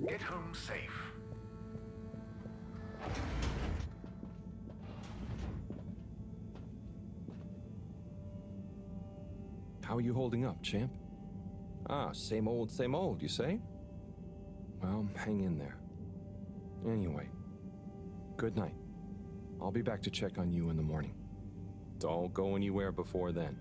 Get home safe. How are you holding up, champ? Ah, same old, you say? Well, hang in there. Anyway, good night. I'll be back to check on you in the morning. Don't go anywhere before then.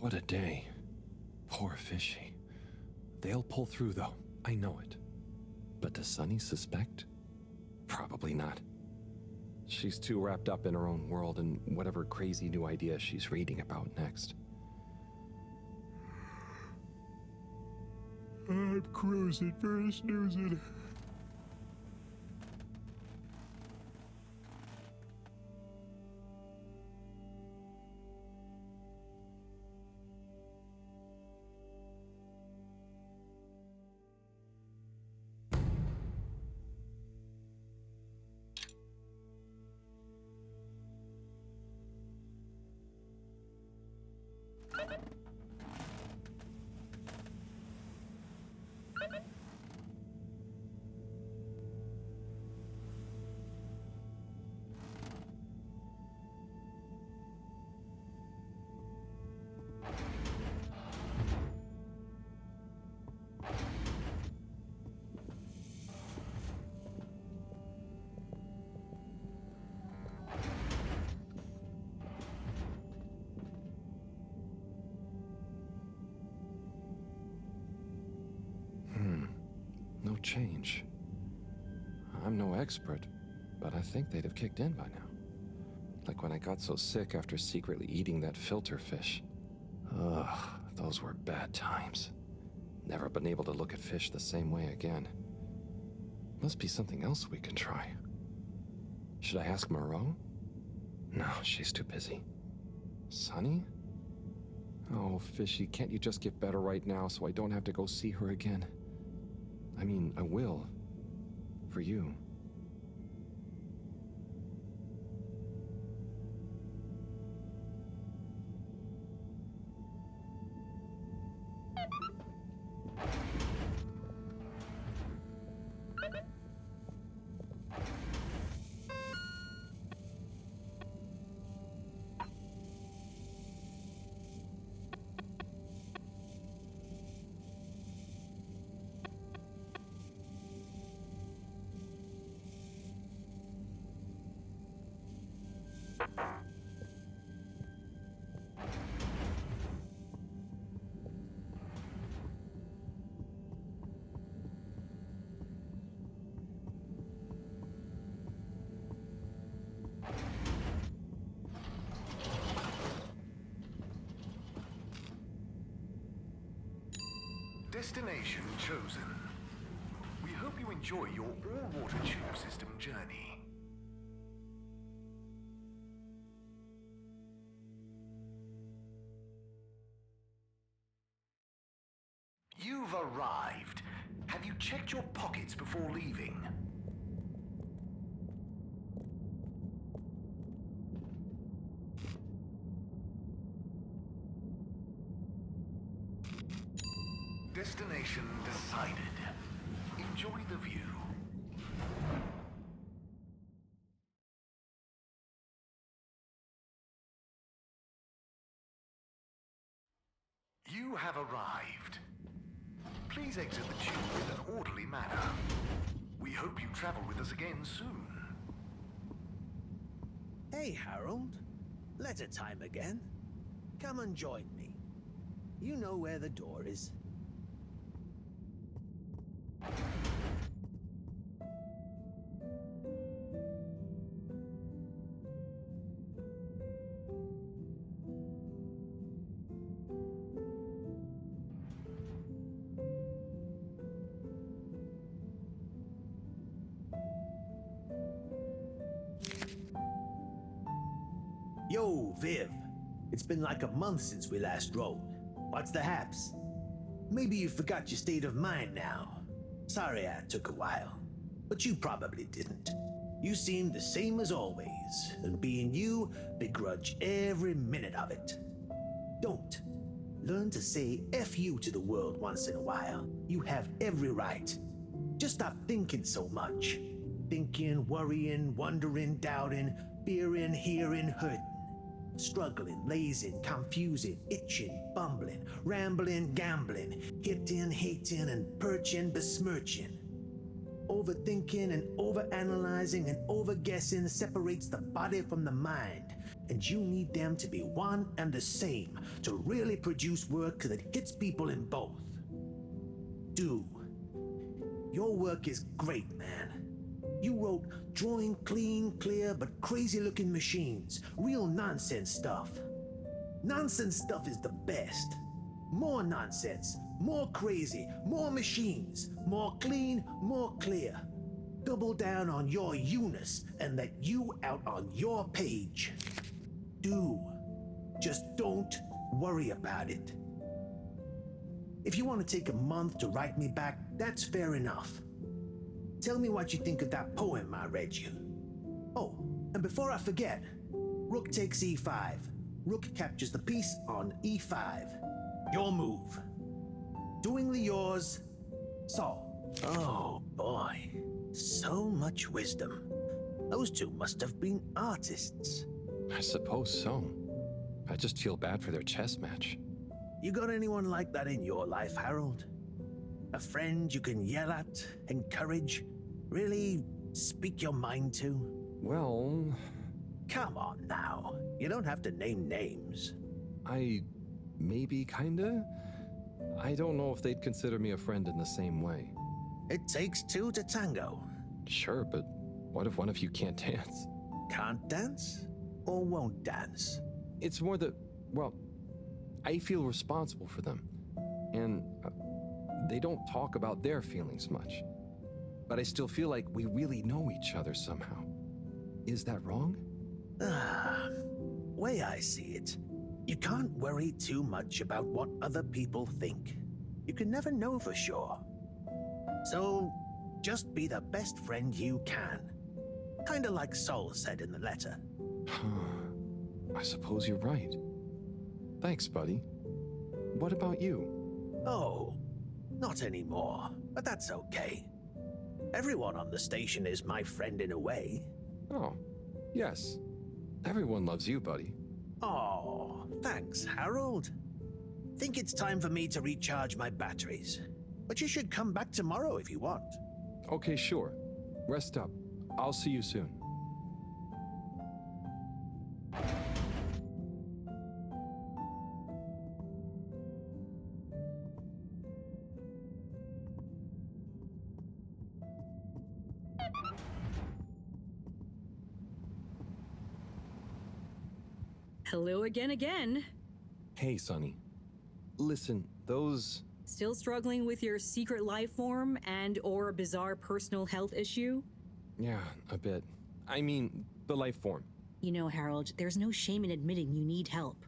What a day. Poor Fishy. They'll pull through, though. I know it. But does Sunny suspect? Probably not. She's too wrapped up in her own world and whatever crazy new idea she's reading about next. I'm cruising, very snoozing. No change. I'm no expert, but I think they'd have kicked in by now. Like when I got so sick after secretly eating that filter fish. Ugh, those were bad times. Never been able to look at fish the same way again. Must be something else we can try. Should I ask Moreau? No, she's too busy. Sunny? Oh, Fishy, can't you just get better right now so I don't have to go see her again? I mean, I will. For you. Destination chosen. We hope you enjoy your all-water tube system journey. You've arrived. Have you checked your pockets before leaving? Destination decided. Enjoy the view. You have arrived. Please exit the tube in an orderly manner. We hope you travel with us again soon. Hey, Harold. Letter time again. Come and join me. You know where the door is. Yo, Viv. It's been like a month since we last rode. What's the haps? Maybe you forgot your state of mind now. Sorry I took a while, but you probably didn't. You seem the same as always, and being you, begrudge every minute of it. Don't. Learn to say F you to the world once in a while. You have every right. Just stop thinking so much. Thinking, worrying, wondering, doubting, fearing, hearing, hurting. Struggling, lazing, confusing, itching, bumbling, rambling, gambling, hitting, hating, and perching, besmirching. Overthinking and overanalyzing and overguessing separates the body from the mind, and you need them to be one and the same to really produce work that hits people in both. Do. Your work is great, man. You wrote drawing clean, clear, but crazy-looking machines. Real nonsense stuff. Nonsense stuff is the best. More nonsense, more crazy, more machines, more clean, more clear. Double down on your you-ness and let you out on your page. Do. Just don't worry about it. If you want to take a month to write me back, that's fair enough. Tell me what you think of that poem I read you. Oh, and before I forget, rook takes e5. Rook captures the piece on e5. Your move. Doingly yours, Saul. Oh boy, so much wisdom. Those two must have been artists. I suppose so. I just feel bad for their chess match. You got anyone like that in your life, Harold? A friend you can yell at, encourage, really speak your mind to? Well, Come on now. You don't have to name names. maybe kinda? I don't know if they'd consider me a friend in the same way. It takes two to tango. Sure, but what if one of you can't dance? Can't dance or won't dance? It's more that, well, I feel responsible for them. And they don't talk about their feelings much. But I still feel like we really know each other somehow. Is that wrong? Way I see it, you can't worry too much about what other people think. You can never know for sure. So, just be the best friend you can. Kinda like Sol said in the letter. I suppose you're right. Thanks, buddy. What about you? Oh, not anymore, but that's okay. Everyone on the station is my friend in a way. Oh, yes. Everyone loves you, buddy. Oh, thanks, Harold. Think it's time for me to recharge my batteries. But you should come back tomorrow if you want. Okay, sure. Rest up. I'll see you soon. Hello again. Hey, Sonny. Listen, those... Still struggling with your secret life form and or a bizarre personal health issue? Yeah, a bit. I mean, the life form. You know, Harold, there's no shame in admitting you need help.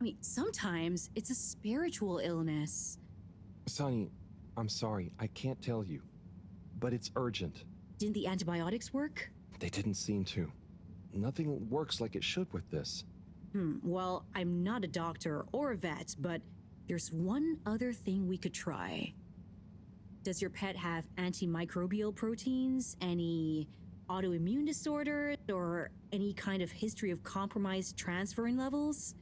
I mean, sometimes it's a spiritual illness. Sonny, I'm sorry, I can't tell you. But it's urgent. Didn't the antibiotics work? They didn't seem to. Nothing works like it should with this. Well, I'm not a doctor or a vet, but there's one other thing we could try. Does your pet have antimicrobial proteins, any autoimmune disorders, or any kind of history of compromised transferrin levels?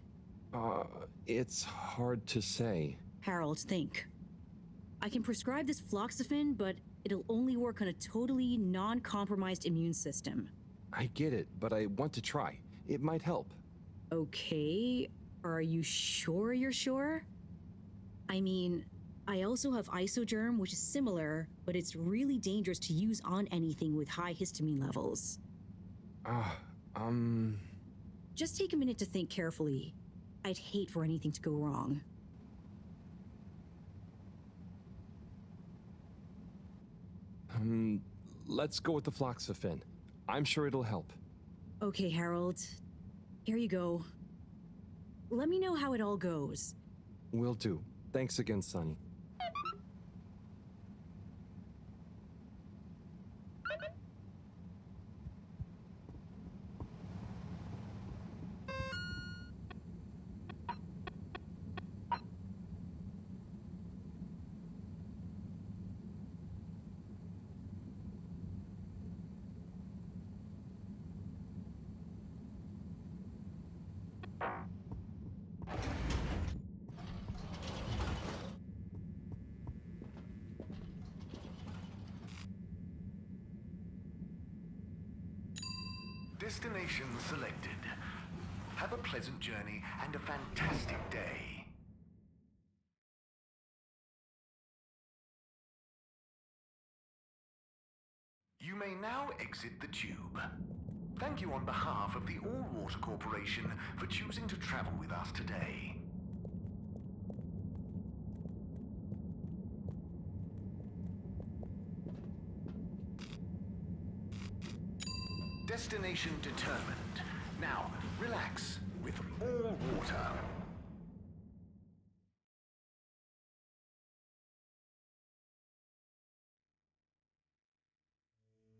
It's hard to say. Harold, think. I can prescribe this floxifene, but it'll only work on a totally non-compromised immune system. I get it, but I want to try. It might help. Okay, are you sure you're sure? I mean, I also have isogerm, which is similar, but it's really dangerous to use on anything with high histamine levels. Just take a minute to think carefully. I'd hate for anything to go wrong. Let's go with the floxifene. I'm sure it'll help. Okay, Harold. Here you go. Let me know how it all goes. Will do. Thanks again, Sonny. Destination selected. Have a pleasant journey and a fantastic day. You may now exit the tube. Thank you on behalf of the All-Water Corporation for choosing to travel with us today. Destination determined. Now, relax with all water.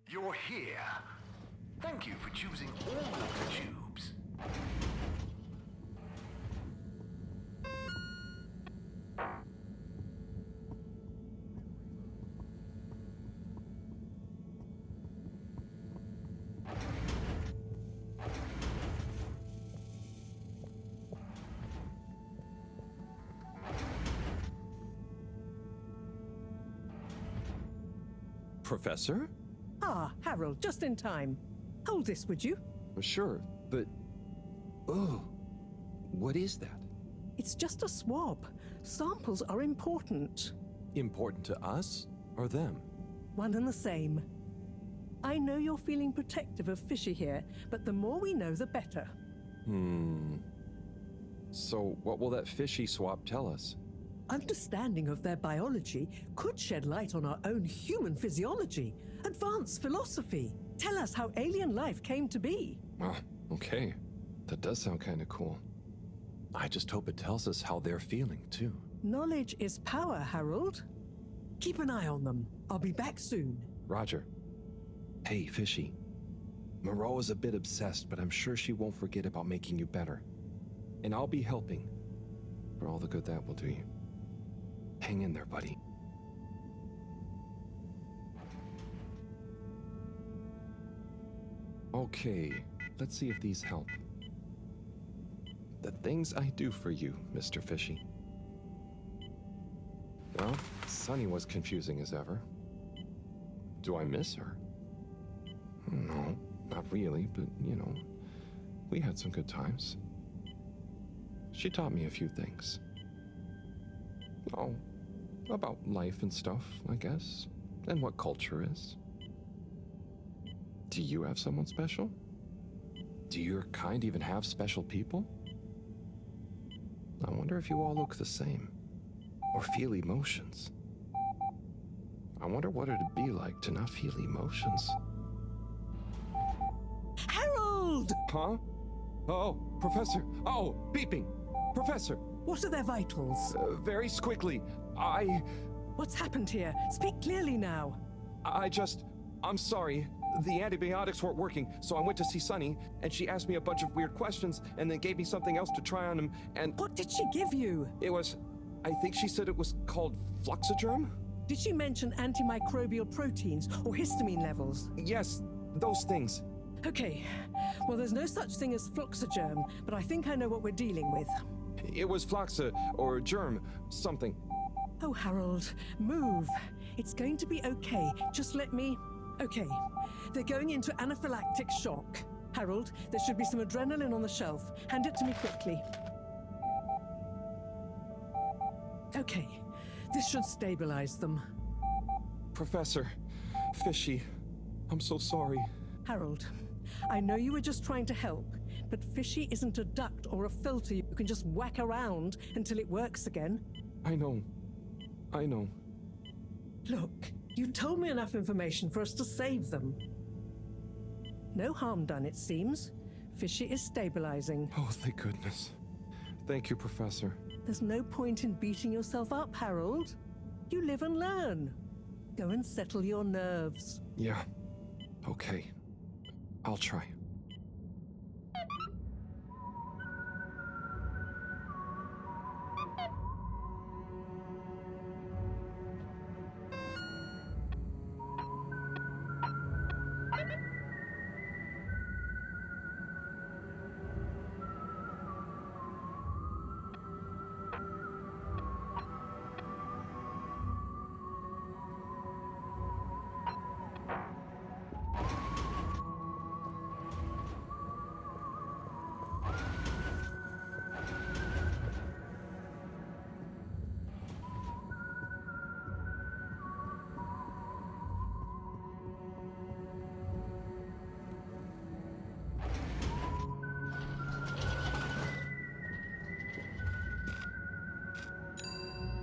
You're here. Thank you for choosing all water tubes. Professor? Ah, Harold, just in time. Hold this, would you? Sure, but... Oh, what is that? It's just a swab. Samples are important. Important to us or them? One and the same. I know you're feeling protective of Fishy here, but the more we know, the better. So what will that fishy swap tell us? Understanding of their biology could shed light on our own human physiology, advance philosophy, tell us how alien life came to be. Oh, okay. That does sound kind of cool. I just hope it tells us how they're feeling, too. Knowledge is power, Harold. Keep an eye on them. I'll be back soon. Roger. Hey, Fishy. Moreau is a bit obsessed, but I'm sure she won't forget about making you better. And I'll be helping. For all the good that will do you. Hang in there, buddy. Okay, let's see if these help. The things I do for you, Mr. Fishy. Well, Sunny was confusing as ever. Do I miss her? No, not really, but, you know, we had some good times. She taught me a few things. Oh, about life and stuff, I guess, and what culture is. Do you have someone special? Do your kind even have special people? I wonder if you all look the same, or feel emotions. I wonder what it'd be like to not feel emotions. Harold! Huh? Oh, Professor! Oh, beeping! Professor! What are their vitals? Very quickly, What's happened here? Speak clearly now. I'm sorry. The antibiotics weren't working, so I went to see Sunny, and she asked me a bunch of weird questions, and then gave me something else to try on him, and... What did she give you? It was... I think she said it was called Fluxogerm? Did she mention antimicrobial proteins or histamine levels? Yes, those things. Okay. Well, there's no such thing as Fluxogerm, but I think I know what we're dealing with. It was Fluxa, or germ, something. Oh, Harold, move. It's going to be okay. Just let me... Okay. They're going into anaphylactic shock. Harold, there should be some adrenaline on the shelf. Hand it to me quickly. Okay. This should stabilize them. Professor, Fishy, I'm so sorry. Harold, I know you were just trying to help, but Fishy isn't a duct or a filter you can just whack around until it works again. I know. Look, you told me enough information for us to save them. No harm done, it seems. Fishy is stabilizing. Oh, thank goodness. Thank you, Professor. There's no point in beating yourself up, Harold. You live and learn. Go and settle your nerves. Yeah. Okay. I'll try.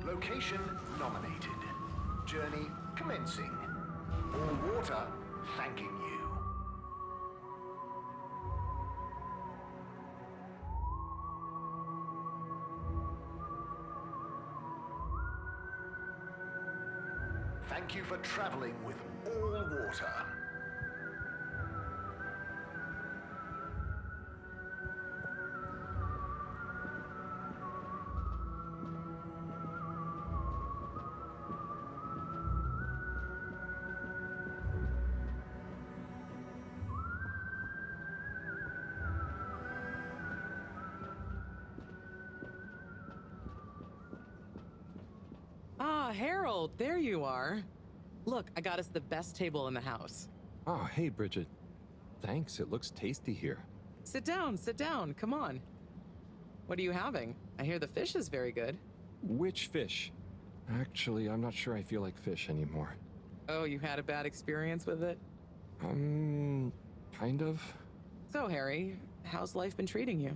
Location nominated. Journey commencing. All water thanking you. Thank you for traveling with all water. Ah, Harold, there you are. Look, I got us the best table in the house. Oh, hey, Bridget. Thanks, it looks tasty here. Sit down, come on. What are you having? I hear the fish is very good. Which fish? Actually, I'm not sure I feel like fish anymore. Oh, you had a bad experience with it? Kind of. So, Harry, how's life been treating you?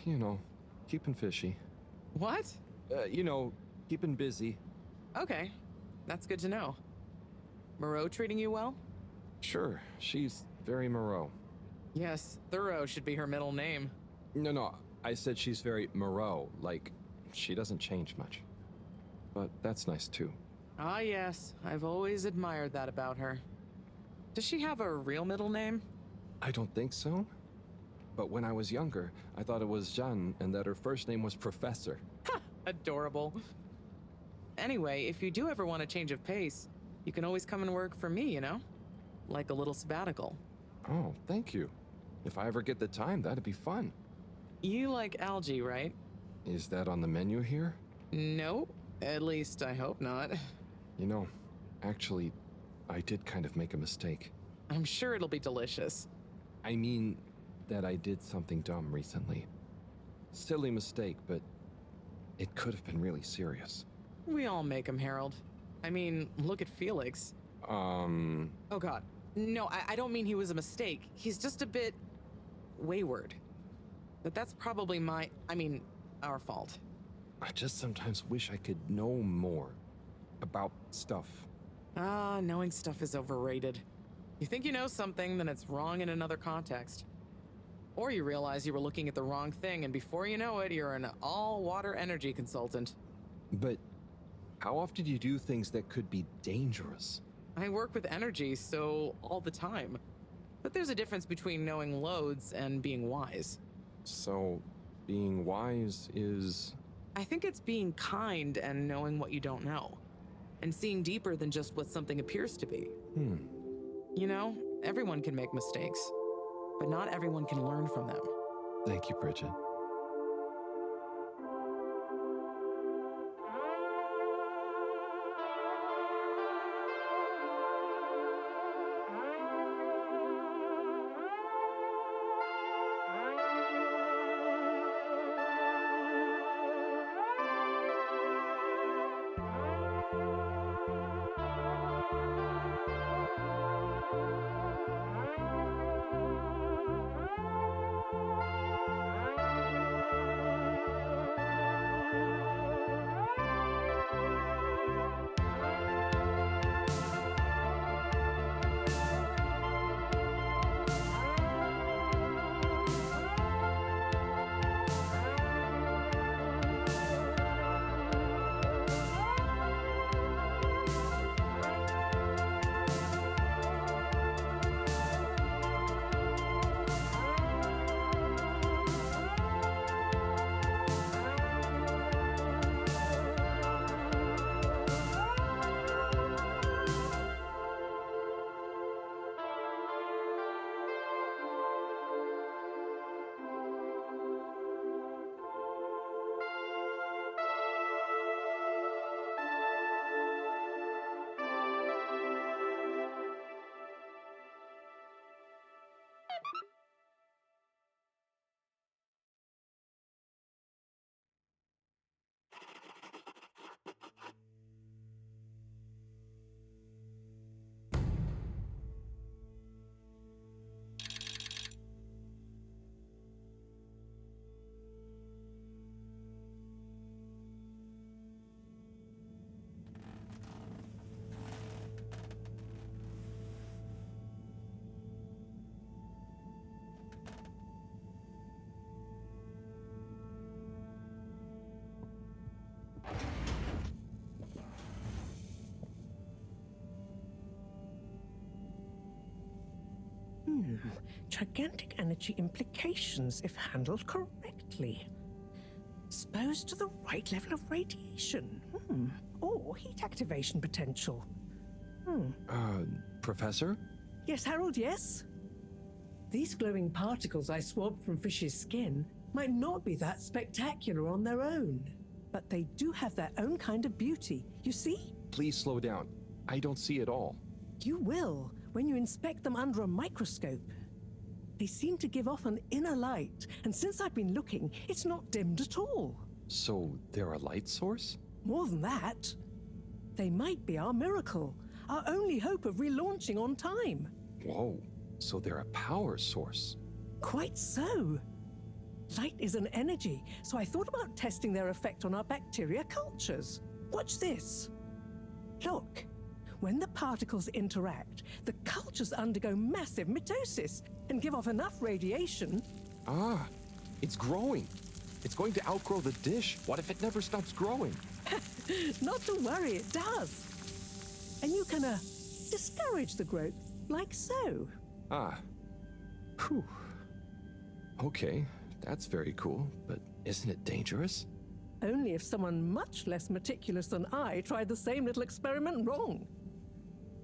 You know, keeping fishy. What? Keeping busy. Okay, that's good to know. Moreau treating you well? Sure, she's very Moreau. Yes, Thorough should be her middle name. No, I said she's very Moreau, like, she doesn't change much. But that's nice too. Ah, yes, I've always admired that about her. Does she have a real middle name? I don't think so. But when I was younger, I thought it was Jeanne and that her first name was Professor. Adorable. Anyway, if you do ever want a change of pace, you can always come and work for me, you know? Like a little sabbatical. Oh, thank you. If I ever get the time, that'd be fun. You like algae, right? Is that on the menu here? No, at least I hope not. Actually, I did kind of make a mistake. I'm sure it'll be delicious. I mean, that I did something dumb recently. Silly mistake, but it could have been really serious. We all make them, Harold. I mean, look at Felix. Oh god. No, I don't mean he was a mistake. He's just a bit wayward. But that's probably our fault. I just sometimes wish I could know more about stuff. Knowing stuff is overrated. You think you know something, then it's wrong in another context. Or you realize you were looking at the wrong thing, and before you know it, you're an all-water energy consultant. But how often do you do things that could be dangerous? I work with energy, so all the time. But there's a difference between knowing loads and being wise. So, being wise is... I think it's being kind and knowing what you don't know. And seeing deeper than just what something appears to be. You know, everyone can make mistakes. But not everyone can learn from them. Thank you, Bridget. Gigantic energy implications if handled correctly. Exposed to the right level of radiation. Or heat activation potential. Professor? Yes, Harold, yes? These glowing particles I swabbed from fish's skin might not be that spectacular on their own, but they do have their own kind of beauty, you see? Please slow down. I don't see it all. You will when you inspect them under a microscope. They seem to give off an inner light, and since I've been looking, it's not dimmed at all. So they're a light source? More than that, they might be our miracle, our only hope of relaunching on time. Whoa, so they're a power source. Quite so. Light is an energy, so I thought about testing their effect on our bacteria cultures. Watch this. Look, when the particles interact, the cultures undergo massive mitosis and give off enough radiation. Ah, it's growing. It's going to outgrow the dish. What if it never stops growing? Not to worry, it does. And you can discourage the growth, like so. Ah. Whew. Okay, that's very cool, but isn't it dangerous? Only if someone much less meticulous than I tried the same little experiment wrong.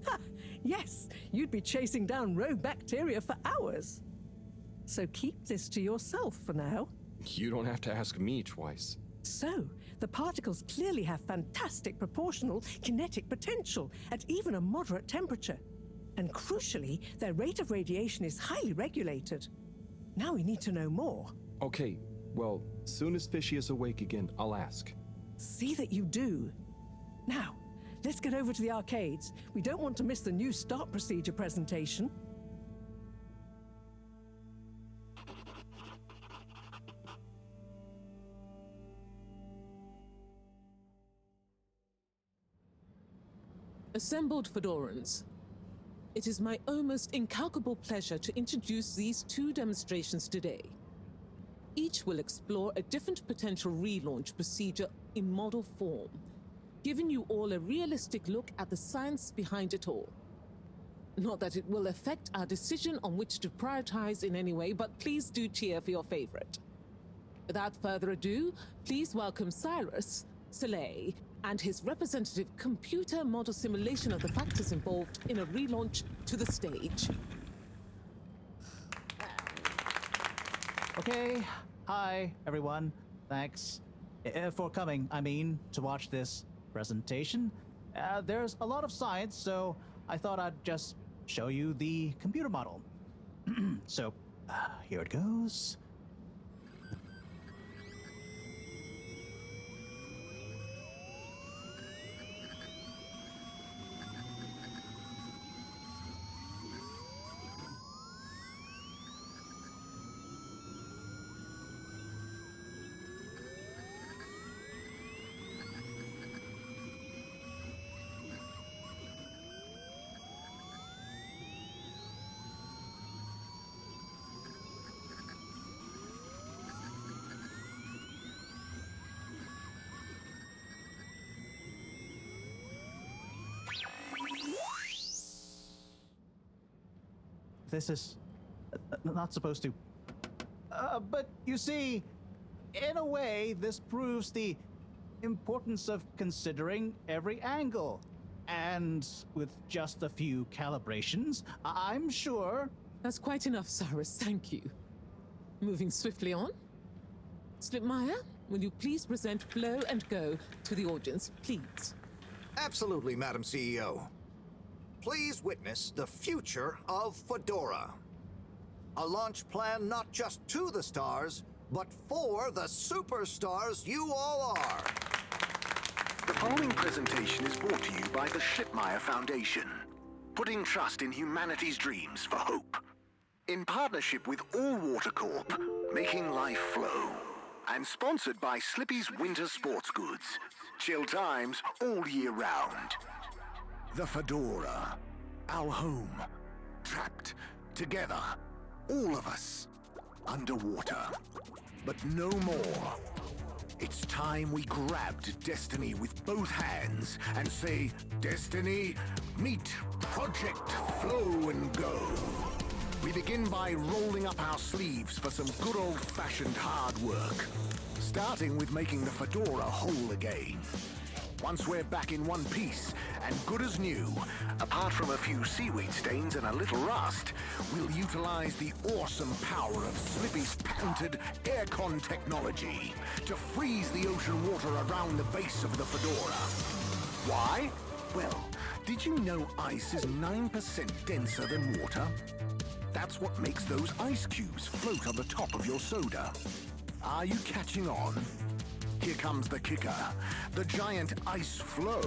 Ha! Yes, you'd be chasing down rogue bacteria for hours. So keep this to yourself for now. You don't have to ask me twice. So, the particles clearly have fantastic proportional kinetic potential at even a moderate temperature. And crucially, their rate of radiation is highly regulated. Now we need to know more. Okay, well, soon as Fishy is awake again, I'll ask. See that you do. Now, let's get over to the arcades. We don't want to miss the new start procedure presentation. Assembled Fedorans, it is my almost incalculable pleasure to introduce these two demonstrations today. Each will explore a different potential relaunch procedure in model form, giving you all a realistic look at the science behind it all. Not that it will affect our decision on which to prioritize in any way, but please do cheer for your favorite. Without further ado, please welcome Cyrus, Soleil, and his representative computer model simulation of the factors involved in a relaunch to the stage. Okay, hi everyone. Thanks for coming, to watch this presentation. There's a lot of science, so I thought I'd just show you the computer model. So, here it goes. This is not supposed to. But you see, in a way, this proves the importance of considering every angle. And with just a few calibrations, I'm sure... That's quite enough, Cyrus, thank you. Moving swiftly on. Slipmeyer, will you please present Flow and Go to the audience, please? Absolutely, Madam CEO. Please witness the future of Fedora. A launch plan not just to the stars, but for the superstars you all are. The following presentation is brought to you by the Schlittmeyer Foundation, putting trust in humanity's dreams for hope. In partnership with All Water Corp, making life flow. And sponsored by Slippy's Winter Sports Goods. Chill times all year round. The Fedora. Our home. Trapped. Together. All of us. Underwater. But no more. It's time we grabbed Destiny with both hands and say, Destiny, meet Project Flow and Go. We begin by rolling up our sleeves for some good old-fashioned hard work, starting with making the Fedora whole again. Once we're back in one piece and good as new, apart from a few seaweed stains and a little rust, we'll utilize the awesome power of Slippy's patented aircon technology to freeze the ocean water around the base of the Fedora. Why? Well, did you know ice is 9% denser than water? That's what makes those ice cubes float on the top of your soda. Are you catching on? Here comes the kicker. The giant ice flow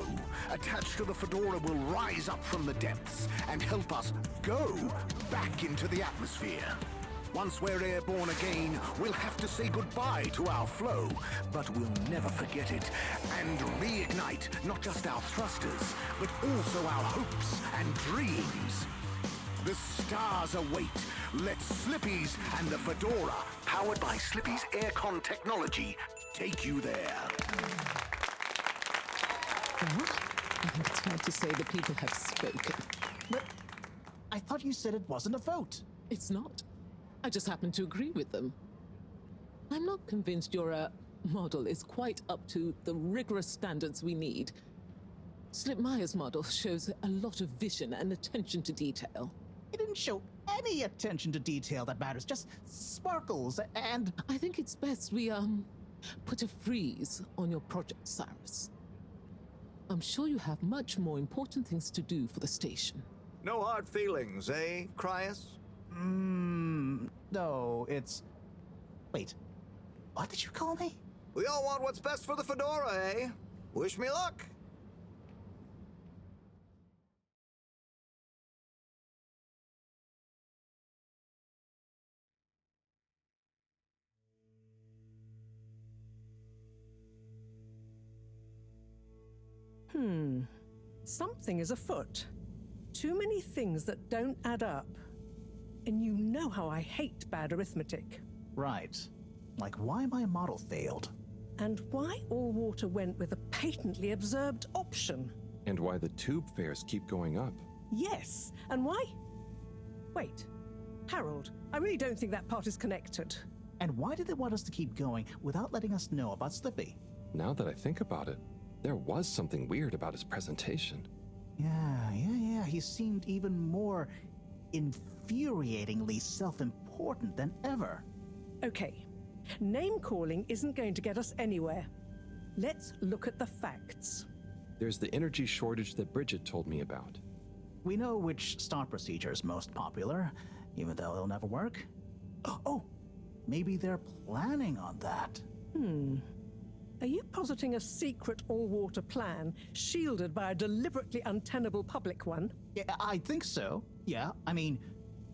attached to the Fedora will rise up from the depths and help us go back into the atmosphere. Once we're airborne again, we'll have to say goodbye to our flow, but we'll never forget it and reignite not just our thrusters, but also our hopes and dreams. The stars await. Let Slippy's and the Fedora, powered by Slippy's aircon technology, take you there. Well, I think it's fair to say the people have spoken. But I thought you said it wasn't a vote. It's not. I just happen to agree with them. I'm not convinced your model is quite up to the rigorous standards we need. Slipmeyer's model shows a lot of vision and attention to detail. It didn't show any attention to detail that matters, just sparkles and... I think it's best we, put a freeze on your project, Cyrus. I'm sure you have much more important things to do for the station. No hard feelings, eh, Cryus? No, it's... Wait, what did you call me? We all want what's best for the Fedora, eh? Wish me luck. Something is afoot. Too many things that don't add up. And you know how I hate bad arithmetic. Right. Like why my model failed. And why All Water went with a patently absurd option. And why the tube fares keep going up. Yes, and why? Wait, Harold, I really don't think that part is connected. And why did they want us to keep going without letting us know about Slippy? Now that I think about it, there was something weird about his presentation. Yeah. He seemed even more infuriatingly self-important than ever. Okay, name-calling isn't going to get us anywhere. Let's look at the facts. There's the energy shortage that Bridget told me about. We know which start procedure is most popular, even though it'll never work. Oh, maybe they're planning on that. Are you positing a secret all-water plan, shielded by a deliberately untenable public one? Yeah, I think so. Yeah, I mean,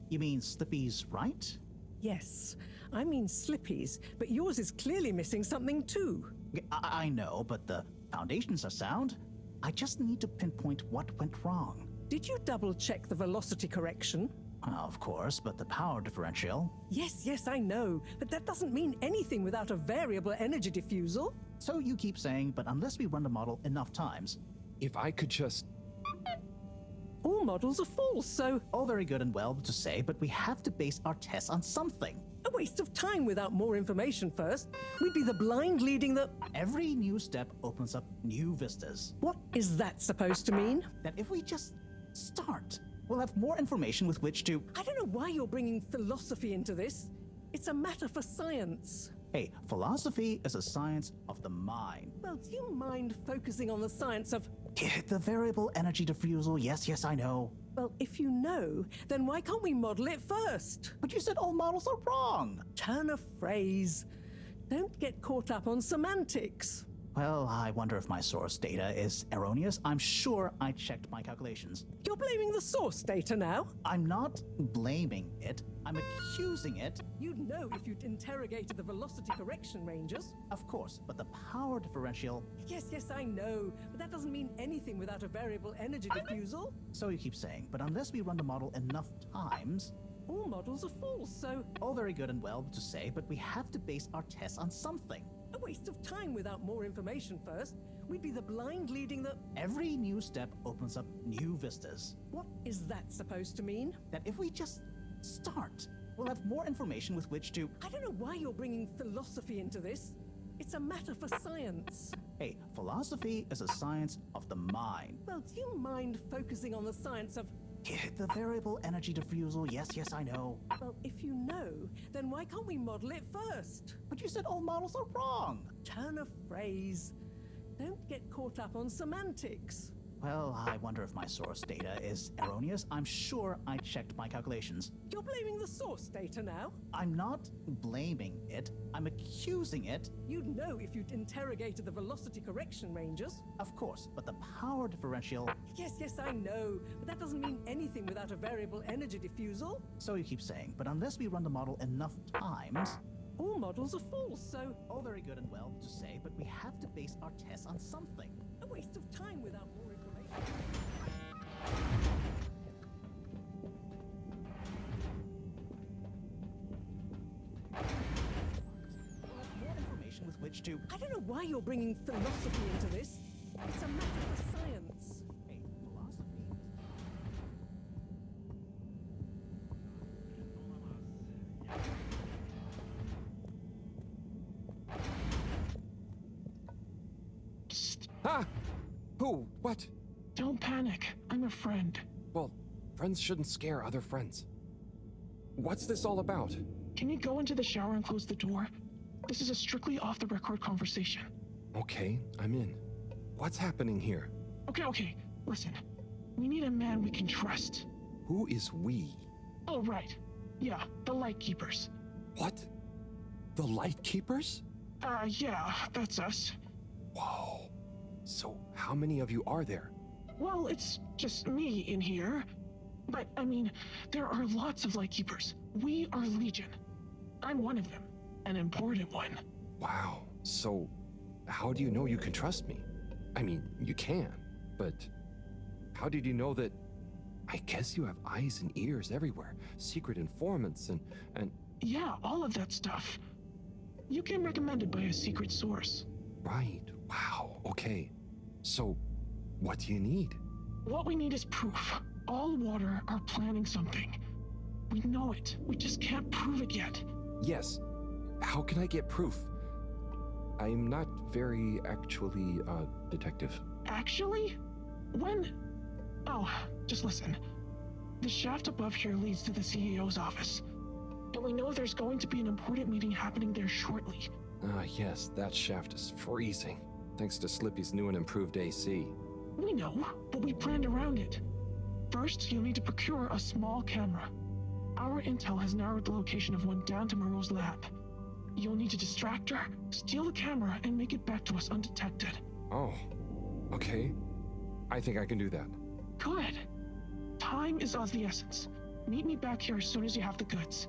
you mean Slippy's right? Yes, I mean Slippy's, but yours is clearly missing something too. I know, but the foundations are sound. I just need to pinpoint what went wrong. Did you double-check the velocity correction? Of course, but the power differential... Yes, I know, but that doesn't mean anything without a variable energy diffusal. So you keep saying, but unless we run the model enough times... If I could just... All models are false, so... All very good and well to say, but we have to base our tests on something. A waste of time without more information first. We'd be the blind leading the... Every new step opens up new vistas. What is that supposed to mean? That if we just start, we'll have more information with which to... I don't know why you're bringing philosophy into this. It's a matter for science. Hey, philosophy is a science of the mind. Well, do you mind focusing on the science of... The variable energy diffusal, yes, I know. Well, if you know, then why can't we model it first? But you said all models are wrong. Turn a phrase. Don't get caught up on semantics. Well, I wonder if my source data is erroneous. I'm sure I checked my calculations. You're blaming the source data now? I'm not blaming it. I'm accusing it. You'd know if you'd interrogated the velocity correction ranges. Of course, but the power differential... Yes, I know, but that doesn't mean anything without a variable energy diffusal. So you keep saying, but unless we run the model enough times... All models are false, so All very good and well to say, but we have to base our tests on something. a waste of time without more information first. We'd be the blind leading the... Every new step opens up new vistas. What is that supposed to mean? That if we just start, we'll have more information with which to... I don't know why you're bringing philosophy into this. It's a matter for science. Hey, philosophy is a science of the mind. Well, do you mind focusing on the science of... The variable energy diffusal, yes, I know. Well, if you know, then why can't we model it first? But you said all models are wrong. Turn a phrase. Don't get caught up on semantics. Well, I wonder if my source data is erroneous. I'm sure I checked my calculations. You're blaming the source data now? I'm not blaming it. I'm accusing it. You'd know if you'd interrogated the velocity correction ranges. Of course, but the power differential... Yes, I know, but that doesn't mean anything without a variable energy diffusal. So you keep saying, but unless we run the model enough times... All models are false, so All very good and well to say, but we have to base our tests on something. a waste of time without more information. We'll have more information with which to... I don't know why you're bringing philosophy into this. It's a matter for science. Hey, philosophy... Ah! Who? What? Don't panic. I'm a friend. Well, friends shouldn't scare other friends. What's this all about? Can you go into the shower and close the door? This is a strictly off-the-record conversation. Okay, I'm in. What's happening here? Okay. Listen. We need a man we can trust. Who is we? Oh, right. Yeah, the Lightkeepers. What? The Lightkeepers? Yeah, that's us. Whoa. So, how many of you are there? Well, it's just me in here. But, I mean, there are lots of Lightkeepers. We are Legion. I'm one of them. An important one. Wow. So, how do you know you can trust me? I mean, you can, but how did you know that... I guess you have eyes and ears everywhere. Secret informants and... Yeah, all of that stuff. You came recommended by a secret source. Right. Wow. Okay. So, what do you need? What we need is proof. All water are planning something. We know it. We just can't prove it yet. Yes. How can I get proof? I'm not very actually, detective. Actually? When... Oh, just listen. The shaft above here leads to the CEO's office. And we know there's going to be an important meeting happening there shortly. Yes, that shaft is freezing. Thanks to Slippy's new and improved AC. We know, but we planned around it. First, you'll need to procure a small camera. Our intel has narrowed the location of one down to Moreau's lab. You'll need to distract her, steal the camera, and make it back to us undetected. Oh, okay. I think I can do that. Good. Time is of the essence. Meet me back here as soon as you have the goods.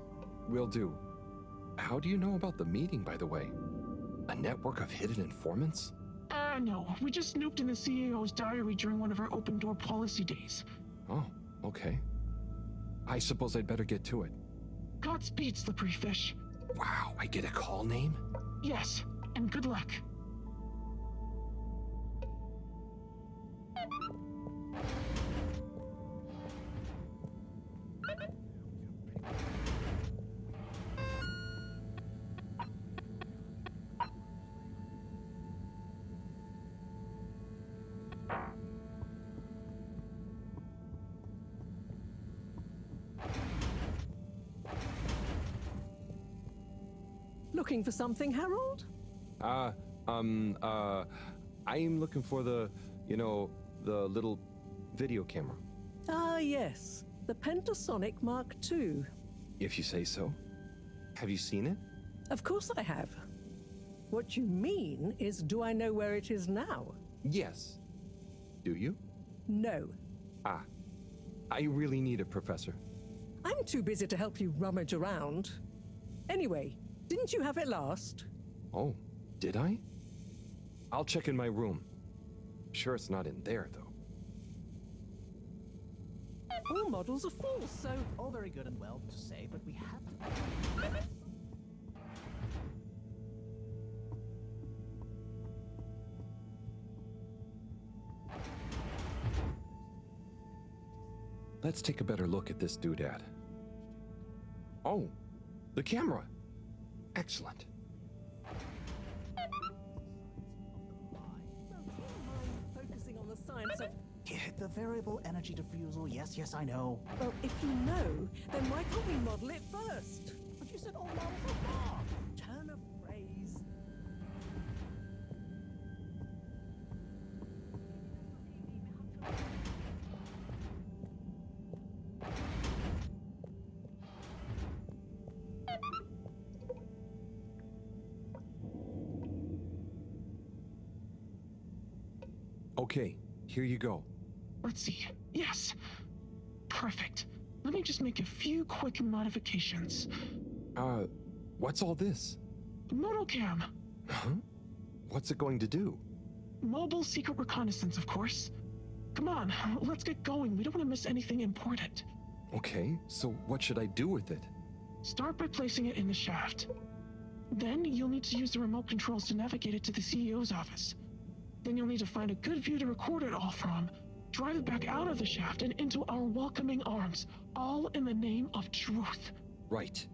Will do. How do you know about the meeting, by the way? A network of hidden informants? No. We just snooped in the CEO's diary during one of our open door policy days. Oh, okay. I suppose I'd better get to it. Godspeed, Slippery Fish. Wow, I get a call name? Yes, and good luck. Looking for something, Harold? I'm looking for the little video camera. Ah, yes. The Pentasonic Mark II. If you say so. Have you seen it? Of course I have. What you mean is, do I know where it is now? Yes. Do you? No. Ah. I really need it, Professor. I'm too busy to help you rummage around. Anyway, didn't you have it last? Oh, did I? I'll check in my room. Sure it's not in there, though. All models are full, so... All very good and well to say, but we have to... Let's take a better look at this doodad. Oh, the camera. Excellent. Focusing on the science of... Yeah, the variable energy diffusal, yes, I know. Well, if you know, then why can't we model it first? But you said all models are wrong. Turn of phrase. Okay, here you go. Let's see. Yes. Perfect. Let me just make a few quick modifications. What's all this? Motocam. Huh? What's it going to do? Mobile secret reconnaissance, of course. Come on, let's get going. We don't want to miss anything important. Okay, so what should I do with it? Start by placing it in the shaft. Then you'll need to use the remote controls to navigate it to the CEO's office. Then you'll need to find a good view to record it all from, drive it back out of the shaft and into our welcoming arms, all in the name of truth. Right.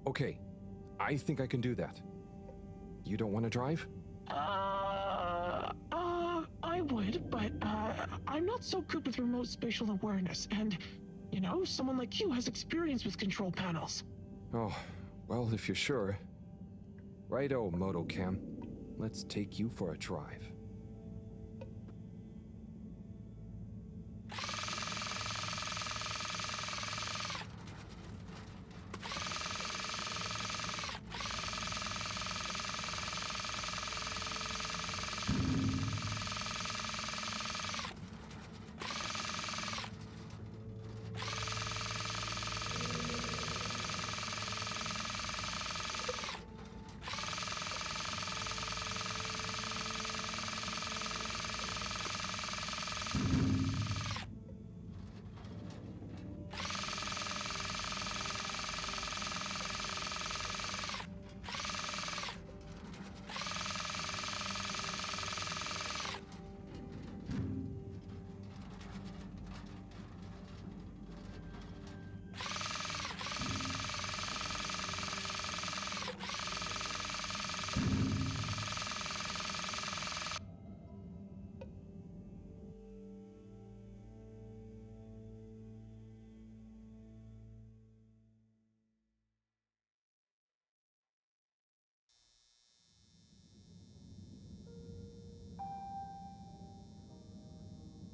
Okay, I think I can do that. You don't want to drive? I would, but, I'm not so good with remote spatial awareness, and, you know, someone like you has experience with control panels. Oh, well, if you're sure. Righto, Motocam. Let's take you for a drive.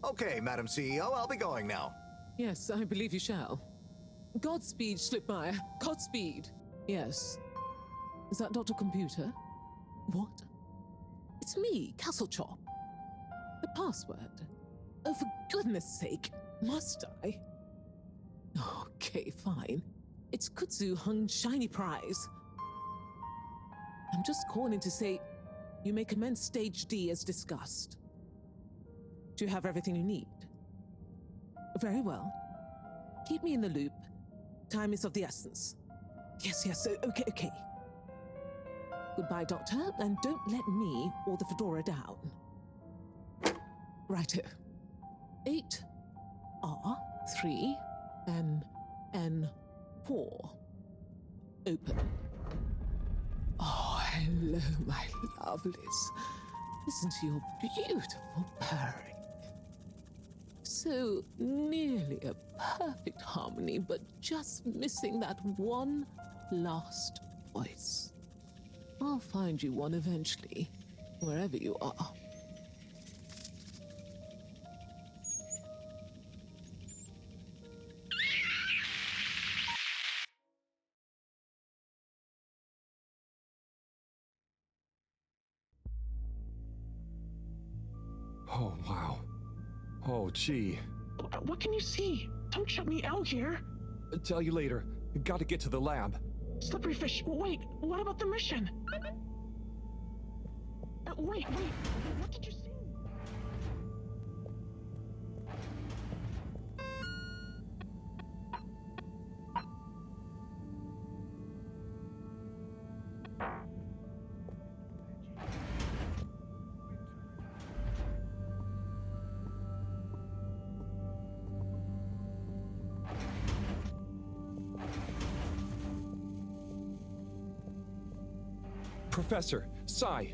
Okay, Madam CEO, I'll be going now. Yes, I believe you shall. Godspeed, Schlippmeyer. Godspeed. Yes. Is that Dr. Computer? What? It's me, Castlechop. The password. Oh, for goodness sake. Must I? Okay, fine. It's Kutsu Hung Shiny Prize. I'm just calling to say you may commence Stage D as discussed. Do you have everything you need? Very well. Keep me in the loop. Time is of the essence. Yes, okay. Goodbye, Doctor, and don't let me or the Fedora down. Righto. 8 R3 N4. Open. Oh, hello, my lovelies. Listen to your beautiful purring. So nearly a perfect harmony, but just missing that one last voice. I'll find you one eventually, wherever you are. Oh, wow. Oh, gee. What can you see? Don't shut me out here. Tell you later. Gotta get to the lab. Slippery fish. Wait, what about the mission? Wait. What did you see? Professor, Sai,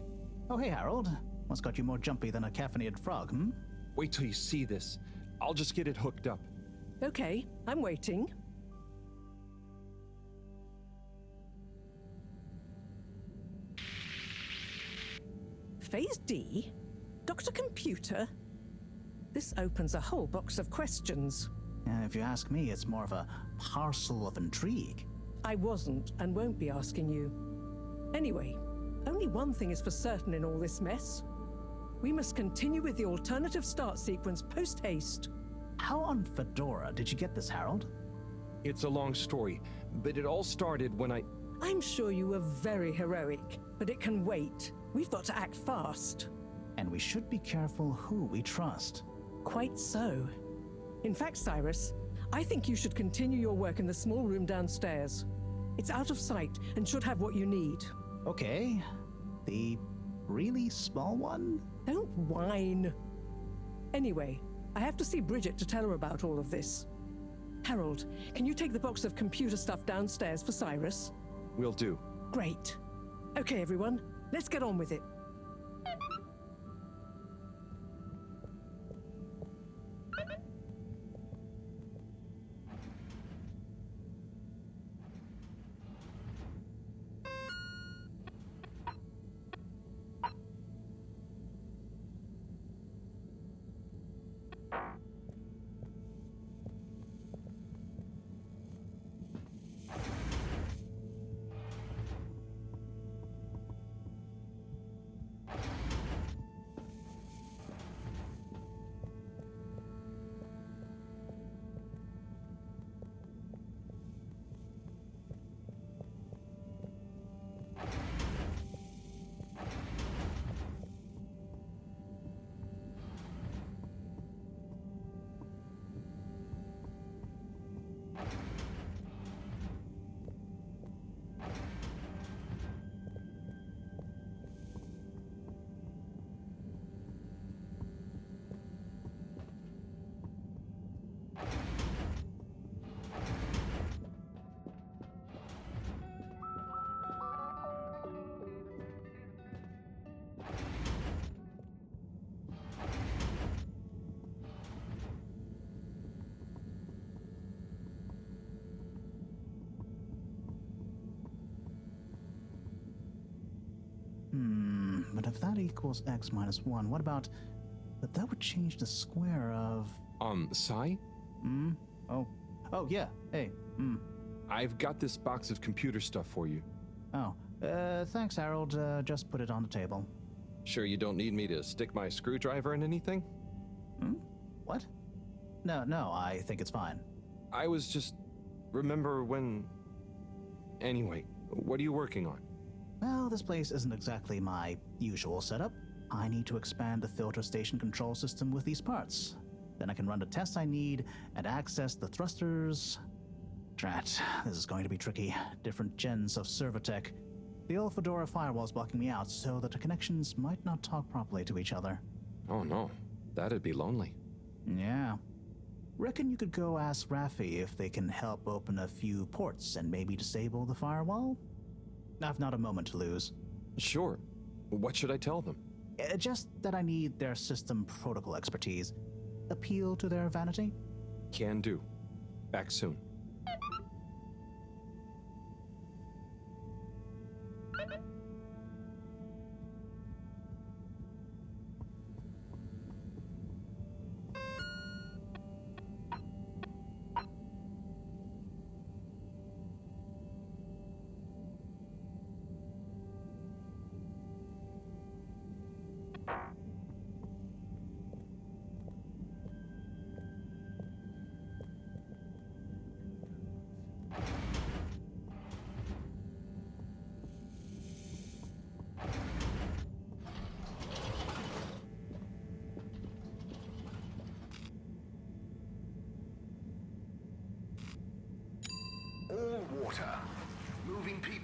Oh, hey, Harold. What's got you more jumpy than a caffeinated frog, hmm? wait till you see this. I'll just get it hooked up. Okay, I'm waiting. Phase D? Dr. Computer? This opens a whole box of questions. And if you ask me, it's more of a parcel of intrigue. I wasn't and won't be asking you. Anyway, only one thing is for certain in all this mess. We must continue with the alternative start sequence post-haste. How on Fedora did you get this, Harold? It's a long story, but it all started when I'm sure you were very heroic, but it can wait. We've got to act fast. And we should be careful who we trust. Quite so. In fact, Cyrus, I think you should continue your work in the small room downstairs. It's out of sight and should have what you need. Okay. The really small one? Don't whine. Anyway, I have to see Bridget to tell her about all of this. Harold, can you take the box of computer stuff downstairs for Cyrus? Will do. Great. Okay, everyone, let's get on with it. But if that equals x minus 1, what about... But that would change the square of... Sai? Oh, yeah. Hey, I've got this box of computer stuff for you. Oh, thanks, Harold. Just put it on the table. Sure you don't need me to stick my screwdriver in anything? What? No, I think it's fine. I was just... Remember when... Anyway, what are you working on? Well, this place isn't exactly my usual setup. I need to expand the filter station control system with these parts. Then I can run the tests I need and access the thrusters. Drat, this is going to be tricky. Different gens of server tech. The old Fedora firewall's blocking me out so that the connections might not talk properly to each other. Oh no, that'd be lonely. Yeah. Reckon you could go ask Raffi if they can help open a few ports and maybe disable the firewall? I've not a moment to lose. Sure. What should I tell them? Just that I need their system protocol expertise. Appeal to their vanity? Can do. Back soon.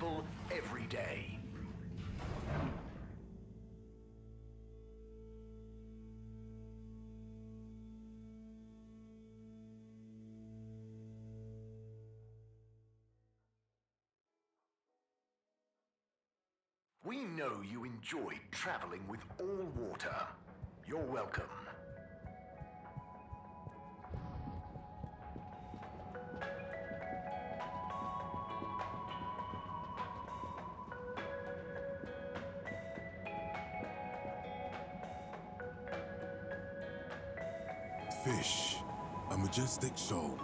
people every day. We know you enjoyed traveling with all water. You're welcome. Fish, a majestic shoal.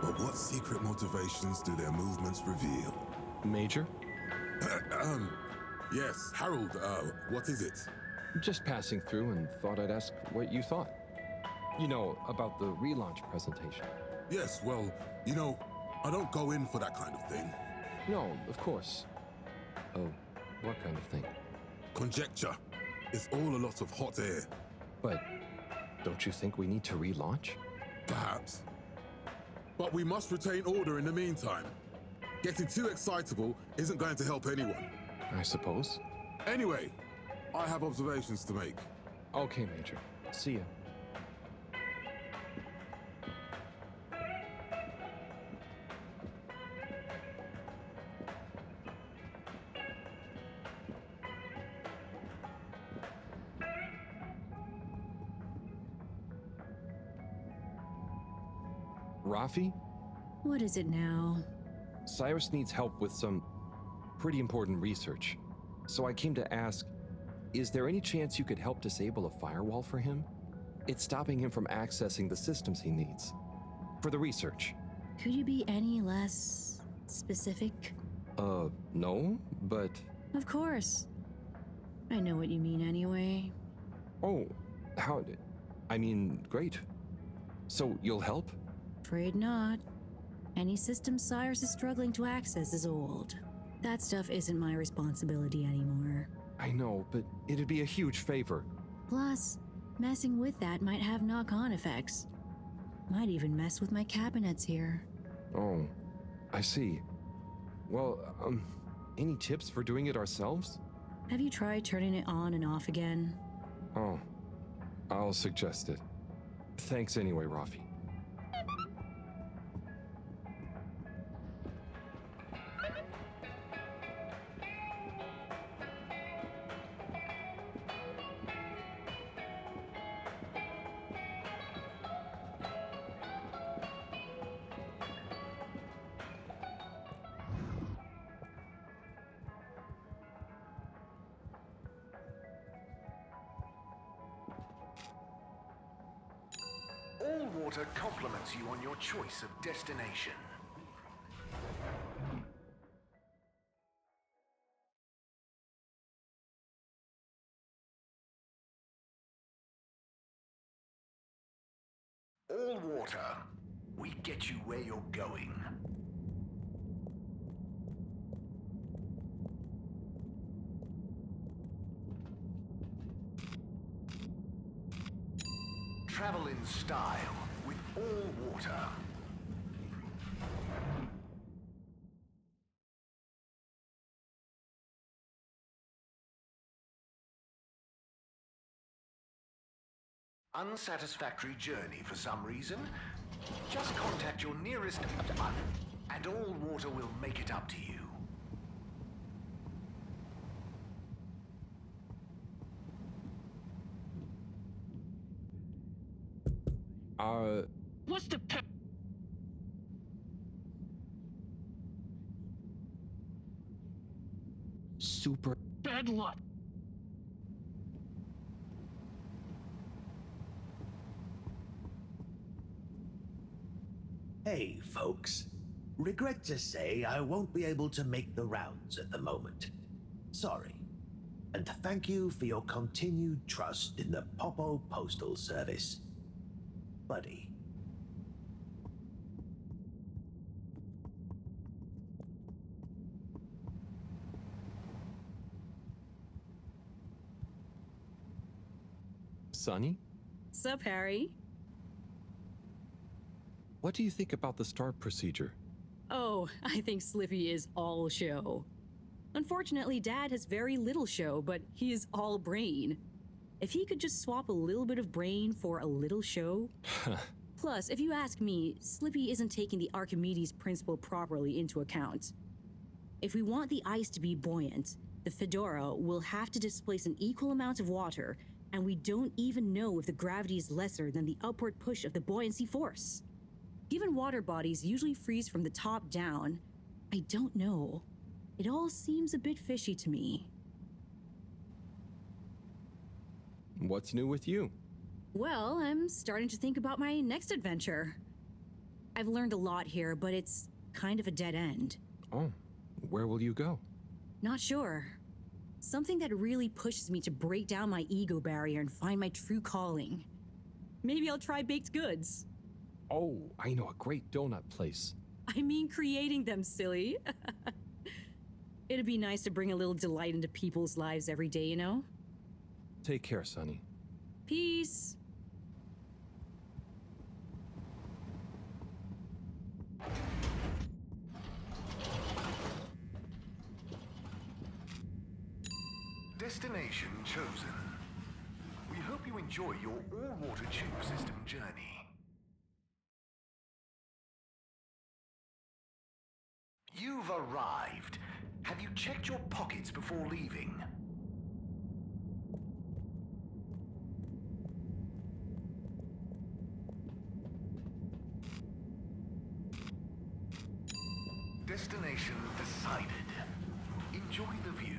But what secret motivations do their movements reveal? Major? Yes, Harold, what is it? Just passing through and thought I'd ask what you thought. You know, about the relaunch presentation. Yes, well, you know, I don't go in for that kind of thing. No, of course. Oh, what kind of thing? Conjecture. It's all a lot of hot air. But don't you think we need to relaunch? Perhaps. But we must retain order in the meantime. Getting too excitable isn't going to help anyone. I suppose. Anyway, I have observations to make. Okay, Major. See ya. Rafi? What is it now? Cyrus needs help with some pretty important research. So I came to ask, is there any chance you could help disable a firewall for him? It's stopping him from accessing the systems he needs. For the research. Could you be any less specific? No, but... Of course. I know what you mean anyway. Oh, how... I mean, great. So you'll help? Afraid not. Any system Cyrus is struggling to access is old. That stuff isn't my responsibility anymore. I know, but it'd be a huge favor. Plus, messing with that might have knock-on effects. Might even mess with my cabinets here. Oh, I see. Well, any tips for doing it ourselves? Have you tried turning it on and off again? Oh, I'll suggest it. Thanks anyway, Rafi. All water compliments you on your choice of destination. All water, we get you where you're going. Travel in style with all water. Unsatisfactory journey for some reason? Just contact your nearest and all water will make it up to you. What's the Super... bad luck? Hey, folks. Regret to say I won't be able to make the rounds at the moment. Sorry. And thank you for your continued trust in the Popo Postal Service. Buddy. Sonny? Sup, Harry? What do you think about the start procedure? Oh, I think Slippy is all show. Unfortunately, Dad has very little show, but he is all brain. If he could just swap a little bit of brain for a little show. Plus, if you ask me, Slippy isn't taking the Archimedes principle properly into account. If we want the ice to be buoyant, the Fedora will have to displace an equal amount of water, and we don't even know if the gravity is lesser than the upward push of the buoyancy force. Given water bodies usually freeze from the top down, I don't know. It all seems a bit fishy to me. What's new with you? Well, I'm starting to think about my next adventure. I've learned a lot here, but it's kind of a dead end. Oh, where will you go? Not sure. Something that really pushes me to break down my ego barrier and find my true calling. Maybe I'll try baked goods. Oh, I know a great donut place. I mean creating them, silly. It'd be nice to bring a little delight into people's lives every day, you know? Take care, Sonny. Peace. Destination chosen. We hope you enjoy your all-water tube system journey. You've arrived. Have you checked your pockets before leaving? Destination decided. Enjoy the view.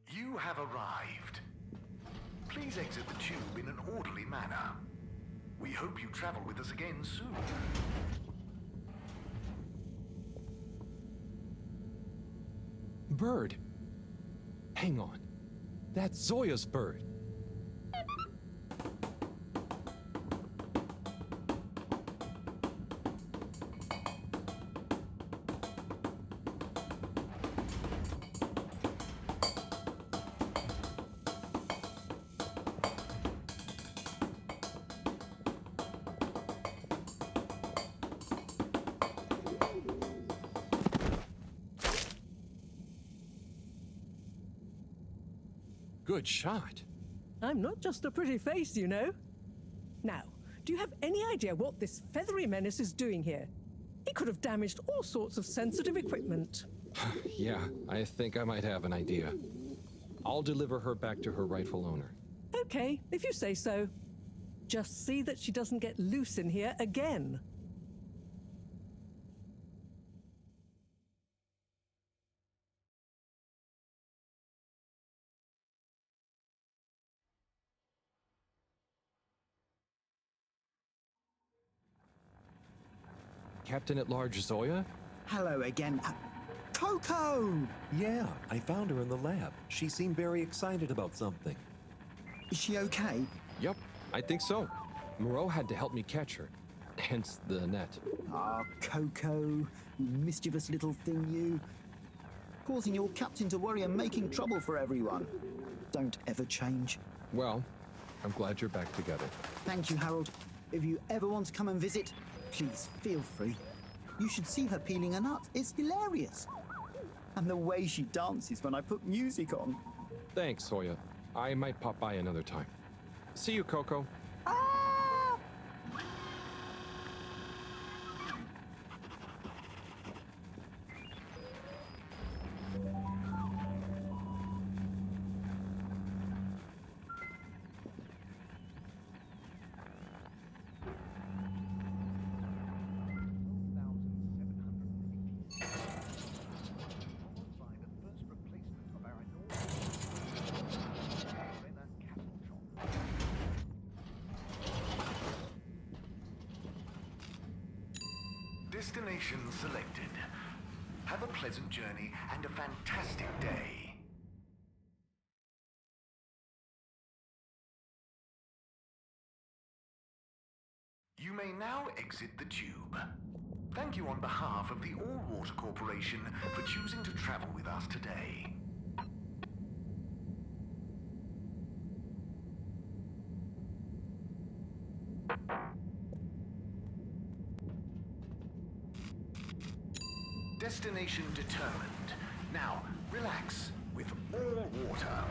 You have arrived. Please exit the tube in an orderly manner. We hope you travel with us again soon. Bird. Hang on. That's Zoya's bird. Good shot. I'm not just a pretty face, you know. Now, do you have any idea what this feathery menace is doing here? He could have damaged all sorts of sensitive equipment. Yeah, I think I might have an idea. I'll deliver her back to her rightful owner. Okay, if you say so. Just see that she doesn't get loose in here again. Captain at Large Zoya? Hello again. Coco! Yeah, I found her in the lab. She seemed very excited about something. Is she okay? Yup, I think so. Moreau had to help me catch her. Hence the net. Ah, Coco, you mischievous little thing, you. Causing your captain to worry and making trouble for everyone. Don't ever change. Well, I'm glad you're back together. Thank you, Harold. If you ever want to come and visit, please feel free. You should see her peeling a nut. It's hilarious. And the way she dances when I put music on. Thanks, Zoya. I might pop by another time. See you, Coco. Destination selected. Have a pleasant journey and a fantastic day. You may now exit the tube. Thank you on behalf of the All-Water Corporation for choosing to travel with us today. Destination determined. Now, relax with all water.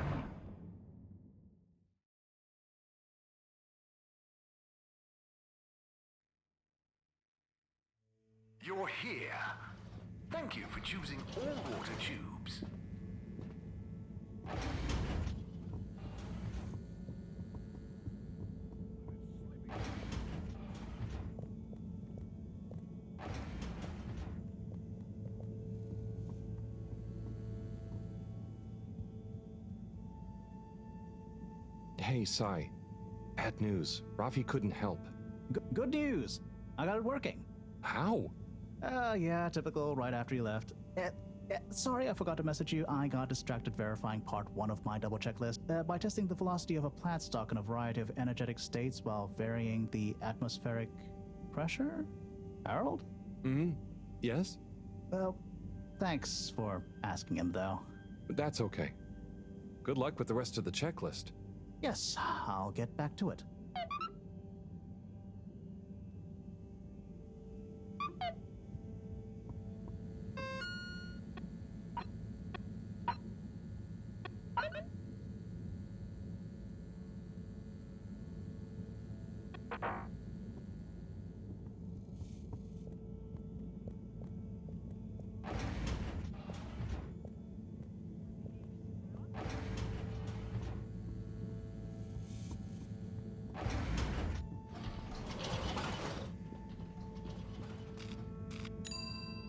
You're here. Thank you for choosing all water tubes. Hey, Sai. Bad news. Rafi couldn't help. Good news. I got it working. How? Yeah, typical right after you left. Sorry, I forgot to message you. I got distracted verifying part 1 of my double checklist by testing the velocity of a plant stock in a variety of energetic states while varying the atmospheric pressure? Harold? Yes? Well, thanks for asking him, though. That's okay. Good luck with the rest of the checklist. Yes, I'll get back to it.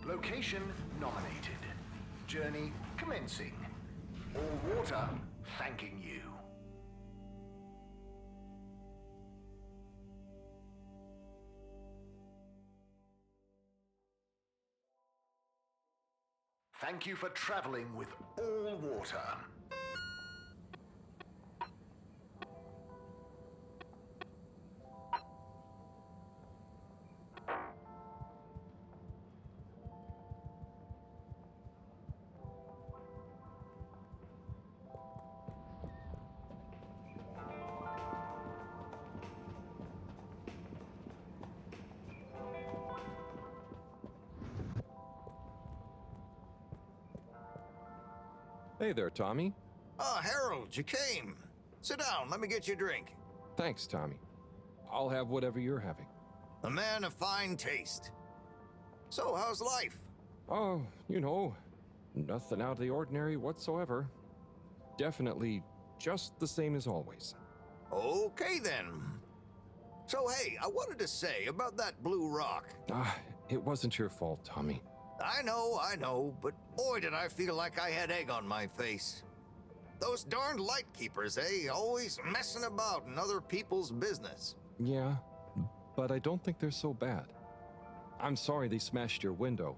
Location nominated. Journey commencing. All water thanking you. Thank you for traveling with all water. Hey there, Tommy. Ah, Harold, you came. Sit down, let me get you a drink. Thanks, Tommy. I'll have whatever you're having. A man of fine taste. So, how's life? Oh, nothing out of the ordinary whatsoever. Definitely just the same as always. Okay, then. So, hey, I wanted to say about that blue rock. It wasn't your fault, Tommy. I know, but boy did I feel like I had egg on my face. Those darned lightkeepers, eh? Always messing about in other people's business. Yeah, but I don't think they're so bad. I'm sorry they smashed your window,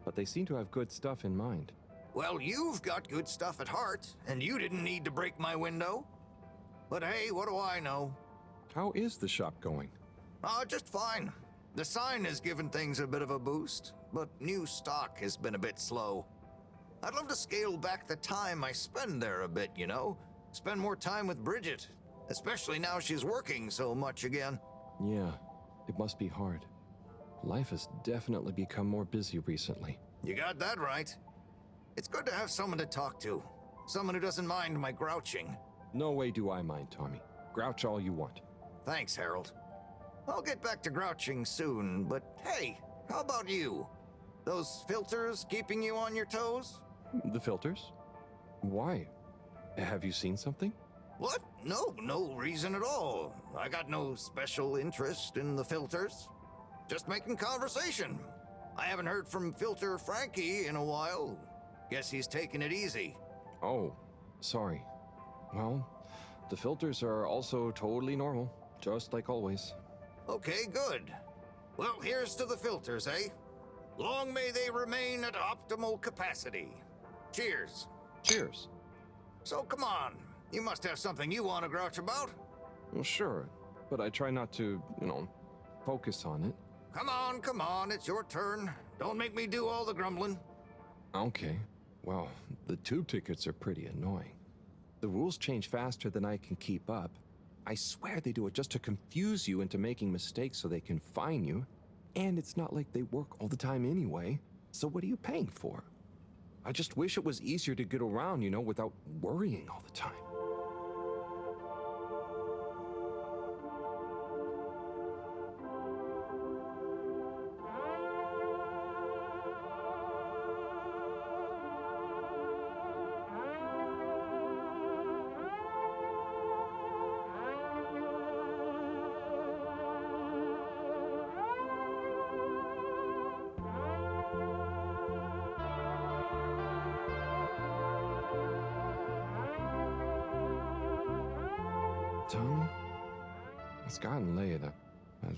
but they seem to have good stuff in mind. Well, you've got good stuff at heart, and you didn't need to break my window. But hey, what do I know? How is the shop going? Just fine. The sign has given things a bit of a boost, but new stock has been a bit slow. I'd love to scale back the time I spend there a bit, Spend more time with Bridget, especially now she's working so much again. Yeah, it must be hard. Life has definitely become more busy recently. You got that right. It's good to have someone to talk to. Someone who doesn't mind my grouching. No way do I mind, Tommy. Grouch all you want. Thanks, Harold. I'll get back to grouching soon, but hey, how about you? Those filters keeping you on your toes? The filters? Why? Have you seen something? What? No reason at all. I got no special interest in the filters. Just making conversation. I haven't heard from Filter Frankie in a while. Guess he's taking it easy. Oh, sorry. Well, the filters are also totally normal, just like always. Okay, good. Well, here's to the filters, eh? Long may they remain at optimal capacity. Cheers. Cheers. So come on, you must have something you want to grouch about. Well, sure, but I try not to, focus on it. Come on, it's your turn. Don't make me do all the grumbling. Okay. Well, the tube tickets are pretty annoying. The rules change faster than I can keep up. I swear they do it just to confuse you into making mistakes so they can fine you. And it's not like they work all the time anyway, so what are you paying for? I just wish it was easier to get around, without worrying all the time. Tommy, it's gotten late. I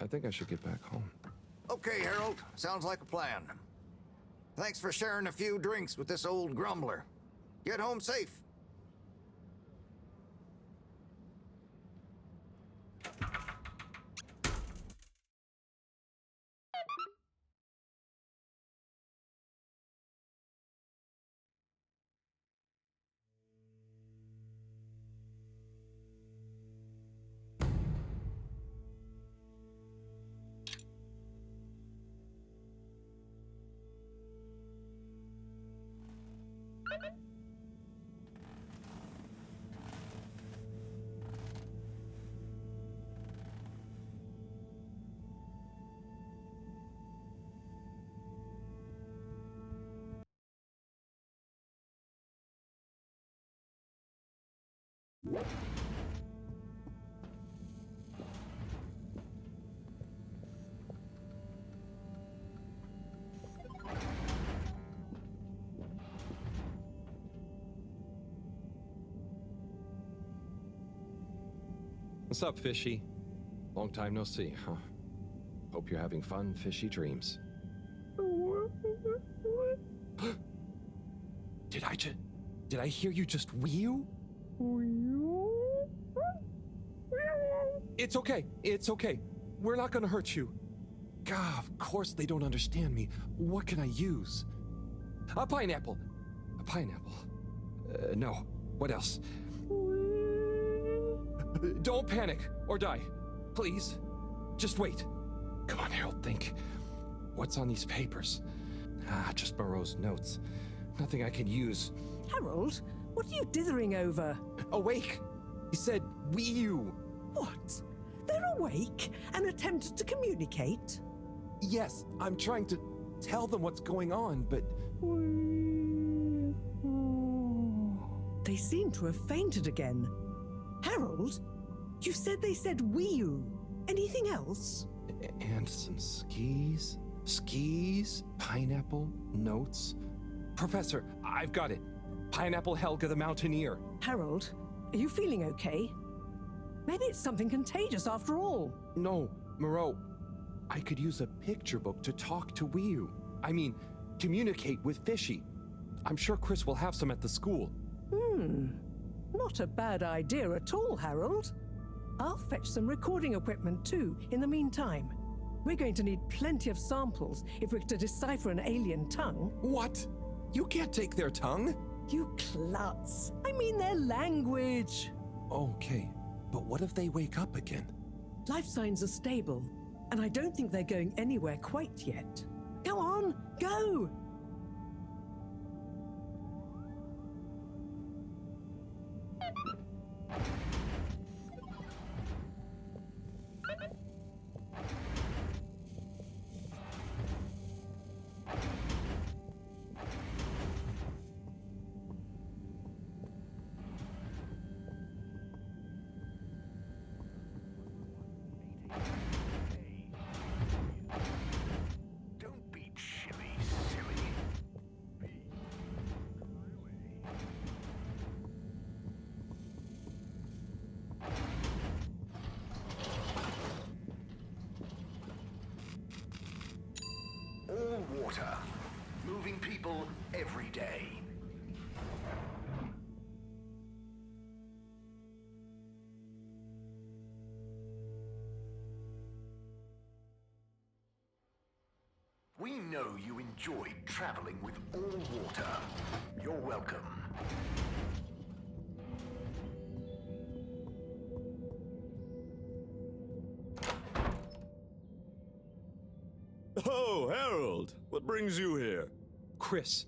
think I should get back home. Okay, Harold. Sounds like a plan. Thanks for sharing a few drinks with this old grumbler. Get home safe. What's up, Fishy? Long time no see, huh? Hope you're having fun, fishy dreams. Did I hear you just whew? It's okay. We're not gonna hurt you. God, of course they don't understand me. What can I use? A pineapple. No. What else? Don't panic or die. Please. Just wait. Come on, Harold, think. What's on these papers? Just Moreau's notes. Nothing I can use. Harold, what are you dithering over? Awake! He said, wee-you. What? They're awake and attempted to communicate? Yes, I'm trying to tell them what's going on, but... They seem to have fainted again. Harold, you said they said wee-you. Anything else? And some skis? Skis? Pineapple? Notes? Professor, I've got it. Pineapple Helga the Mountaineer. Harold, are you feeling okay? Maybe it's something contagious after all. No, Moreau. I could use a picture book to talk to Wii-U. I mean, communicate with Fishy. I'm sure Chris will have some at the school. Not a bad idea at all, Harold. I'll fetch some recording equipment too, in the meantime. We're going to need plenty of samples if we're to decipher an alien tongue. What? You can't take their tongue? You klutz. I mean their language. Okay, but what if they wake up again? Life signs are stable, and I don't think they're going anywhere quite yet. Go on, go! All water, moving people every day. We know you enjoyed traveling with all water. You're welcome. Oh, Harold, what brings you here? Chris,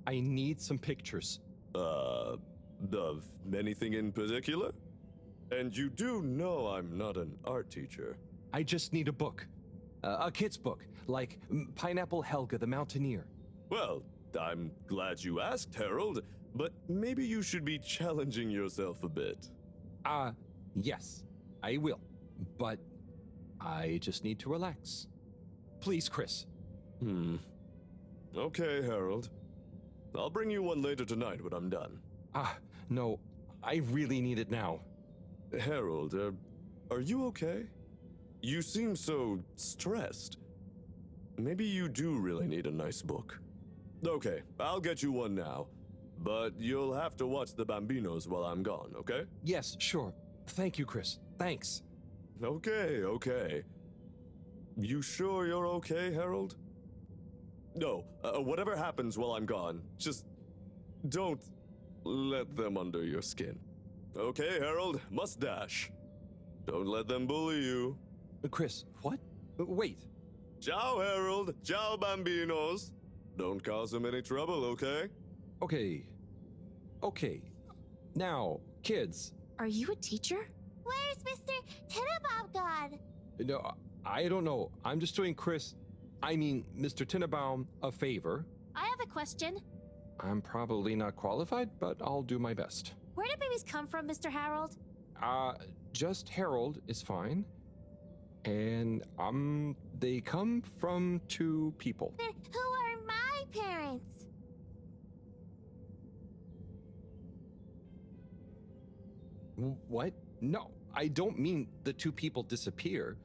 I need some pictures. Of anything in particular? And you do know I'm not an art teacher. I just need a book. A kid's book, like Pineapple Helga the Mountaineer. Well, I'm glad you asked, Harold, but maybe you should be challenging yourself a bit. Yes, I will. But I just need to relax. Please, Chris. Okay, Harold. I'll bring you one later tonight when I'm done. No, I really need it now. Harold, are you okay? You seem so stressed. Maybe you do really need a nice book. Okay, I'll get you one now. But you'll have to watch the Bambinos while I'm gone, okay? Yes, sure. Thank you, Chris. Thanks. Okay. You sure you're okay, Harold? No, whatever happens while I'm gone, just don't let them under your skin. Okay, Harold, mustache. Don't let them bully you. Chris, what? Wait. Ciao, Harold. Ciao, Bambinos. Don't cause them any trouble, okay? Okay. Now, kids. Are you a teacher? Where's Mr. Tenenbaum gone? No, I don't know. I'm just doing Mr. Tinnebaum a favor. I have a question. I'm probably not qualified, but I'll do my best. Where do babies come from, Mr. Harold? Just Harold is fine. And, they come from two people. Then who are my parents? What? No, I don't mean the two people disappear.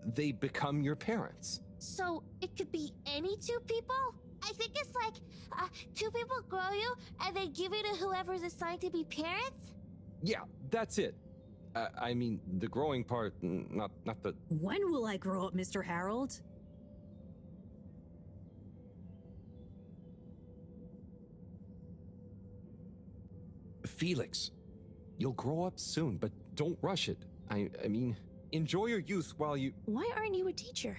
They become your parents. So it could be any two people? I think it's like two people grow you and they give you to whoever's assigned to be parents? Yeah, that's it. I mean, the growing part, not the... When will I grow up, Mr. Harold? Felix, you'll grow up soon, but don't rush it. I mean, enjoy your youth while you... Why aren't you a teacher?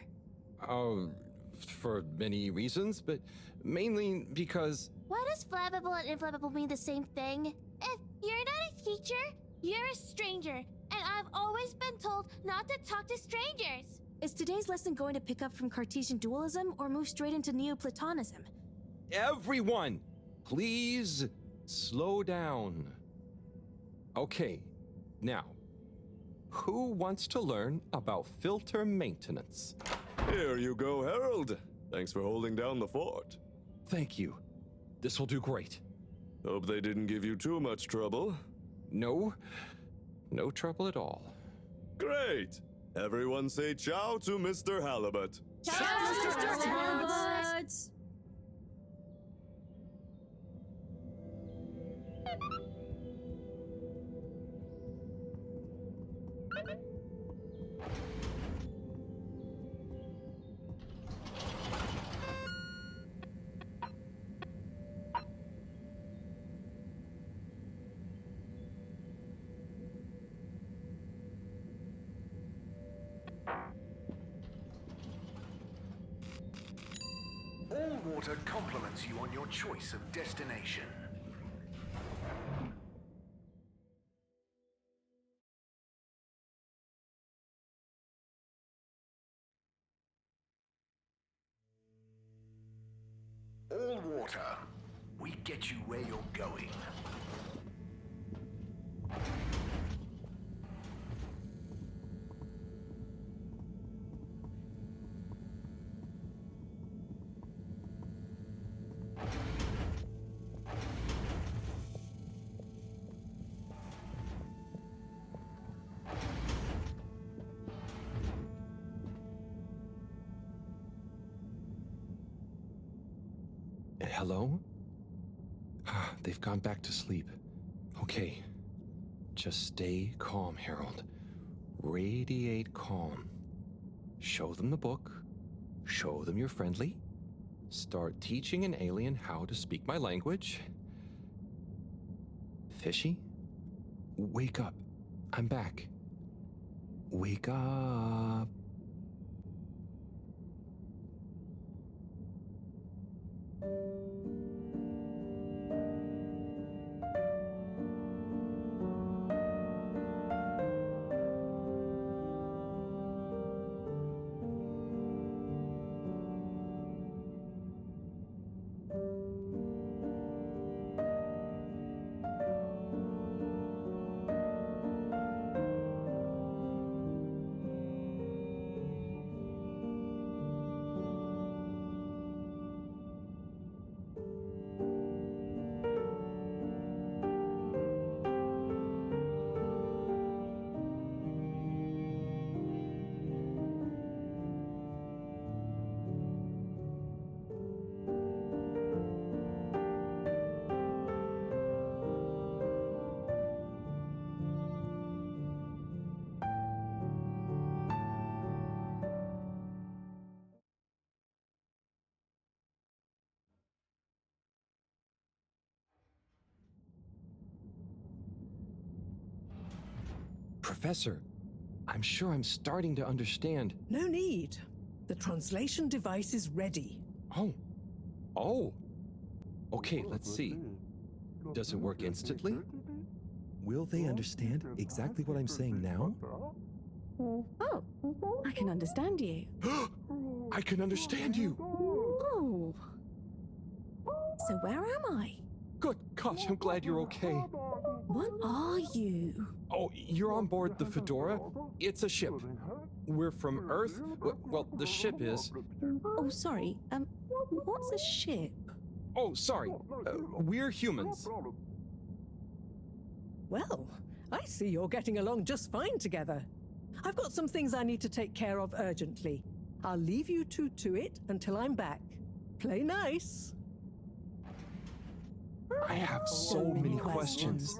For many reasons, but mainly because... Why does flammable and inflammable mean the same thing? If you're not a teacher, you're a stranger, and I've always been told not to talk to strangers. Is today's lesson going to pick up from Cartesian dualism or move straight into Neoplatonism? Everyone, please slow down. Okay, now, who wants to learn about filter maintenance? Here you go, Harold. Thanks for holding down the fort. Thank you. This will do great. Hope they didn't give you too much trouble. No trouble at all. Great! Everyone say ciao to Mr. Halibut. Ciao, Mr. Halibut! All water compliments you on your choice of destination. All water, we get you where you're going. Hello? They've gone back to sleep. Okay. Just stay calm, Harold. Radiate calm. Show them the book. Show them you're friendly. Start teaching an alien how to speak my language. Fishy? Wake up. I'm back. Wake up. Professor, I'm sure I'm starting to understand. No need. The translation device is ready. Oh. Oh. Okay, let's see. Does it work instantly? Will they understand exactly what I'm saying now? Oh, I can understand you. I can understand you. Oh. So where am I? Good gosh, I'm glad you're okay. What are you? Oh, you're on board the Fedora? It's a ship. We're from Earth. Well, the ship is. Oh, sorry. What's a ship? Oh, sorry. We're humans. Well, I see you're getting along just fine together. I've got some things I need to take care of urgently. I'll leave you two to it until I'm back. Play nice. I have so many questions.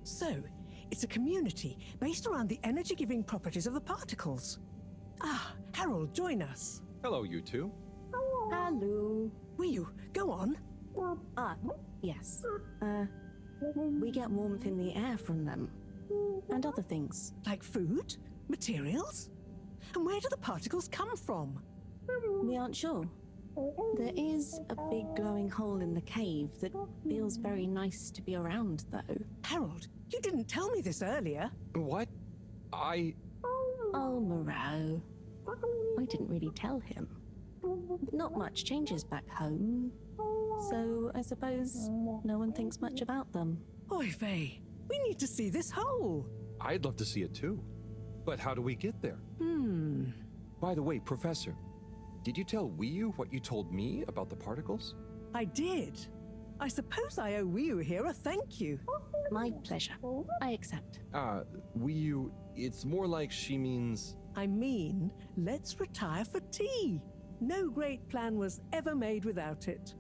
So, it's a community based around the energy-giving properties of the particles. Ah, Harold, join us. Hello, you two. Hello. Will go on. Yes. We get warmth in the air from them. And other things. Like food? Materials? And where do the particles come from? We aren't sure. There is a big glowing hole in the cave that feels very nice to be around, though. Harold, you didn't tell me this earlier. What? Oh, Moreau. I didn't really tell him. Not much changes back home, so I suppose no one thinks much about them. Oy vey, we need to see this hole. I'd love to see it too. But how do we get there? By the way, Professor, did you tell Wiyu what you told me about the particles? I did. I suppose I owe Wiyu here a thank you. My pleasure. I accept. Wiyu, it's more like she means... I mean, let's retire for tea. No great plan was ever made without it.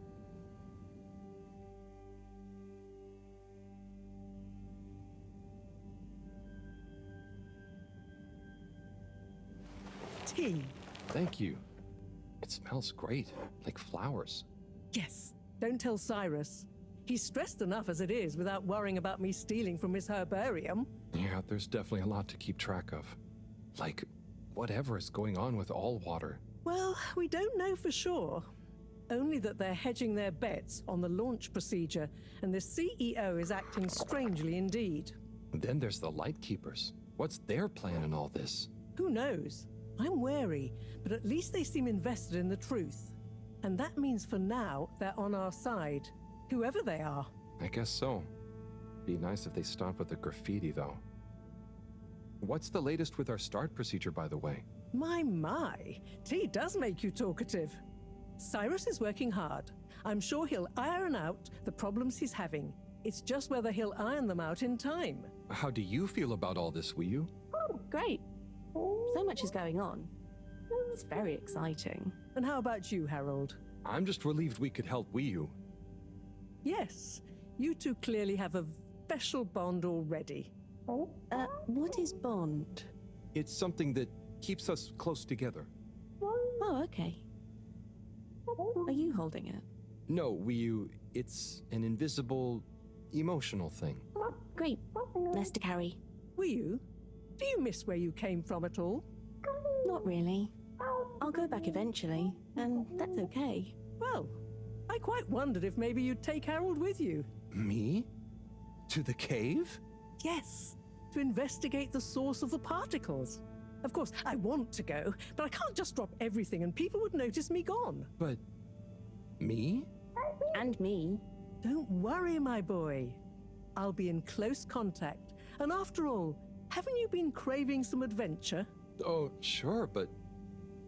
tea. Thank you. It smells great, like flowers. Yes, don't tell Cyrus. He's stressed enough as it is without worrying about me stealing from his herbarium. Yeah, there's definitely a lot to keep track of. Like, whatever is going on with all water. Well, we don't know for sure. Only that they're hedging their bets on the launch procedure, and the CEO is acting strangely indeed. Then there's the Lightkeepers. What's their plan in all this? Who knows? I'm wary, but at least they seem invested in the truth. And that means for now, they're on our side. Whoever they are. I guess so. Be nice if they stop with the graffiti, though. What's the latest with our start procedure, by the way? My. Tea does make you talkative. Cyrus is working hard. I'm sure he'll iron out the problems he's having. It's just whether he'll iron them out in time. How do you feel about all this, Wiyu? Great. So much is going on. It's very exciting. And how about you, Harold? I'm just relieved we could help Wiyu. Yes, you two clearly have a special bond already. What is bond? It's something that keeps us close together. Oh, okay. Are you holding it? No, Wiyu, it's an invisible, emotional thing. Great. Less to carry. Wiyu, do you miss where you came from at all? Not really. I'll go back eventually, and that's okay. Well, I quite wondered if maybe you'd take Harold with you. Me? To the cave? Yes, to investigate the source of the particles. Of course, I want to go, but I can't just drop everything and people would notice me gone. But... me? And me. Don't worry, my boy. I'll be in close contact. And after all, haven't you been craving some adventure? Oh, sure, but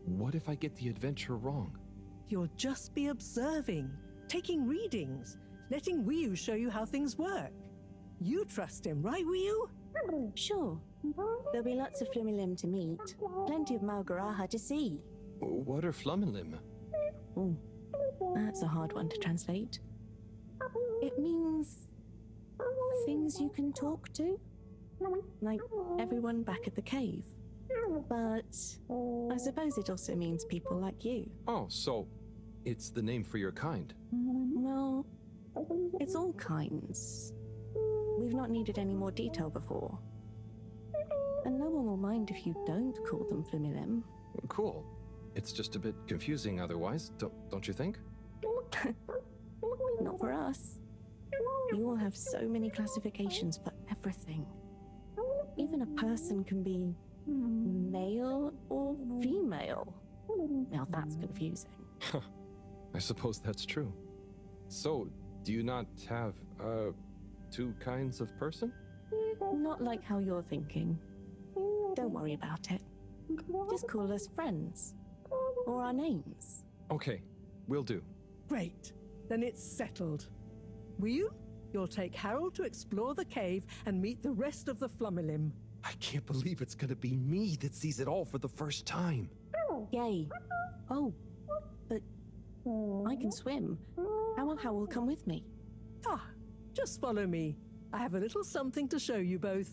what if I get the adventure wrong? You'll just be observing, taking readings, letting Wiyu show you how things work. You trust him, right, Wiyu? Sure. There'll be lots of Flumilim to meet. Plenty of Malgaraha to see. What are Flumilim? Oh, that's a hard one to translate. It means things you can talk to. Like everyone back at the cave. But I suppose it also means people like you. Oh, so it's the name for your kind. Well, it's all kinds. We've not needed any more detail before. And no one will mind if you don't call them Flumilim. Cool. It's just a bit confusing otherwise, don't you think? Not for us. You all have so many classifications for everything. Even a person can be male or female. Now that's confusing. I suppose that's true. So, do you not have, two kinds of person? Not like how you're thinking. Don't worry about it. Just call us friends. Or our names. Okay, will do. Great. Then it's settled. Wiyu, you'll take Harold to explore the cave and meet the rest of the Flumilim. I can't believe it's gonna be me that sees it all for the first time. Yay. Oh, but I can swim. How will come with me? Ah, just follow me. I have a little something to show you both.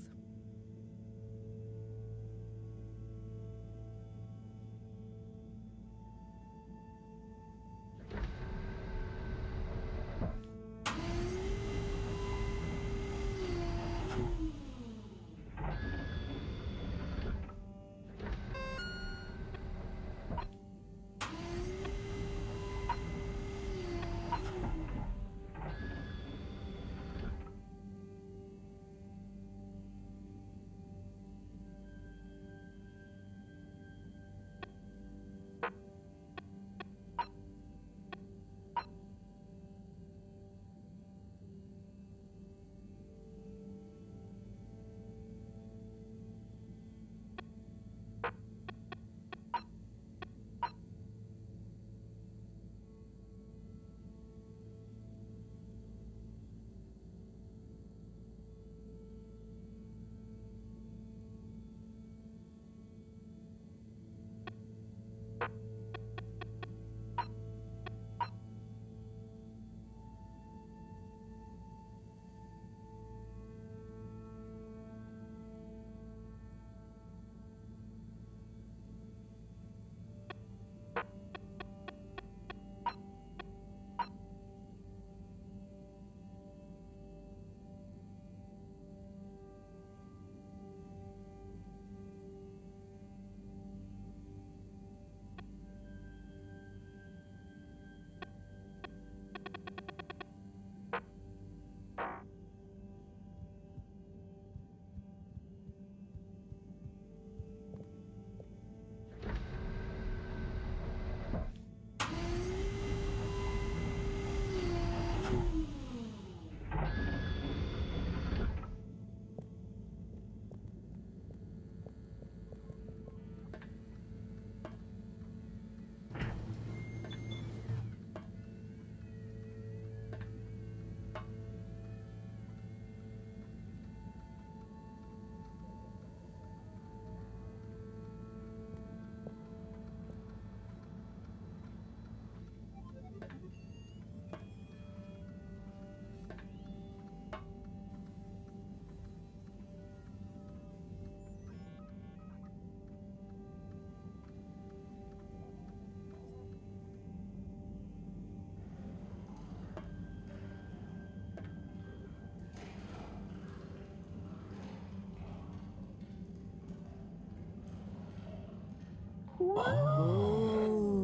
Oh.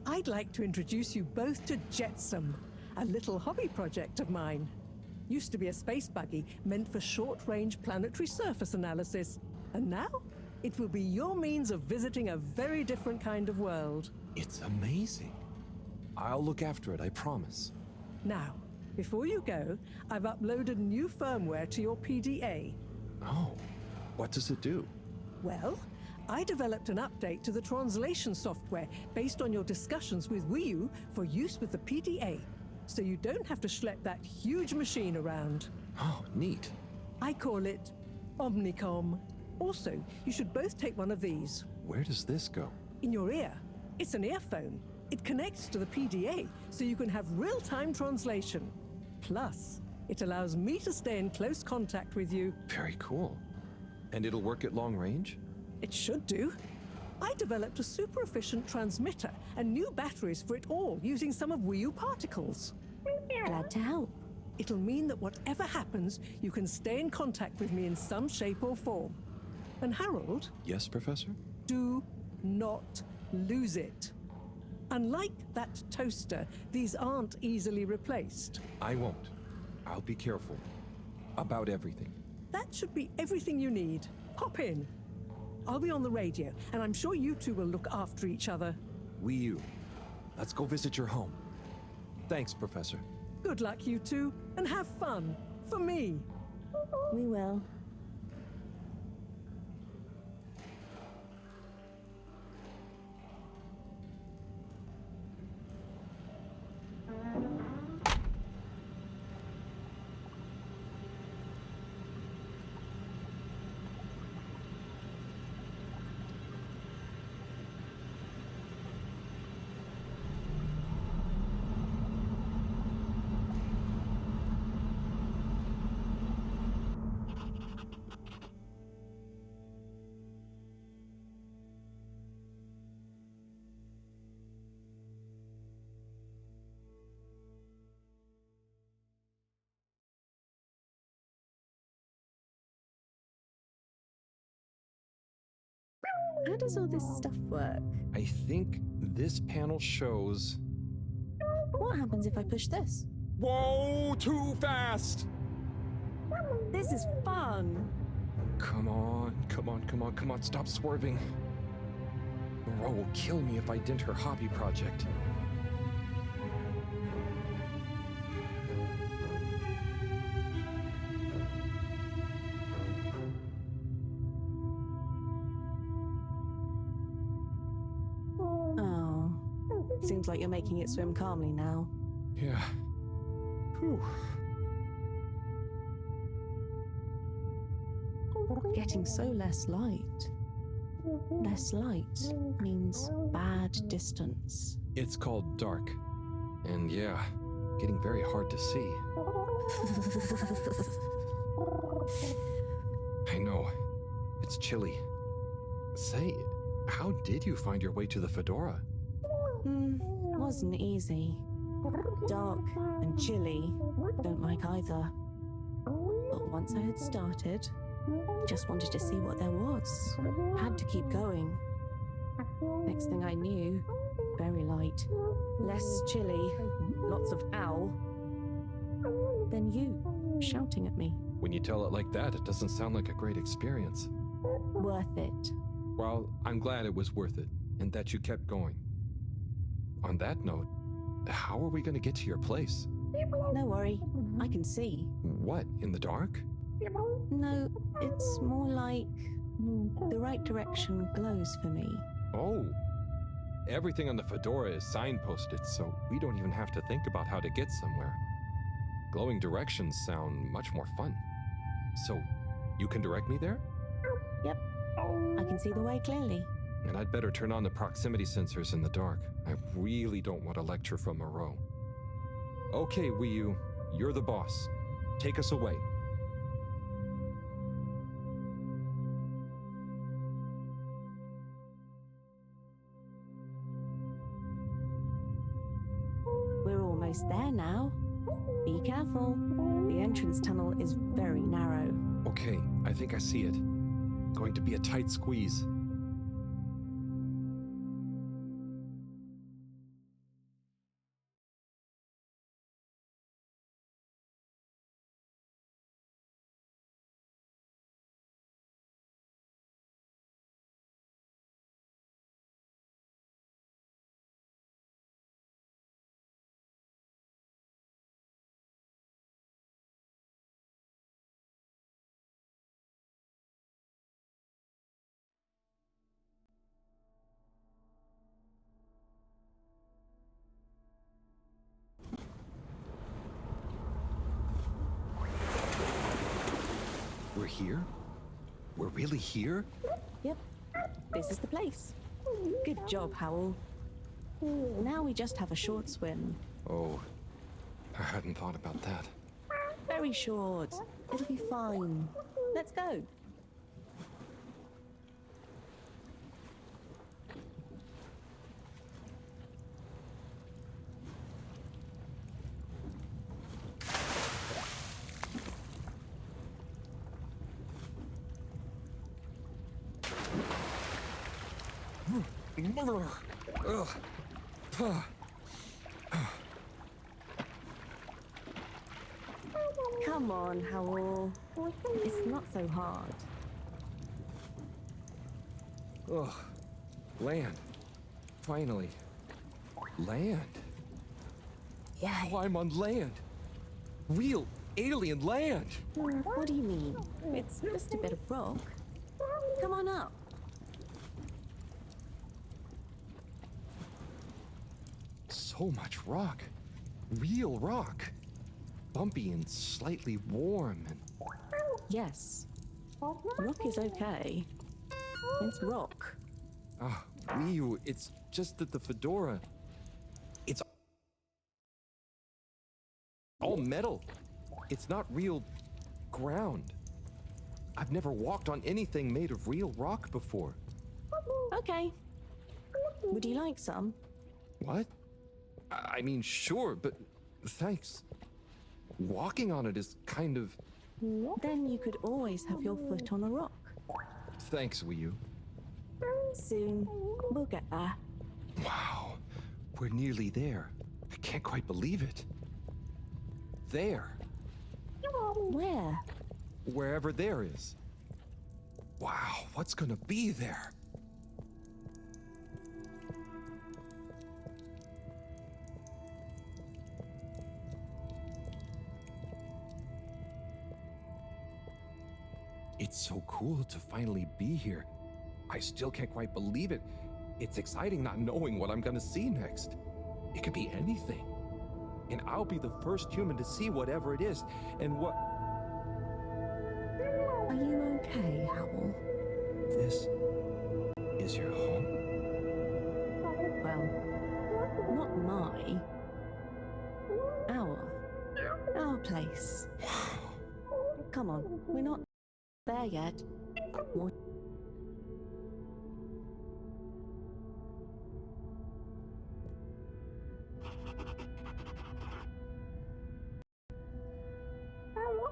I'd like to introduce you both to Jetsam, a little hobby project of mine. Used to be a space buggy meant for short-range planetary surface analysis, and now it will be your means of visiting a very different kind of world. It's amazing. I'll look after it, I promise. Now, before you go, I've uploaded new firmware to your PDA. Oh, what does it do? Well, I developed an update to the translation software based on your discussions with Wii U for use with the PDA, so you don't have to schlep that huge machine around. Oh, neat. I call it Omnicom. Also, you should both take one of these. Where does this go? In your ear. It's an earphone. It connects to the PDA, so you can have real-time translation. Plus, it allows me to stay in close contact with you. Very cool. And it'll work at long range? It should do. I developed a super efficient transmitter and new batteries for it all using some of Wii U particles. Glad to help. It'll mean that whatever happens, you can stay in contact with me in some shape or form. And Harold? Yes, Professor? Do not lose it. Unlike that toaster, these aren't easily replaced. I won't. I'll be careful. About everything. That should be everything you need. Hop in. I'll be on the radio, and I'm sure you two will look after each other. Wii U. Let's go visit your home. Thanks, Professor. Good luck, you two, and have fun. For me. We will. How does all this stuff work? I think this panel shows... What happens if I push this? Whoa, too fast! This is fun! Come on, come on, come on, come on, stop swerving. Moreau will kill me if I dent her hobby project. Oh. Seems like you're making it swim calmly now. Yeah. Whew. Getting so less light. Less light means bad distance. It's called dark. And yeah, getting very hard to see. I know. It's chilly. Say, how did you find your way to the Fedora? Wasn't easy. Dark and chilly. Don't like either. But once I had started, just wanted to see what there was. Had to keep going. Next thing I knew, very light. Less chilly. Lots of owl. Then you, shouting at me. When you tell it like that, it doesn't sound like a great experience. Worth it. Well, I'm glad it was worth it, and that you kept going. On that note, how are we going to get to your place? No worry, I can see. What, in the dark? No, it's more like the right direction glows for me. Oh. Everything on the Fedora is signposted, so we don't even have to think about how to get somewhere. Glowing directions sound much more fun. So, you can direct me there? Yep. I can see the way clearly. And I'd better turn on the proximity sensors in the dark. I really don't want a lecture from Moreau. Okay, Wii U, you're the boss. Take us away. We're almost there now. Be careful. The entrance tunnel is very narrow. Okay, I think I see it. Going to be a tight squeeze. here? We're really here? Yep, this is the place. Good job, Howl. Now we just have a short swim. Oh, I hadn't thought about that. Very short. It'll be fine. Let's go. Come on, Howl. It's not so hard. Ugh. Land. Finally. Land. Wow, I'm on land. Real alien land. What do you mean? It's just a bit of rock. Come on up. So much rock. Real rock. Bumpy and slightly warm and... Yes. Rock is okay. It's rock. Ah, Ryu, it's just that the fedora... It's all metal. It's not real ground. I've never walked on anything made of real rock before. Okay. Would you like some? What? I mean, sure, but thanks. Walking on it is kind of... Then you could always have your foot on a rock. Thanks, Ryu. Soon, we'll get there. Wow, we're nearly there. I can't quite believe it. There. Where? Wherever there is. Wow, what's gonna be there? It's so cool to finally be here. I still can't quite believe it. It's exciting not knowing what I'm gonna see next. It could be anything. And I'll be the first human to see whatever it is. And what... Are you okay, Howl? This is your home? Well, not my. Our place. Come on, we're not there yet. More.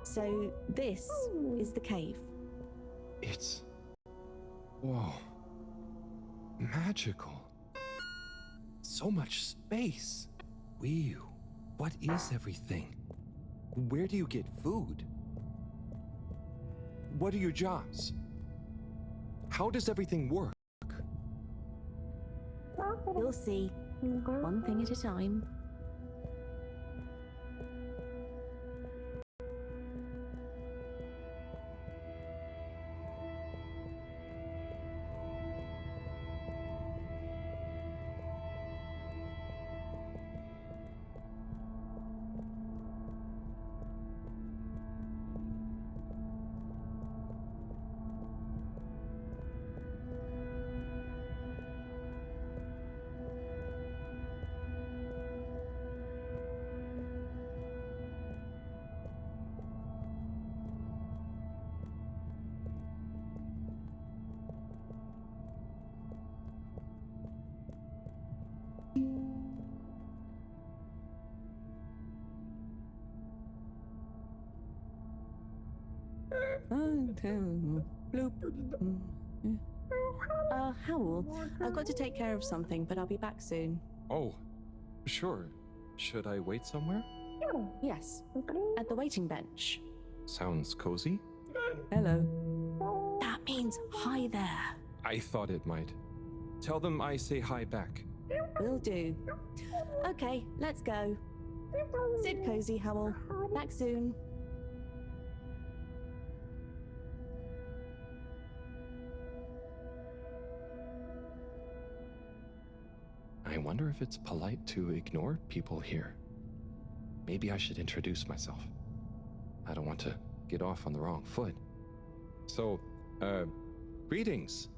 So this is the cave. It's... Whoa. Magical. So much space. Whew. What is everything? Where do you get food? What are your jobs? How does everything work? You'll see. One thing at a time. Bloop. Howl, I've got to take care of something, but I'll be back soon. Oh, sure. Should I wait somewhere? Yes, at the waiting bench. Sounds cozy. Hello. That means hi there. I thought it might. Tell them I say hi back. Will do. Okay, let's go. Sit cozy, Howl. Back soon. I wonder if it's polite to ignore people here. Maybe I should introduce myself. I don't want to get off on the wrong foot. So, greetings.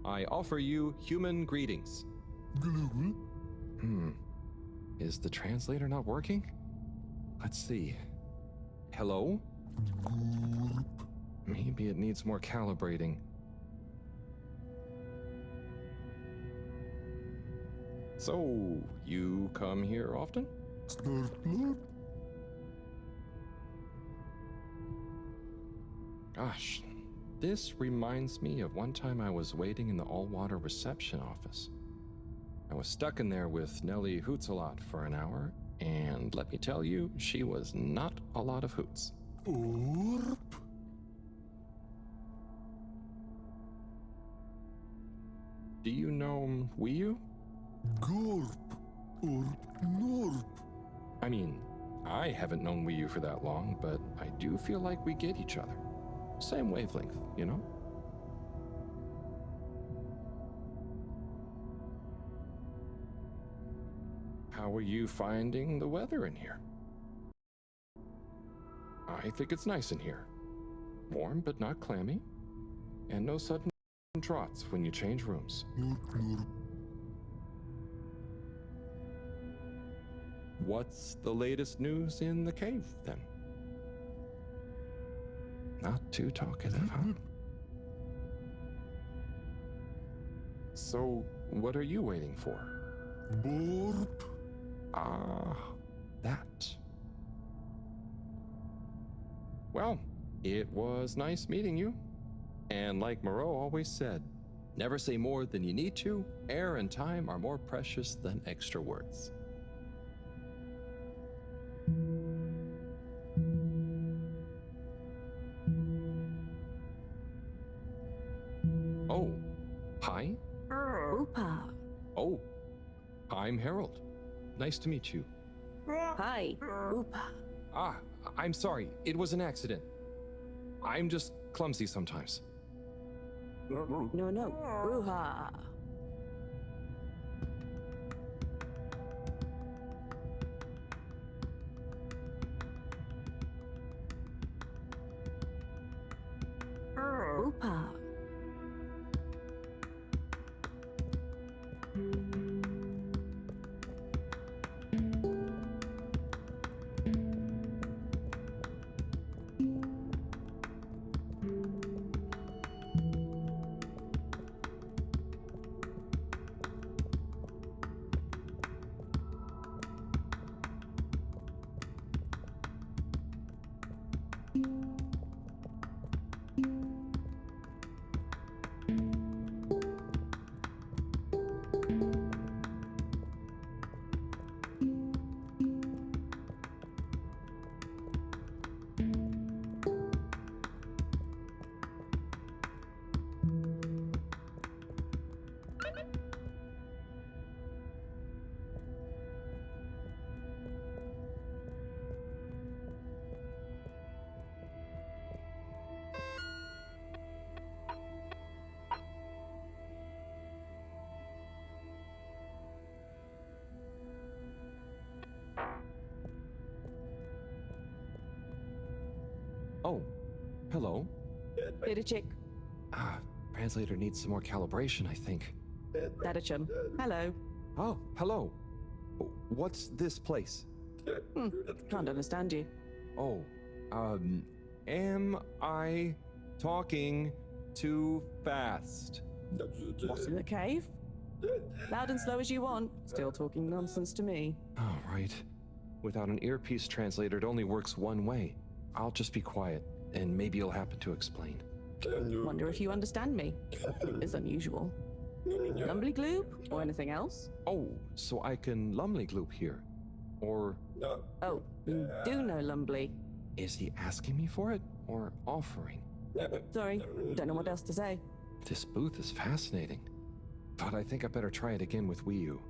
I offer you human greetings. Is the translator not working? Let's see. Hello? Maybe it needs more calibrating. So, you come here often? Gosh, this reminds me of one time I was waiting in the all-water reception office. I was stuck in there with Nellie Hootsalot for an hour, and let me tell you, she was not a lot of hoots. Do you know Wiyu? I mean, I haven't known Wiyu for that long, but I do feel like we get each other. Same wavelength, you know? How are you finding the weather in here? I think it's nice in here. Warm but not clammy, and no sudden draughts when you change rooms. What's the latest news in the cave, then? Not too talkative, huh? So, what are you waiting for? Ah, that. Well, it was nice meeting you. And like Moreau always said, never say more than you need to. Air and time are more precious than extra words. Oh, hi. Oopa. Oh, I'm Harold. Nice to meet you. Hi. Oopa. Ah, I'm sorry. It was an accident. I'm just clumsy sometimes. No. Bruha. Oopa. Oh, hello. Data check. Ah, translator needs some more calibration, I think. Data chum. Hello. Oh, hello. What's this place? Can't understand you. Oh, am I talking too fast? What's in the cave? Loud and slow as you want. Still talking nonsense to me. Oh, right. Without an earpiece translator, it only works one way. I'll just be quiet, and maybe you'll happen to explain. Wonder if you understand me. It's unusual. Lumbly gloop or anything else? Oh, so I can Lumley Gloop here. Or... Oh, you do know Lumbly. Is he asking me for it, or offering? Sorry, don't know what else to say. This booth is fascinating. But I think I better try it again with Wiyu.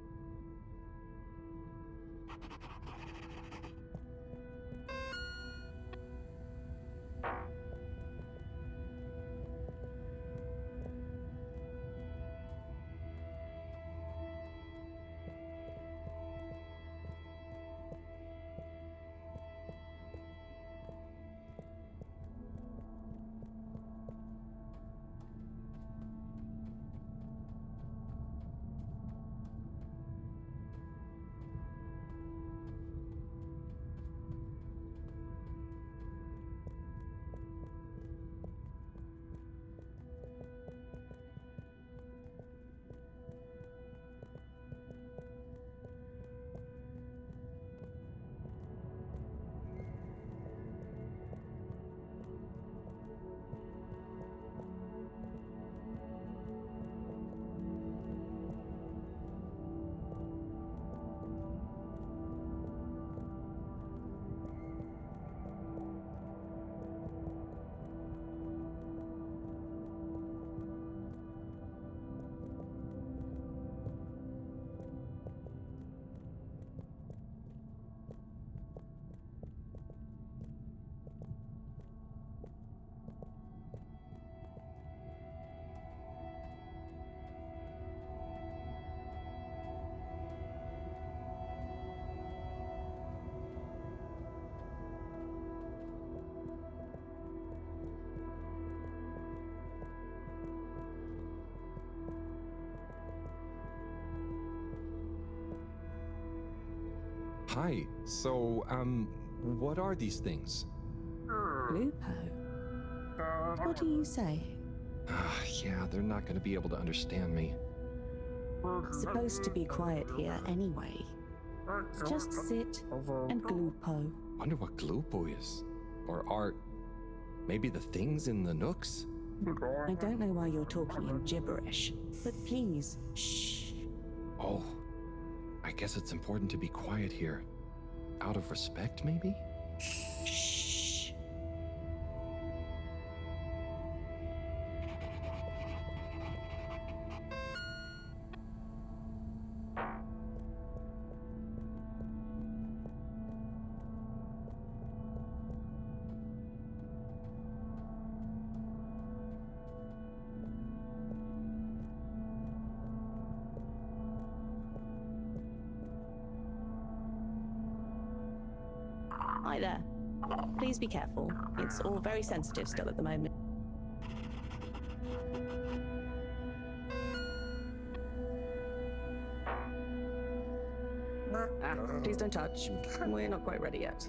Hi. So, what are these things? Lupo. What are you saying? Yeah, they're not going to be able to understand me. It's supposed to be quiet here anyway. Just sit and glupo. Wonder what Glupo is. Or are maybe the things in the nooks? I don't know why you're talking in gibberish, but please, shh. Oh, I guess it's important to be quiet here. Out of respect, maybe? Shh. Hi there. Please be careful. It's all very sensitive still at the moment. Please don't touch. We're not quite ready yet.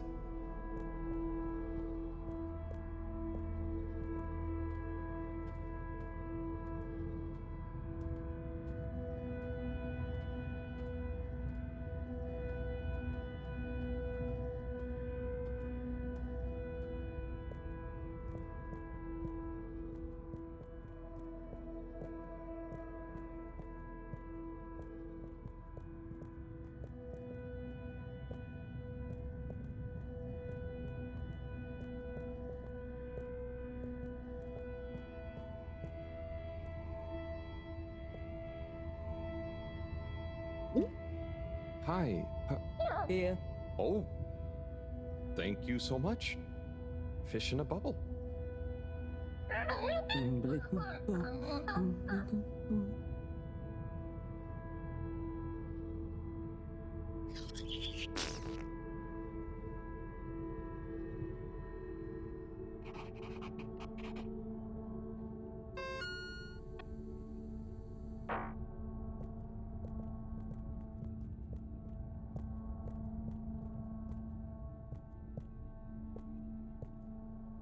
Hi. Here. Oh. Thank you so much. Fish in a bubble.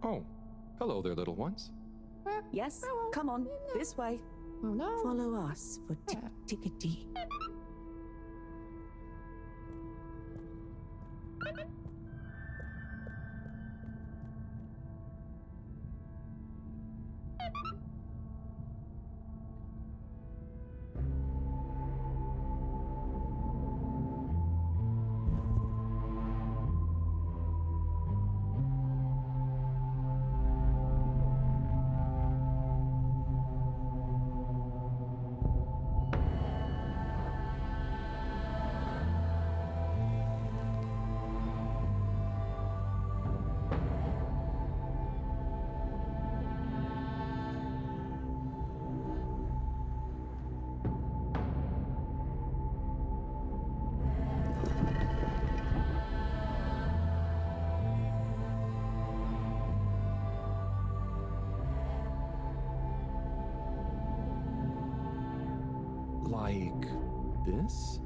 Oh, hello there, little ones. Yes, come on, this way. Follow us for tickety. Like this?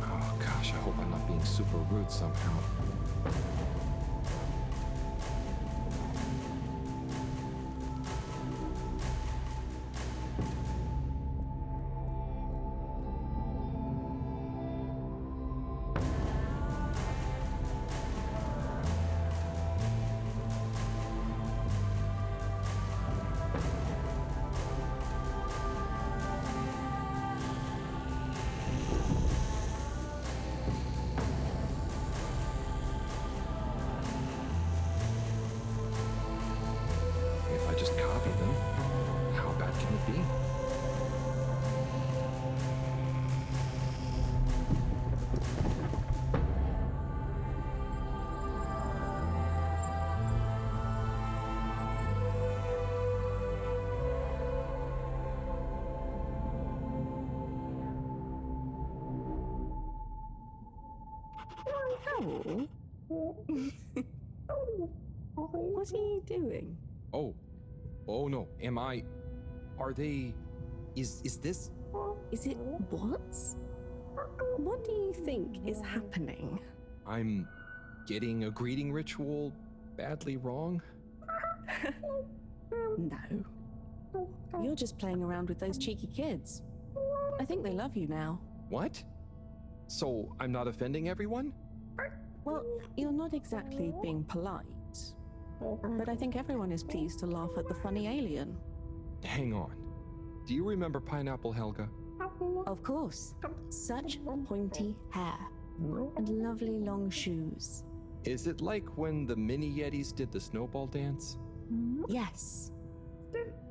Oh gosh, I hope I'm not being super rude somehow. Owl? What are you doing? Oh. Oh no. Am I. Are they. Is this. Is it what? What do you think is happening? I'm getting a greeting ritual badly wrong? No. You're just playing around with those cheeky kids. I think they love you now. What? So I'm not offending everyone? Well, you're not exactly being polite. But I think everyone is pleased to laugh at the funny alien. Hang on. Do you remember Pineapple Helga? Of course. Such pointy hair. And lovely long shoes. Is it like when the mini Yetis did the snowball dance? Yes.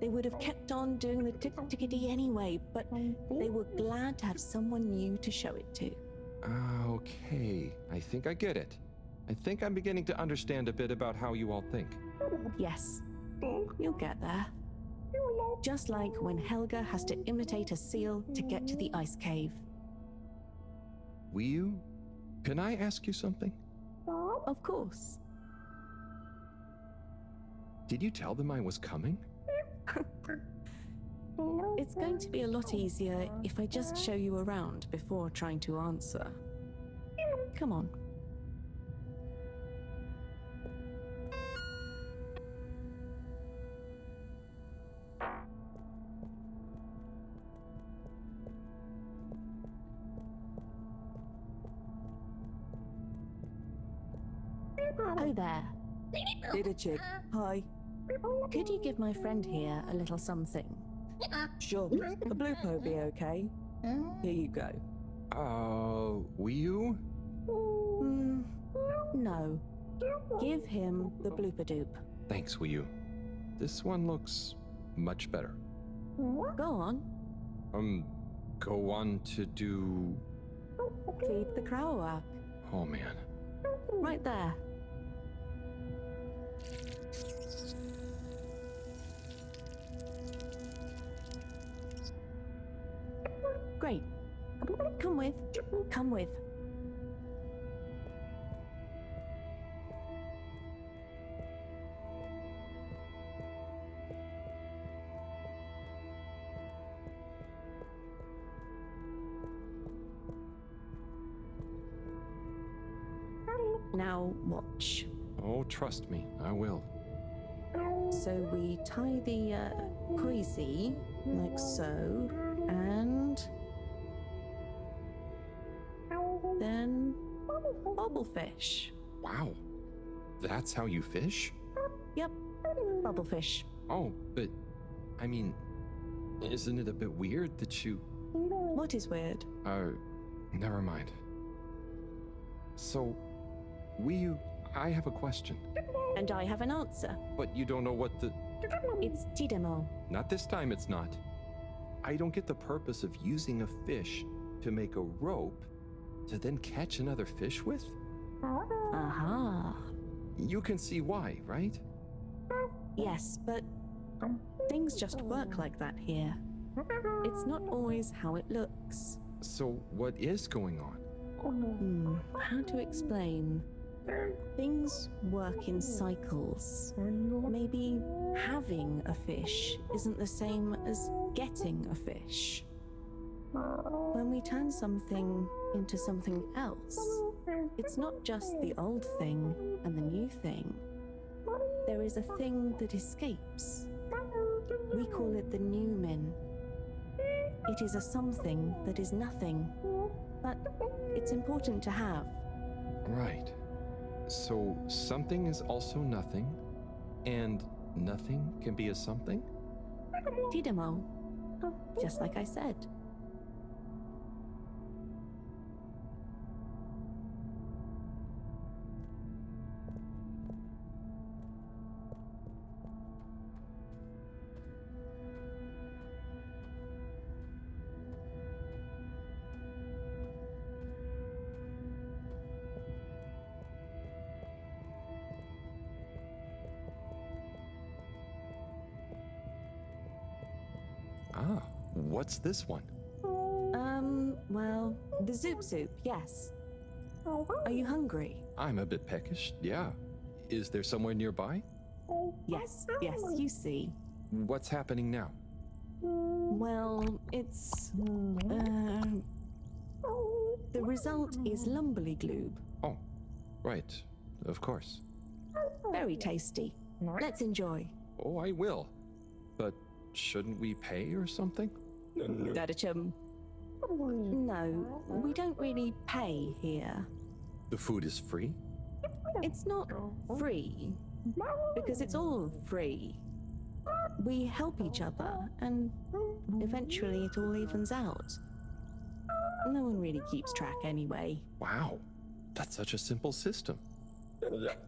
They would have kept on doing the tickety anyway, but they were glad to have someone new to show it to. Okay. I think I get it. I think I'm beginning to understand a bit about how you all think. Yes. You'll get there. Just like when Helga has to imitate a seal to get to the ice cave. Will, can I ask you something? Of course. Did you tell them I was coming? It's going to be a lot easier if I just show you around before trying to answer. Come on. Oh there. Little chick. Hi. Could you give my friend here a little something? Sure. A blooper will be okay. Here you go. Will? No. Give him the blooper doop. Thanks, Will. This one looks much better. Go on. Go on to do... Feed the Crowak. Oh, man. Right there. Great. Come with. Come with. Now watch. Oh, trust me, I will. So we tie the coisy like so, and then bubblefish. Wow. That's how you fish? Yep, bubblefish. Oh, but I mean, isn't it a bit weird that you... What is weird? Never mind. So, I have a question. And I have an answer. But you don't know what the... It's Tidemo. Not this time, it's not. I don't get the purpose of using a fish to make a rope to then catch another fish with? Aha. You can see why, right? Yes, but things just work like that here. It's not always how it looks. So what is going on? How to explain? Things work in cycles. Maybe having a fish isn't the same as getting a fish. When we turn something into something else, it's not just the old thing and the new thing. There is a thing that escapes. We call it the Newman. It is a something that is nothing, but it's important to have. Right. So something is also nothing, and nothing can be a something? Tidemo. Just like I said. Ah, what's this one? Well, the Zoop Zoop, yes. Are you hungry? I'm a bit peckish, yeah. Is there somewhere nearby? Yes, you see. What's happening now? Well, it's. The result is Lumberly Gloob. Oh, right. Of course. Very tasty. Let's enjoy. Oh, I will. But shouldn't we pay or something? Dadachum. No, we don't really pay here. The food is free? It's not free, because it's all free. We help each other, and eventually it all evens out. No one really keeps track anyway. Wow, that's such a simple system.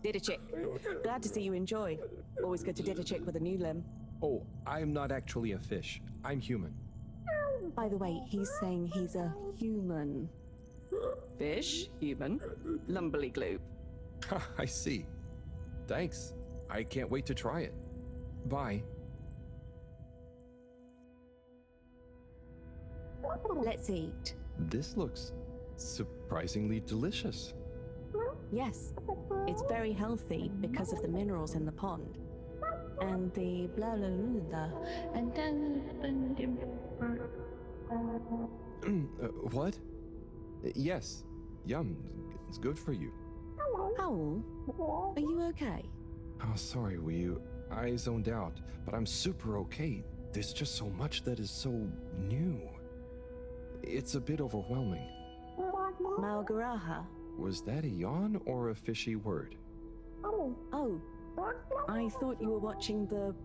Didachick, glad to see you enjoy. Always good to Didachick with a new limb. Oh, I'm not actually a fish. I'm human. By the way, he's saying he's a human. Fish, human, Lumberly Gloob. I see. Thanks. I can't wait to try it. Bye. Let's eat. This looks surprisingly delicious. Yes, it's very healthy because of the minerals in the pond. And the blah blah blah. And what? Yes. Yum. It's good for you. Howl, are you okay? Oh, sorry, Wii. I zoned out, but I'm super okay. There's just so much that is so new. It's a bit overwhelming. Malgaraha. Was that a yawn or a fishy word? Oh, I thought you were watching the...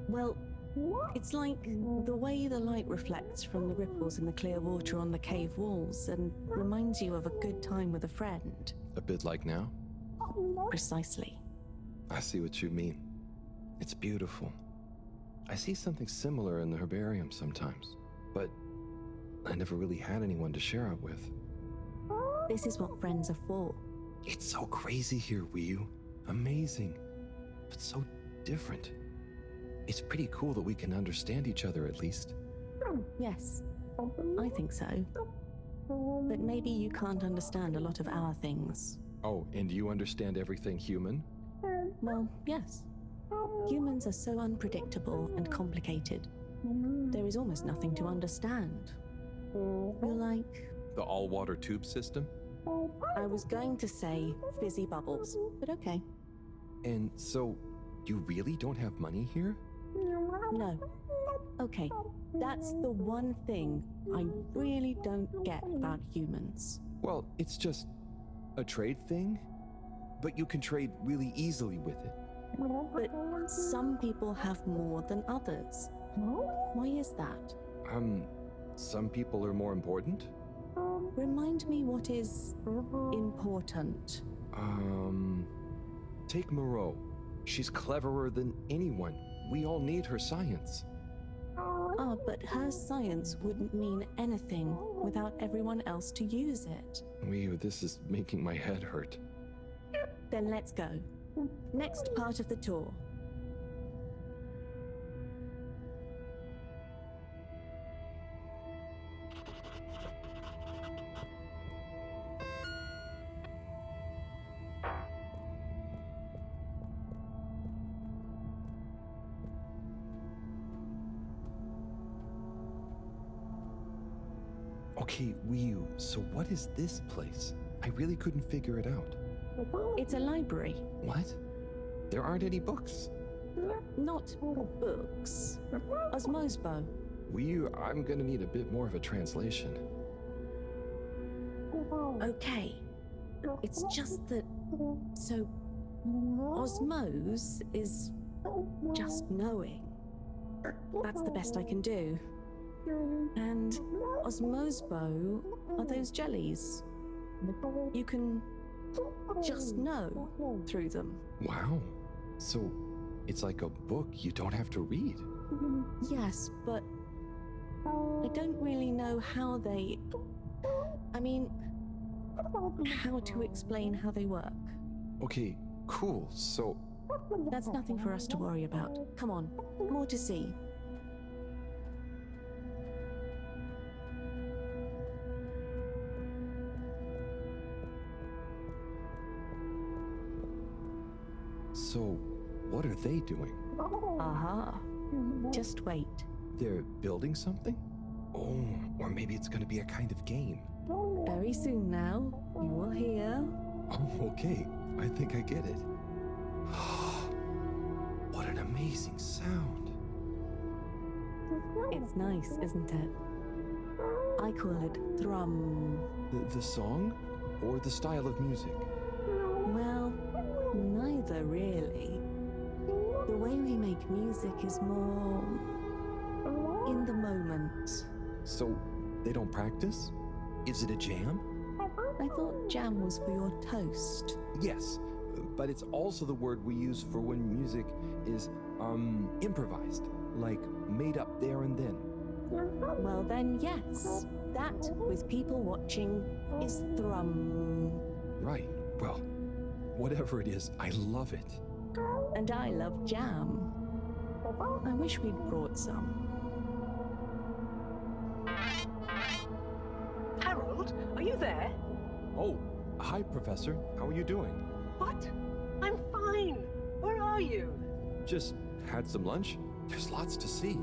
Well, it's like the way the light reflects from the ripples in the clear water on the cave walls and reminds you of a good time with a friend. A bit like now? Precisely. I see what you mean. It's beautiful. I see something similar in the herbarium sometimes, but I never really had anyone to share it with. This is what friends are for. It's so crazy here, Wii. Amazing, but so different. It's pretty cool that we can understand each other at least. Yes, I think so. But maybe you can't understand a lot of our things. Oh, and you understand everything human? Well, yes. Humans are so unpredictable and complicated. There is almost nothing to understand. You're like... The all-water tube system? I was going to say fizzy bubbles, but okay. And so, you really don't have money here? No. Okay, that's the one thing I really don't get about humans. Well, it's just a trade thing, but you can trade really easily with it. But some people have more than others. Why is that? Some people are more important? Remind me what is important. Take Moreau. She's cleverer than anyone. We all need her science. Ah, but her science wouldn't mean anything without everyone else to use it. This is making my head hurt. Then let's go. Next part of the tour. Okay, Wii, so what is this place? I really couldn't figure it out. It's a library. What? There aren't any books. Not books. Osmosbo. Wii, I'm gonna need a bit more of a translation. Okay. It's just that... So... Osmose is... just knowing. That's the best I can do. And Osmosbo are those jellies. You can just know through them. Wow. So, it's like a book you don't have to read. Yes, but I don't really know how they... I mean, how to explain how they work. Okay, cool, so... That's nothing for us to worry about. Come on, more to see. So, what are they doing? Aha. Just wait. They're building something? Oh, or maybe it's gonna be a kind of game. Very soon now, you will hear. Oh, okay. I think I get it. What an amazing sound. It's nice, isn't it? I call it thrum. The song? Or the style of music? Well, neither really. The way we make music is more in the moment. So, they don't practice? Is it a jam? I thought jam was for your toast. Yes, but it's also the word we use for when music is, improvised, like made up there and then. Well then, yes. That, with people watching, is thrum. Right. Well, whatever it is, I love it. And I love jam. I wish we'd brought some. Harold, are you there? Oh, hi, Professor. How are you doing? What? I'm fine. Where are you? Just had some lunch. There's lots to see.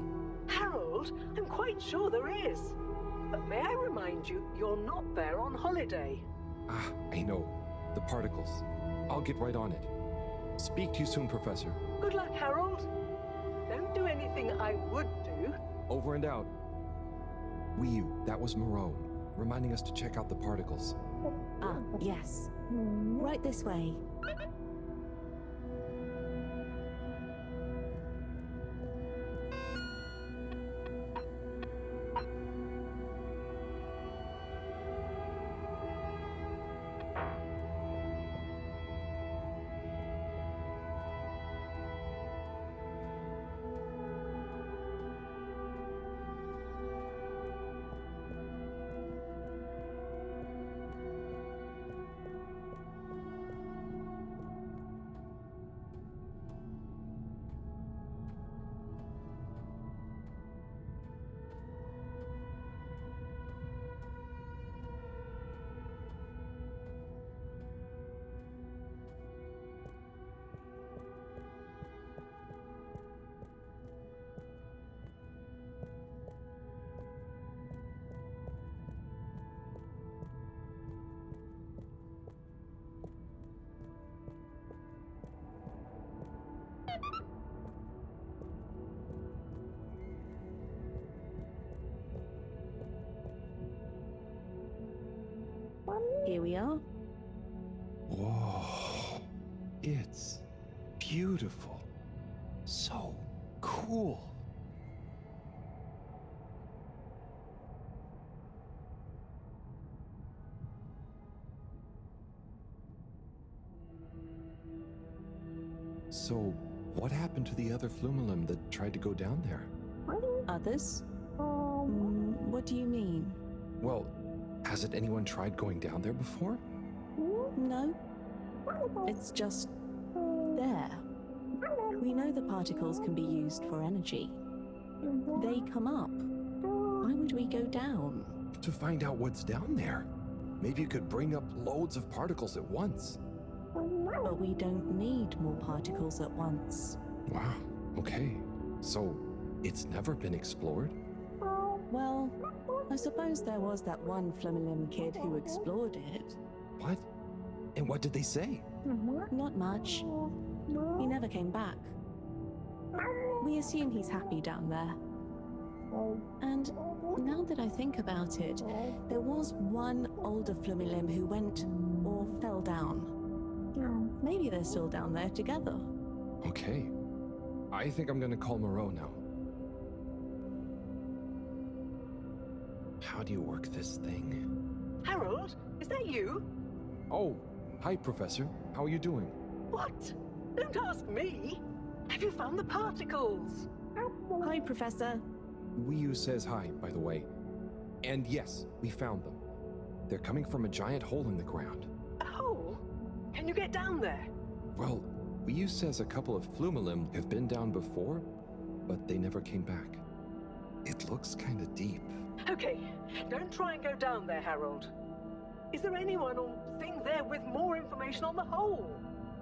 Harold, I'm quite sure there is. But may I remind you, you're not there on holiday. Ah, I know. The particles. I'll get right on it. Speak to you soon, Professor. Good luck, Harold. Don't do anything I would do. Over and out. Wii, that was Moreau, reminding us to check out the particles. Ah, yes. Right this way. Here we are. Whoa. It's beautiful. So cool. So, what happened to the other Flumelum that tried to go down there? Others? What do you mean? Well, hasn't anyone tried going down there before? No. It's just there. We know the particles can be used for energy. They come up. Why would we go down? To find out what's down there. Maybe you could bring up loads of particles at once. But we don't need more particles at once. Wow, okay. So, it's never been explored? Well, I suppose there was that one Flumelum kid who explored it. What? And what did they say? Not much. He never came back. We assume he's happy down there. And now that I think about it, there was one older Flumelum who went or fell down. Maybe they're still down there together. Okay. I think I'm gonna call Moreau now. How do you work this thing? Harold, is that you? Oh, hi, Professor. How are you doing? What? Don't ask me. Have you found the particles? Hi, Professor. Wii says hi, by the way. And yes, we found them. They're coming from a giant hole in the ground. A hole? Can you get down there? Well, Wii says a couple of Flumelum have been down before, but they never came back. It looks kind of deep. Okay, don't try and go down there, Harold. Is there anyone or thing there with more information on the hole?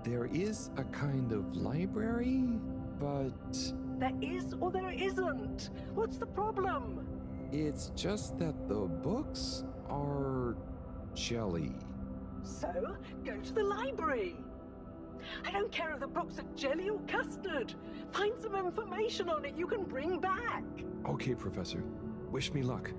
There is a kind of library, but There is or there isn't. What's the problem? it's just that the books are jelly. So, go to the library. I don't care if the books are jelly or custard. Find some information on it you can bring back. Okay, Professor. Wish me luck.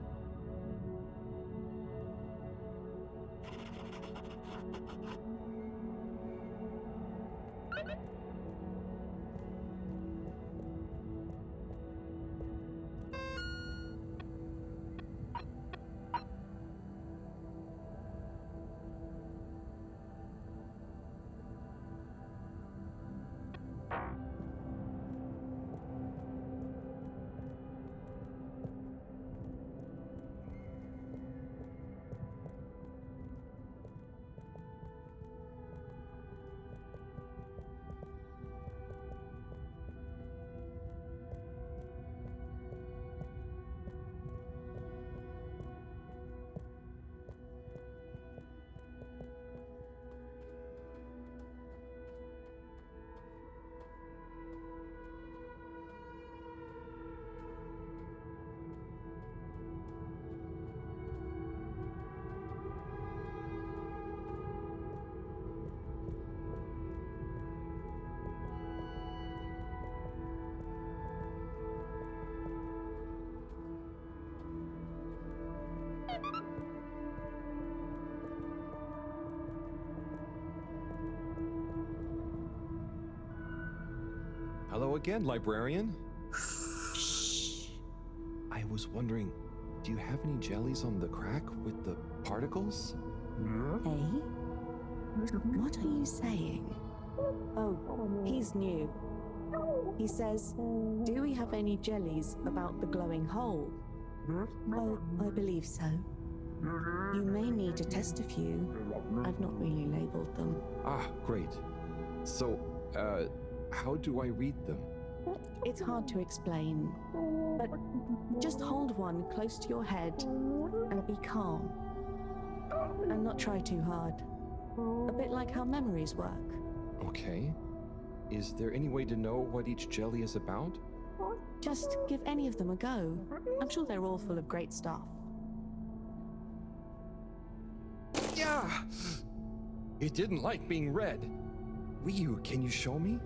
Hello again, librarian. Shh. I was wondering, do you have any jellies on the crack with the particles? Hey? What are you saying? Oh, he's new. He says, do we have any jellies about the glowing hole? Oh, I believe so. You may need to test a few. I've not really labeled them. Ah, great. So, how do I read them? It's hard to explain, but just hold one close to your head and be calm. And not try too hard. A bit like how memories work. Okay. Is there any way to know what each jelly is about? Just give any of them a go. I'm sure they're all full of great stuff. Yeah! It didn't like being read. Ryu, can you show me?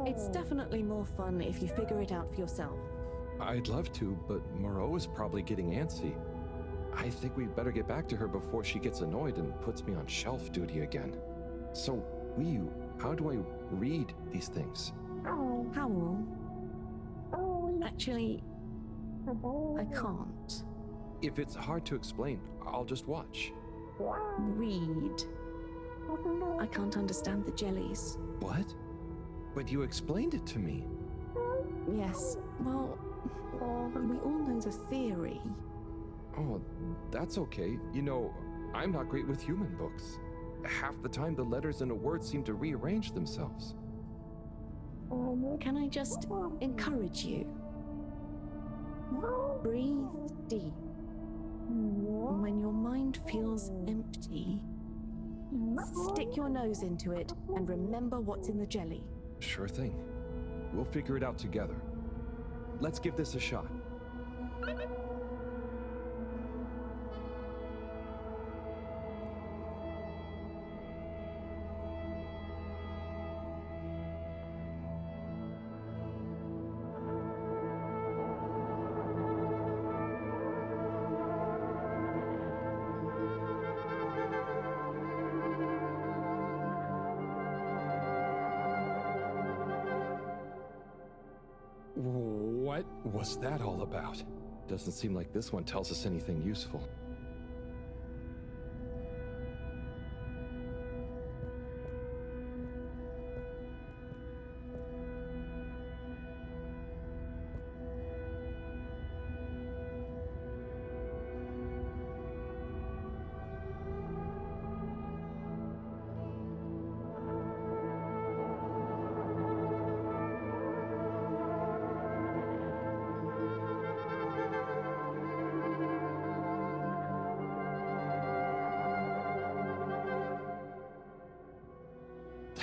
It's definitely more fun if you figure it out for yourself. I'd love to, but Moreau is probably getting antsy. I think we'd better get back to her before she gets annoyed and puts me on shelf duty again. So, Ryu, how do I read these things? Howl. Actually, I can't. If it's hard to explain, I'll just watch. Read. I can't understand the jellies. What? But you explained it to me. Yes, well, we all know the theory. Oh, that's okay. You know, I'm not great with human books. Half the time the letters in a word seem to rearrange themselves. Can I just encourage you? Breathe deep. When your mind feels empty, stick your nose into it and remember what's in the jelly. Sure thing. We'll figure it out together. Let's give this a shot. What was that all about? Doesn't seem like this one tells us anything useful.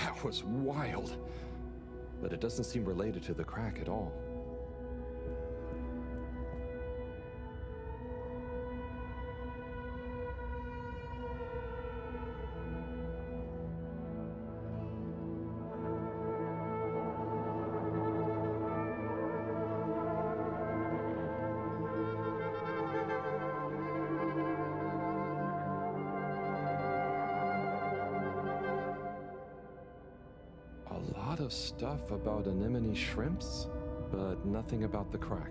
That was wild. But it doesn't seem related to the crack at all. A lot of stuff about anemone shrimps, but nothing about the crack.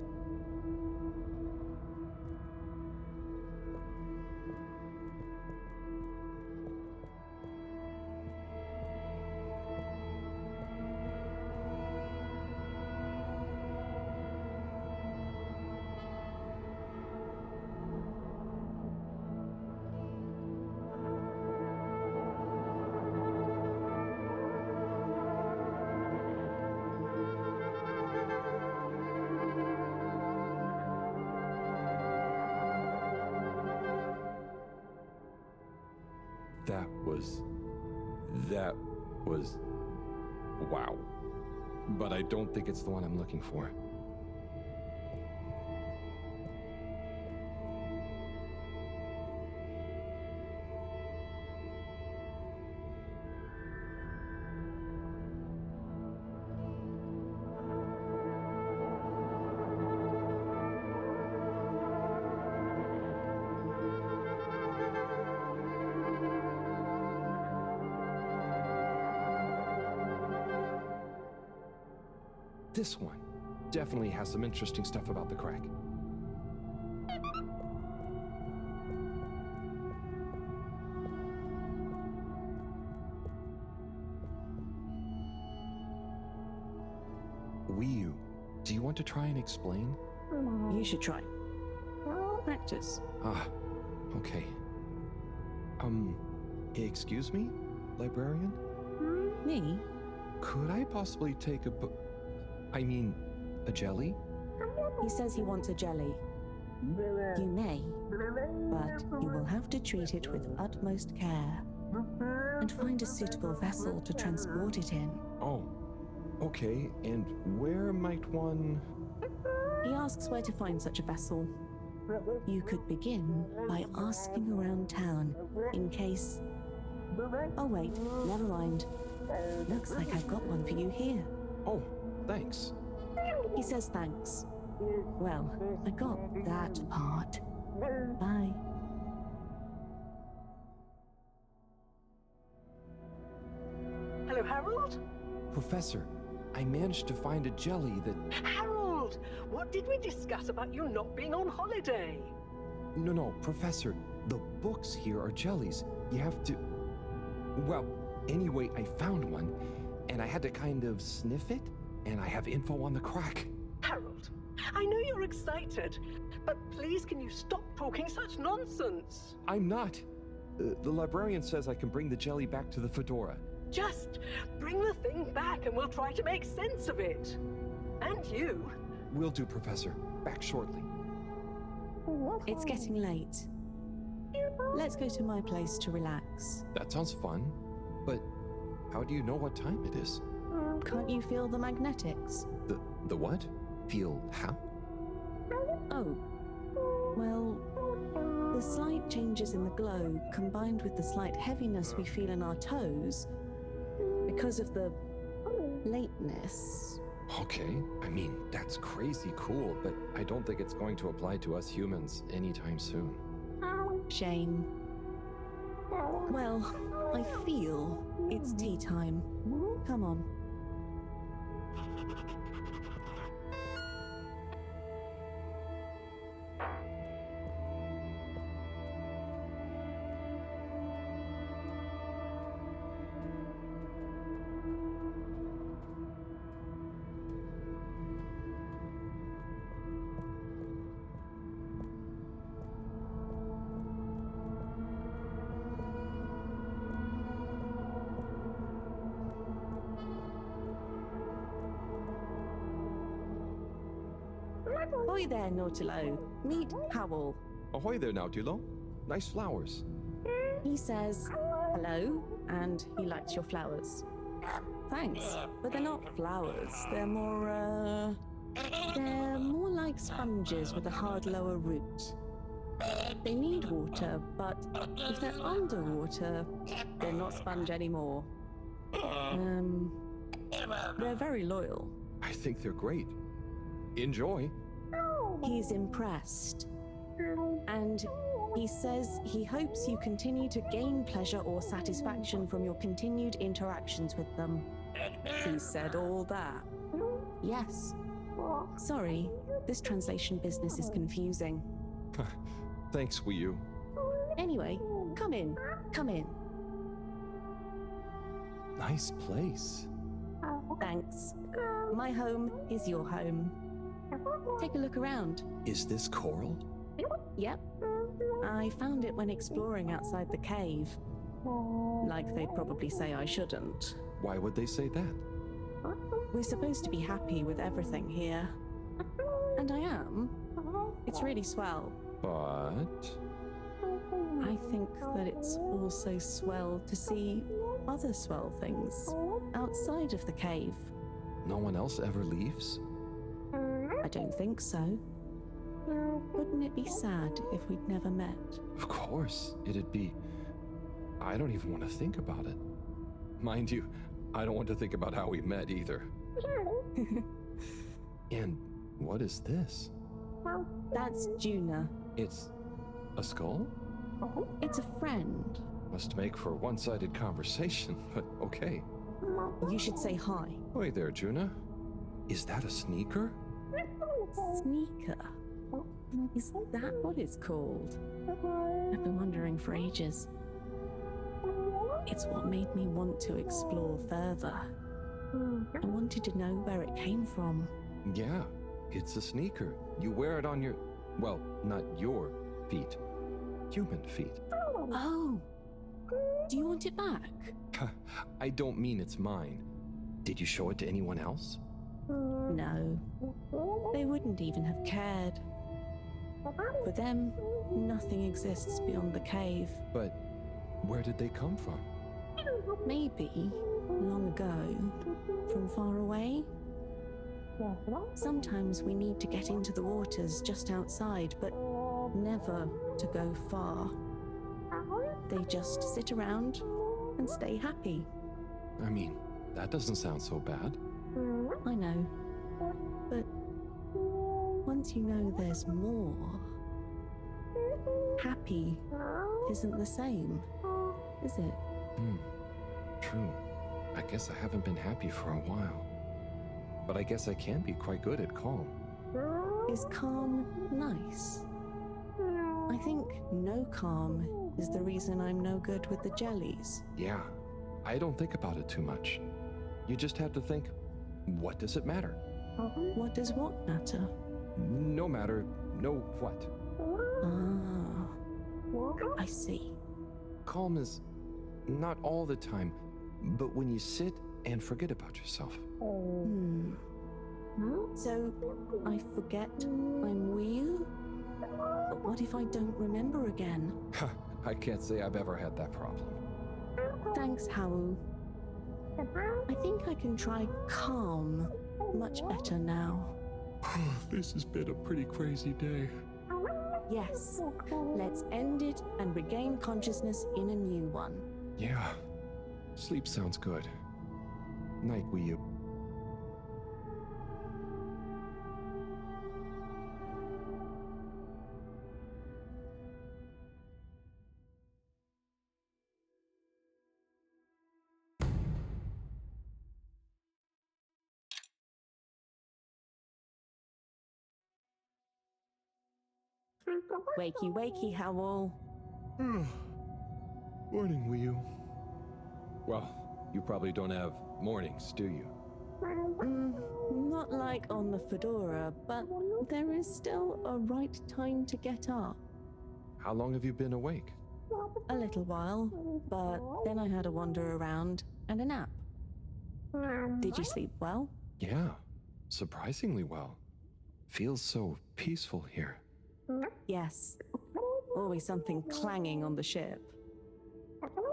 That was wow. But I don't think it's the one I'm looking for. This one definitely has some interesting stuff about the crack. Wiyu, do you want to try and explain? You should try. Practice. Ah, okay. Excuse me, librarian? Me? Could I possibly take a jelly? He says he wants a jelly. You may, but you will have to treat it with utmost care and find a suitable vessel to transport it in. Oh, okay. And where might one... He asks where to find such a vessel. You could begin by asking around town in case... Oh wait, never mind. Looks like I've got one for you here. Oh, thanks. He says thanks. Well, I got that part. Bye. Hello, Harold? Professor, I managed to find a jelly that... Harold! What did we discuss about you not being on holiday? No, Professor. The books here are jellies. You have to... Well, anyway, I found one, and I had to kind of sniff it, and I have info on the crack. Harold, I know you're excited, but please can you stop talking such nonsense? I'm not. The librarian says I can bring the jelly back to the Fedora. Just bring the thing back and we'll try to make sense of it. And you. Will do, Professor. Back shortly. It's getting late. Let's go to my place to relax. That sounds fun, but how do you know what time it is? Can't you feel the magnetics? The what? Feel how? Oh. Well, the slight changes in the glow combined with the slight heaviness we feel in our toes because of the lateness. Okay, I mean, that's crazy cool, but I don't think it's going to apply to us humans anytime soon. Shame. Well, I feel it's tea time. Come on. Ahoy there, Nautilo. Meet Howell. Ahoy there, Nautilo. Nice flowers. He says hello, and he likes your flowers. Thanks. But they're not flowers. They're more like sponges with a hard lower root. They need water, but if they're underwater, they're not sponge anymore. They're very loyal. I think they're great. Enjoy. He's impressed. And he says he hopes you continue to gain pleasure or satisfaction from your continued interactions with them. He said all that. Yes. Sorry, this translation business is confusing. Thanks, Wii U. Anyway, come in. Come in. Nice place. Thanks. My home is your home. Take a look around. Is this coral? Yep. I found it when exploring outside the cave. Like they'd probably say I shouldn't. Why would they say that? We're supposed to be happy with everything here. And I am. It's really swell. But... I think that it's also swell to see other swell things outside of the cave. No one else ever leaves? I don't think so. Wouldn't it be sad if we'd never met? Of course, it'd be... I don't even want to think about it. Mind you, I don't want to think about how we met either. And what is this? That's Juna. It's a skull? It's a friend. Must make for a one-sided conversation, but okay. You should say hi. Hey there, Juna. Is that a sneaker? Sneaker? Is that what it's called? I've been wondering for ages. It's what made me want to explore further. I wanted to know where it came from. Yeah, it's a sneaker. You wear it on your... well, not your feet. Human feet. Oh! Do you want it back? I don't mean it's mine. Did you show it to anyone else? No. They wouldn't even have cared. For them, nothing exists beyond the cave. But where did they come from? Maybe, long ago, from far away. Sometimes we need to get into the waters just outside, but never to go far. They just sit around and stay happy. I mean, that doesn't sound so bad. I know. But once you know there's more, happy isn't the same, is it? True. I guess I haven't been happy for a while. But I guess I can be quite good at calm. Is calm nice? I think no calm is the reason I'm no good with the jellies. Yeah, I don't think about it too much. You just have to think, what does it matter? What does what matter? No matter, no what. Ah, I see. Calm is not all the time, but when you sit and forget about yourself. So, I forget I'm Wii? But what if I don't remember again? I can't say I've ever had that problem. Thanks, Hau. I think I can try calm much better now. This has been a pretty crazy day. Yes, let's end it and regain consciousness in a new one. Yeah, sleep sounds good. Night, Wii U. Wakey, wakey, Howl. Morning, Wii U. Well, you probably don't have mornings, do you? Not like on the Fedora, but there is still a right time to get up. How long have you been awake? A little while, but then I had a wander around and a nap. Did you sleep well? Yeah, surprisingly well. Feels so peaceful here. Yes. Always something clanging on the ship.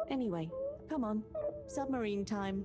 Anyway, come on. Submarine time.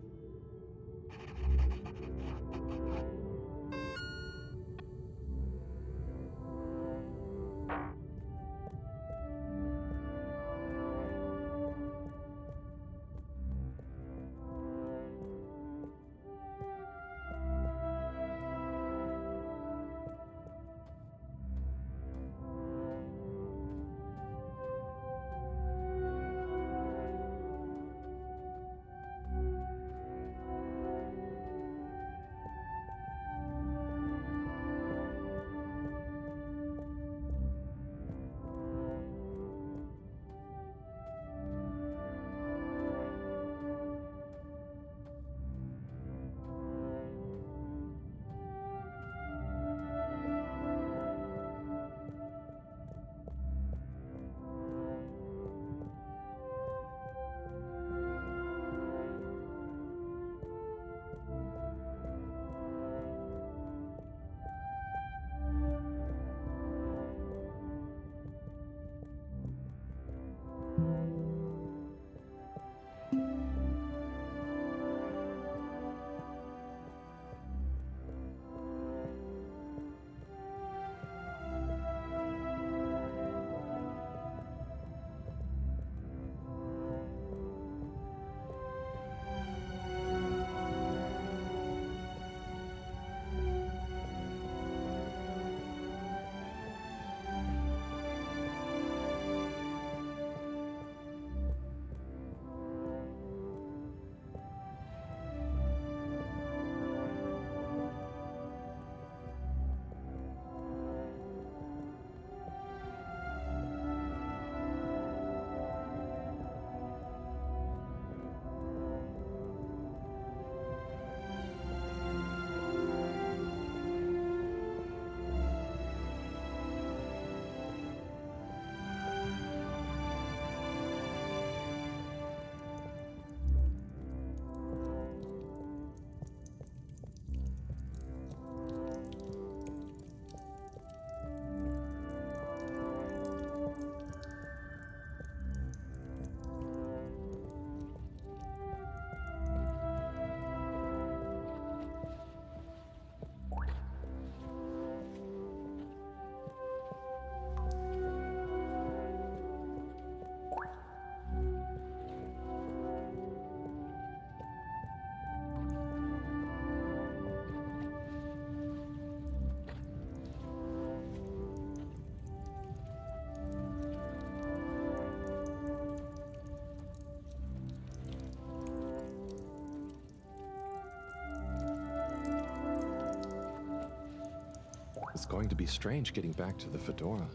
It's going to be strange getting back to the Fedora.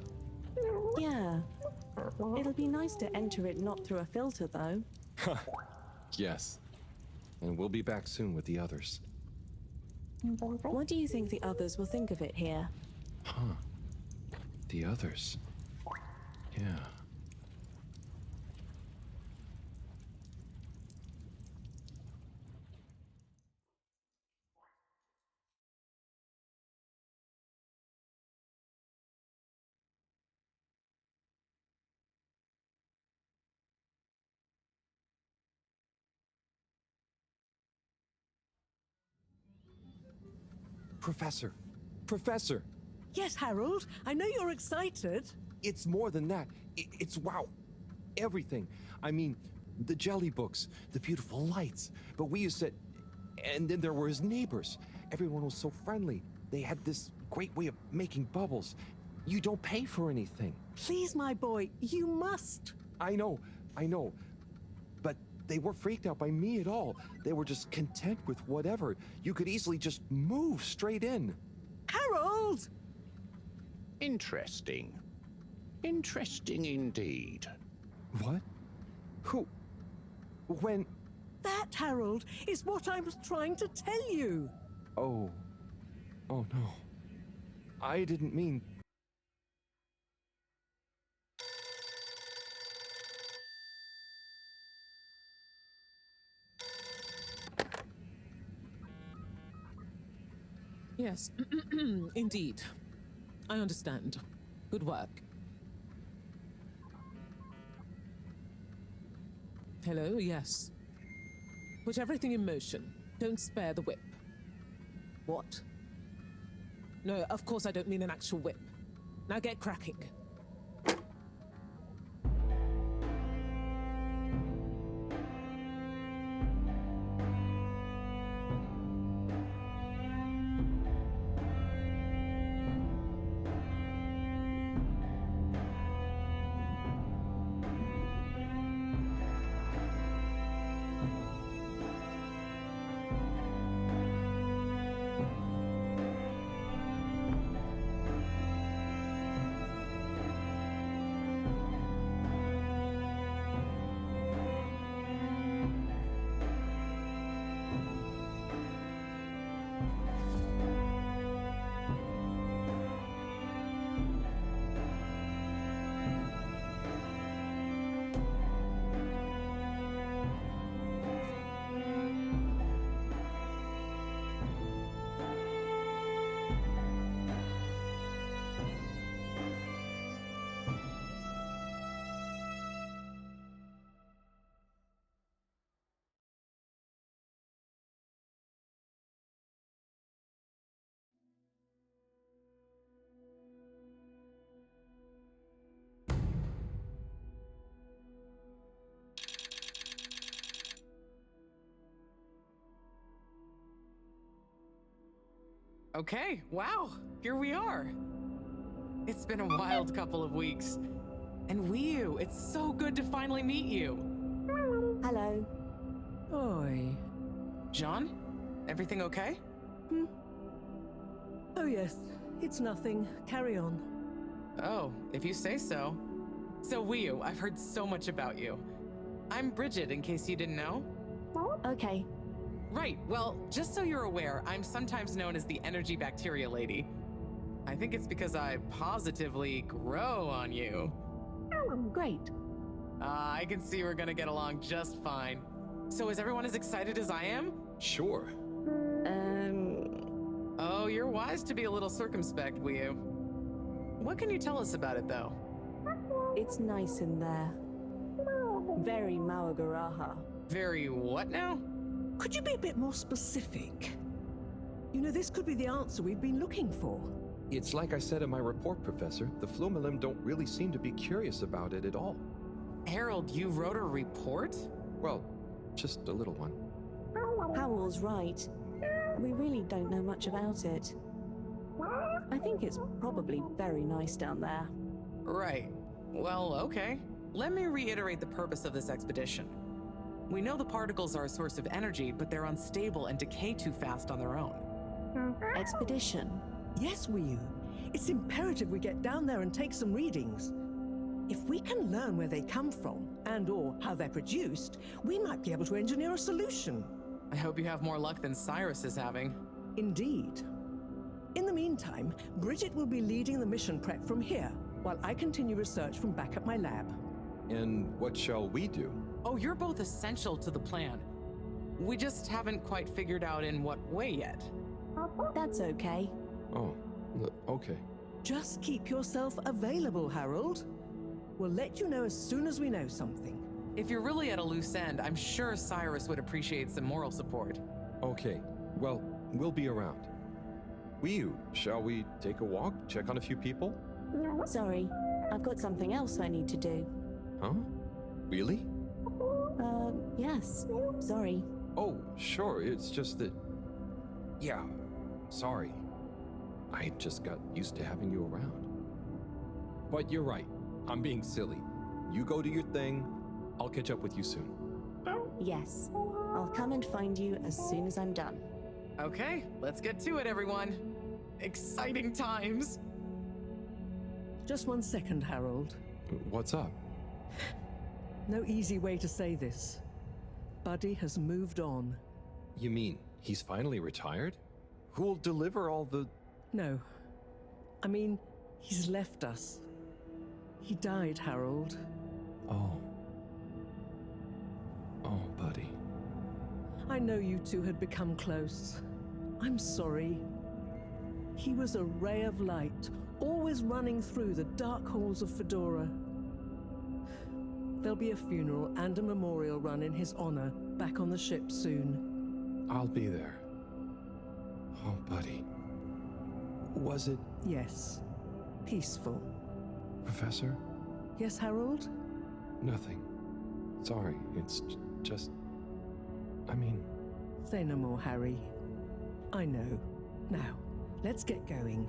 Yeah. It'll be nice to enter it not through a filter, though. Yes. And we'll be back soon with the others. What do you think the others will think of it here? Huh. The others. Yeah. Professor! Professor! Yes, Harold, I know you're excited. It's more than that. It's wow. Everything. I mean, the jelly books, the beautiful lights. But we used to... And then there were his neighbors. Everyone was so friendly. They had this great way of making bubbles. You don't pay for anything. Please, my boy, you must. I know. But they weren't freaked out by me at all. They were just content with whatever. You could easily just move straight in. Harold! Interesting. Interesting indeed. What? Who? When? That, Harold, is what I was trying to tell you. Oh. Oh no. I didn't mean... Yes, indeed. I understand. Good work. Hello, yes. Put everything in motion. Don't spare the whip. What? No, of course I don't mean an actual whip. Now get cracking. Okay, wow, here we are. It's been a wild couple of weeks. And Wiu, it's so good to finally meet you. Hello. Oi. John, everything okay? Oh, yes. It's nothing. Carry on. Oh, if you say so. So Wiu, I've heard so much about you. I'm Bridget, in case you didn't know. Okay. Right, well, just so you're aware, I'm sometimes known as the energy bacteria lady. I think it's because I positively grow on you. Great. I can see we're gonna get along just fine. So is everyone as excited as I am? Sure. Oh, you're wise to be a little circumspect, Wiu. What can you tell us about it, though? It's nice in there. Very Mawagaraha. Very what now? Could you be a bit more specific? You know, this could be the answer we've been looking for. It's like I said in my report, Professor. The Flumilim don't really seem to be curious about it at all. Harold, you wrote a report? Well, just a little one. Howell's right. We really don't know much about it. I think it's probably very nice down there. Right. Well, okay. Let me reiterate the purpose of this expedition. We know the particles are a source of energy, but they're unstable and decay too fast on their own. Expedition? Yes, Wiu. It's imperative we get down there and take some readings. If we can learn where they come from and/or how they're produced, we might be able to engineer a solution. I hope you have more luck than Cyrus is having. Indeed. In the meantime, Bridget will be leading the mission prep from here, while I continue research from back at my lab. And what shall we do? Oh, you're both essential to the plan. We just haven't quite figured out in what way yet. That's okay. Oh, okay. Just keep yourself available, Harold. We'll let you know as soon as we know something. If you're really at a loose end, I'm sure Cyrus would appreciate some moral support. Okay, well, we'll be around. Shall we take a walk, check on a few people? Sorry, I've got something else I need to do. Huh? Really? Yes. Sorry. Oh, sure, it's just that... Yeah, sorry. I just got used to having you around. But you're right, I'm being silly. You go do your thing, I'll catch up with you soon. Yes. I'll come and find you as soon as I'm done. Okay, let's get to it, everyone. Exciting times. Just 1 second, Harold. What's up? No easy way to say this. Buddy has moved on. You mean he's finally retired? Who'll deliver all the... No. I mean, he's left us. He died, Harold. Oh. Oh, buddy. I know you two had become close. I'm sorry. He was a ray of light, always running through the dark halls of Fedora. There'll be a funeral and a memorial run in his honor back on the ship soon. I'll be there. Oh, buddy. Was it... Yes. Peaceful. Professor? Yes, Harold? Nothing. Sorry, it's just... I mean... Say no more, Harry. I know. Now, let's get going.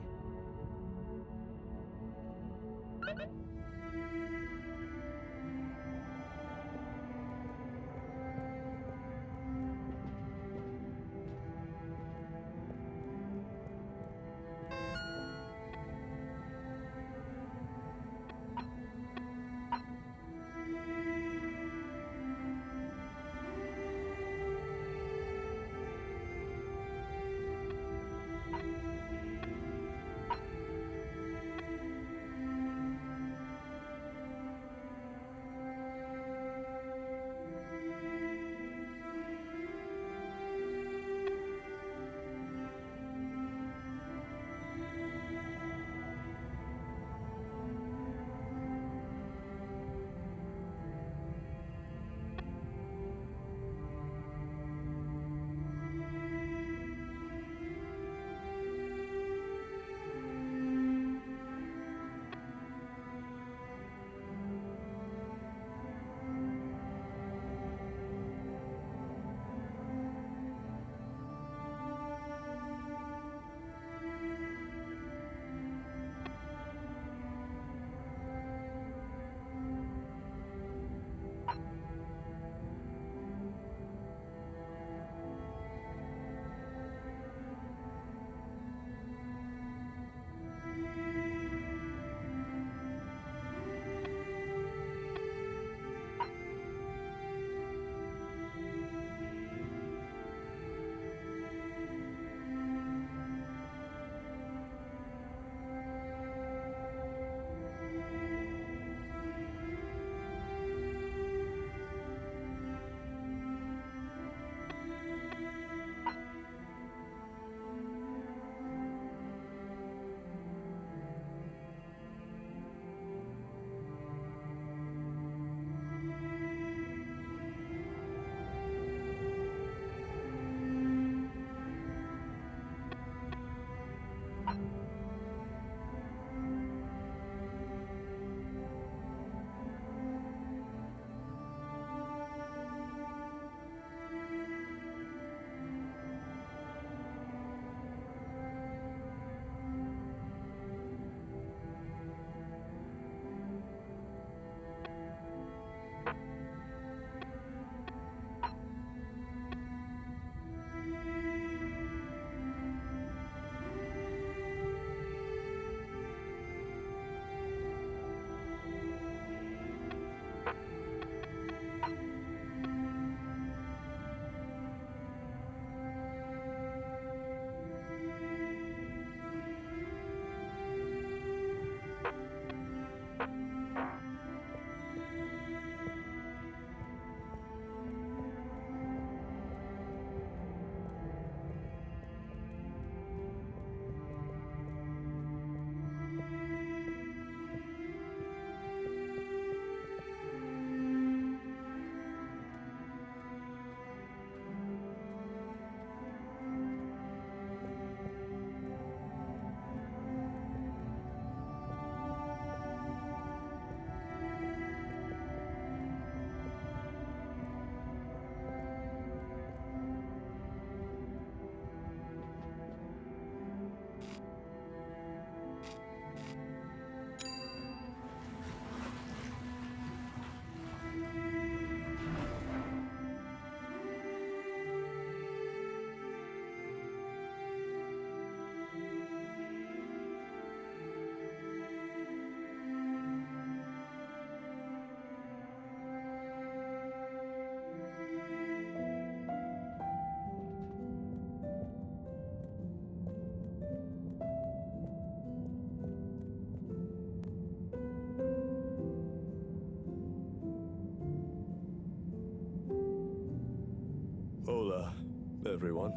everyone.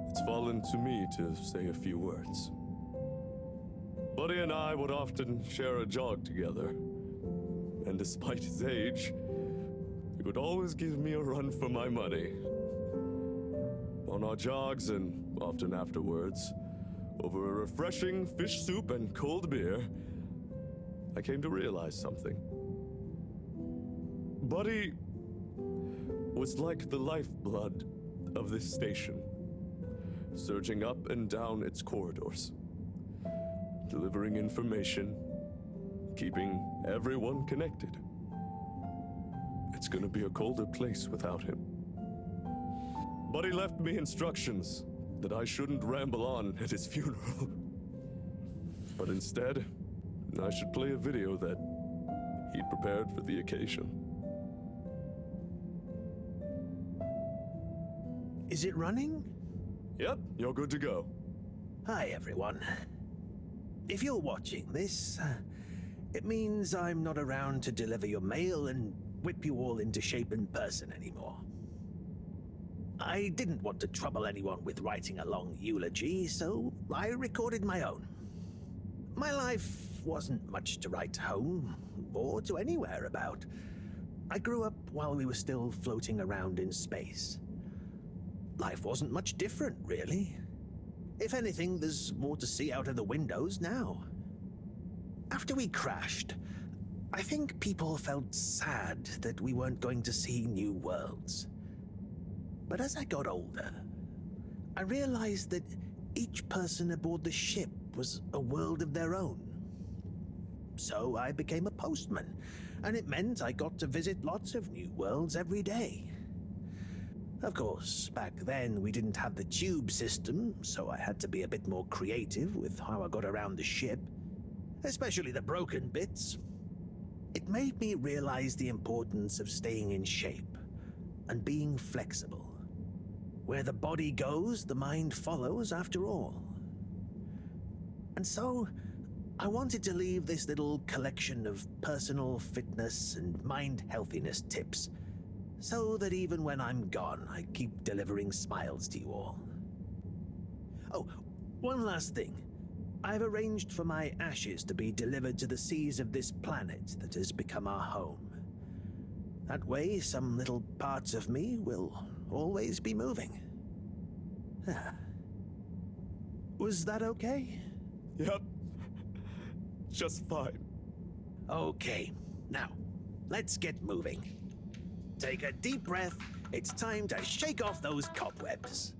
It's fallen to me to say a few words. Buddy and I would often share a jog together, and despite his age, he would always give me a run for my money. On our jogs, and often afterwards, over a refreshing fish soup and cold beer, I came to realize something. Buddy was like the lifeblood of this station, surging up and down its corridors, delivering information, keeping everyone connected. It's gonna be a colder place without him. Buddy left me instructions that I shouldn't ramble on at his funeral. But instead, I should play a video that he'd prepared for the occasion. Is it running? Yep, you're good to go. Hi, everyone. If you're watching this, it means I'm not around to deliver your mail and whip you all into shape in person anymore. I didn't want to trouble anyone with writing a long eulogy, so I recorded my own. My life wasn't much to write home or to anywhere about. I grew up while we were still floating around in space. Life wasn't much different, really. If anything, there's more to see out of the windows now. After we crashed, I think people felt sad that we weren't going to see new worlds. But as I got older, I realized that each person aboard the ship was a world of their own. So I became a postman, and it meant I got to visit lots of new worlds every day. Of course, back then we didn't have the tube system, so I had to be a bit more creative with how I got around the ship, especially the broken bits. It made me realize the importance of staying in shape and being flexible. Where the body goes, the mind follows after all. And so, I wanted to leave this little collection of personal fitness and mind healthiness tips, so that even when I'm gone, I keep delivering smiles to you all. Oh, one last thing. I've arranged for my ashes to be delivered to the seas of this planet that has become our home. That way, some little parts of me will always be moving. Was that okay? Yep. Just fine. Okay, now, let's get moving. Take a deep breath. It's time to shake off those cobwebs.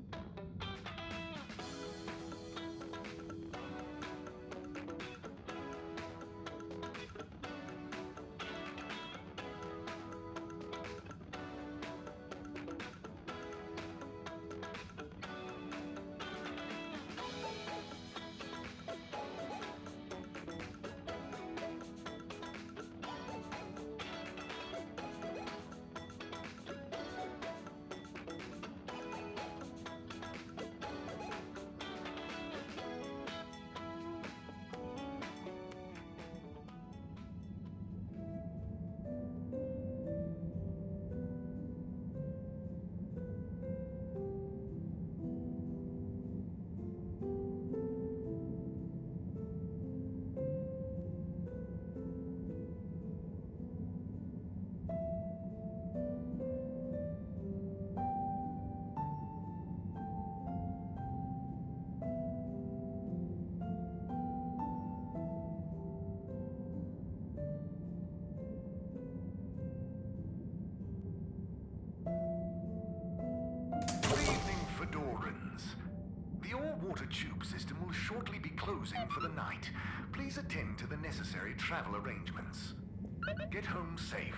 The all-water tube system will shortly be closing for the night. Please attend to the necessary travel arrangements. Get home safe.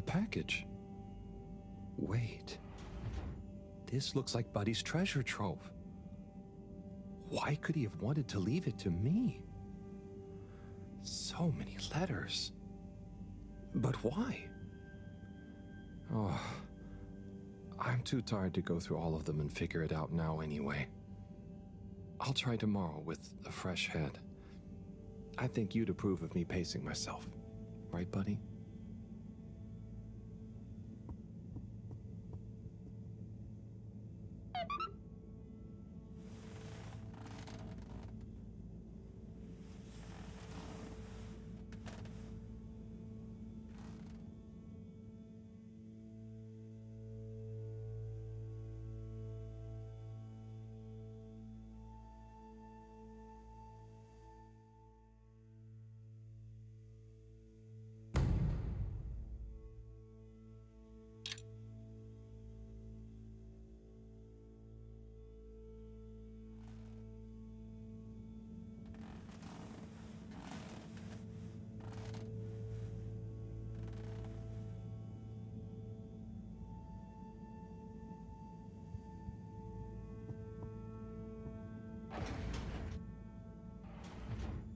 package. Wait. This looks like Buddy's treasure trove. Why could he have wanted to leave it to me? So many letters. But why? Oh, I'm too tired to go through all of them and figure it out now anyway. I'll try tomorrow with a fresh head. I think you'd approve of me pacing myself. Right, Buddy?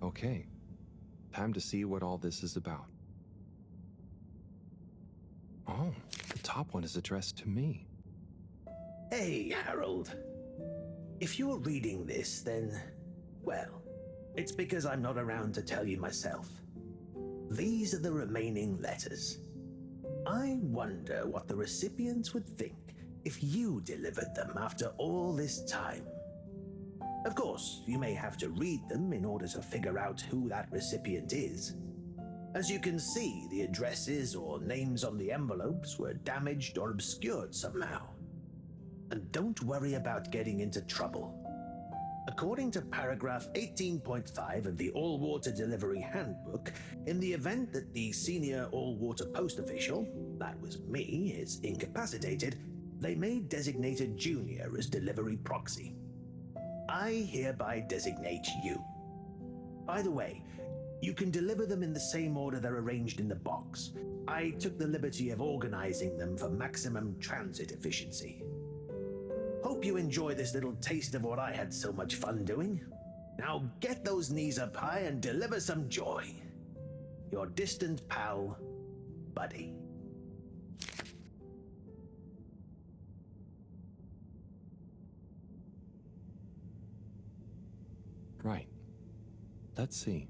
Okay, time to see what all this is about. Oh, the top one is addressed to me. Hey, Harold. If you're reading this, then, well, it's because I'm not around to tell you myself. These are the remaining letters. I wonder what the recipients would think if you delivered them after all this time. Of course, you may have to read them in order to figure out who that recipient is. As you can see, the addresses or names on the envelopes were damaged or obscured somehow. And don't worry about getting into trouble. According to paragraph 18.5 of the All-Water Delivery Handbook, in the event that the senior all-water post official, that was me, is incapacitated, they may designate a junior as delivery proxy. I hereby designate you. By the way, you can deliver them in the same order they're arranged in the box. I took the liberty of organizing them for maximum transit efficiency. Hope you enjoy this little taste of what I had so much fun doing. Now get those knees up high and deliver some joy. Your distant pal, Buddy. Right. Let's see.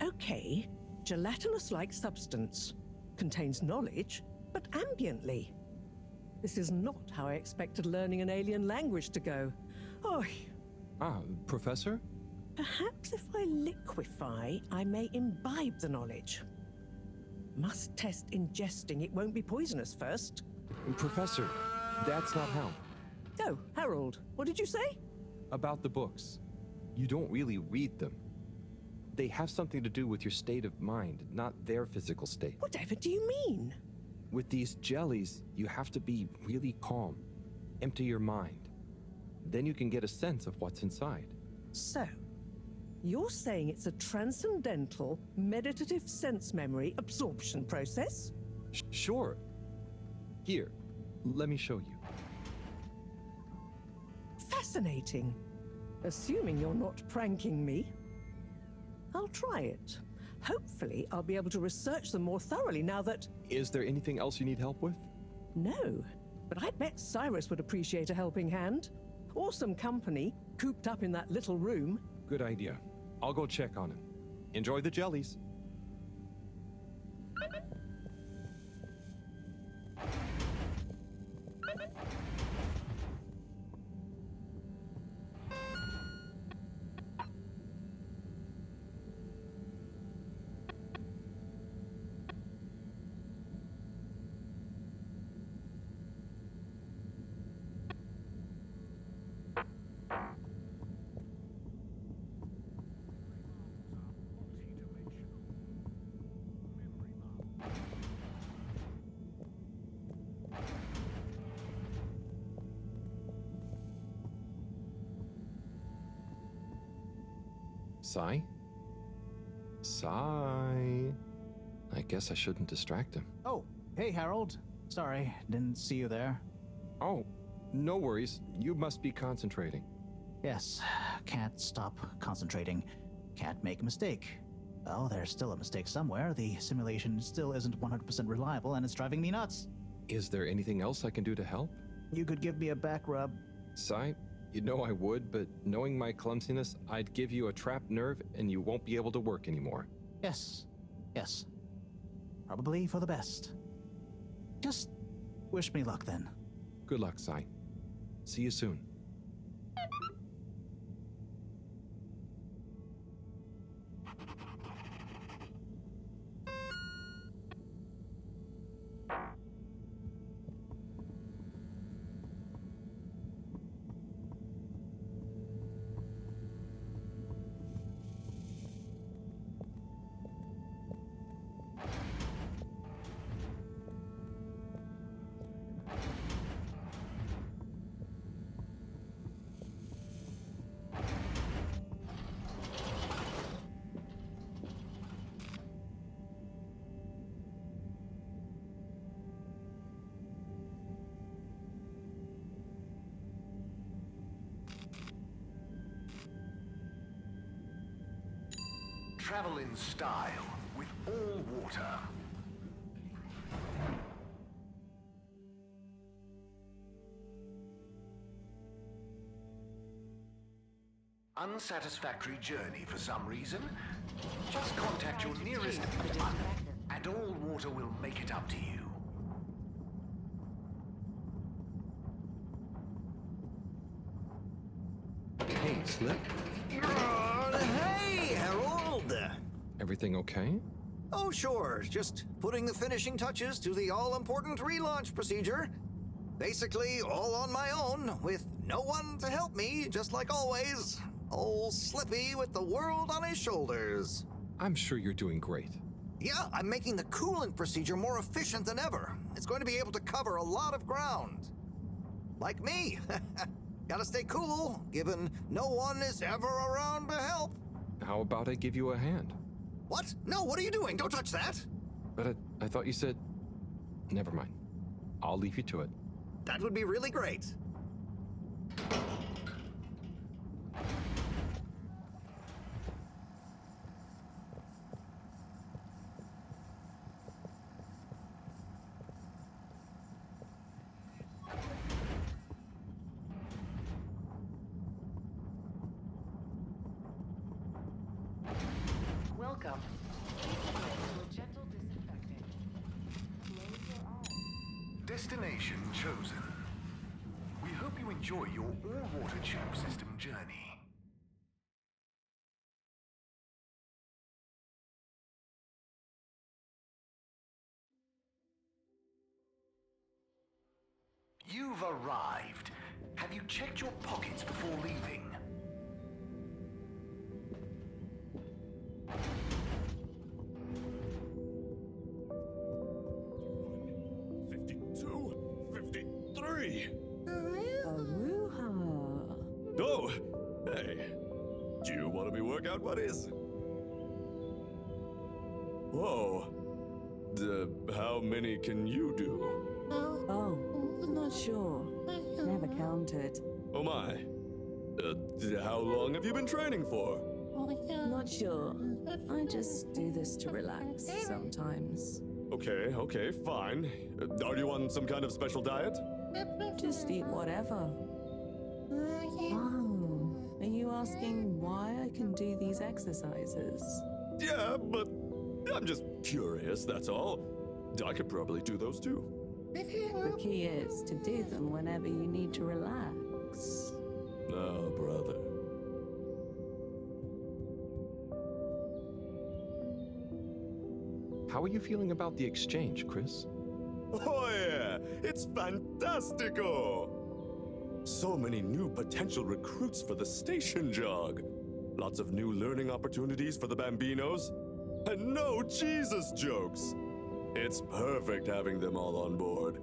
Okay, gelatinous-like substance. Contains knowledge, but ambiently. This is not how I expected learning an alien language to go. Oh, Professor? perhaps if I liquefy, I may imbibe the knowledge. Must test ingesting it won't be poisonous first. Professor, that's not how. Oh, Harold, what did you say? About the books. You don't really read them. They have something to do with your state of mind, not their physical state. Whatever do you mean? With these jellies, you have to be really calm. Empty your mind. Then you can get a sense of what's inside. So, you're saying it's a transcendental, meditative sense memory absorption process? Sure. Here, let me show you. Fascinating. Assuming you're not pranking me. I'll try it. Hopefully, I'll be able to research them more thoroughly now that... Is there anything else you need help with? No, but I bet Cyrus would appreciate a helping hand. Or some company, cooped up in that little room. Good idea. I'll go check on him. Enjoy the jellies. Sai? Sai? I guess I shouldn't distract him. Oh, hey, Harold. Sorry, didn't see you there. Oh, no worries. You must be concentrating. Yes, can't stop concentrating. Can't make a mistake. Well, there's still a mistake somewhere. The simulation still isn't 100% reliable, and it's driving me nuts. Is there anything else I can do to help? You could give me a back rub. Sai, you know I would, but knowing my clumsiness, I'd give you a trapped nerve and you won't be able to work anymore. Yes. Probably for the best. Just wish me luck then. Good luck, Sai. See you soon. Travel in style with all water. Unsatisfactory journey for some reason? Just contact your nearest and all water will make it up to you. Hey, Slip. Hey, Harold! Everything okay? Oh, sure. Just putting the finishing touches to the all-important relaunch procedure. Basically, all on my own, with no one to help me, just like always. Old Slippy with the world on his shoulders. I'm sure you're doing great. Yeah, I'm making the coolant procedure more efficient than ever. It's going to be able to cover a lot of ground. Like me. Gotta stay cool, given no one is ever around to help. How about I give you a hand? What? No, what are you doing? Don't touch that! But I thought you said... Never mind. I'll leave you to it. That would be really great. Welcome. Gentle disinfecting. Close your eyes. Destination chosen. We hope you enjoy your all-water tube system journey. You've arrived. Have you checked your pockets before leaving? Oh, hey. Do you want to be workout buddies? Whoa. How many can you do? Oh, I'm not sure. Never counted. Oh my. How long have you been training for? Not sure. I just do this to relax sometimes. Okay, fine. Are you on some kind of special diet? Just eat whatever. Oh, are you asking why I can do these exercises? Yeah, but I'm just curious, that's all. I could probably do those too. The key is to do them whenever you need to relax. Oh, brother. How are you feeling about the exchange, Chris? Oh yeah, it's fantastico! So many new potential recruits for the station jog. Lots of new learning opportunities for the Bambinos. And no Jesus jokes. It's perfect having them all on board.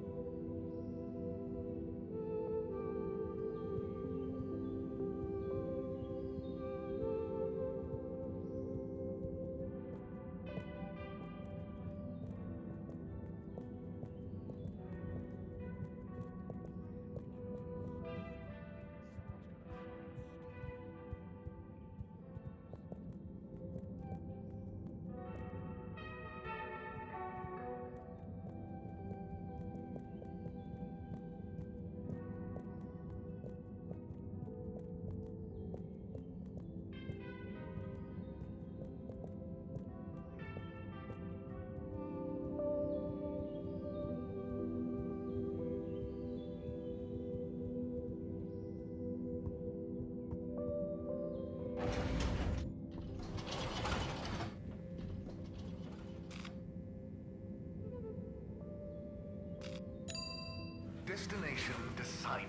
decided.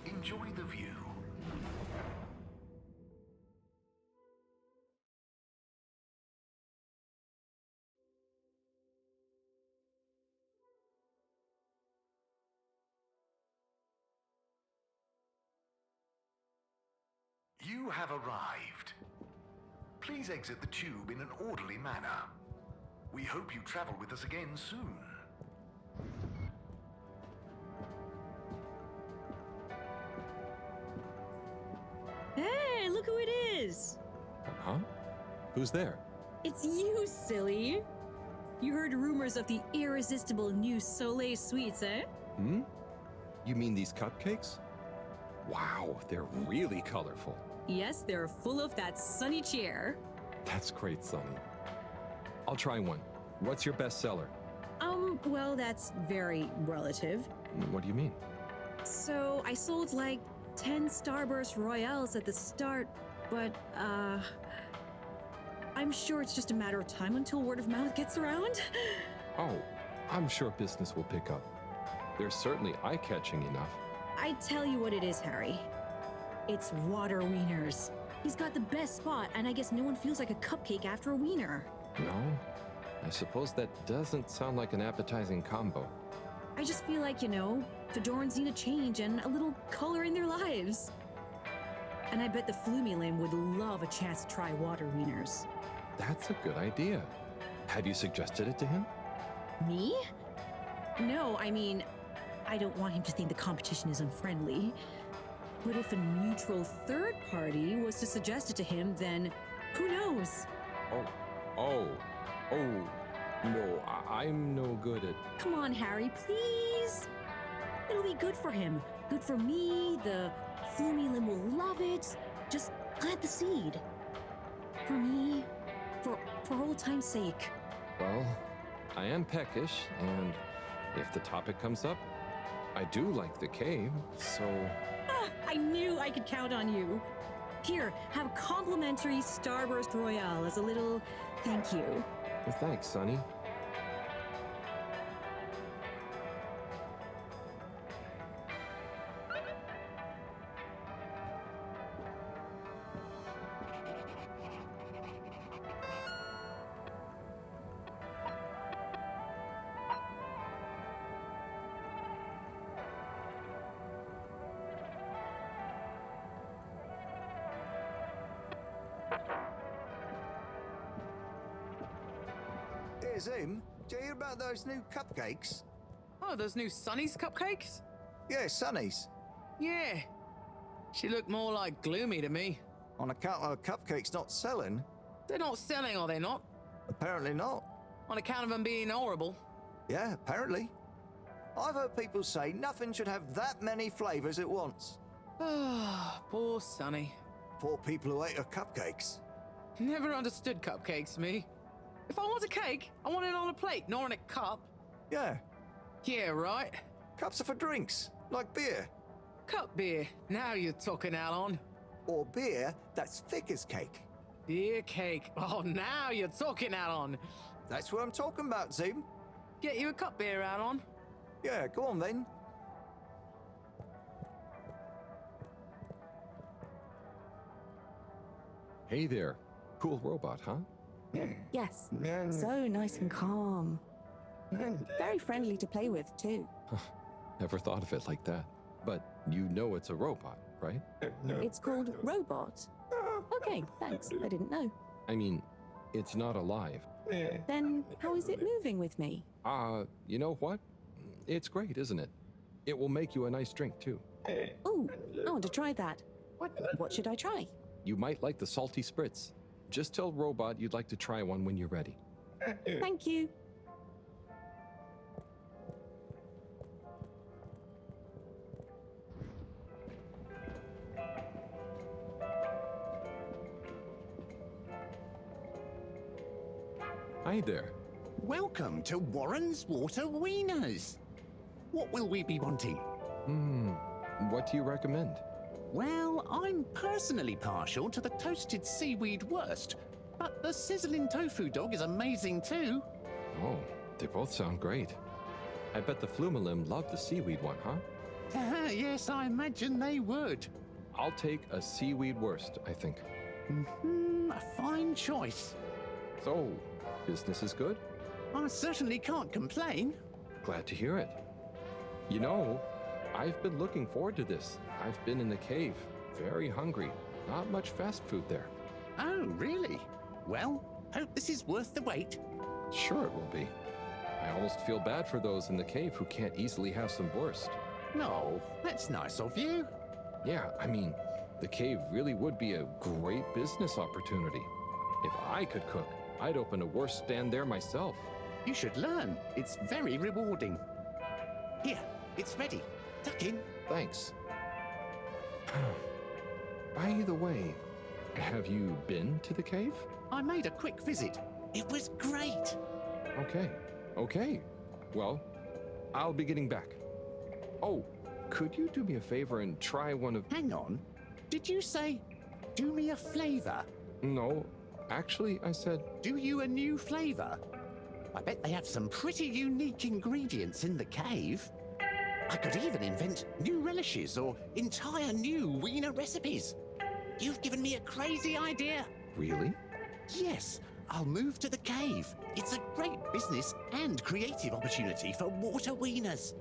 Enjoy the view. You have arrived. Please exit the tube in an orderly manner. We hope you travel with us again soon. Hey, look who it is! Huh? Who's there? It's you, silly! You heard rumors of the irresistible new Soleil sweets, eh? Hmm? You mean these cupcakes? Wow, they're really colorful. Yes, they're full of that sunny cheer. That's great, Sonny. I'll try one. What's your best seller? Well, that's very relative. What do you mean? So, I sold like 10 Starburst Royales at the start, but, I'm sure it's just a matter of time until word of mouth gets around. Oh, I'm sure business will pick up. They're certainly eye-catching enough. I tell you what it is, Harry. It's water wieners. He's got the best spot, and I guess no one feels like a cupcake after a wiener. No? I suppose that doesn't sound like an appetizing combo. I just feel like, Fedorans need a change and a little color in their lives. And I bet the Flumilim would love a chance to try water wieners. That's a good idea. Have you suggested it to him? Me? No, I mean, I don't want him to think the competition is unfriendly. But if a neutral third party was to suggest it to him, then who knows? Oh, no, I'm no good at... Come on, Harry, please. It'll be good for him. Good for me, the Flumilim will love it. Just plant the seed. For me, for old time's sake. Well, I am peckish, and if the topic comes up, I do like the cave, so... I knew I could count on you. Here, have a complimentary Starburst Royale as a little thank you. Well, thanks, Sonny. Hey, Zoom, do you hear about those new cupcakes? Oh, those new Sunny's cupcakes? Yeah, Sunny's. Yeah. She looked more like gloomy to me. On account of cupcakes not selling? They're not selling, are they not? Apparently not. On account of them being horrible? Yeah, apparently. I've heard people say nothing should have that many flavours at once. Ah, poor Sunny. Poor people who ate her cupcakes. Never understood cupcakes, me. If I want a cake, I want it on a plate, not in a cup. Yeah. Yeah, right. Cups are for drinks, like beer. Cup beer. Now you're talking, Alon. Or beer that's thick as cake. Beer cake. Oh, now you're talking, Alon. That's what I'm talking about, Zoom. Get you a cup beer, Alon. Yeah, go on then. Hey there. Cool robot, huh? Yes, so nice and calm. Very friendly to play with, too. Never thought of it like that. But you know it's a robot, right? It's called Robot. Okay, thanks. I didn't know. I mean, it's not alive. Then how is it moving with me? You know what? It's great, isn't it? It will make you a nice drink, too. Ooh, I want to try that. What should I try? You might like the salty spritz. Just tell Robot you'd like to try one when you're ready. Thank you. Hi there. Welcome to Warren's Water Wieners. What will we be wanting? What do you recommend? Well, I'm personally partial to the toasted seaweed wurst, but the sizzling tofu dog is amazing too. Oh, they both sound great. I bet the Flumilim love the seaweed one, huh? Yes, I imagine they would. I'll take a seaweed worst, I think. A fine choice. So, business is good? I certainly can't complain. Glad to hear it. You know, I've been looking forward to this. I've been in the cave, very hungry. Not much fast food there. Oh, really? Well, hope this is worth the wait. Sure it will be. I almost feel bad for those in the cave who can't easily have some wurst. No, that's nice of you. Yeah, I mean, the cave really would be a great business opportunity. If I could cook, I'd open a wurst stand there myself. You should learn. It's very rewarding. Here, it's ready. Tuck in. Thanks. By the way, have you been to the cave? I made a quick visit. It was great. Okay. Well, I'll be getting back. Oh, could you do me a favor and try one of... Hang on. Did you say, do me a flavor? No, actually, I said... Do you a new flavor? I bet they have some pretty unique ingredients in the cave. I could even invent new relishes or entire new wiener recipes. You've given me a crazy idea. Really? Yes, I'll move to the cave. It's a great business and creative opportunity for water wieners.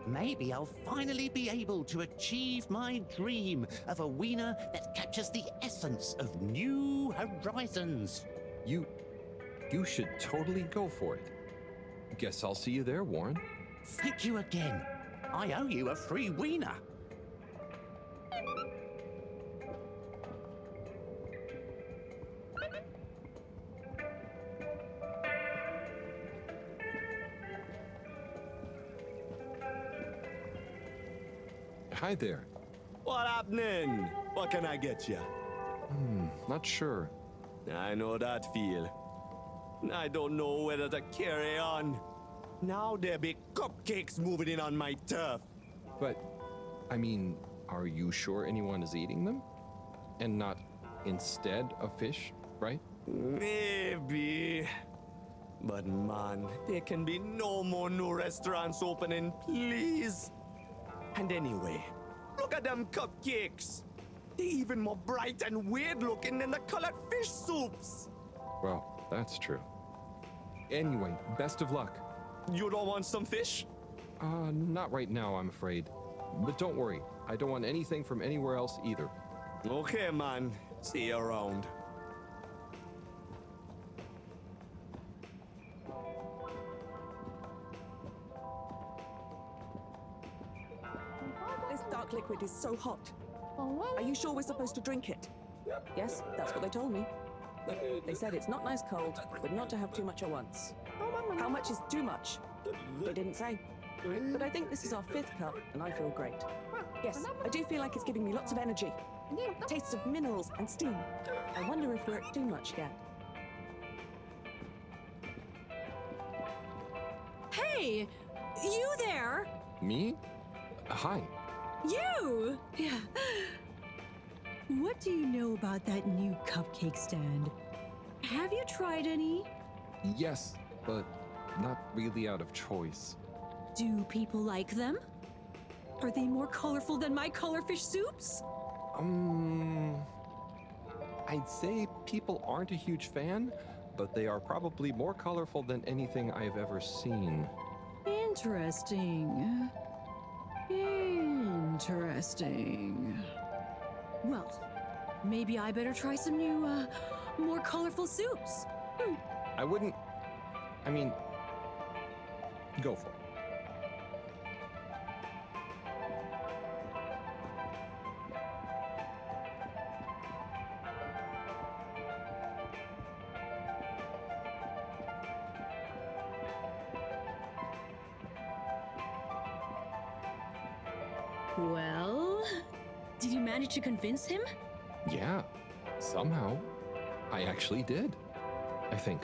Maybe I'll finally be able to achieve my dream of a wiener that captures the essence of new horizons. You should totally go for it. Guess I'll see you there, Warren. Thank you again. I owe you a free wiener. Hi there. What happening? What can I get you? Not sure. I know that feel. I don't know whether to carry on. Now there be cupcakes moving in on my turf. But, I mean, are you sure anyone is eating them? And not instead of fish, right? Maybe. But man, there can be no more new restaurants opening, please. And anyway, look at them cupcakes. They're even more bright and weird looking than the colored fish soups. Well, that's true. Anyway, best of luck. You don't want some fish? Not right now, I'm afraid. But don't worry, I don't want anything from anywhere else either. Okay, man. See you around. This dark liquid is so hot. Are you sure we're supposed to drink it? Yes, that's what they told me. They said it's not nice cold, but not to have too much at once. How much is too much? They didn't say. But I think this is our 5th cup, and I feel great. Yes, I do feel like it's giving me lots of energy. Tastes of minerals and steam. I wonder if we're at too much yet. Hey! You there? Me? Hi. You! Yeah. What do you know about that new cupcake stand? Have you tried any? Yes, but not really out of choice. Do people like them? Are they more colorful than my colorfish soups? I'd say people aren't a huge fan, but they are probably more colorful than anything I've ever seen. Interesting. Interesting. Well, maybe I better try some new, more colorful soups. I wouldn't... I mean... Go for it. Well, did you manage to convince him? Yeah, somehow. I actually did. I think.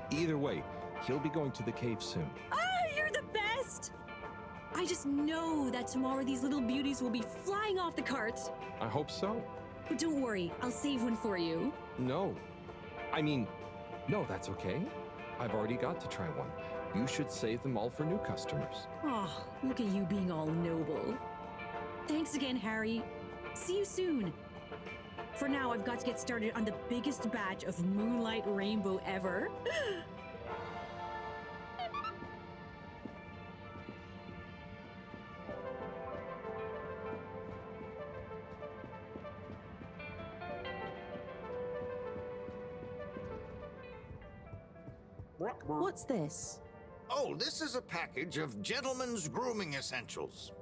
Either way, he'll be going to the cave soon. Ah, you're the best! I just know that tomorrow these little beauties will be flying off the cart. I hope so. But don't worry, I'll save one for you. No. I mean, no, that's okay. I've already got to try one. You should save them all for new customers. Oh, look at you being all noble. Thanks again, Harry. See you soon. For now, I've got to get started on the biggest batch of Moonlight Rainbow ever. What's this? Oh, this is a package of gentlemen's grooming essentials.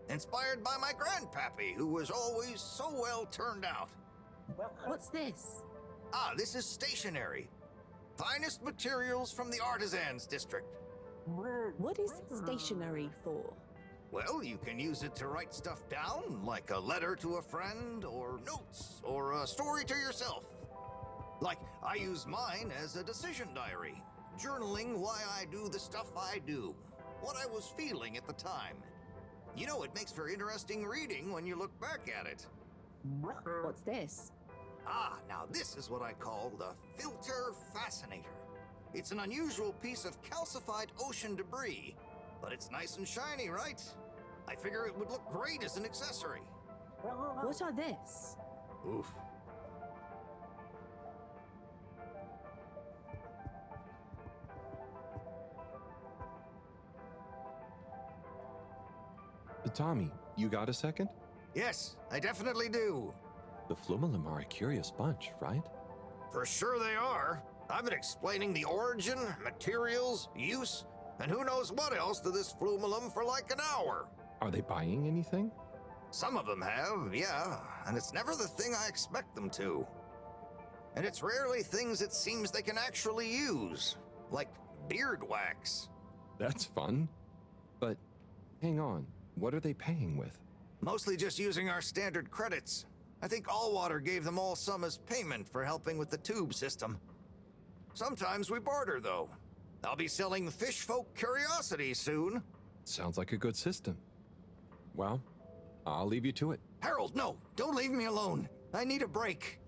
Inspired by my grandpappy, who was always so well turned out. What's this? Ah, this is stationery. Finest materials from the artisans district. What is stationery for? Well, you can use it to write stuff down, like a letter to a friend, or notes, or a story to yourself. Like, I use mine as a decision diary, journaling why I do the stuff I do, what I was feeling at the time. You know, it makes for interesting reading when you look back at it. What's this? Ah, now this is what I call the Filter Fascinator. It's an unusual piece of calcified ocean debris, but it's nice and shiny, right? I figure it would look great as an accessory. What are this? Oof. Tommy, you got a second? Yes, I definitely do. The Flumelum are a curious bunch, right? For sure they are. I've been explaining the origin, materials, use, and who knows what else to this Flumelum for like an hour. Are they buying anything? Some of them have, yeah, and it's never the thing I expect them to. And it's rarely things it seems they can actually use, like beard wax. That's fun. But hang on, what are they paying with? Mostly just using our standard credits. I think Allwater gave them all some as payment for helping with the tube system. Sometimes we barter, though. I'll be selling fish folk curiosities soon. Sounds like a good system. Well, I'll leave you to it. Harold, no! Don't leave me alone! I need a break.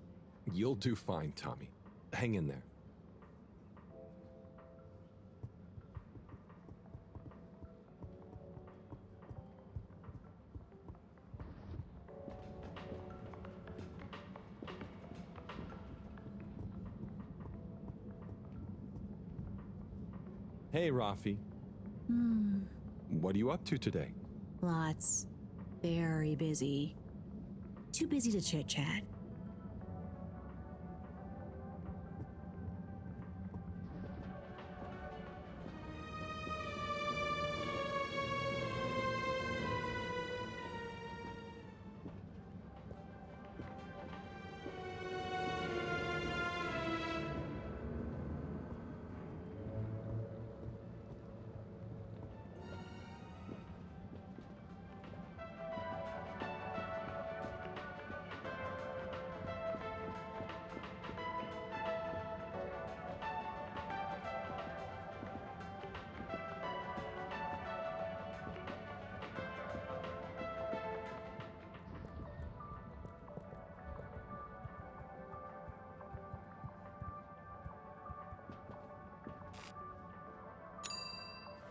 You'll do fine, Tommy. Hang in there. Hey, Rafi. What are you up to today? Lots. Very busy. Too busy to chit-chat.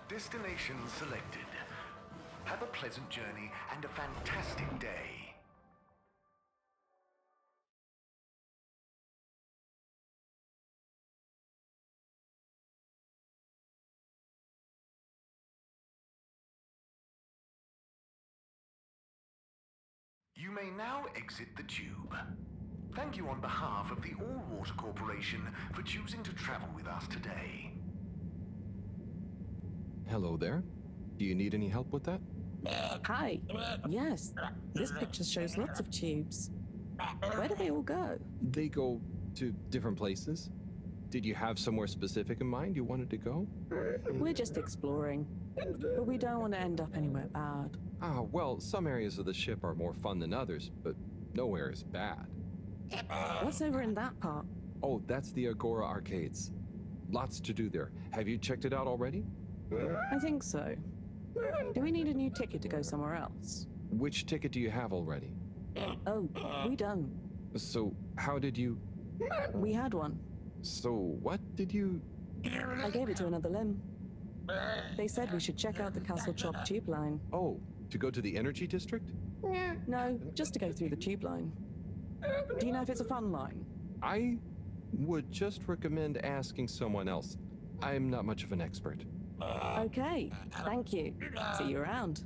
Destination selected. Have a pleasant journey and a fantastic day. You may now exit the tube. Thank you on behalf of the All-Water Corporation for choosing to travel with us today. Hello there. Do you need any help with that? Hi. Yes, this picture shows lots of tubes. Where do they all go? They go to different places. Did you have somewhere specific in mind you wanted to go? We're just exploring, but we don't want to end up anywhere bad. Ah, well, some areas of the ship are more fun than others, but nowhere is bad. What's over in that part? Oh, that's the Agora Arcades. Lots to do there. Have you checked it out already? I think so. Do we need a new ticket to go somewhere else? Which ticket do you have already? Oh, we don't. So, how did you... We had one. So, what did you... I gave it to another limb. They said we should check out the Castle Chop tube line. Oh, to go to the energy district? No, just to go through the tube line. Do you know if it's a fun line? I would just recommend asking someone else. I'm not much of an expert. Okay, thank you. See you around.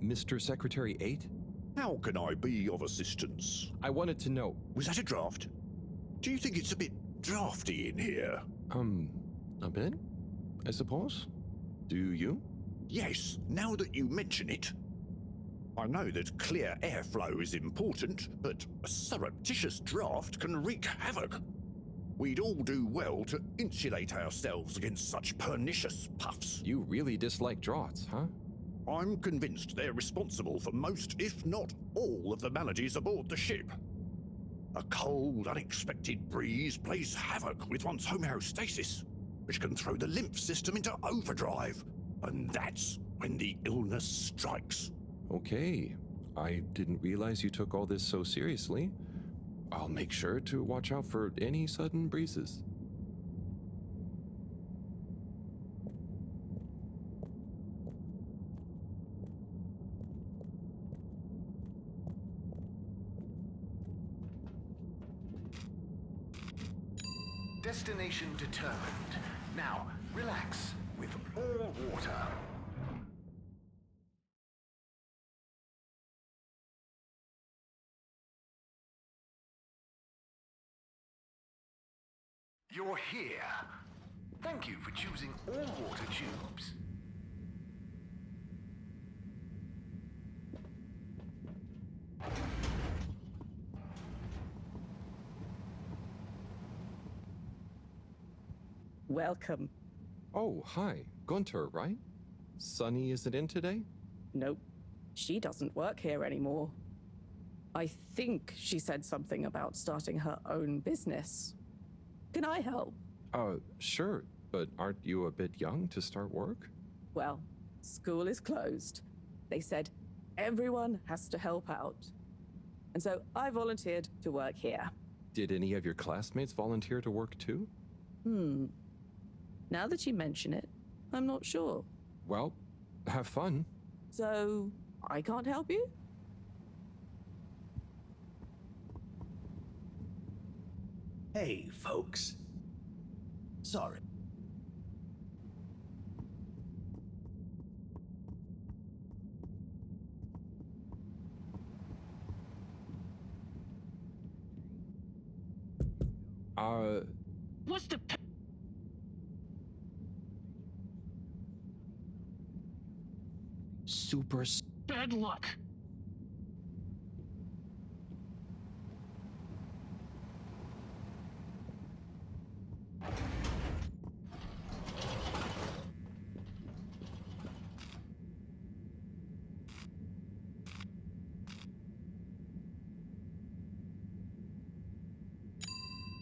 Mr. Secretary 8? How can I be of assistance? I wanted to know. Was that a draft? Do you think it's a bit drafty in here? A bit? I suppose? Do you? Yes, now that you mention it. I know that clear airflow is important, but a surreptitious draft can wreak havoc. We'd all do well to insulate ourselves against such pernicious puffs. You really dislike draughts, huh? I'm convinced they're responsible for most, if not all, of the maladies aboard the ship. A cold, unexpected breeze plays havoc with one's homeostasis, which can throw the lymph system into overdrive, and that's when the illness strikes. Okay, I didn't realize you took all this so seriously. I'll make sure to watch out for any sudden breezes. Destination determined. Now, relax with all water. You're here. Thank you for choosing all water tubes. Welcome. Oh, hi. Gunter, right? Sunny isn't in today? Nope. She doesn't work here anymore. I think she said something about starting her own business. Can I help? Sure, but aren't you a bit young to start work? Well, school is closed. They said everyone has to help out. And so I volunteered to work here. Did any of your classmates volunteer to work too? Now that you mention it, I'm not sure. Well, have fun. So, I can't help you? Hey, folks. Sorry. What's the... Super... Bad luck.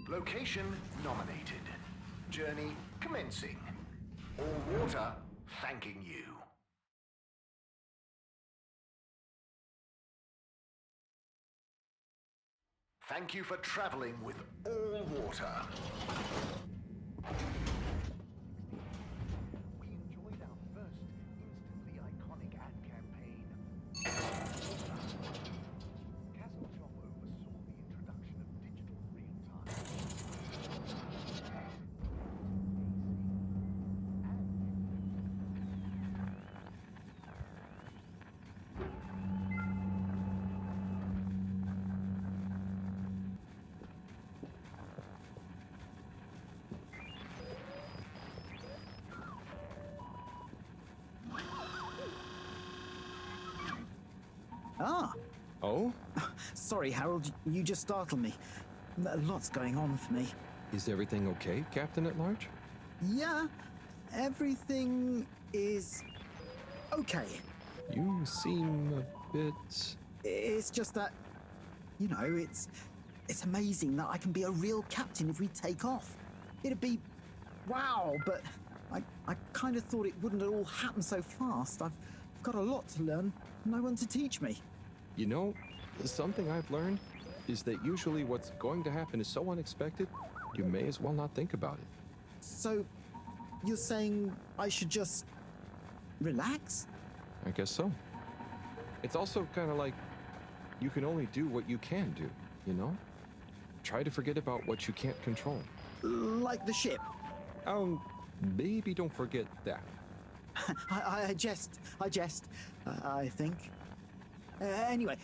Location nominated. Journey commencing. All water thanking you. Thank you for traveling with all water. We enjoyed our first instantly iconic ad campaign. Castle Chop oversaw the introduction of digital real-time. Ah! Oh? Sorry, Harold, you just startled me. A lot's going on for me. Is everything okay, Captain at Large? Yeah, everything is okay. You seem a bit... It's just that, you know, it's amazing that I can be a real captain if we take off. It'd be wow, but I kind of thought it wouldn't all happen so fast. I've got a lot to learn. No one to teach me. You know, something I've learned is that usually what's going to happen is so unexpected, you may as well not think about it. So, you're saying I should just relax? I guess so. It's also kind of like you can only do what you can do, you know? Try to forget about what you can't control. Like the ship? Maybe don't forget that. I jest, I think. Anyway,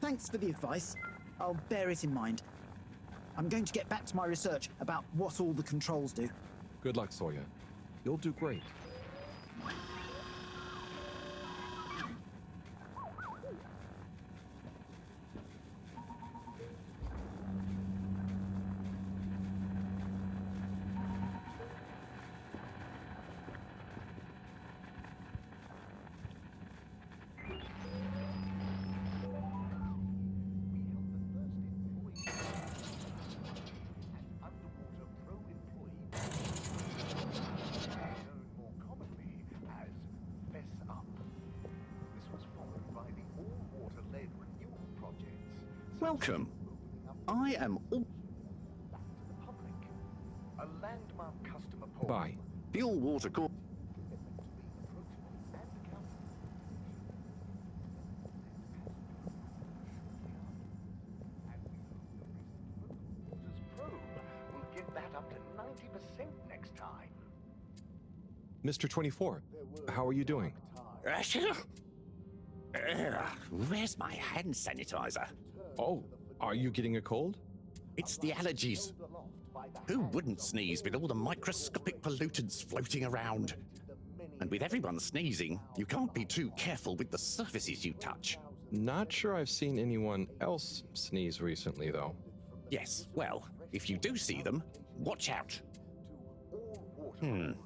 thanks for the advice. I'll bear it in mind. I'm going to get back to my research about what all the controls do. Good luck, Sawyer. You'll do great. Welcome. I am all... A landmark customer Bye. The all-water corp... probe will get that up to 90% next time. Mr. 24, how are you doing? Where's my hand sanitizer? Oh, are you getting a cold? It's the allergies. Who wouldn't sneeze with all the microscopic pollutants floating around? And with everyone sneezing, you can't be too careful with the surfaces you touch. Not sure I've seen anyone else sneeze recently, though. Yes, well, if you do see them, watch out.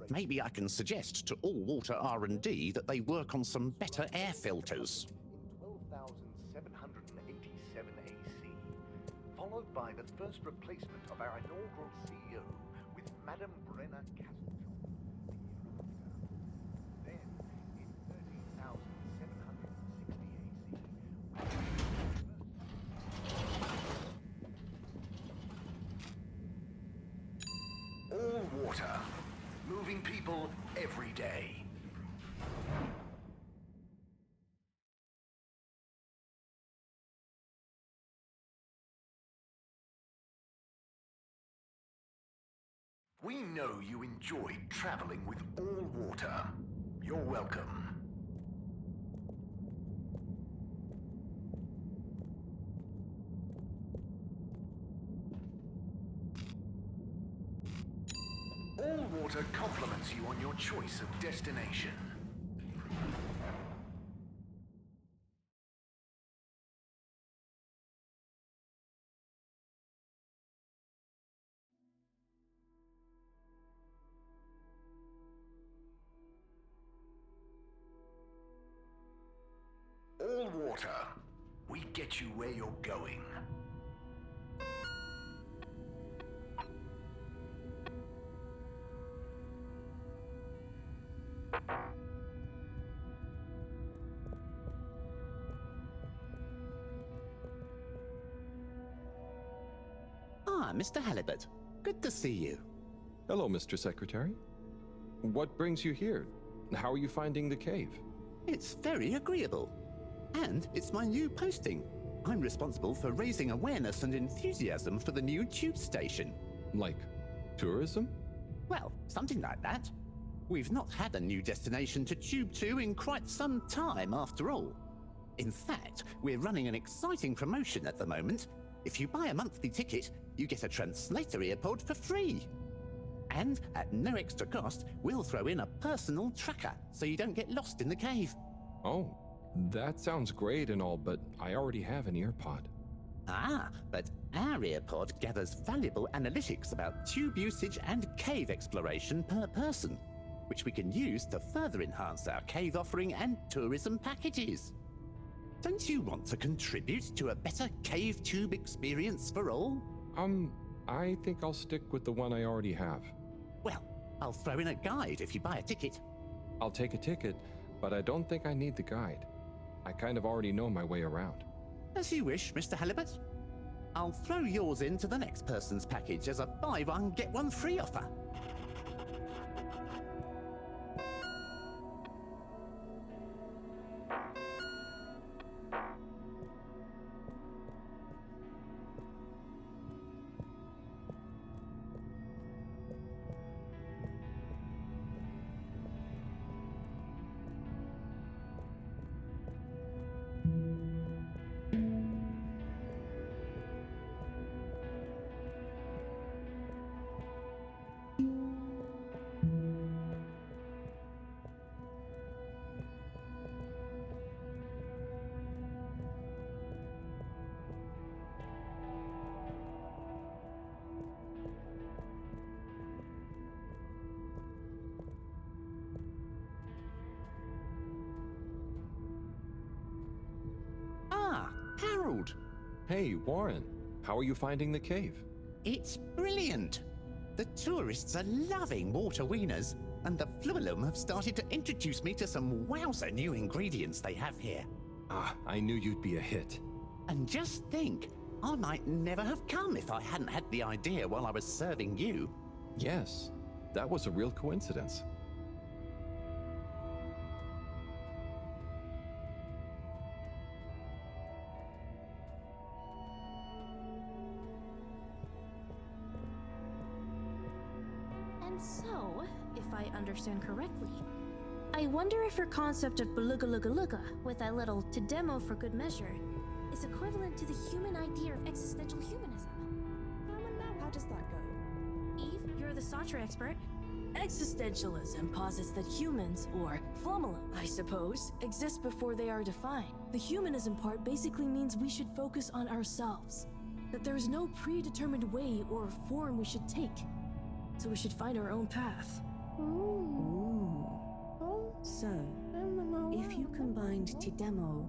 Maybe I can suggest to All Water R&D that they work on some better air filters. 12,787 AC, followed by the first replacement of our inaugural CEO with Madame Brenner Castlejohn. Then, in 13,760 AC. All Water. Moving people every day. We know you enjoyed traveling with All Water. You're welcome. All Water compliments you on your choice of destination. All Water. We get you where you're going. Ah, Mr. Halibut. Good to see you. Hello, Mr. Secretary. What brings you here? How are you finding the cave? It's very agreeable. And it's my new posting. I'm responsible for raising awareness and enthusiasm for the new tube station. Like tourism? Well, something like that. We've not had a new destination to tube to in quite some time, after all. In fact, we're running an exciting promotion at the moment. If you buy a monthly ticket, you get a translator earpod for free. And at no extra cost, we'll throw in a personal tracker so you don't get lost in the cave. Oh, that sounds great and all, but I already have an earpod. Ah, but our earpod gathers valuable analytics about tube usage and cave exploration per person, which we can use to further enhance our cave offering and tourism packages. Don't you want to contribute to a better cave tube experience for all? I think I'll stick with the one I already have. Well, I'll throw in a guide if you buy a ticket. I'll take a ticket, but I don't think I need the guide. I kind of already know my way around. As you wish, Mr. Halibut. I'll throw yours into the next person's package as a buy one, get one free offer. Ah, Harold. Hey, Warren. How are you finding the cave? It's brilliant. The tourists are loving water wieners, and the Fluilum have started to introduce me to some wowzer new ingredients they have here. Ah, I knew you'd be a hit. And just think, I might never have come if I hadn't had the idea while I was serving you. Yes, that was a real coincidence. And so, if I understand correctly, I wonder if your concept of beluga with a little to demo for good measure is equivalent to the human idea of existential humanism. How does that go? Eve, you're the Sartre expert. Existentialism posits that humans, or flumulum, I suppose, exist before they are defined. The humanism part basically means we should focus on ourselves, that there is no predetermined way or form we should take, so we should find our own path. So, if you combined Tidemo,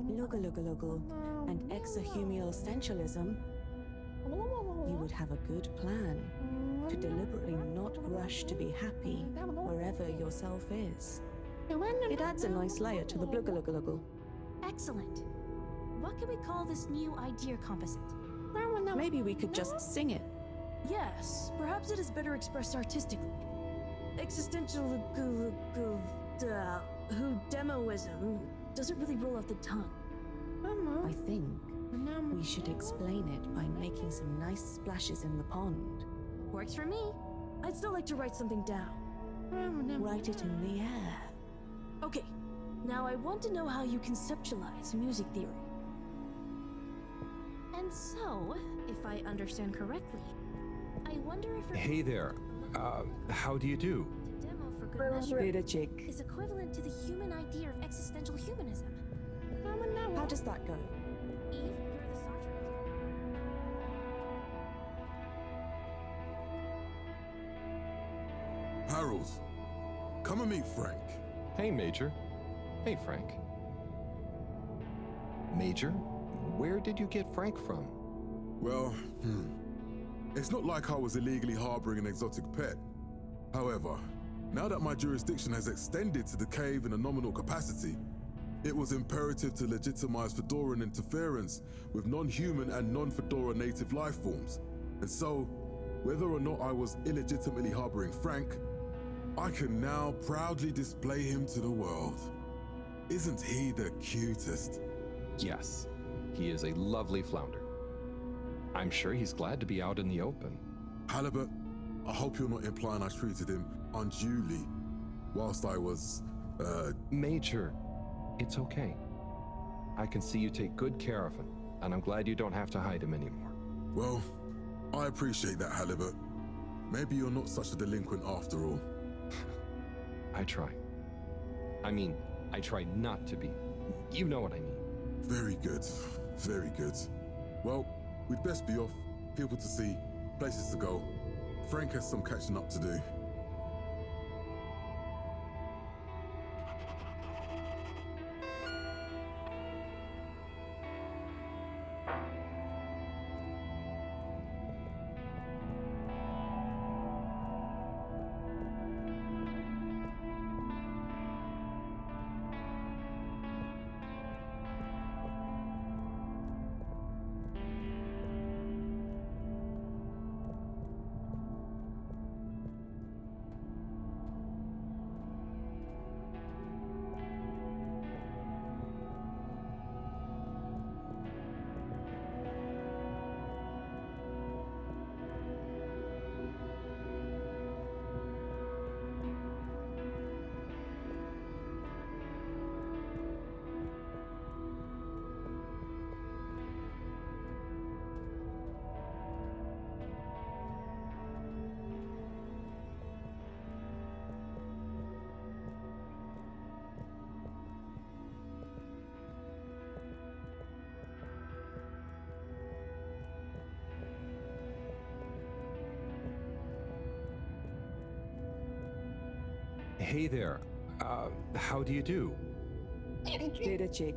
Lugalugalugal, and exahumial essentialism, you would have a good plan to deliberately not rush to be happy wherever yourself is. It adds a nice layer to the Blugalugalugal. Excellent. What can we call this new idea composite? Maybe we could just sing it. Yes, perhaps it is better expressed artistically. Existential who demoism doesn't really roll off the tongue. I think we should explain it by making some nice splashes in the pond. Works for me. I'd still like to write something down. Write it in the air. Okay, now I want to know how you conceptualize music theory. And so, if I understand correctly, I wonder if Hey there. How do you do? demo for good measure Little chick. is equivalent to the human idea of existential humanism. How does that go? Eve, you're the Sartre Harold, come and meet Frank. Hey, Major. Hey, Frank. Major, where did you get Frank from? Well, it's not like I was illegally harboring an exotic pet. However, now that my jurisdiction has extended to the cave in a nominal capacity, it was imperative to legitimize Fedoran interference with non-human and non-Fedora native life forms. And so, whether or not I was illegitimately harboring Frank, I can now proudly display him to the world. Isn't he the cutest? Yes, he is a lovely flounder. I'm sure he's glad to be out in the open. Halibut, I hope you're not implying I treated him unduly whilst I was, Major, it's okay. I can see you take good care of him, and I'm glad you don't have to hide him anymore. Well, I appreciate that, Halibut. Maybe you're not such a delinquent after all. I try. I try not to be. You know what I mean. Very good. Very good. Well, we'd best be off. People to see, places to go. Frank has some catching up to do. Hey there. How do you do? Data check.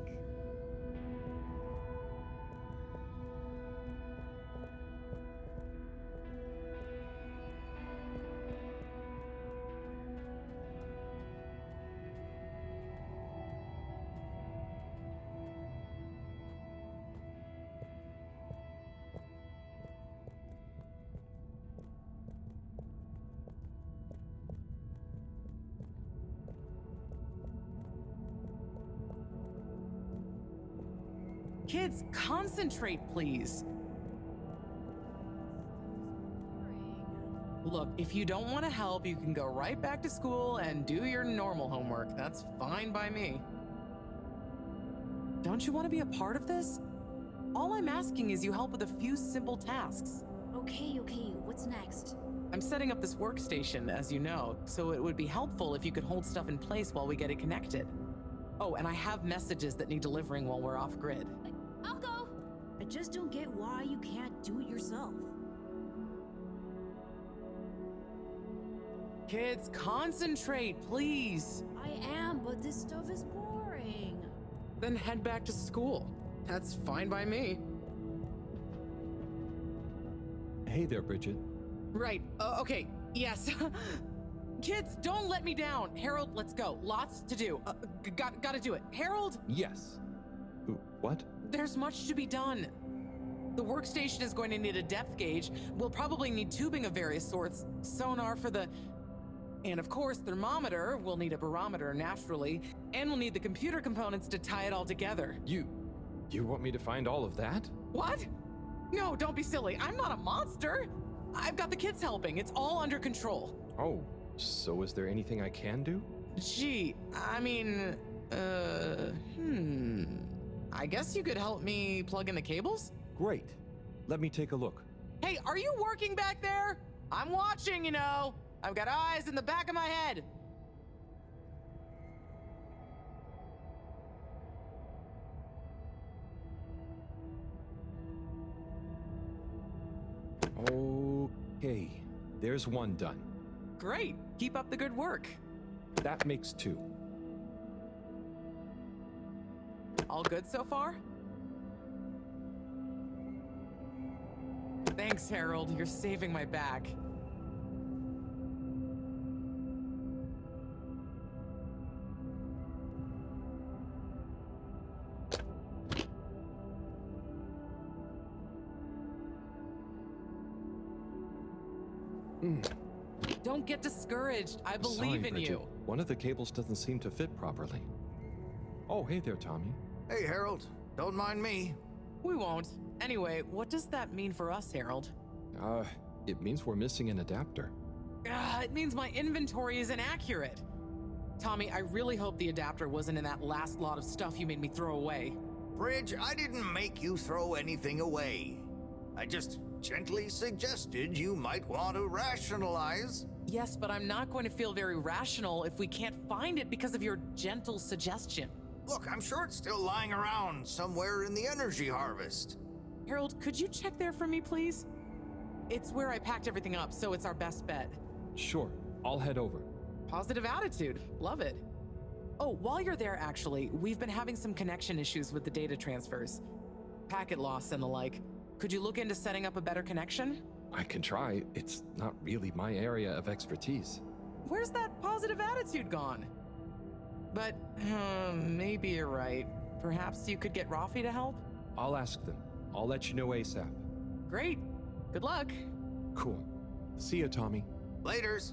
Kids, concentrate, please. Look, if you don't want to help, you can go right back to school and do your normal homework. That's fine by me. Don't you want to be a part of this? All I'm asking is you help with a few simple tasks. Okay, what's next? I'm setting up this workstation, as you know, so it would be helpful if you could hold stuff in place while we get it connected. Oh, and I have messages that need delivering while we're off grid. I'll go. I just don't get why you can't do it yourself. Kids, concentrate, please. I am, but this stuff is boring. Then head back to school. That's fine by me. Hey there, Bridget. Right, okay, yes. Kids, don't let me down. Harold, let's go. Lots to do. Gotta do it. Harold? Yes. What? There's much to be done. The workstation is going to need a depth gauge. We'll probably need tubing of various sorts. Sonar for the... And of course, thermometer. We'll need a barometer, naturally. And we'll need the computer components to tie it all together. You want me to find all of that? What? No, don't be silly. I'm not a monster. I've got the kids helping. It's all under control. Oh, so is there anything I can do? Gee, I mean, I guess you could help me plug in the cables? Great. Let me take a look. Hey, are you working back there? I'm watching, you know. I've got eyes in the back of my head. Okay, there's one done. Great. Keep up the good work. That makes two. All good so far? Thanks, Harold. You're saving my back. Don't get discouraged. I believe Sorry, in Bridget. you. One of the cables doesn't seem to fit properly. Oh, hey there, Tommy. Hey, Harold. Don't mind me. We won't. Anyway, what does that mean for us, Harold? It means we're missing an adapter. It means my inventory is inaccurate. Tommy, I really hope the adapter wasn't in that last lot of stuff you made me throw away. Bridge, I didn't make you throw anything away. I just gently suggested you might want to rationalize. Yes, but I'm not going to feel very rational if we can't find it because of your gentle suggestion. Look, I'm sure it's still lying around somewhere in the energy harvest. Harold, could you check there for me, please? It's where I packed everything up, so it's our best bet. Sure, I'll head over. Positive attitude. Love it. Oh, while you're there, actually, we've been having some connection issues with the data transfers. Packet loss and the like. Could you look into setting up a better connection? I can try. It's not really my area of expertise. Where's that positive attitude gone? But, maybe you're right. Perhaps you could get Rafi to help? I'll ask them. I'll let you know ASAP. Great. Good luck. Cool. See ya, Tommy. Laters.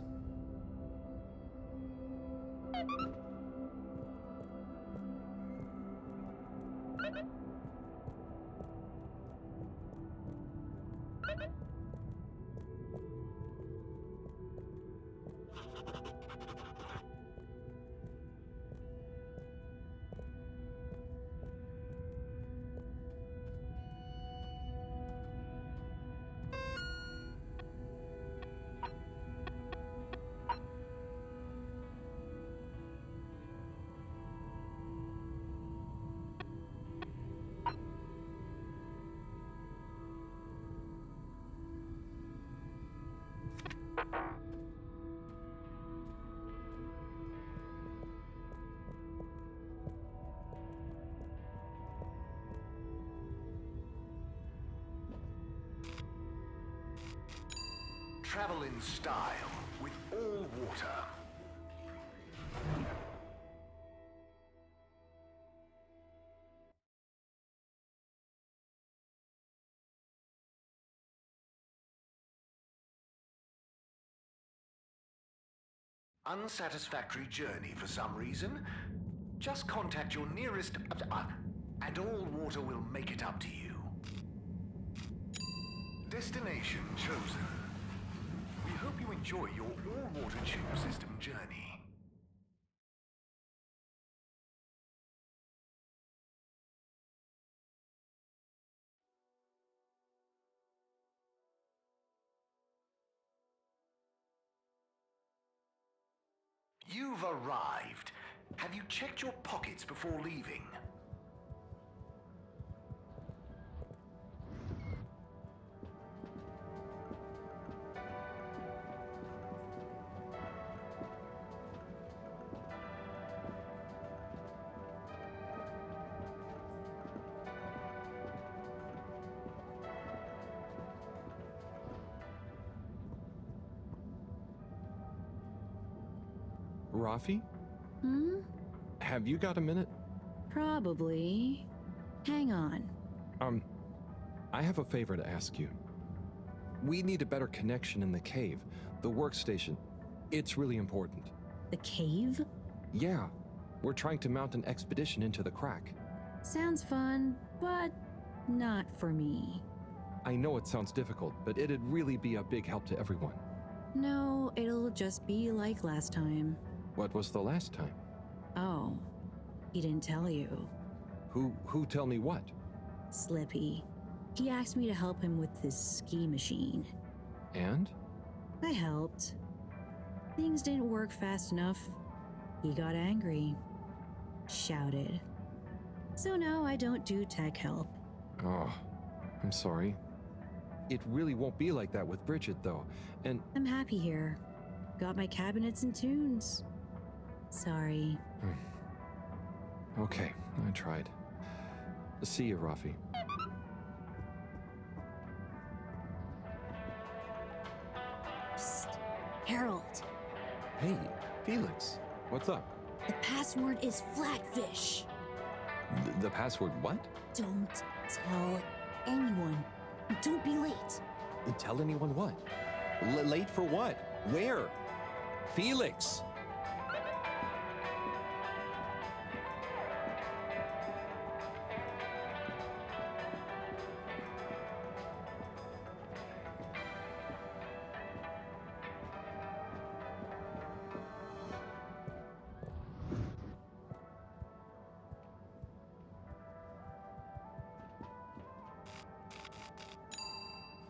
Travel in style with all water. Unsatisfactory journey for some reason? Just contact your nearest... and all water will make it up to you. Destination chosen. We hope you enjoy your all-water tube system journey. You've arrived. Have you checked your pockets before leaving? Rafi? Hmm? Have you got a minute? Probably. Hang on. I have a favor to ask you. We need a better connection in the cave. The workstation. It's really important. The cave? Yeah. We're trying to mount an expedition into the crack. Sounds fun, but not for me. I know it sounds difficult, but it'd really be a big help to everyone. No, it'll just be like last time. What was the last time? Oh, he didn't tell you. Who tell me what? Slippy. He asked me to help him with this ski machine. And? I helped. Things didn't work fast enough. He got angry. Shouted. So now I don't do tech help. Oh, I'm sorry. It really won't be like that with Bridget, though, and... I'm happy here. Got my cabinets and tunes. Sorry. Okay, I tried. See you, Rafi. Psst. Harold. Hey, Felix. What's up? The password is Flatfish. The password what? Don't tell anyone. And don't be late. Tell anyone what? Late for what? Where? Felix!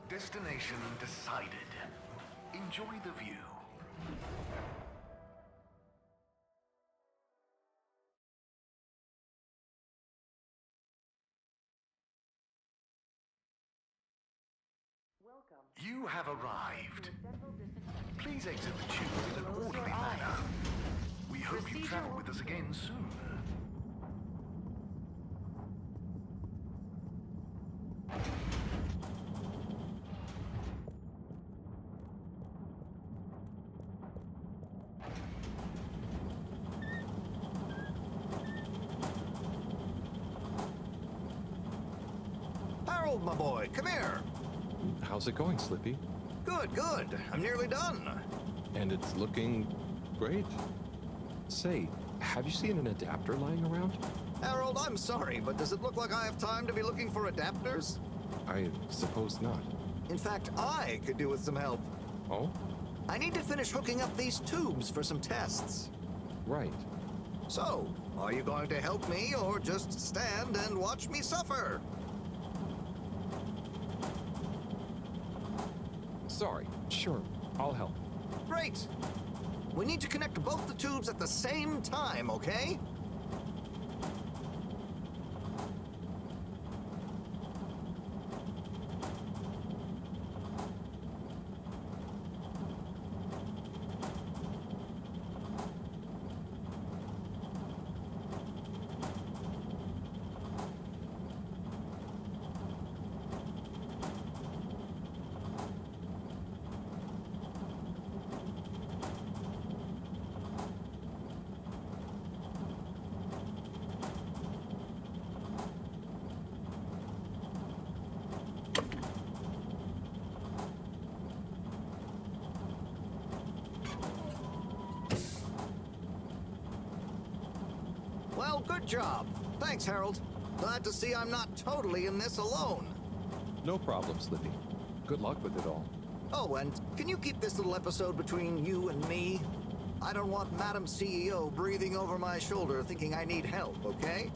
Destination decided. Enjoy the view. You have arrived. Please exit the tube in an orderly manner. We hope you travel with us again soon. Harold, my boy, come here. How's it going, Slippy? Good, good. I'm nearly done. And it's looking great. Say, have you seen an adapter lying around? Harold, I'm sorry, but does it look like I have time to be looking for adapters? I suppose not. In fact, I could do with some help. Oh? I need to finish hooking up these tubes for some tests. Right. So, are you going to help me or just stand and watch me suffer? Sorry. Sure. I'll help. Great. We need to connect both the tubes at the same time, okay? job. Thanks, Harold. Glad to see I'm not totally in this alone. No problem, Slippy. Good luck with it all. Oh, and can you keep this little episode between you and me? I don't want Madam CEO breathing over my shoulder thinking I need help, okay?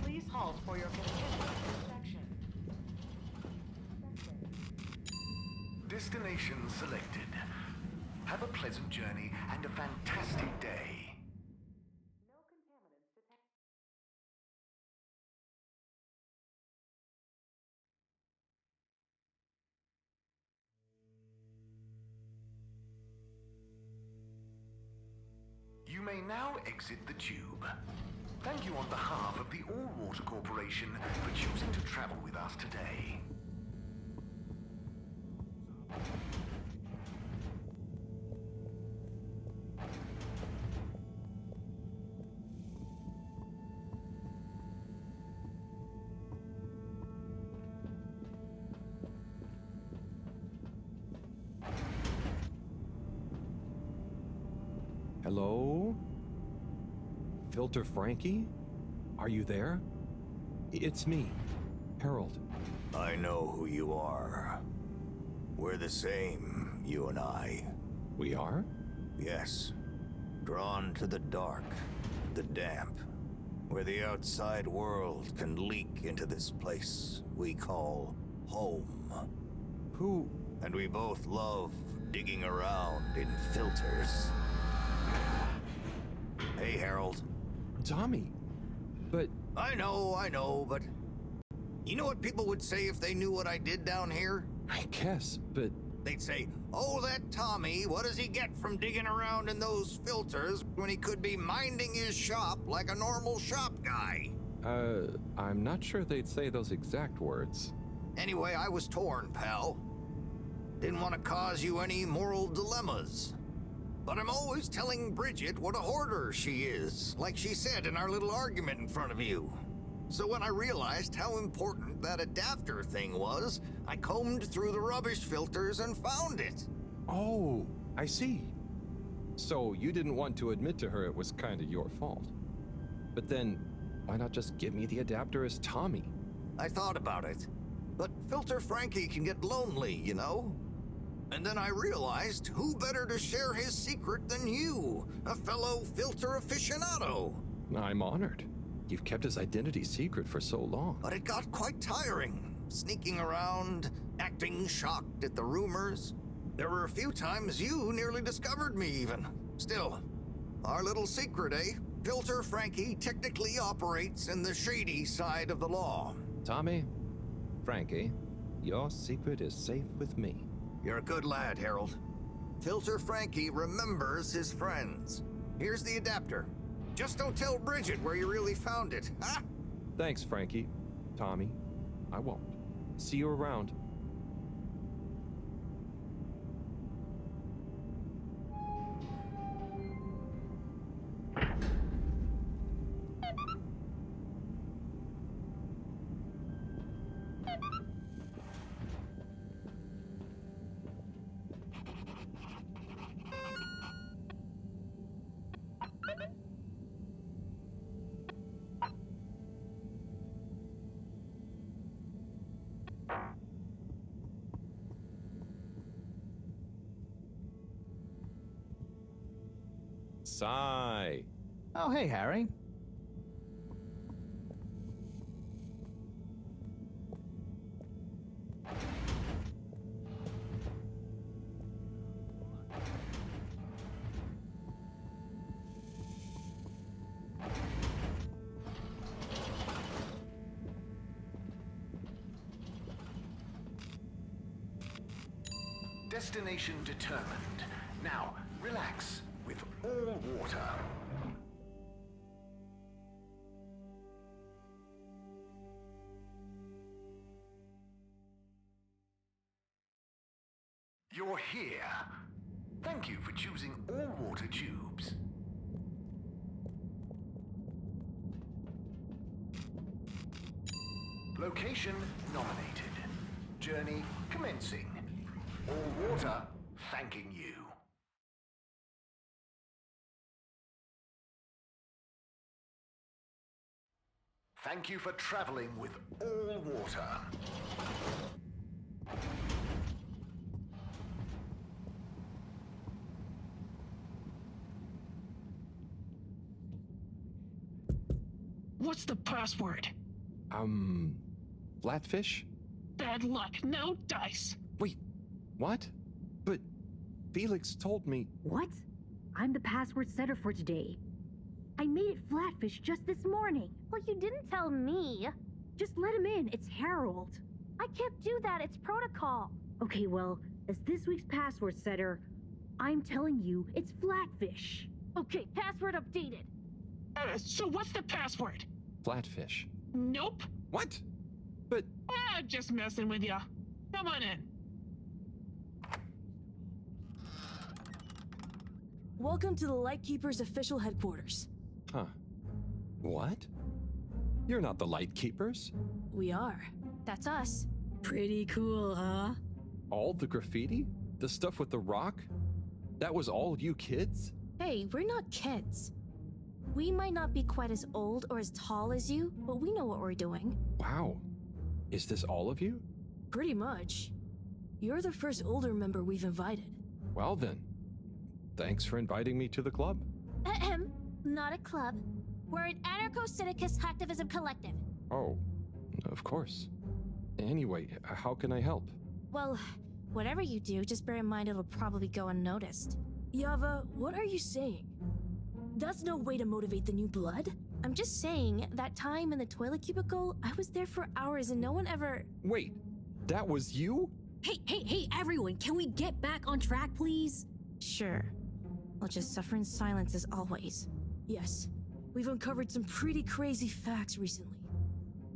Please halt for your continued inspection. Destination selected. Have a pleasant journey and a fantastic day. You may now exit the tube. Thank you on behalf of the All-Water Corporation for choosing to travel with us today. Hello? Filter Frankie? Are you there? It's me, Harold. I know who you are. We're the same, you and I. We are? Yes. Drawn to the dark, the damp, where the outside world can leak into this place we call home. Who? And we both love digging around in filters. Hey, Harold. Tommy, but... I know, but... You know what people would say if they knew what I did down here? I guess, but... They'd say, oh, that Tommy, what does he get from digging around in those filters when he could be minding his shop like a normal shop guy? I'm not sure they'd say those exact words. Anyway, I was torn, pal. Didn't want to cause you any moral dilemmas. But I'm always telling Bridget what a hoarder she is, like she said in our little argument in front of you. So when I realized how important that adapter thing was, I combed through the rubbish filters and found it. Oh, I see. So you didn't want to admit to her it was kind of your fault. But then, why not just give me the adapter as Tommy? I thought about it. But Filter Frankie can get lonely, you know? And then I realized who better to share his secret than you, a fellow filter aficionado. I'm honored. You've kept his identity secret for so long. But it got quite tiring, sneaking around, acting shocked at the rumors. There were a few times you nearly discovered me even. Still, our little secret, eh? Filter Frankie technically operates in the shady side of the law. Tommy, Frankie, your secret is safe with me. You're a good lad, Harold. Filter Frankie remembers his friends. Here's the adapter. Just don't tell Bridget where you really found it, huh? Thanks, Frankie. Tommy, I won't. See you around. Sigh. Oh, hey, Harry. Destination determined. Now, relax with all water. You're here. Thank you for choosing all water tubes. Location nominated. Journey commencing. All water thanking you. Thank you for traveling with all water. What's the password? Flatfish? Bad luck, no dice. Wait, what? But Felix told me. What? I'm the password setter for today. I made it Flatfish just this morning. Well, you didn't tell me. Just let him in, it's Harold. I can't do that, it's protocol. Okay, well, as this week's password setter, I'm telling you, it's Flatfish. Okay, password updated. So what's the password? Flatfish. Nope. What? But... just messing with ya. Come on in. Welcome to the Lightkeeper's official headquarters. Huh. What? You're not the Lightkeepers? We are. That's us. Pretty cool, huh? All the graffiti? The stuff with the rock? That was all you kids? Hey, we're not kids. We might not be quite as old or as tall as you, but we know what we're doing. Wow. Is this all of you? Pretty much. You're the first older member we've invited. Well then, thanks for inviting me to the club. Ahem. Not a club. We're an anarcho-syndicist hacktivism collective. Oh, of course. Anyway, how can I help? Well, whatever you do, just bear in mind it'll probably go unnoticed. Yava, what are you saying? That's no way to motivate the new blood. I'm just saying, that time in the toilet cubicle, I was there for hours and no one ever... Wait, that was you? Hey, everyone, can we get back on track, please? Sure. I'll just suffer in silence as always. Yes, we've uncovered some pretty crazy facts recently.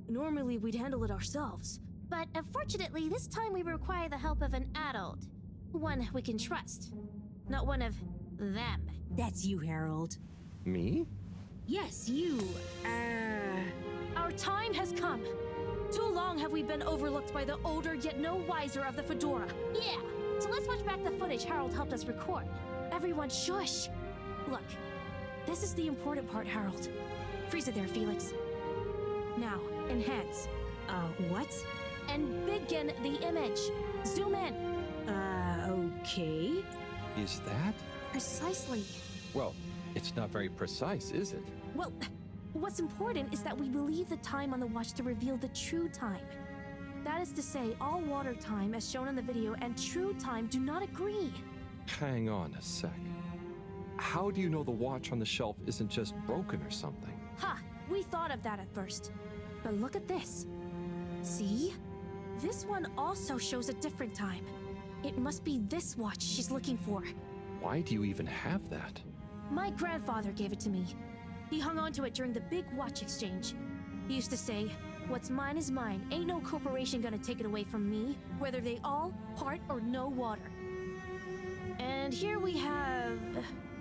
Normally, we'd handle it ourselves. But unfortunately, this time we require the help of an adult. One we can trust. Not one of them. That's you, Harold. Me? Yes, you. Our time has come. Too long have we been overlooked by the older yet no wiser of the Fedora. Yeah, so let's watch back the footage Harold helped us record. Everyone shush. Look, this is the important part, Harold. Freeze it there, Felix. Now, enhance. What? And begin the image. Zoom in. Okay. Is that? Precisely. Well, it's not very precise, is it? Well, what's important is that we believe the time on the watch to reveal the true time. That is to say, all water time, as shown in the video, and true time do not agree. Hang on a sec. How do you know the watch on the shelf isn't just broken or something? Ha! We thought of that at first. But look at this. See? This one also shows a different time. It must be this watch she's looking for. Why do you even have that? My grandfather gave it to me. He hung on to it during the big watch exchange. He used to say, "What's mine is mine. Ain't no corporation gonna take it away from me, whether they all, part, or no water." And here we have...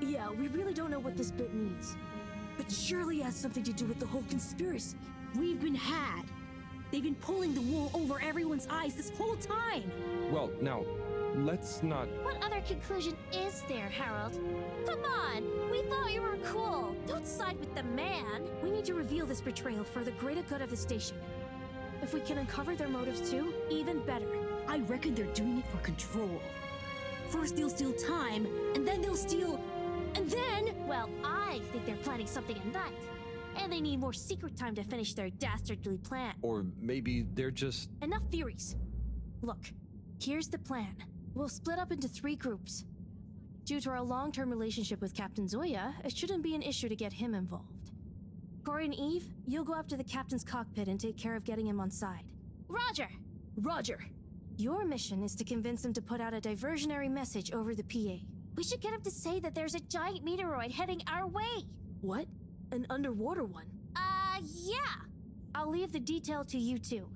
Yeah, we really don't know what this bit means. But surely it has something to do with the whole conspiracy. We've been had. They've been pulling the wool over everyone's eyes this whole time. Well, now, let's not... What other conclusion is there, Harold? Come on! We thought you were cool! Don't side with the man! We need to reveal this betrayal for the greater good of the station. If we can uncover their motives too, even better. I reckon they're doing it for control. First they'll steal time, and then they'll steal... And then, well, I think they're planning something at night. And they need more secret time to finish their dastardly plan. Or maybe they're just... Enough theories. Look, here's the plan. We'll split up into 3 groups. Due to our long-term relationship with Captain Zoya, it shouldn't be an issue to get him involved. Corey and Eve, you'll go up to the captain's cockpit and take care of getting him on side. Roger! Roger! Your mission is to convince him to put out a diversionary message over the PA. We should get him to say that there's a giant meteoroid heading our way. What? An underwater one? Yeah. I'll leave the detail to you two.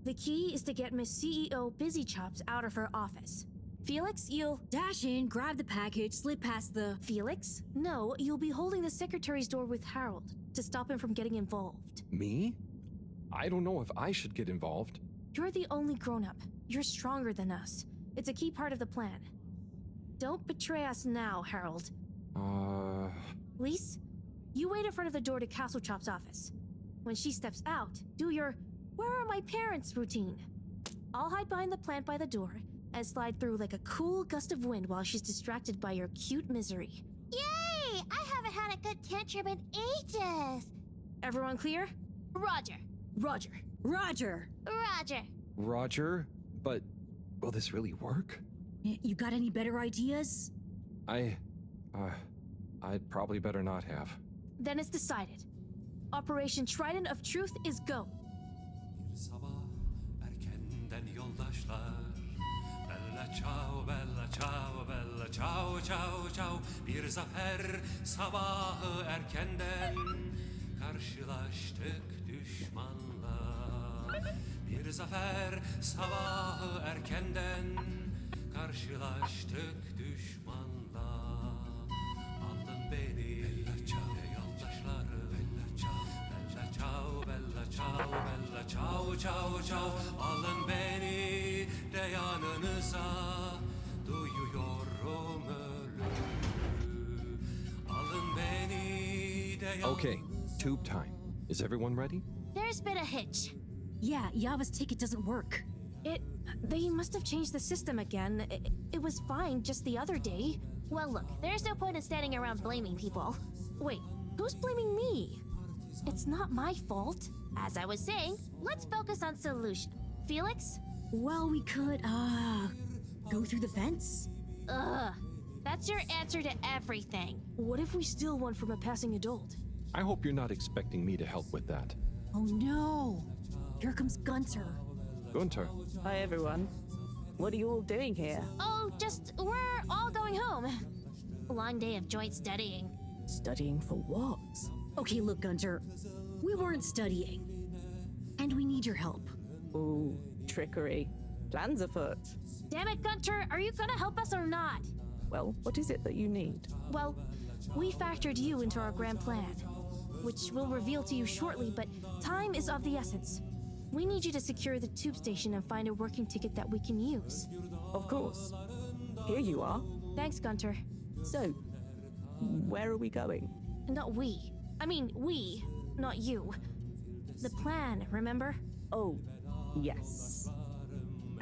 The key is to get Miss CEO Busy Chops out of her office. Felix, you'll... Dash in, grab the package, slip past the... Felix? No, you'll be holding the secretary's door with Harold to stop him from getting involved. Me? I don't know if I should get involved. You're the only grown-up. You're stronger than us. It's a key part of the plan. Don't betray us now, Harold. Lise, you wait in front of the door to Castle Chop's office. When she steps out, do your "Where are my parents?" routine. I'll hide behind the plant by the door and slide through like a cool gust of wind while she's distracted by your cute misery. Yay! I haven't had a good tantrum in ages. Everyone clear? Roger. Roger. Roger. Roger. Roger? But will this really work? You got any better ideas? I'd probably better not have. Then it's decided. Operation Trident of Truth is go. Bir sabah erkenden yoldaşlar. Bella ciao, bella ciao, bella ciao, ciao, ciao. Bir zafer sabahı erkenden karşılaştık düşmanla. Bir zafer sabahı erkenden karşılaştık düşmanla. Alın beni yoldaşları. Bella ciao, bella ciao, bella ciao, ciao, ciao. Alın beni de yanınıza. Duyuyorum ölümü. Alın beni de yanınıza. Okay, tube time. Is everyone ready? There's been a hitch. Yeah, Yava's ticket doesn't work. They must have changed the system again. It was fine just the other day. Well, look, there's no point in standing around blaming people. Wait, who's blaming me? It's not my fault. As I was saying, let's focus on solution. Felix? Well, we could, go through the vents? Ugh. That's your answer to everything. What if we steal one from a passing adult? I hope you're not expecting me to help with that. Oh no! Here comes Gunter. Gunter. Hi, everyone. What are you all doing here? Oh, we're all going home. Long day of joint studying. Studying for what? Okay, look, Gunter. We weren't studying. And we need your help. Ooh, trickery. Plans afoot. Damn it, Gunter, are you gonna help us or not? Well, what is it that you need? Well, we factored you into our grand plan, which we'll reveal to you shortly, but time is of the essence. We need you to secure the tube station and find a working ticket that we can use. Of course. Here you are. Thanks, Gunter. So, where are we going? Not we. I mean, we, not you. The plan, remember? Oh, yes.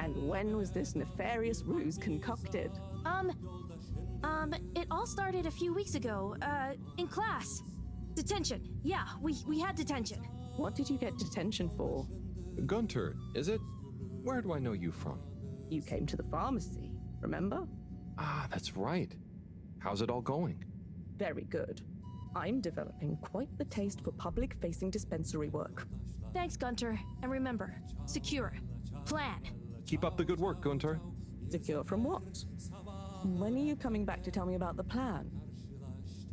And when was this nefarious ruse concocted? It all started a few weeks ago, in class. Detention. Yeah, we had detention. What did you get detention for? Gunter, is it? Where do I know you from? You came to the pharmacy, remember? Ah, that's right. How's it all going? Very good. I'm developing quite the taste for public-facing dispensary work. Thanks, Gunter. And remember, secure. Plan. Keep up the good work, Gunter. Secure from what? When are you coming back to tell me about the plan?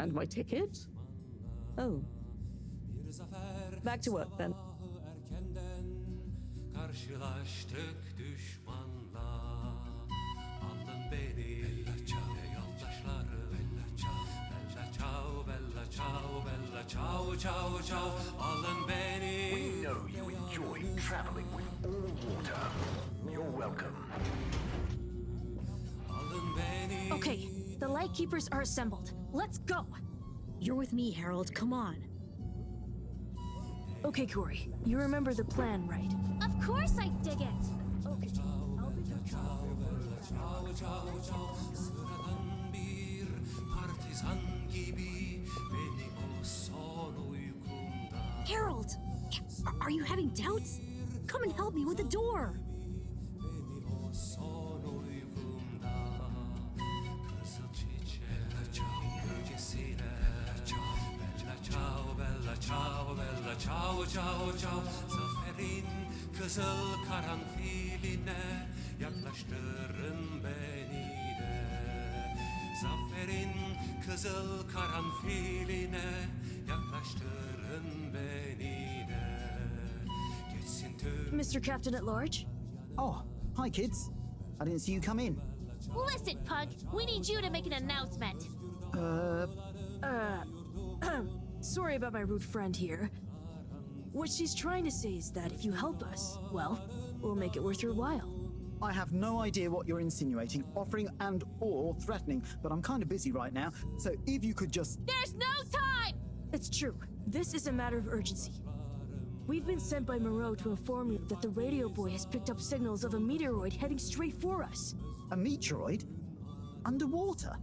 And my ticket? Oh. Back to work, then. Karşılaştık düşmanla. Alın beni yoldaşları. Bella ciao, bella ciao, bella ciao, ciao, ciao. Alın beni. We know you enjoy traveling with all water. You're welcome. Alın beni. Okay, the Lightkeepers are assembled. Let's go. You're with me, Harold. Come on. Okay, Corey. You remember the plan, right? Of course I dig it. Okay. I'll be Sıradan bir partizan Harold! Are you having doubts? Come and help me with the door! Ciao bella ciao ciao ciao Zaferin kızıl karanfiline yaklaştırın beni de Zaferin kızıl karanfiline yaklaştırın beni de Geçsin tüm Mr. Captain at Large? Oh, hi kids. I didn't see you come in. Listen, Pug, we need you to make an announcement. Sorry about my rude friend here. What she's trying to say is that if you help us, well, we'll make it worth your while. I have no idea what you're insinuating, offering and or threatening, but I'm kind of busy right now, so if you could just... There's no time! It's true. This is a matter of urgency. We've been sent by Moreau to inform you that the radio boy has picked up signals of a meteoroid heading straight for us. A meteoroid? Underwater?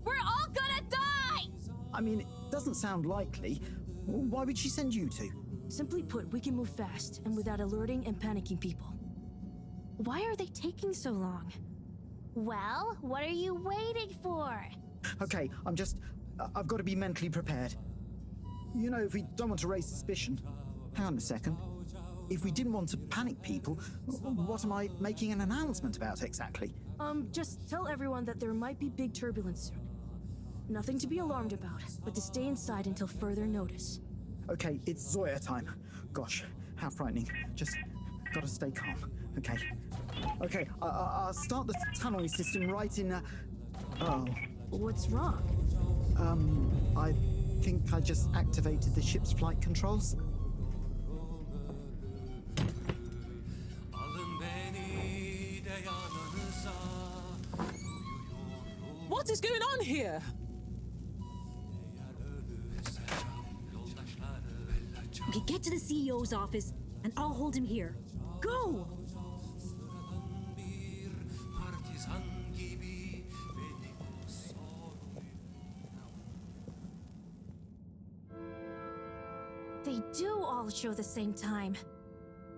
We're all gonna die! I mean, it doesn't sound likely. Why would she send you two? Simply put, we can move fast and without alerting and panicking people. Why are they taking so long? Well, what are you waiting for? Okay, I've got to be mentally prepared. You know, if we don't want to raise suspicion... Hang on a second. If we didn't want to panic people, what am I making an announcement about exactly? Just tell everyone that there might be big turbulence soon. Nothing to be alarmed about, but to stay inside until further notice. Okay, it's Zoya time. Gosh, how frightening. Just gotta stay calm, okay? Okay, I'll start the tunneling system right in... Oh. What's wrong? I think I just activated the ship's flight controls. What is going on here? Okay, get to the CEO's office, and I'll hold him here. Go! They do all show the same time.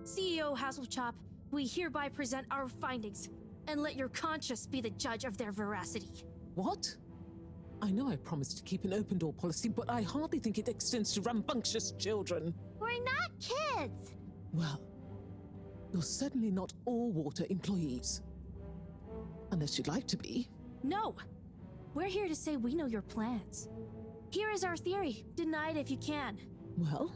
CEO Hasselchop, we hereby present our findings, and let your conscience be the judge of their veracity. What? I know I promised to keep an open door policy, but I hardly think it extends to rambunctious children. We're not kids! Well, you're certainly not all water employees. Unless you'd like to be. No! We're here to say we know your plans. Here is our theory. Deny it if you can. Well,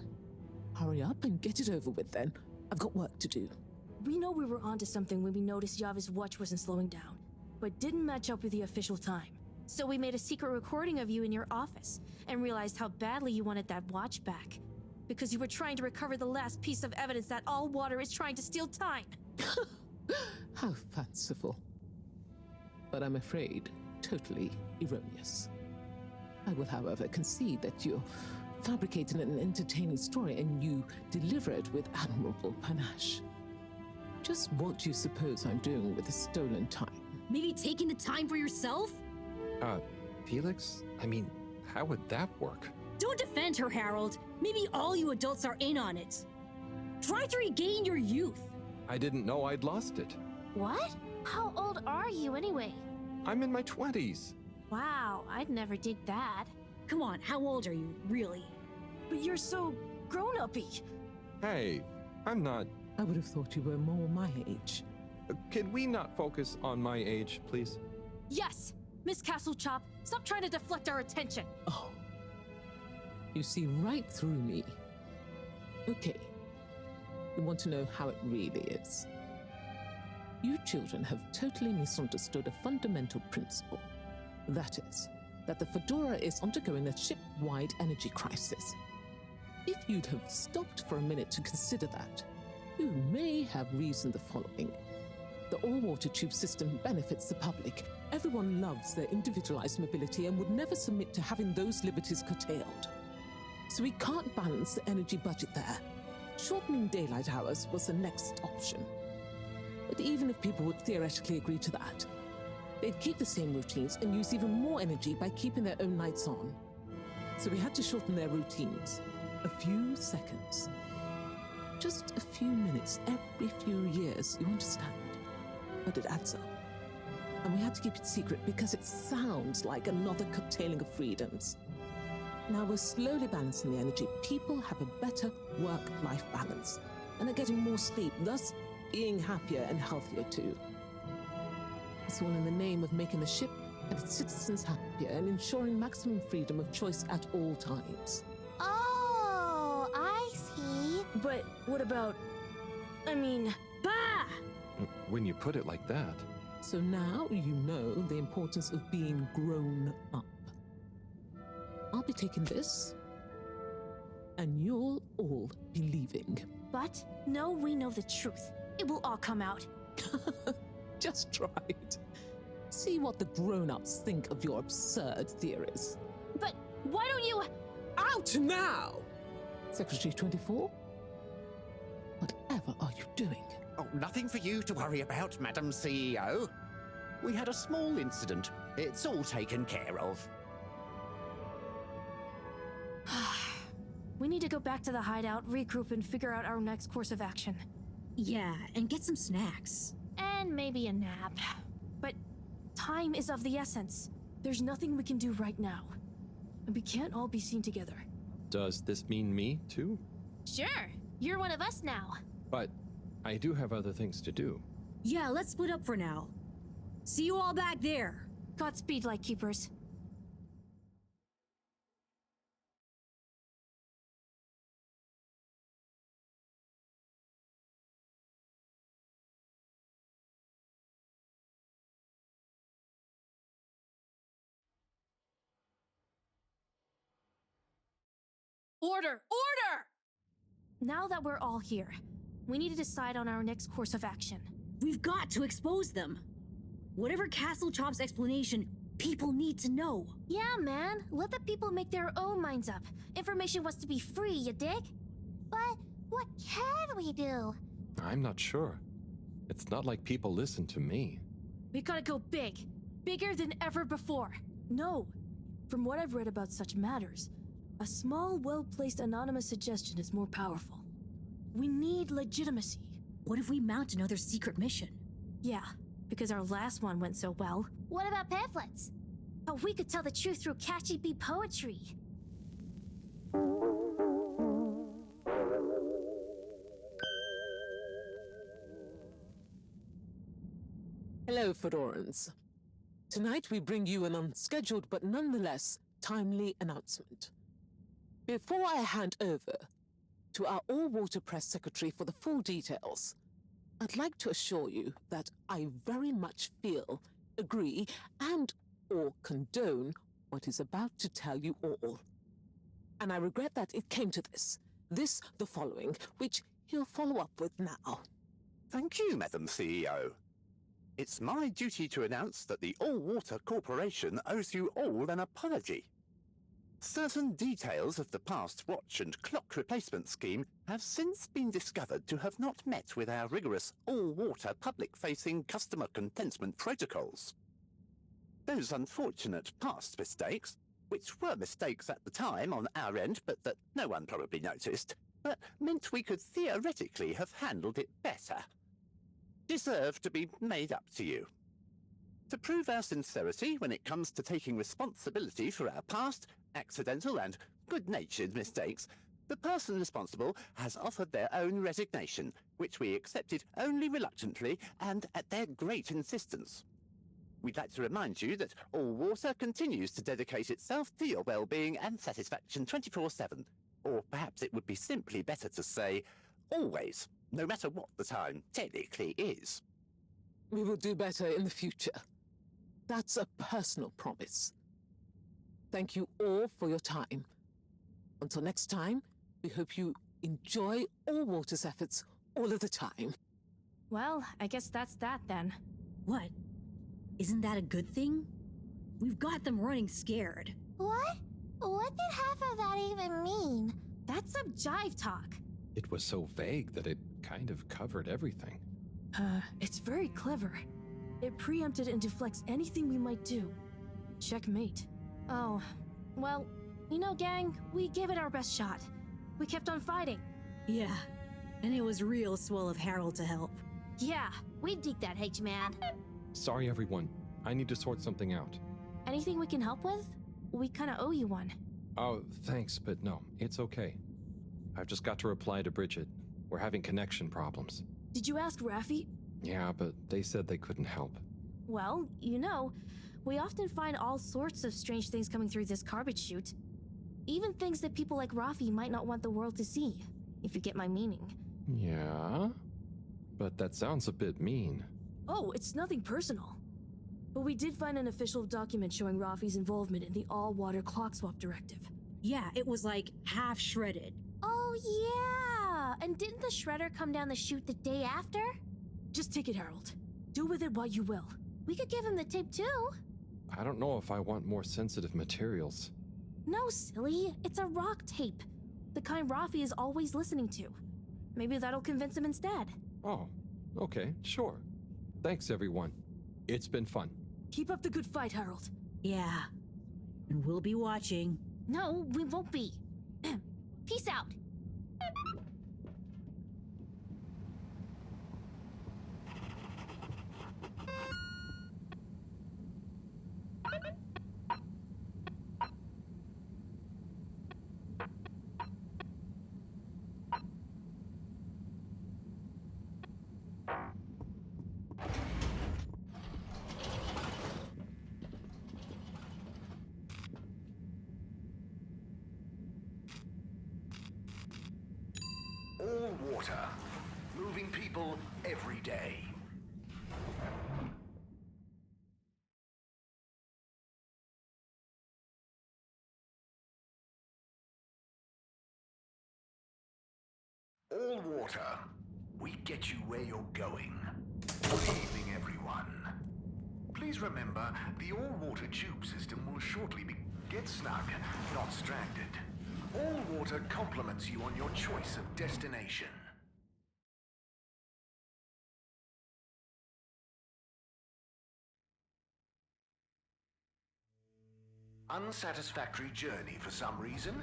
hurry up and get it over with then. I've got work to do. We know we were onto something when we noticed Yava's watch wasn't slowing down, but didn't match up with the official time. So we made a secret recording of you in your office and realized how badly you wanted that watch back. Because you were trying to recover the last piece of evidence that all water is trying to steal time. How fanciful. But I'm afraid totally erroneous. I will, however, concede that you're fabricating an entertaining story and you deliver it with admirable panache. Just what do you suppose I'm doing with the stolen time? Maybe taking the time for yourself? Felix? I mean, how would that work? Don't defend her, Harold. Maybe all you adults are in on it. Try to regain your youth. I didn't know I'd lost it. What? How old are you anyway? I'm in my 20s. Wow, I'd never did that. Come on, how old are you, really? But you're so grown-uppy. Hey, I'm not... I would have thought you were more my age. Could we not focus on my age, please? Yes! Miss Castlechop, stop trying to deflect our attention. Oh. You see right through me. Okay. You want to know how it really is. You children have totally misunderstood a fundamental principle. That is, that the Fedora is undergoing a ship-wide energy crisis. If you'd have stopped for a minute to consider that, you may have reasoned the following. The all-water tube system benefits the public. Everyone loves their individualized mobility and would never submit to having those liberties curtailed. So we can't balance the energy budget there. Shortening daylight hours was the next option. But even if people would theoretically agree to that, they'd keep the same routines and use even more energy by keeping their own lights on. So we had to shorten their routines. A few seconds. Just a few minutes every few years, you understand? But it adds up. And we had to keep it secret because it sounds like another curtailing of freedoms. Now we're slowly balancing the energy. People have a better work-life balance and are getting more sleep, thus being happier and healthier too. It's all in the name of making the ship and its citizens happier and ensuring maximum freedom of choice at all times. Oh, I see. But what about... I mean... Bah! When you put it like that... So now you know the importance of being grown up. I'll be taking this, and you'll all be leaving. But no, we know the truth. It will all come out. Just try it. See what the grown-ups think of your absurd theories. But why don't you... Out now! Secretary 24? Whatever are you doing? Oh, nothing for you to worry about, Madam CEO. We had a small incident. It's all taken care of. We need to go back to the hideout, regroup, and figure out our next course of action. Yeah, and get some snacks. And maybe a nap. But time is of the essence. There's nothing we can do right now. And we can't all be seen together. Does this mean me, too? Sure, you're one of us now. But I do have other things to do. Yeah, let's split up for now. See you all back there. Godspeed, Lightkeepers. Order! Order! Now that we're all here, we need to decide on our next course of action. We've got to expose them. Whatever Castle Chop's explanation, people need to know. Yeah, man. Let the people make their own minds up. Information wants to be free, you dig? But what can we do? I'm not sure. It's not like people listen to me. We gotta go big. Bigger than ever before. No. From what I've read about such matters, a small, well-placed anonymous suggestion is more powerful. We need legitimacy. What if we mount another secret mission? Yeah, because our last one went so well. What about pamphlets? Oh, we could tell the truth through catchy bee poetry. Hello, Fedorans. Tonight we bring you an unscheduled but nonetheless timely announcement. Before I hand over to our all-water press secretary for the full details, I'd like to assure you that I very much feel, agree, and/or condone what is about to tell you all. And I regret that it came to this, the following, which he'll follow up with now. Thank you, Madam CEO. It's my duty to announce that the All-Water Corporation owes you all an apology. Certain details of the past watch and clock replacement scheme have since been discovered to have not met with our rigorous all-water public-facing customer contentment protocols. Those unfortunate past mistakes, which were mistakes at the time on our end but that no one probably noticed, but meant we could theoretically have handled it better, deserve to be made up to you. To prove our sincerity when it comes to taking responsibility for our past, accidental and good-natured mistakes, the person responsible has offered their own resignation, which we accepted only reluctantly and at their great insistence. We'd like to remind you that All Water continues to dedicate itself to your well-being and satisfaction 24/7, or perhaps it would be simply better to say, always, no matter what the time technically is. We will do better in the future. That's a personal promise. Thank you all for your time. Until next time, we hope you enjoy All Water's efforts all of the time. Well, I guess that's that then. What? Isn't that a good thing? We've got them running scared. What? What did half of that even mean? That's some jive talk. It was so vague that it kind of covered everything. It's very clever. It preempted and deflects anything we might do. Checkmate. Oh, well, You know, gang, we gave it our best shot. We kept on fighting. Yeah, and it was real swell of Harold to help. Yeah, we dig that, H-Man. Sorry, everyone. I need to sort something out. Anything we can help with? We kinda owe you one. Oh, thanks, but no, it's okay. I've just got to reply to Bridget. We're having connection problems. Did you ask Raffi? Yeah, but they said they couldn't help. Well, you know, we often find all sorts of strange things coming through this garbage chute. Even things that people like Raffi might not want the world to see, if you get my meaning. Yeah? But that sounds a bit mean. Oh, it's nothing personal. But we did find an official document showing Raffi's involvement in the all-water clock swap directive. Yeah, it was like half shredded. Oh, yeah! And didn't the shredder come down the chute the day after? Just take it, Harold. Do with it what you will. We could give him the tape, too. I don't know if I want more sensitive materials. No, silly. It's a rock tape. The kind Raffi is always listening to. Maybe that'll convince him instead. Oh, okay, sure. Thanks, everyone. It's been fun. Keep up the good fight, Harold. Yeah, and we'll be watching. No, we won't be. Peace out. All water. Moving people every day. All water. We get you where you're going. Good evening, everyone. Please remember, the all-water tube system will shortly get snug, not stranded. All water compliments you on your choice of destination. Unsatisfactory journey for some reason?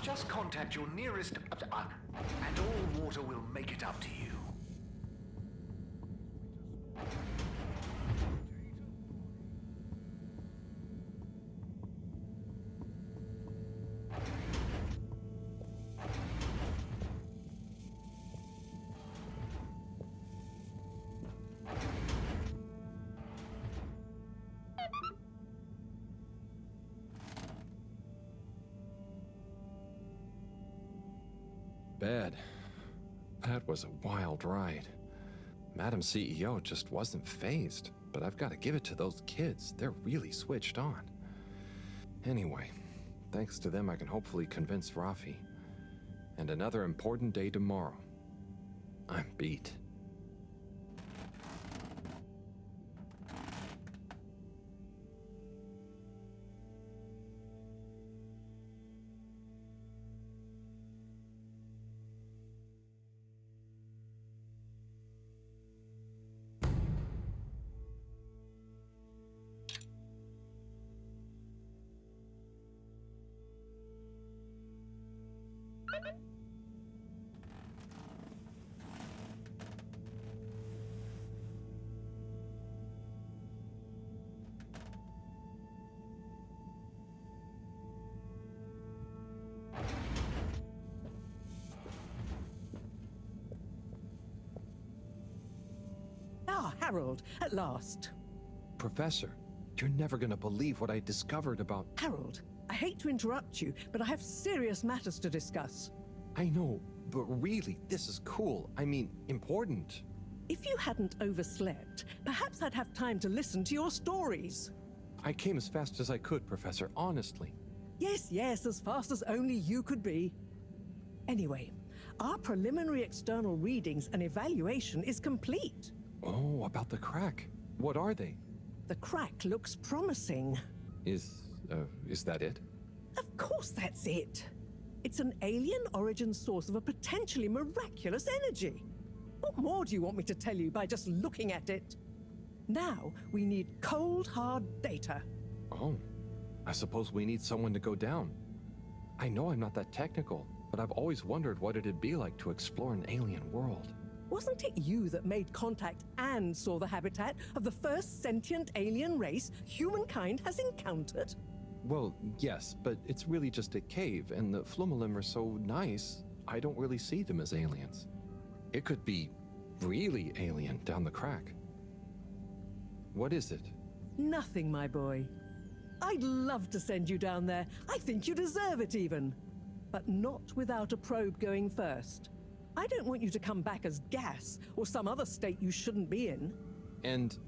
Just contact your nearest... and all water will make it up to you. Bad. That was a wild ride. Madam CEO just wasn't fazed, but I've got to give it to those kids. They're really switched on. Anyway, thanks to them I can hopefully convince Raffi. And another important day tomorrow. I'm beat. Ah, Harold, at last. Professor, you're never gonna believe what I discovered about... Harold, I hate to interrupt you, but I have serious matters to discuss. I know, but really, this is cool. I mean, important. If you hadn't overslept, perhaps I'd have time to listen to your stories. I came as fast as I could, Professor, honestly. Yes, yes, as fast as only you could be. Anyway, our preliminary external readings and evaluation is complete. Oh, about the crack. What are they? The crack looks promising. Is that it? Of course that's it. It's an alien origin source of a potentially miraculous energy. What more do you want me to tell you by just looking at it? Now, we need cold, hard data. Oh, I suppose we need someone to go down. I know I'm not that technical, but I've always wondered what it'd be like to explore an alien world. Wasn't it you that made contact and saw the habitat of the first sentient alien race humankind has encountered? Well, yes, but it's really just a cave, and the Flumelum are so nice, I don't really see them as aliens. It could be really alien down the crack. What is it? Nothing, my boy. I'd love to send you down there. I think you deserve it even. But not without a probe going first. I don't want you to come back as gas or some other state you shouldn't be in. And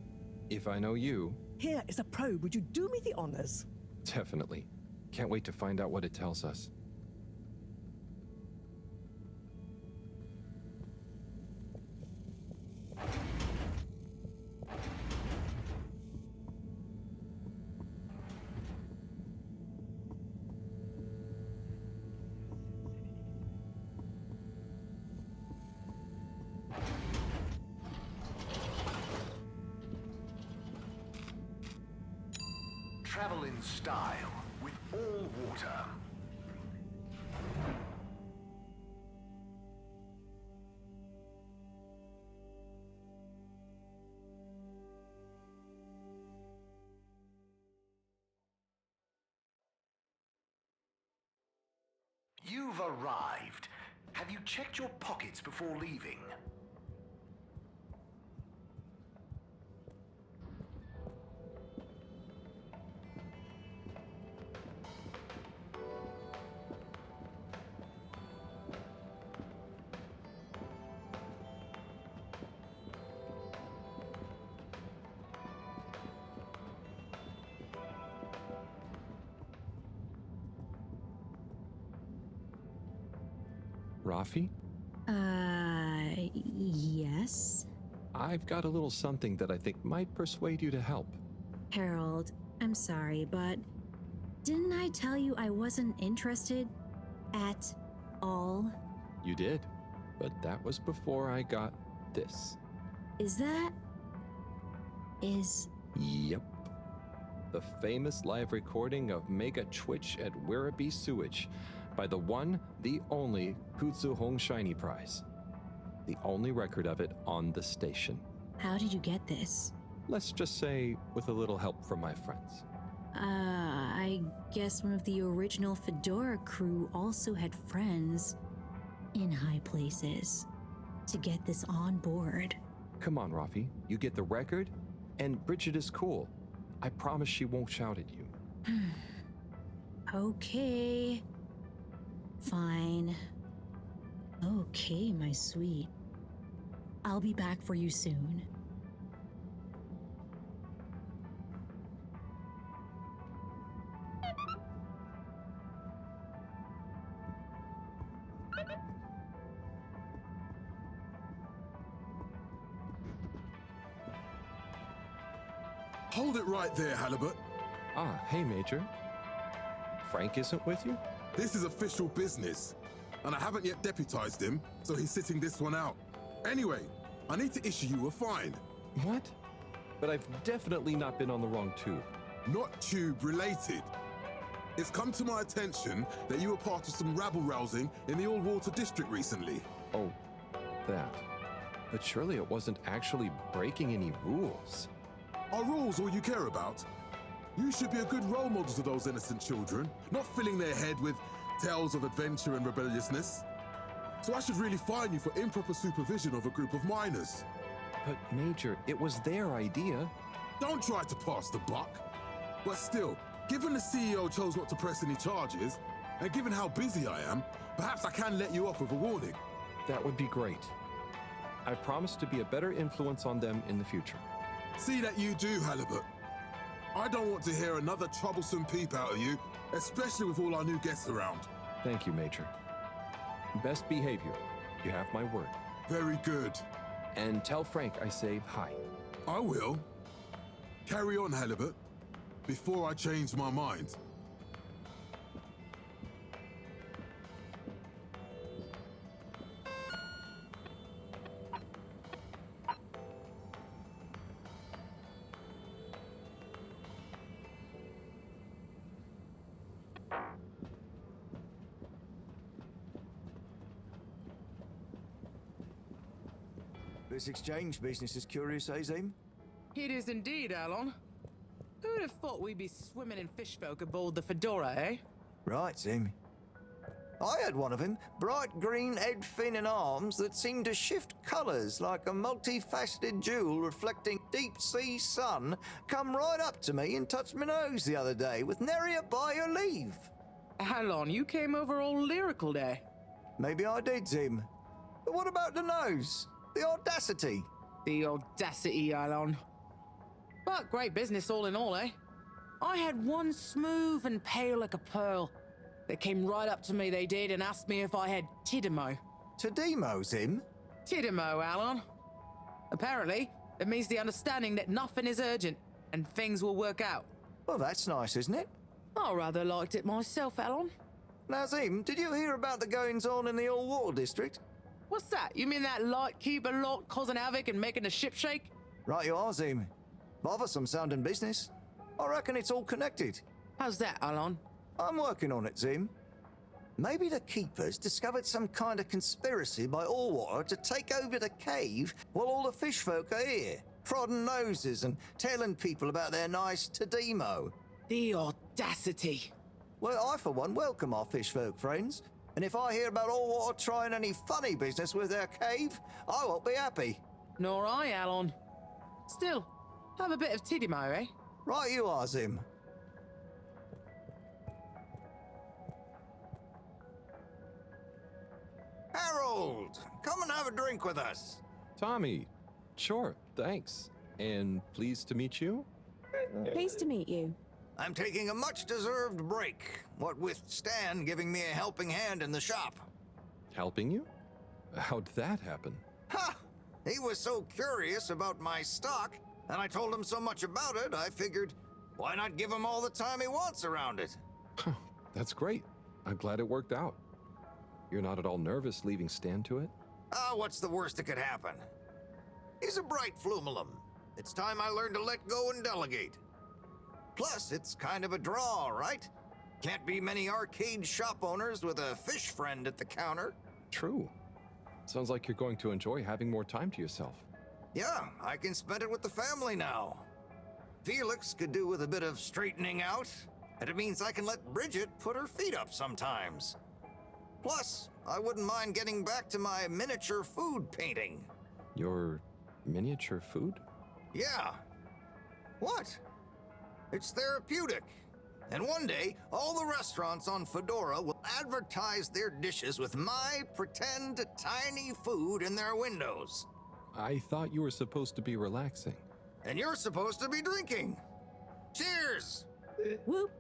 if I know you... Here is a probe. Would you do me the honors? Definitely. Can't wait to find out what it tells us. Travel in style with all water. You've arrived. Have you checked your pockets before leaving? Rafi? Yes? I've got a little something that I think might persuade you to help. Harold, I'm sorry, but didn't I tell you I wasn't interested at all? You did, but that was before I got this. Yep. The famous live recording of Mega Twitch at Werribee Sewage by the one, the only Kutsu Hong Shiny Prize. The only record of it on the station. How did you get this? Let's just say with a little help from my friends. I guess one of the original Fedora crew also had friends in high places to get this on board. Come on, Rafi. You get the record, and Bridget is cool. I promise she won't shout at you. Okay. Fine. Okay, my sweet. I'll be back for you soon. Hold it right there, Halibut. Ah, hey, Major. Frank isn't with you? This is official business, and I haven't yet deputized him, so he's sitting this one out. Anyway, I need to issue you a fine. What? But I've definitely not been on the wrong tube. Not tube related. It's come to my attention that you were part of some rabble-rousing in the All-Water District recently. Oh, that. But surely it wasn't actually breaking any rules. Are rules all you care about? You should be a good role model to those innocent children, not filling their head with tales of adventure and rebelliousness. So I should really fine you for improper supervision of a group of minors. But Major, it was their idea. Don't try to pass the buck. But still, given the CEO chose not to press any charges, and given how busy I am, perhaps I can let you off with a warning. That would be great. I promise to be a better influence on them in the future. See that you do, Halibut. I don't want to hear another troublesome peep out of you, especially with all our new guests around. Thank you, Major. Best behavior. You have my word. Very good. And tell Frank I say hi. I will. Carry on, Halibut, before I change my mind. This exchange business is curious, eh, Zim? It is indeed, Alon. Who'd have thought we'd be swimming in fish folk aboard the Fedora, eh? Right, Zim. I had one of him, bright green head, fin and arms that seemed to shift colours like a multifaceted jewel reflecting deep-sea sun, come right up to me and touched my nose the other day with nary a by your leave. Alon, you came over all lyrical there. Maybe I did, Zim. But what about the nose? The audacity? The audacity, Alon. But great business all in all, eh? I had one smooth and pale like a pearl. They came right up to me, they did, and asked me if I had Tidimo. Tidimo, Zim? Tidimo, Alon. Apparently, it means the understanding that nothing is urgent, and things will work out. Well, that's nice, isn't it? I rather liked it myself, Alon. Now, Zim, did you hear about the goings-on in the all-water district? What's that? You mean that lightkeeper lot causing havoc and making the ship shake? Right you are, Zim. Bothersome sounding business. I reckon it's all connected. How's that, Alon? I'm working on it, Zim. Maybe the keepers discovered some kind of conspiracy by Allwater to take over the cave while all the fish folk are here, prodding noses and telling people about their nice Tidimo. The audacity. Well, I for one welcome our fish folk friends, and if I hear about Allwater trying any funny business with their cave, I won't be happy. Nor I, Alon. Still, have a bit of Tidimo, eh? Right you are, Zim. Harold, come and have a drink with us. Tommy, sure, thanks. And pleased to meet you? Pleased to meet you. I'm taking a much-deserved break, what with Stan giving me a helping hand in the shop. Helping you? How'd that happen? Ha! He was so curious about my stock, and I told him so much about it, I figured, why not give him all the time he wants around it? That's great. I'm glad it worked out. You're not at all nervous leaving Stan to it? What's the worst that could happen? He's a bright flumelum. It's time I learned to let go and delegate. Plus, it's kind of a draw, right? Can't be many arcade shop owners with a fish friend at the counter. True. Sounds like you're going to enjoy having more time to yourself. Yeah, I can spend it with the family now. Felix could do with a bit of straightening out, and it means I can let Bridget put her feet up sometimes. Plus, I wouldn't mind getting back to my miniature food painting. Your miniature food? Yeah. What? It's therapeutic. And one day, all the restaurants on Fedora will advertise their dishes with my pretend tiny food in their windows. I thought you were supposed to be relaxing. And you're supposed to be drinking. Cheers! Whoop.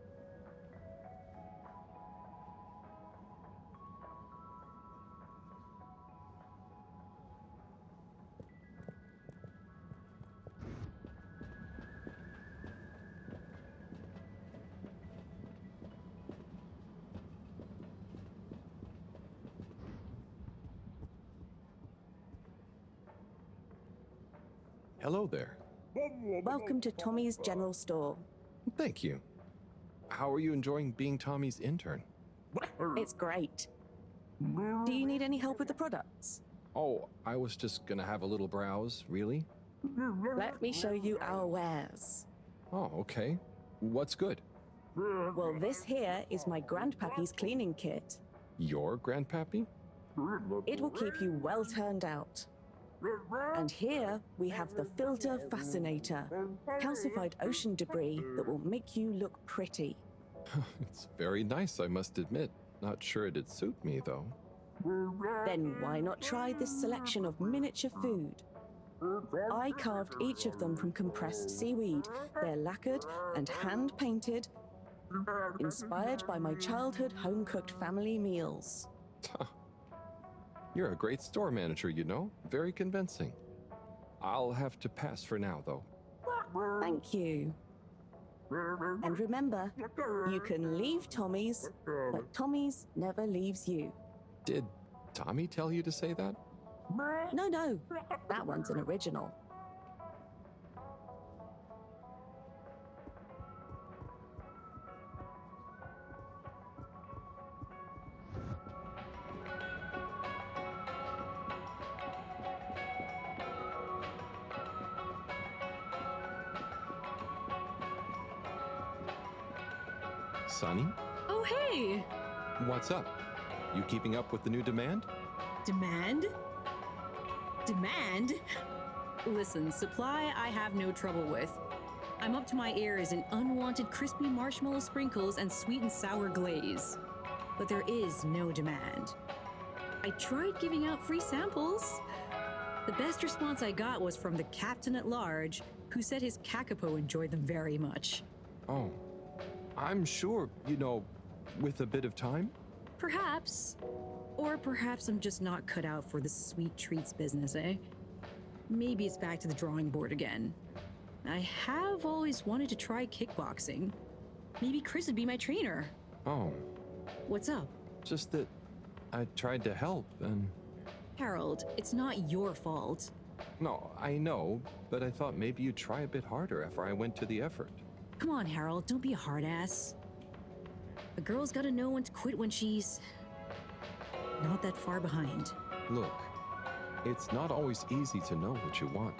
Hello there. Welcome to Tommy's General Store. Thank you. How are you enjoying being Tommy's intern? It's great. Do you need any help with the products? Oh, I was just gonna have a little browse, really? Let me show you our wares. Oh, okay. What's good? Well, this here is my grandpappy's cleaning kit. Your grandpappy? It will keep you well turned out. And here we have the Filter Fascinator, calcified ocean debris that will make you look pretty. It's very nice, I must admit. Not sure it'd suit me, though. Then why not try this selection of miniature food? I carved each of them from compressed seaweed. They're lacquered and hand-painted, inspired by my childhood home-cooked family meals. You're a great store manager, you know. Very convincing. I'll have to pass for now, though. Thank you. And remember, you can leave Tommy's, but Tommy's never leaves you. Did Tommy tell you to say that? No. That one's an original. Sonny? Oh, hey! What's up? You keeping up with the new demand? Demand? Demand? Listen, supply I have no trouble with. I'm up to my ears in unwanted crispy marshmallow sprinkles and sweet and sour glaze. But there is no demand. I tried giving out free samples. The best response I got was from the captain at large, who said his kakapo enjoyed them very much. Oh, I'm sure, with a bit of time? Perhaps. Or perhaps I'm just not cut out for the sweet treats business, eh? Maybe it's back to the drawing board again. I have always wanted to try kickboxing. Maybe Chris would be my trainer. Oh. What's up? Just that I tried to help and... Harold, it's not your fault. No, I know, but I thought maybe you'd try a bit harder after I went to the effort. Come on, Harold, don't be a hard ass. A girl's gotta know when to quit when she's... not that far behind. Look, it's not always easy to know what you want.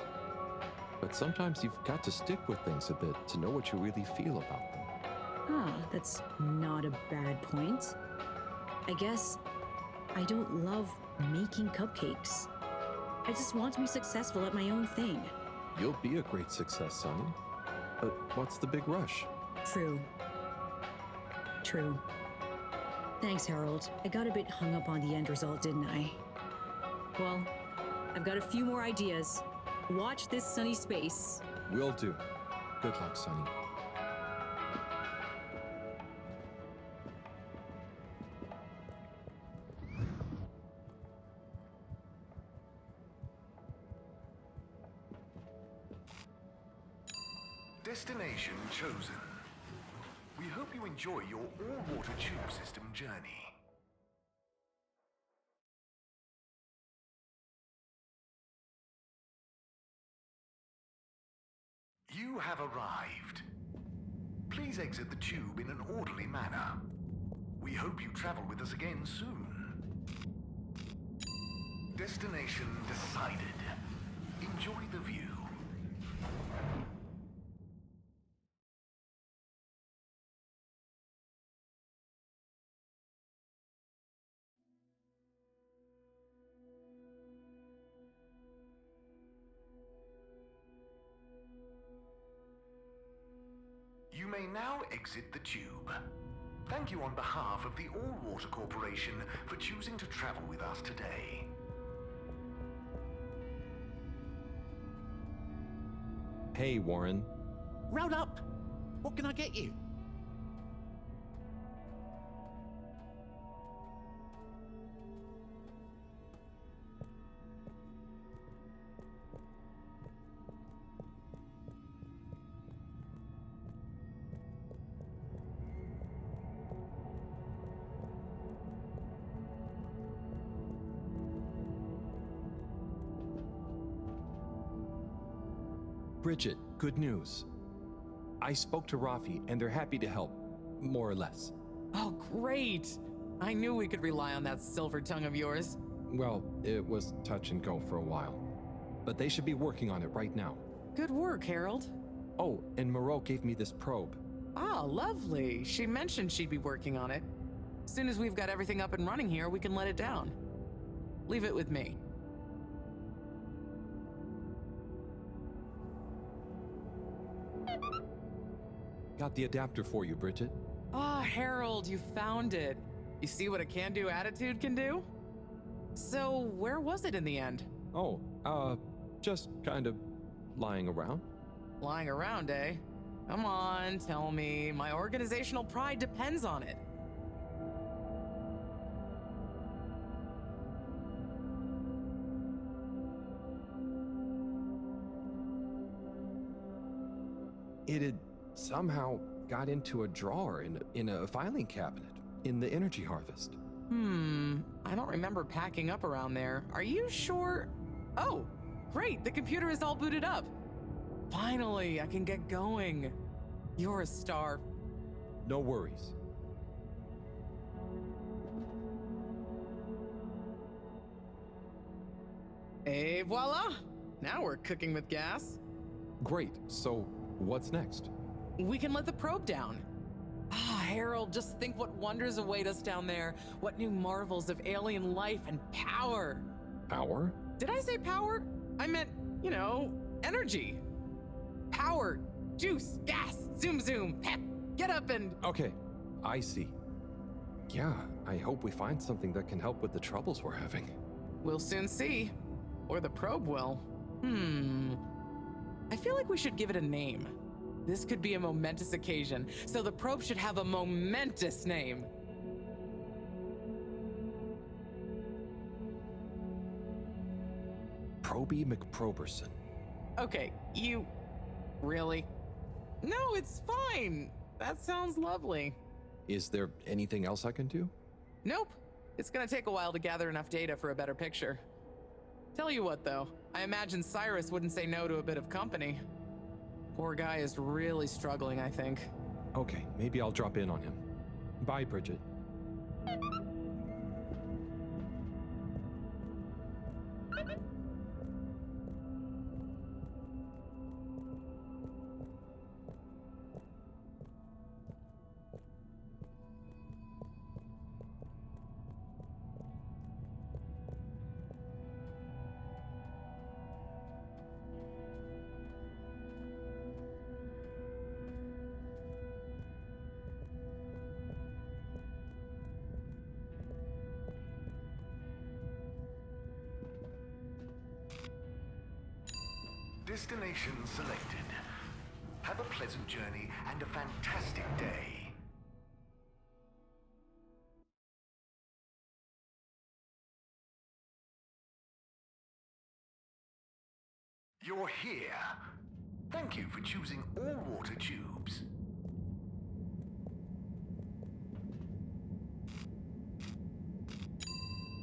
But sometimes you've got to stick with things a bit to know what you really feel about them. Huh, that's not a bad point. I guess I don't love making cupcakes. I just want to be successful at my own thing. You'll be a great success, Sonny. But what's the big rush? True. Thanks, Harold. I got a bit hung up on the end result, didn't I? Well, I've got a few more ideas. Watch this sunny space. Will do. Good luck, Sonny. Destination chosen. We hope you enjoy your all-water tube system journey. You have arrived. Please exit the tube in an orderly manner. We hope you travel with us again soon. Destination decided. Enjoy the view. You may now exit the tube. Thank you on behalf of the All Water Corporation for choosing to travel with us today. Hey, Warren. Round up! What can I get you? Bridget, good news. I spoke to Rafi, and they're happy to help, more or less. Oh, great! I knew we could rely on that silver tongue of yours. Well, it was touch and go for a while. But they should be working on it right now. Good work, Harold. Oh, and Moreau gave me this probe. Ah, lovely. She mentioned she'd be working on it. As soon as we've got everything up and running here, we can let it down. Leave it with me. Got the adapter for you, Bridget. Ah, Harold, you found it. You see what a can-do attitude can do? So, where was it in the end? Oh, just kind of lying around. Lying around, eh? Come on, tell me. My organizational pride depends on it. It had somehow got into a drawer in a filing cabinet in the energy harvest. I don't remember packing up around there. Are you sure? Oh, great, the computer is all booted up. Finally, I can get going. You're a star. No worries. Et voila! Now we're cooking with gas. Great, so what's next? We can let the probe down. Ah, Harold, just think what wonders await us down there. What new marvels of alien life and power. Power? Did I say power? I meant, energy. Power, juice, gas, zoom zoom, heck, get up and... Okay, I see. Yeah, I hope we find something that can help with the troubles we're having. We'll soon see. Or the probe will. I feel like we should give it a name. This could be a momentous occasion, so the probe should have a momentous name. Proby McProberson. Okay, you... Really? No, it's fine. That sounds lovely. Is there anything else I can do? Nope. It's gonna take a while to gather enough data for a better picture. Tell you what, though. I imagine Cyrus wouldn't say no to a bit of company. Poor guy is really struggling, I think. Okay, maybe I'll drop in on him. Bye, Bridget. Destination selected. Have a pleasant journey and a fantastic day. You're here. Thank you for choosing all water tubes.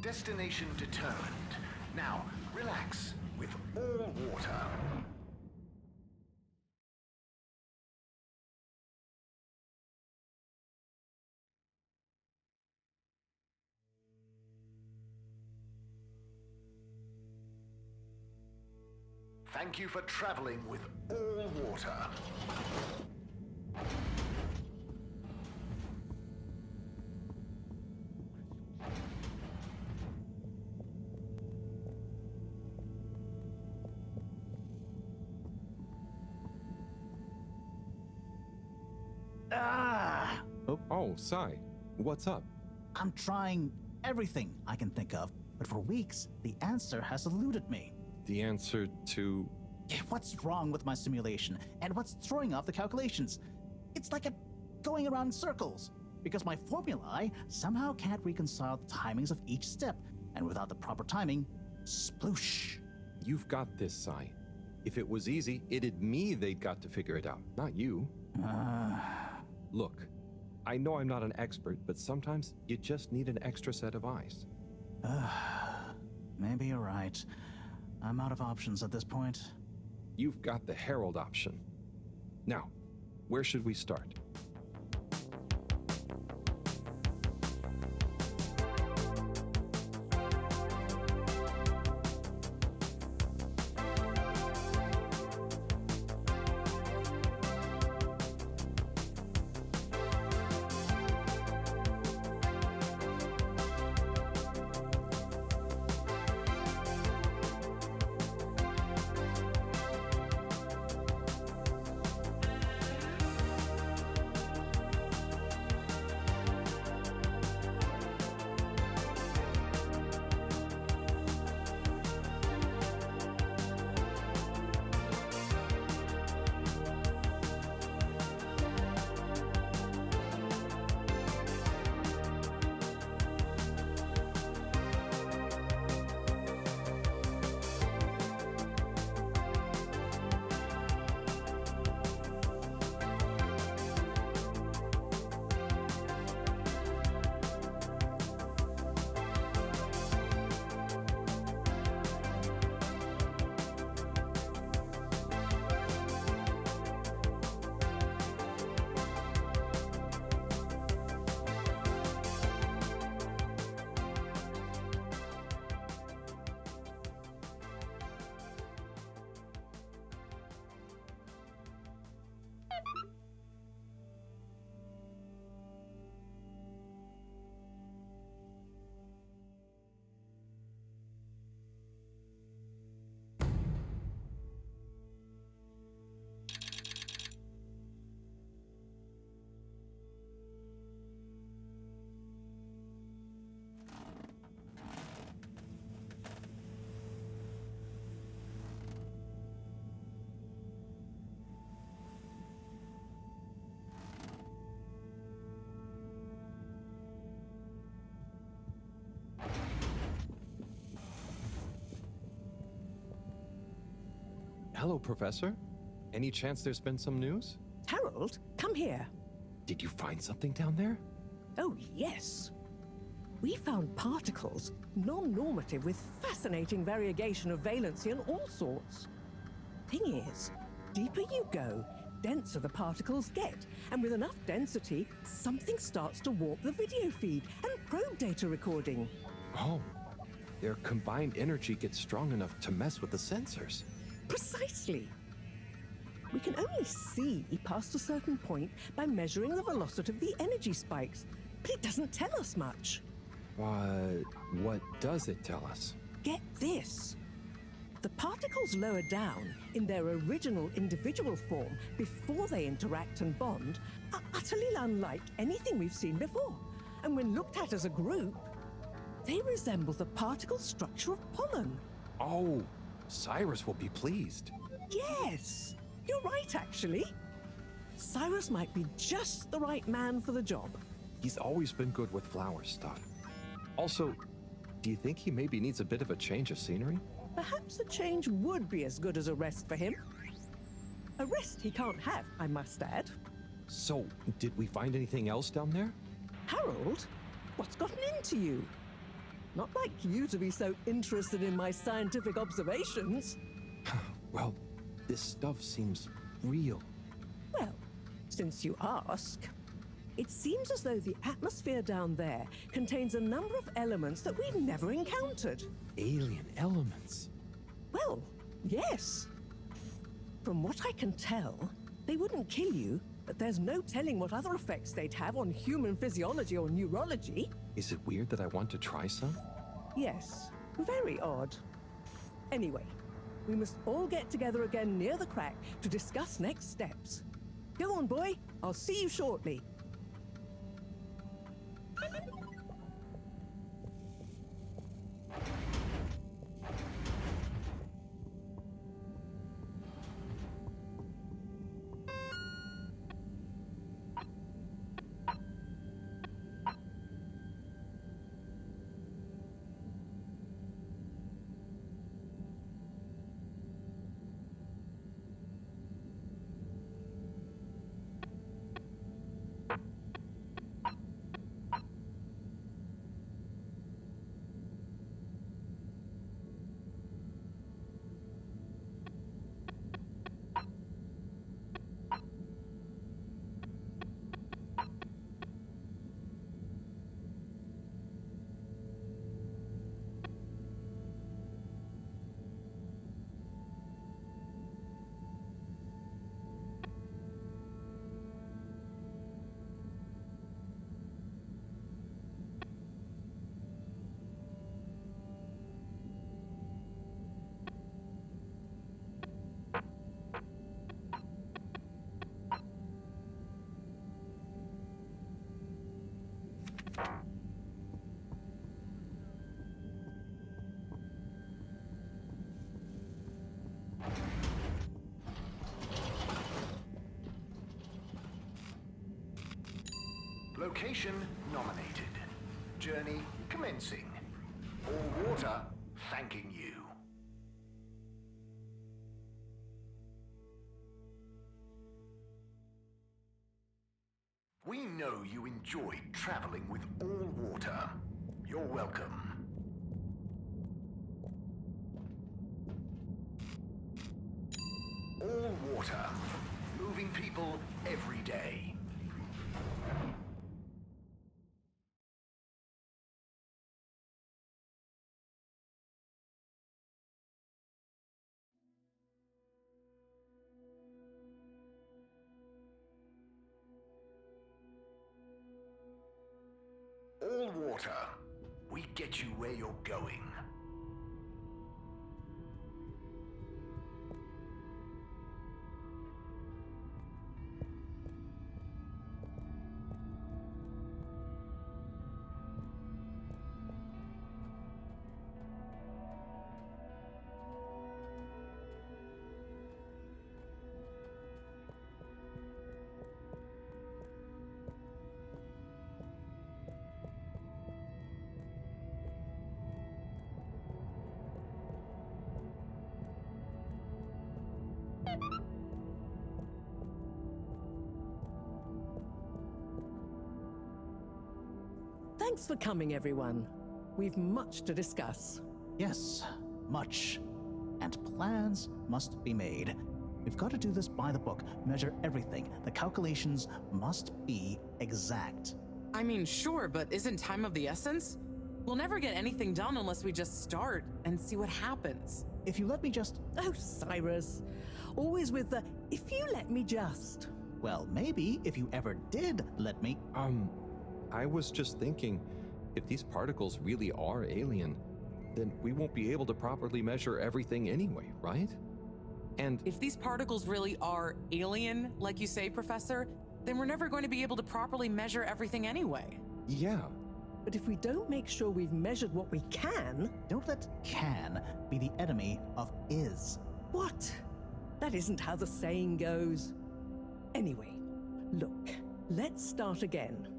Destination determined. Now, relax with all water. Thank you for traveling with all water. Oh, Sai. What's up? I'm trying everything I can think of, but for weeks, the answer has eluded me. The answer to... What's wrong with my simulation, and what's throwing off the calculations? It's like going around in circles, because my formulae somehow can't reconcile the timings of each step, and without the proper timing, sploosh. You've got this, Sai. If it was easy, it'd me they'd got to figure it out, not you. Look, I know I'm not an expert, but sometimes you just need an extra set of eyes. Maybe you're right. I'm out of options at this point. You've got the Herald option. Now, where should we start? Hello, Professor. Any chance there's been some news? Harold, come here. Did you find something down there? Oh, yes. We found particles, non-normative with fascinating variegation of valency and all sorts. Thing is, deeper you go, denser the particles get, and with enough density, something starts to warp the video feed and probe data recording. Oh, their combined energy gets strong enough to mess with the sensors. Precisely. We can only see past a certain point by measuring the velocity of the energy spikes, but it doesn't tell us much. What does it tell us? Get this. The particles lower down in their original individual form before they interact and bond are utterly unlike anything we've seen before. And when looked at as a group, they resemble the particle structure of pollen. Oh, Cyrus will be pleased. Yes, you're right, actually. Cyrus might be just the right man for the job. He's always been good with flower stuff. Also, do you think he maybe needs a bit of a change of scenery? Perhaps a change would be as good as a rest for him. A rest he can't have, I must add. So, did we find anything else down there? Harold, what's gotten into you? Not like you to be so interested in my scientific observations. Well, this stuff seems real. Well, since you ask, it seems as though the atmosphere down there contains a number of elements that we've never encountered. Alien elements? Well, yes. From what I can tell, they wouldn't kill you, but there's no telling what other effects they'd have on human physiology or neurology. Is it weird that I want to try some? Yes, very odd. Anyway, we must all get together again near the crack to discuss next steps. Go on, boy. I'll see you shortly. Location nominated. Journey commencing. All water thanking you. We know you enjoyed traveling with all water. You're welcome. All water. Moving people every day. All water. We get you where you're going. Thanks for coming, everyone. We've much to discuss. Yes, much. And plans must be made. We've got to do this by the book, measure everything. The calculations must be exact. I mean, sure, but isn't time of the essence? We'll never get anything done unless we just start and see what happens. If you let me just... Oh, Cyrus. Always with the, if you let me just. Well, maybe if you ever did let me... I was just thinking, if these particles really are alien, then we won't be able to properly measure everything anyway, right? And if these particles really are alien, like you say, Professor, then we're never going to be able to properly measure everything anyway. Yeah. But if we don't make sure we've measured what we can... Don't let can be the enemy of is. What? That isn't how the saying goes. Anyway, look, let's start again.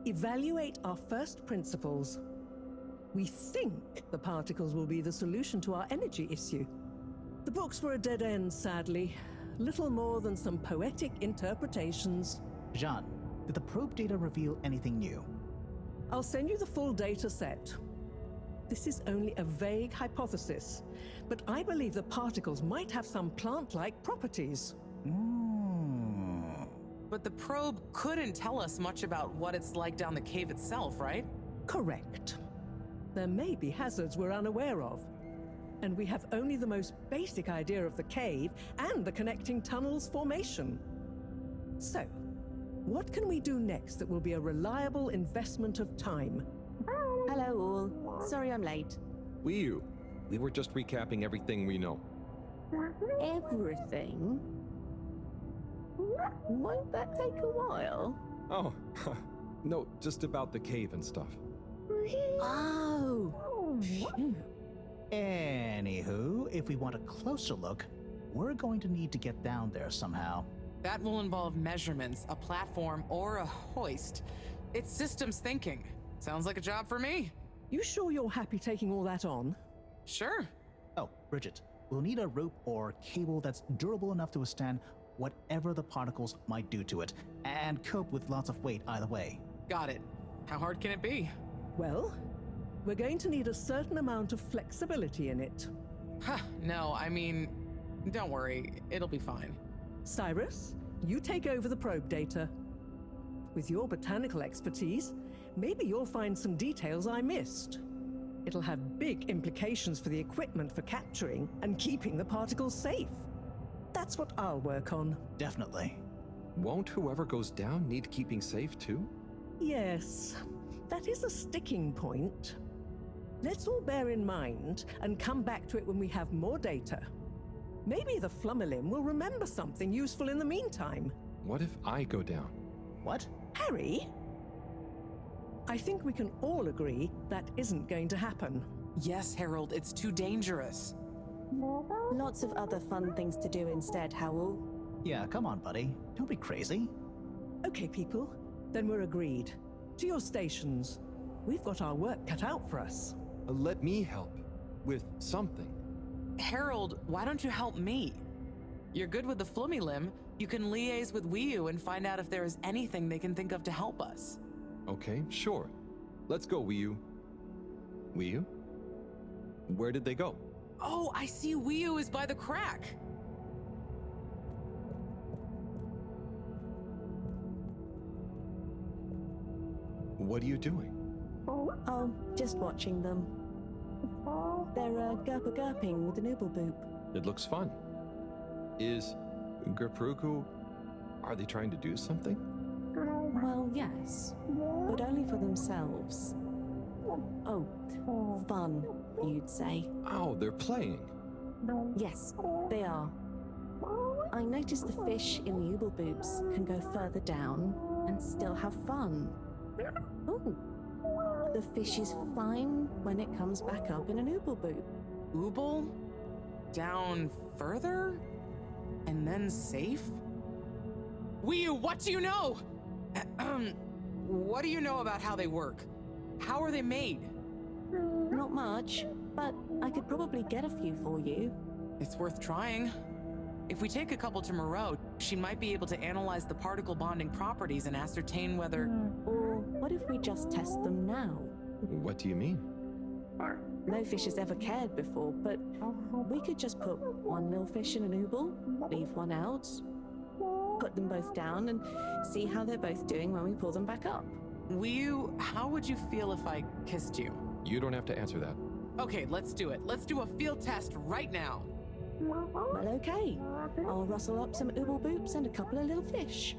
Evaluate our first principles. We think the particles will be the solution to our energy issue. The books were a dead end, sadly. Little more than some poetic interpretations. Jean, did the probe data reveal anything new? I'll send you the full data set. This is only a vague hypothesis, but I believe the particles might have some plant-like properties. But the probe couldn't tell us much about what it's like down the cave itself, right? Correct. There may be hazards we're unaware of, and we have only the most basic idea of the cave and the connecting tunnels formation. So, what can we do next that will be a reliable investment of time? Hello all. Sorry I'm late. We were just recapping everything we know. Everything? Won't that take a while? Oh, no, just about the cave and stuff. Oh. Anywho, if we want a closer look, we're going to need to get down there somehow. That will involve measurements, a platform, or a hoist. It's systems thinking. Sounds like a job for me. You sure you're happy taking all that on? Sure. Oh, Bridget, we'll need a rope or cable that's durable enough to withstand whatever the particles might do to it, and cope with lots of weight either way. Got it. How hard can it be? Well, we're going to need a certain amount of flexibility in it. No, I mean, don't worry, it'll be fine. Cyrus, you take over the probe data. With your botanical expertise, maybe you'll find some details I missed. It'll have big implications for the equipment for capturing and keeping the particles safe. That's what I'll work on. Definitely. Won't whoever goes down need keeping safe too? Yes, that is a sticking point. Let's all bear in mind and come back to it when we have more data. Maybe the Flummerlim will remember something useful in the meantime. What if I go down? What? Harry? I think we can all agree that isn't going to happen. Yes, Harold, it's too dangerous. Lots of other fun things to do instead, Howell. Yeah, come on, buddy. Don't be crazy. Okay, people. Then we're agreed. To your stations. We've got our work cut out for us. Let me help. With something. Harold, why don't you help me? You're good with the Flummerlim. You can liaise with Wiyu and find out if there is anything they can think of to help us. Okay, sure. Let's go, Wiyu. Wiyu? Where did they go? Oh, I see Wiyu is by the crack. What are you doing? Oh, just watching them. They're gerping with an ooble-boop. It looks fun. Is Gerpruku... Are they trying to do something? Well, yes, but only for themselves. Oh, fun, you'd say. Oh, they're playing. Yes, they are. I noticed the fish in the ooble-boops can go further down and still have fun. Oh, the fish is fine when it comes back up in an ooble-boop. Ooble? Down further? And then safe? Wiyu, what do you know? What do you know about how they work? How are they made? Not much, but I could probably get a few for you. It's worth trying. If we take a couple to Moreau, she might be able to analyze the particle bonding properties and ascertain whether... Or What if we just test them now? What do you mean? No fish has ever cared before, but we could just put one little fish in an ooble, leave one out, put them both down, and see how they're both doing when we pull them back up. How would you feel if I kissed you? You don't have to answer that. Okay, let's do it. Let's do a field test right now. Well, okay. I'll rustle up some ooble boops and a couple of little fish.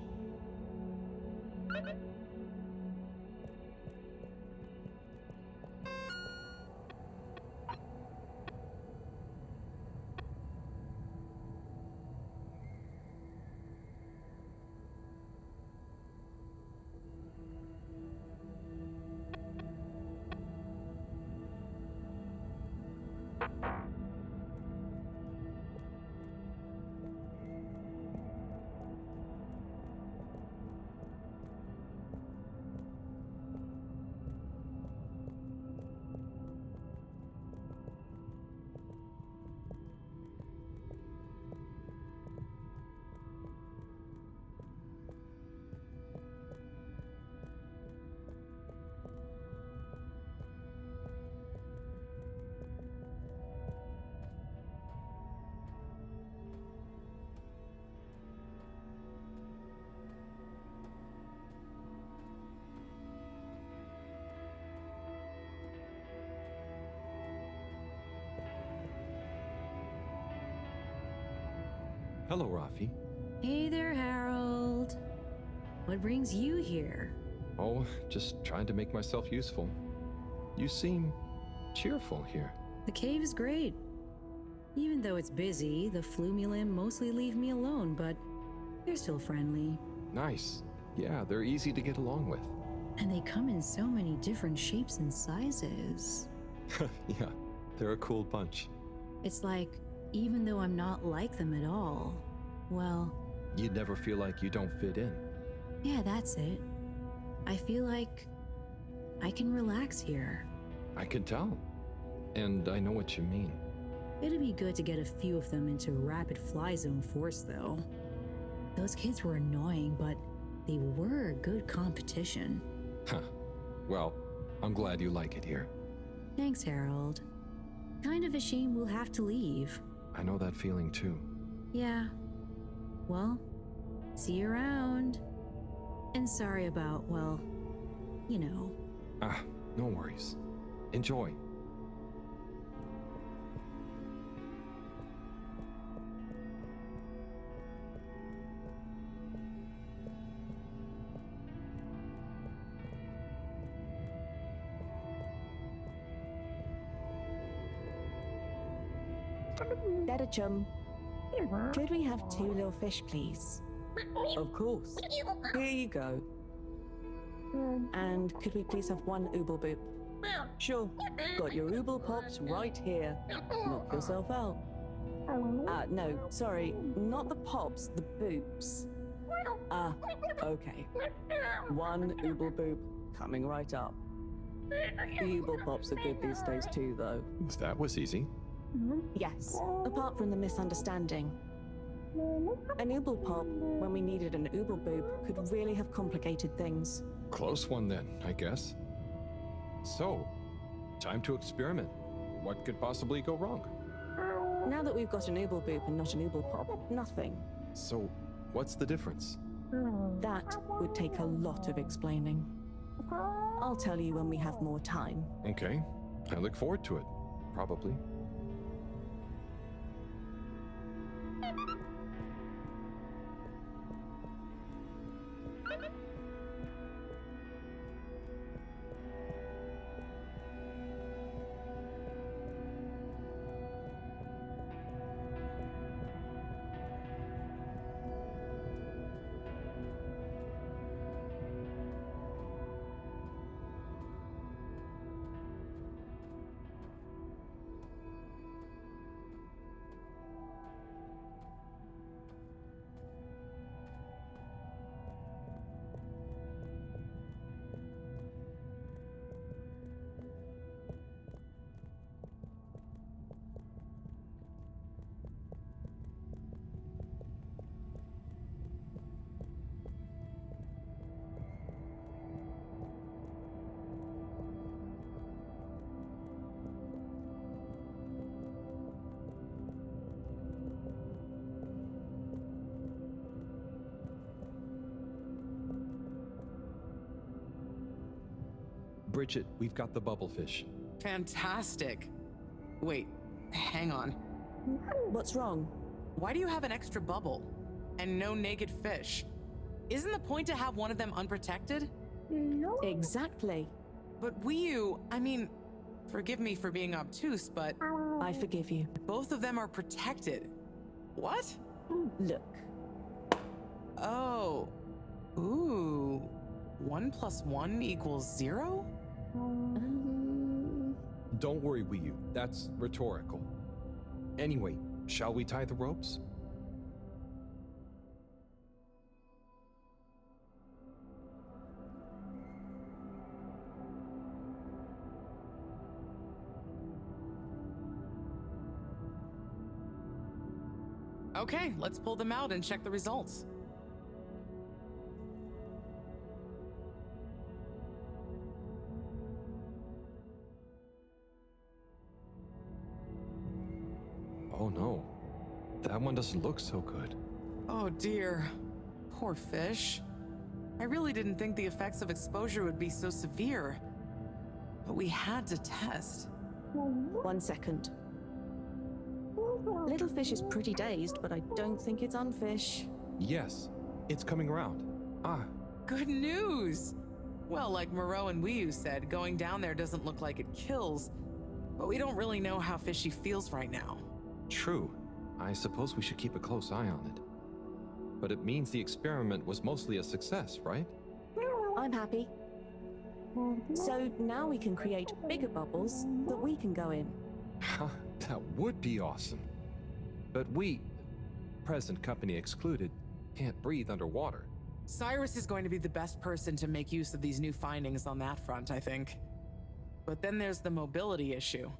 Hello, Rafi. Hey there, Harold. What brings you here? Oh, just trying to make myself useful. You seem cheerful here. The cave is great. Even though it's busy, the Flumulim mostly leave me alone, but they're still friendly. Nice. Yeah, they're easy to get along with. And they come in so many different shapes and sizes. Yeah, they're a cool bunch. It's like, even though I'm not like them at all, well... You never feel like you don't fit in. Yeah, that's it. I feel like I can relax here. I can tell. And I know what you mean. It'd be good to get a few of them into rapid fly zone force, though. Those kids were annoying, but they were good competition. Huh. Well, I'm glad you like it here. Thanks, Harold. Kind of a shame we'll have to leave. I know that feeling too. Yeah. Well, see you around. And sorry about, well, you know. No worries. Enjoy. Better chum. Could we have 2 little fish, please? Of course. Here you go. And could we please have 1 ooble boop? Sure. Got your ooble pops right here. Knock yourself out. No, sorry. Not the pops, the boops. Okay. 1 ooble boop coming right up. The ooble pops are good these days too, though. That was easy. Yes, apart from the misunderstanding. An ooble pop, when we needed an ooble boop, could really have complicated things. Close one then, I guess. So, time to experiment. What could possibly go wrong? Now that we've got an ooble boop and not an ooble pop, nothing. So, what's the difference? That would take a lot of explaining. I'll tell you when we have more time. Okay, I look forward to it. Probably. Bridget, we've got the bubblefish. Fantastic. Wait, hang on. What's wrong? Why do you have an extra bubble? And no naked fish? Isn't the point to have one of them unprotected? No. Exactly. But I mean, forgive me for being obtuse, but... I forgive you. Both of them are protected. What? Look. Oh. Ooh. 1 + 1 = 0? Don't worry, Wii-U. That's rhetorical. Anyway, shall we tie the ropes? Okay, let's pull them out and check the results. Oh no, that one doesn't look so good. Oh dear, poor fish. I really didn't think the effects of exposure would be so severe, but we had to test. 1 second. Little fish is pretty dazed, but I don't think it's unfish. Yes, it's coming around. Ah. Good news! Well, like Moreau and Wii-U said, going down there doesn't look like it kills, but we don't really know how fishy feels right now. True. I suppose we should keep a close eye on it. But it means the experiment was mostly a success, right? I'm happy. So now we can create bigger bubbles that we can go in. That would be awesome. But we, present company excluded, can't breathe underwater. Cyrus is going to be the best person to make use of these new findings on that front, I think. But then there's the mobility issue.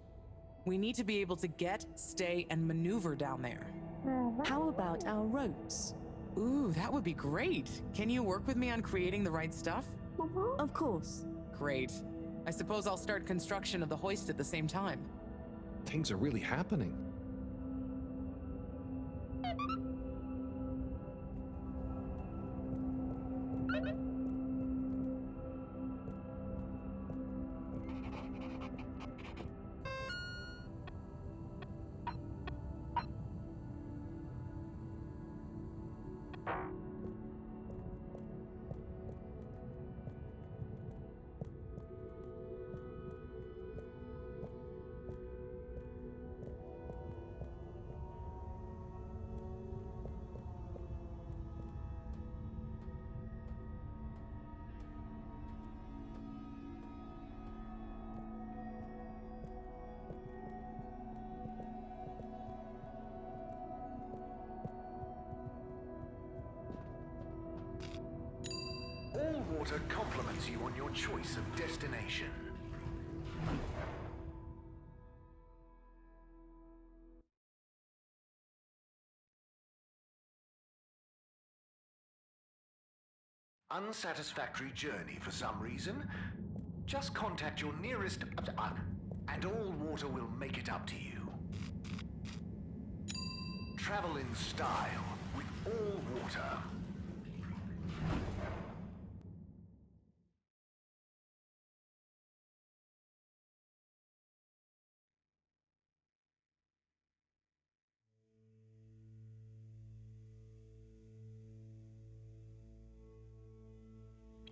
We need to be able to get, stay, and maneuver down there. How about our ropes? Ooh, that would be great. Can you work with me on creating the right stuff? Of course. Great. I suppose I'll start construction of the hoist at the same time. Things are really happening. All water compliments you on your choice of destination. Unsatisfactory journey for some reason? Just contact your nearest... and all water will make it up to you. Travel in style with all water.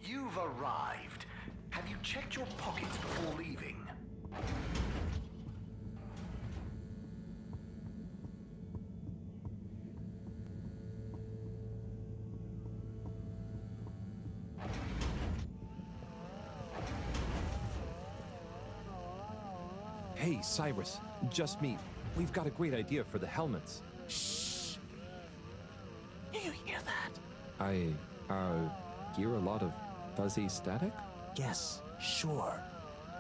You've arrived. Have you checked your pockets before leaving? Hey, Cyrus, just me. We've got a great idea for the helmets. Shh. Do you hear that? I hear a lot of fuzzy static? Yes, sure.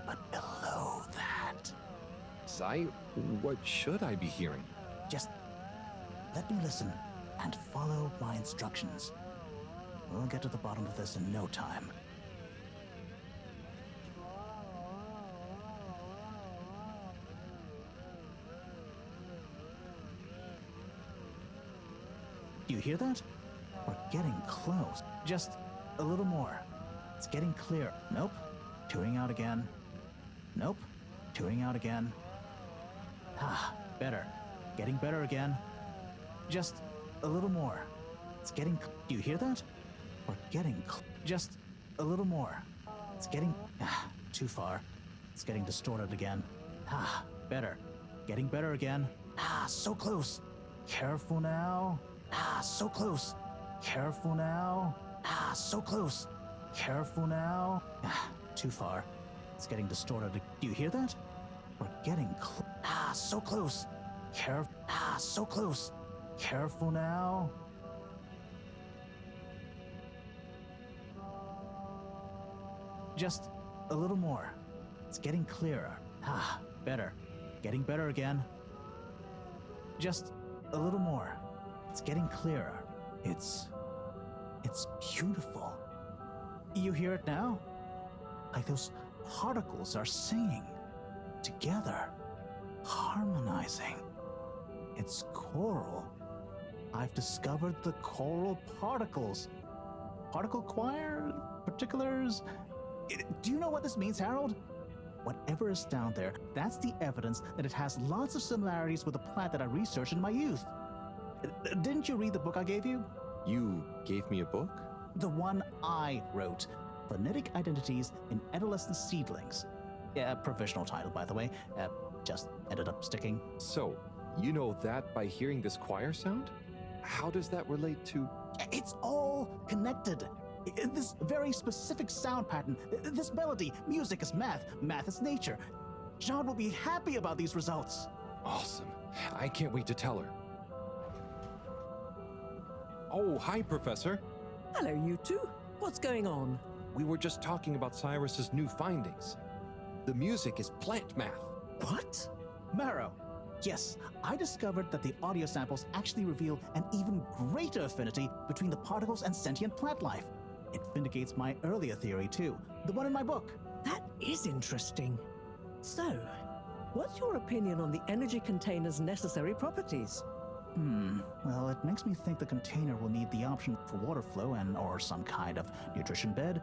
But below that... Cy, what should I be hearing? Just let me listen and follow my instructions. We'll get to the bottom of this in no time. Do you hear that? We're getting close. Just a little more. It's getting clear. Nope. Tuning out again. Nope. Tuning out again. Ah, better. Getting better again. Just a little more. It's getting... Do you hear that? We're getting... Just a little more. It's getting... too far. It's getting distorted again. Ah, better. Getting better again. Ah, so close. Careful now. Ah, so close. Careful now. Ah, so close. Careful now. Ah, too far. It's getting distorted. Do you hear that? We're getting so close. So close. Careful now. Just a little more. It's getting clearer. Ah, better. Getting better again. Just a little more. It's getting clearer. It's beautiful. You hear it now? Like those particles are singing together, harmonizing. It's choral. I've discovered the choral particles. Particle choir? Particulars? Do you know what this means, Harold? Whatever is down there, that's the evidence that it has lots of similarities with the plant that I researched in my youth. Didn't you read the book I gave you? You gave me a book? The one I wrote. Phonetic Identities in Adolescent Seedlings. Provisional title, by the way. Just ended up sticking. So, you know that by hearing this choir sound? How does that relate to... It's all connected. This very specific sound pattern, this melody, music is math, math is nature. John will be happy about these results. Awesome. I can't wait to tell her. Oh, hi, Professor. Hello, you two. What's going on? We were just talking about Cyrus's new findings. The music is plant math. What? Marrow. Yes, I discovered that the audio samples actually reveal an even greater affinity between the particles and sentient plant life. It vindicates my earlier theory, too. The one in my book. That is interesting. So, what's your opinion on the energy container's necessary properties? Well, it makes me think the container will need the option for water flow or some kind of nutrition bed.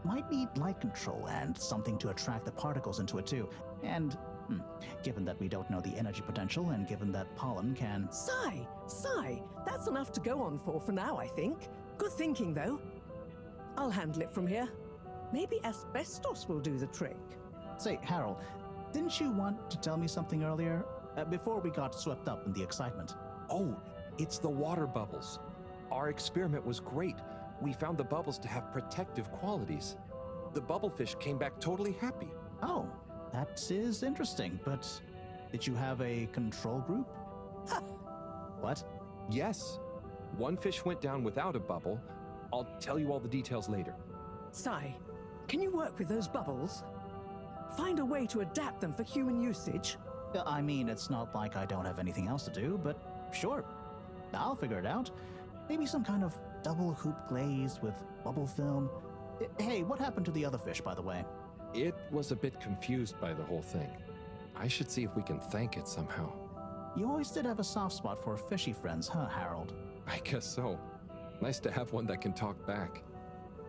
Might need light control and something to attract the particles into it, too. And, given that we don't know the energy potential and given that pollen can... Sigh! That's enough to go on for now, I think. Good thinking, though. I'll handle it from here. Maybe asbestos will do the trick. Say, Harold, didn't you want to tell me something earlier? Before we got swept up in the excitement. Oh, it's the water bubbles. Our experiment was great. We found the bubbles to have protective qualities. The bubblefish came back totally happy. Oh, that is interesting, but did you have a control group? What? Yes. One fish went down without a bubble. I'll tell you all the details later. Sai, can you work with those bubbles? Find a way to adapt them for human usage? I mean, it's not like I don't have anything else to do, but sure. I'll figure it out. Maybe some kind of double hoop glaze with bubble film. Hey, what happened to the other fish, by the way? It was a bit confused by the whole thing. I should see if we can thank it somehow. You always did have a soft spot for fishy friends, huh, Harold? I guess so. Nice to have one that can talk back.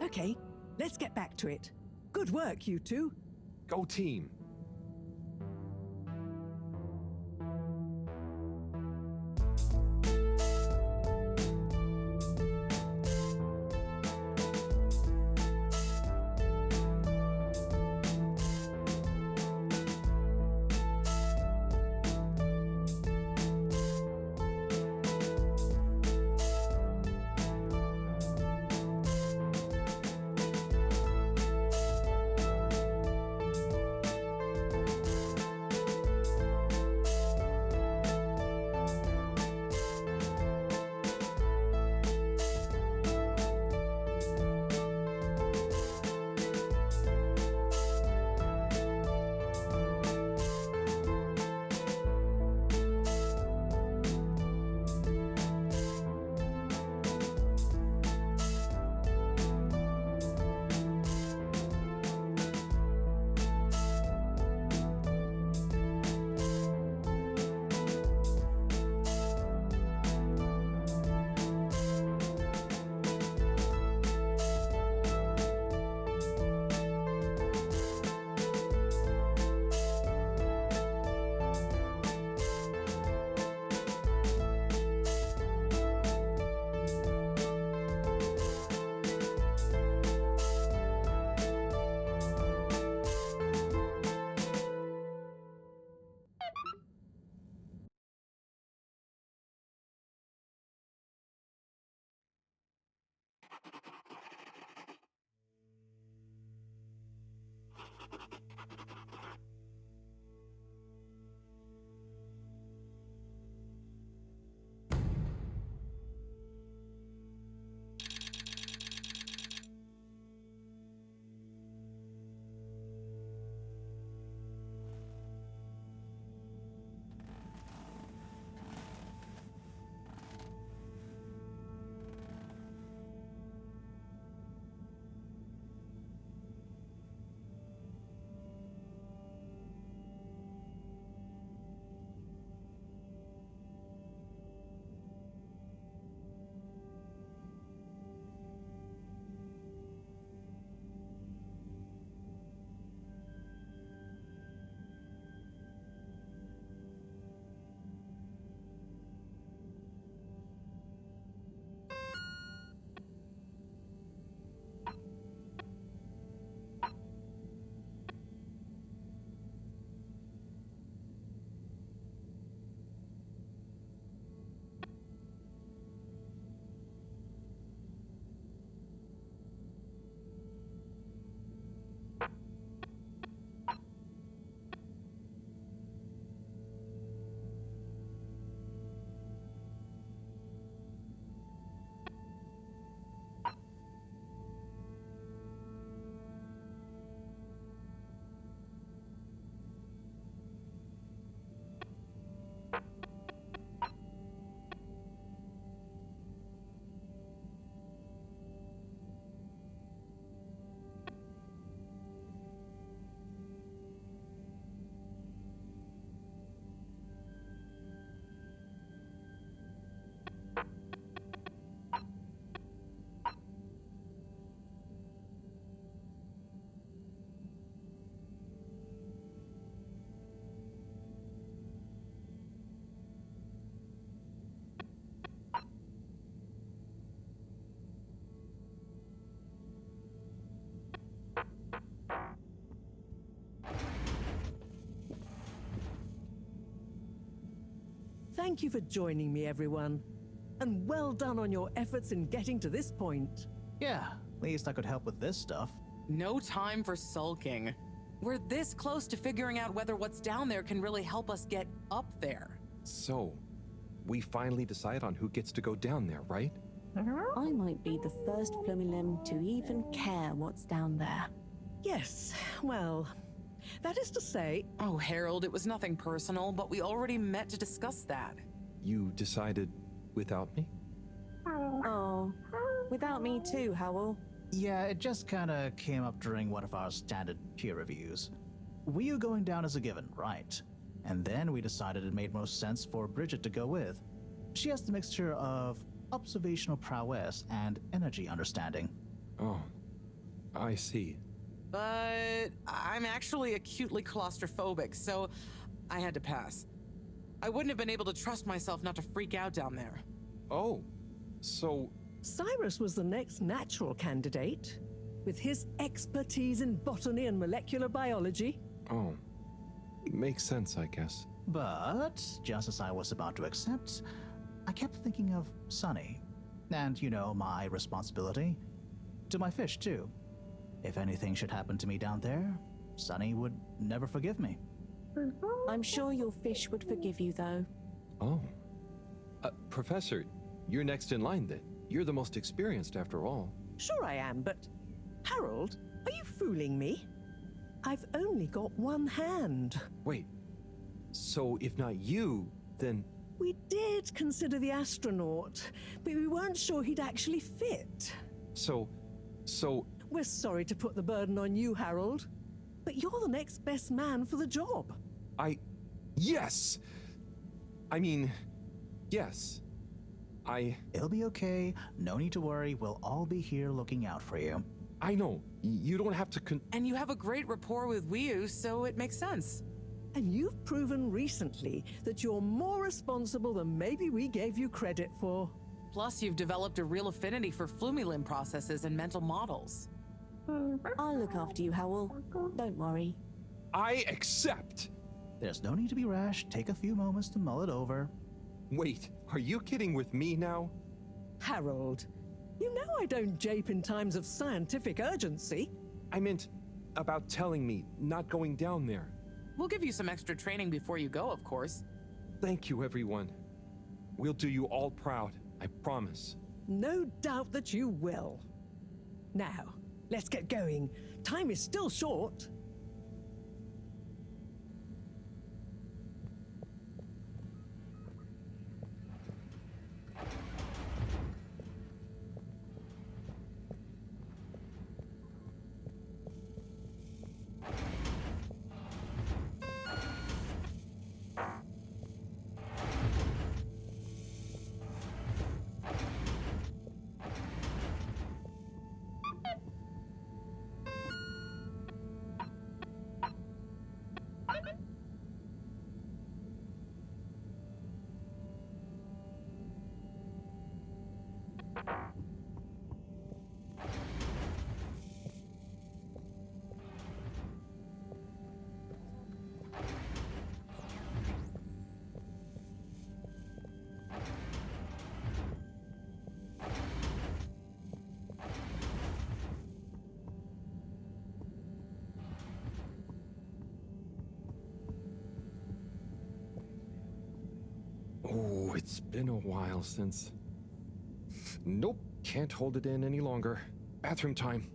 Okay, let's get back to it. Good work, you two. Go team! Thank you for joining me, everyone. And well done on your efforts in getting to this point. Yeah, at least I could help with this stuff. No time for sulking. We're this close to figuring out whether what's down there can really help us get up there. So, we finally decide on who gets to go down there, right? I might be the first Flumilim to even care what's down there. Yes, well, that is to say... Oh, Harold, it was nothing personal, but we already met to discuss that. You decided without me? Oh, without me too, Howell. Yeah, it just kinda came up during one of our standard peer reviews. Wii going down as a given, right? And then we decided it made most sense for Bridget to go with. She has the mixture of observational prowess and energy understanding. Oh, I see. But I'm actually acutely claustrophobic, so I had to pass. I wouldn't have been able to trust myself not to freak out down there. Oh, so... Cyrus was the next natural candidate, with his expertise in botany and molecular biology. Oh, makes sense, I guess. But, just as I was about to accept, I kept thinking of Sunny. And, you know, my responsibility. To my fish, too. If anything should happen to me down there, Sunny would never forgive me. I'm sure your fish would forgive you, though. Oh. Professor, you're next in line then. You're the most experienced after all. Sure I am, but... Harold, are you fooling me? I've only got one hand. Wait, so if not you, then... We did consider the astronaut, but we weren't sure he'd actually fit. So... We're sorry to put the burden on you, Harold, but you're the next best man for the job. Yes! I mean, yes. It'll be okay. No need to worry. We'll all be here looking out for you. I know. You don't have to And you have a great rapport with Wiu, so it makes sense. And you've proven recently that you're more responsible than maybe we gave you credit for. Plus, you've developed a real affinity for Flumilim processes and mental models. I'll look after you, Howell. Don't worry. I accept! There's no need to be rash. Take a few moments to mull it over. Wait, are you kidding with me now? Harold, you know I don't jape in times of scientific urgency. I meant about telling me, not going down there. We'll give you some extra training before you go, of course. Thank you, everyone. We'll do you all proud, I promise. No doubt that you will. Now, let's get going. Time is still short. Oh, it's been a while since... Nope, can't hold it in any longer. Bathroom time.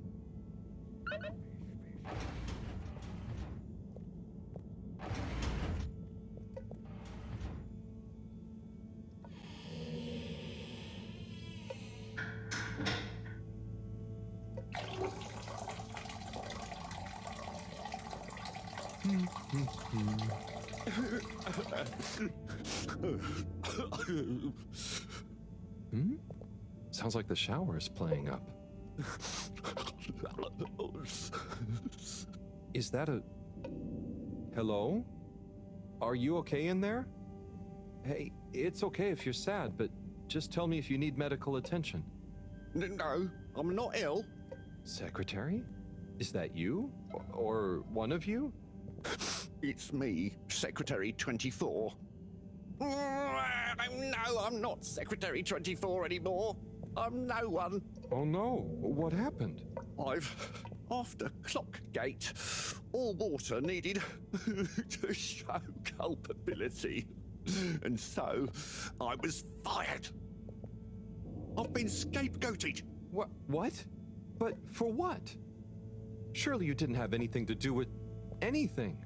Sounds like the shower is playing up. Is that a... Hello? Are you okay in there? Hey, it's okay if you're sad, but just tell me if you need medical attention. No, I'm not ill. Secretary? Is that you? Or one of you? It's me, Secretary 24. No, I'm not Secretary 24 anymore. I'm no one. Oh no, what happened? After Clockgate, all water needed to show culpability. And so, I was fired. I've been scapegoated. What? But for what? Surely you didn't have anything to do with anything.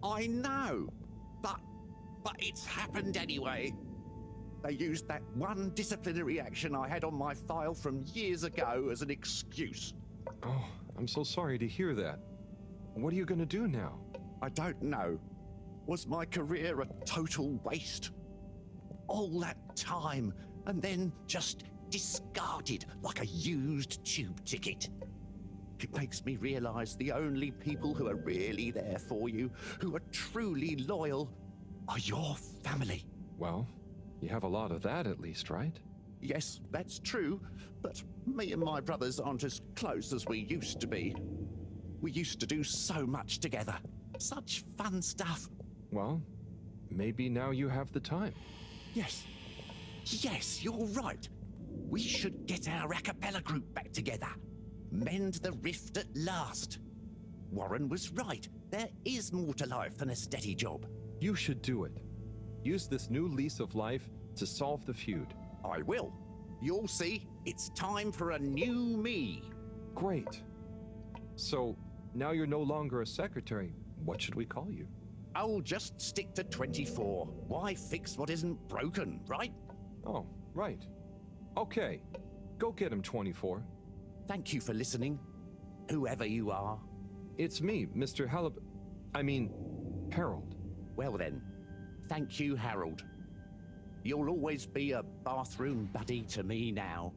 I know, but it's happened anyway. They used that one disciplinary action I had on my file from years ago as an excuse. Oh, I'm so sorry to hear that. What are you going to do now? I don't know. Was my career a total waste? All that time, and then just discarded like a used tube ticket. It makes me realize the only people who are really there for you, who are truly loyal, are your family. Well, you have a lot of that at least, right? Yes, that's true, but me and my brothers aren't as close as we used to be. We used to do so much together. Such fun stuff. Well, maybe now you have the time. Yes. Yes, you're right. We should get our a cappella group back together. Mend the rift at last. Warren was right. There is more to life than a steady job. You should do it. Use this new lease of life to solve the feud. I will. You'll see, it's time for a new me. Great. So, now you're no longer a secretary. What should we call you? I'll just stick to 24. Why fix what isn't broken, right? Oh, right. Okay. Go get him, 24. Thank you for listening, whoever you are. It's me, Mr. Harold. Well then, thank you, Harold. You'll always be a bathroom buddy to me now.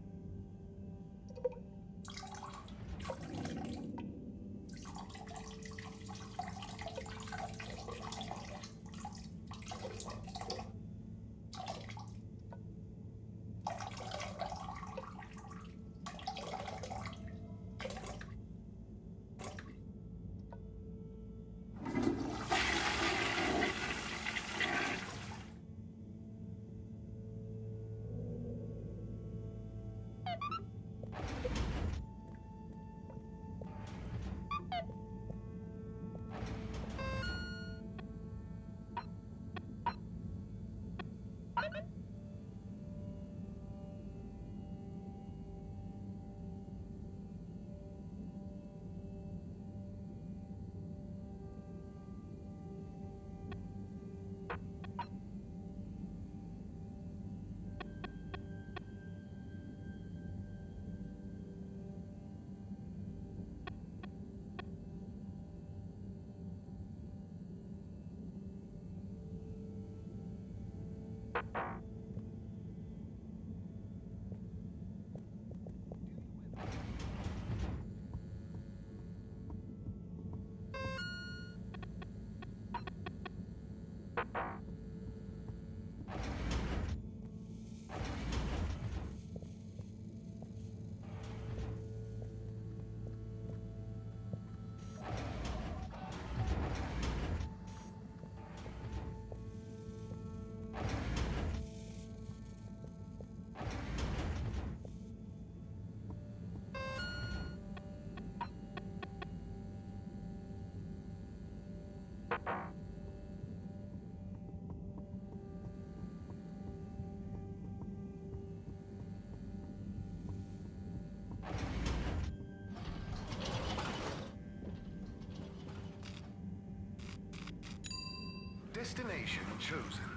Destination chosen.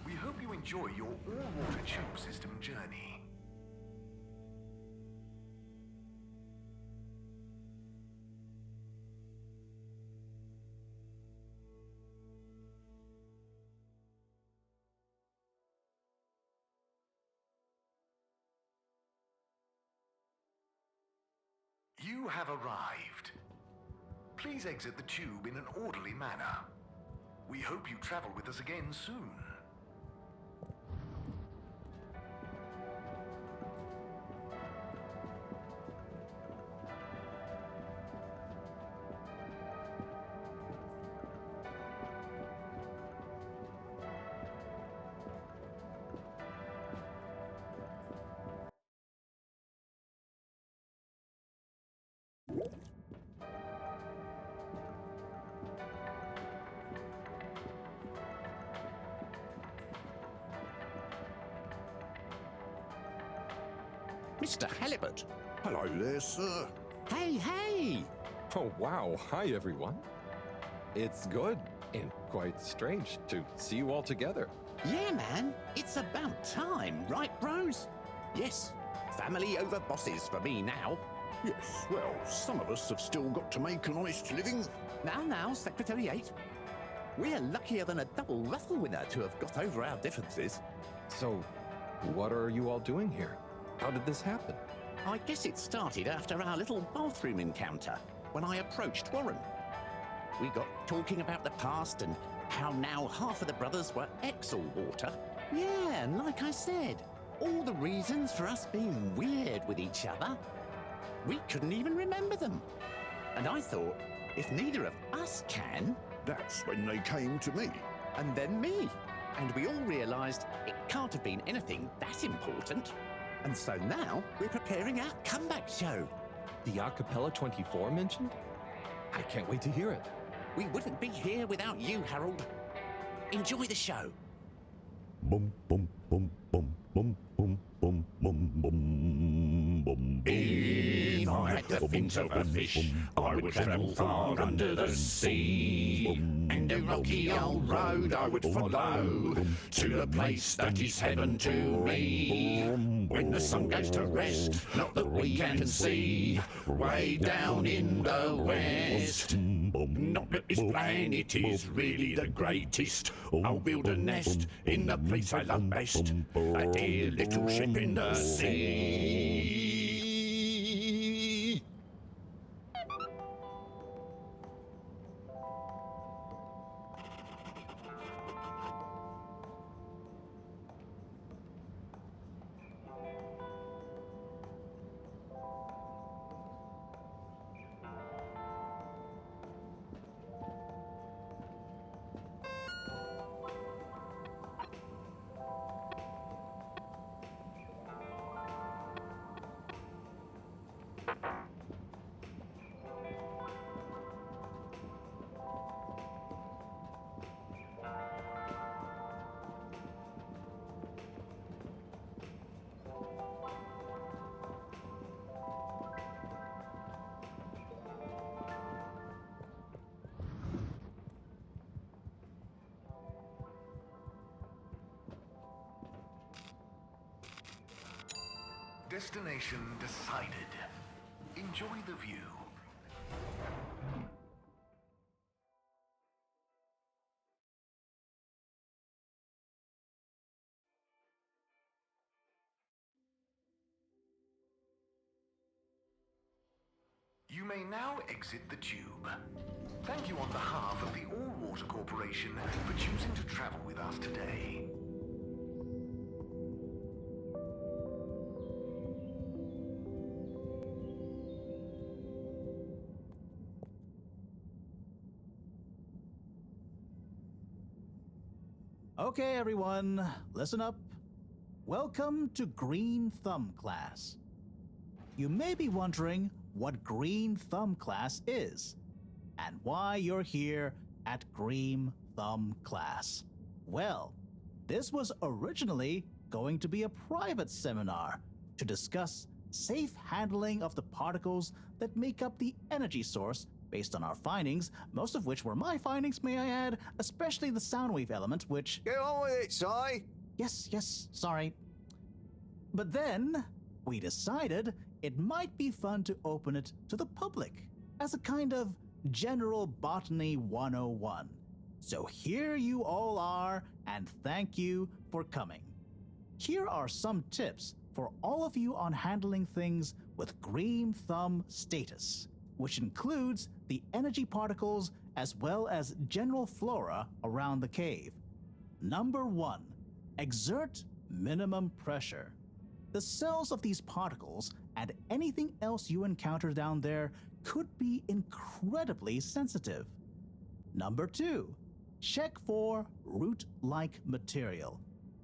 We hope you enjoy your all-water tube system journey. You have arrived. Please exit the tube in an orderly manner. We hope you travel with us again soon. Mr. Halibut. Hello there, sir. Hey! Oh, wow. Hi, everyone. It's good and quite strange to see you all together. Yeah, man. It's about time, right, bros? Yes. Family over bosses for me now. Yes, well, some of us have still got to make an honest living. Now, Secretary 8. We're luckier than a double ruffle winner to have got over our differences. So, what are you all doing here? How did this happen? I guess it started after our little bathroom encounter, when I approached Warren. We got talking about the past and how now half of the brothers were ex-all-water. Yeah, and like I said, all the reasons for us being weird with each other. We couldn't even remember them. And I thought, if neither of us can... That's when they came to me. And then me. And we all realised it can't have been anything that important. And so now we're preparing our comeback show. The Acapella 24 mentioned? I can't wait to hear it. We wouldn't be here without you, Harold. Enjoy the show. Bum, bum, bum, bum, bum, bum, bum, bum, bum, bum. If I had to think of a fish, I would travel far under the sea. And a rocky old road I would follow to the place that is heaven to me. When the sun goes to rest, not that we can see, way down in the west. Not that this planet is really the greatest. I'll build a nest in the place I love best, a dear little ship in the sea. Destination decided. Enjoy the view. You may now exit the tube. Thank you on behalf of the All Water Corporation for choosing to travel with us today. Okay, everyone, listen up. Welcome to Green Thumb class. You may be wondering what Green Thumb class is and why you're here at Green Thumb class. Well, this was originally going to be a private seminar to discuss safe handling of the particles that make up the energy source based on our findings, most of which were my findings, may I add, especially the sound wave element, which... Get on with it, Si! Yes, sorry. But then, we decided it might be fun to open it to the public as a kind of General Botany 101. So here you all are, and thank you for coming. Here are some tips for all of you on handling things with Green Thumb status, which includes the energy particles as well as general flora around the cave. Number 1, exert minimum pressure. The cells of these particles and anything else you encounter down there could be incredibly sensitive. Number 2, check for root-like material.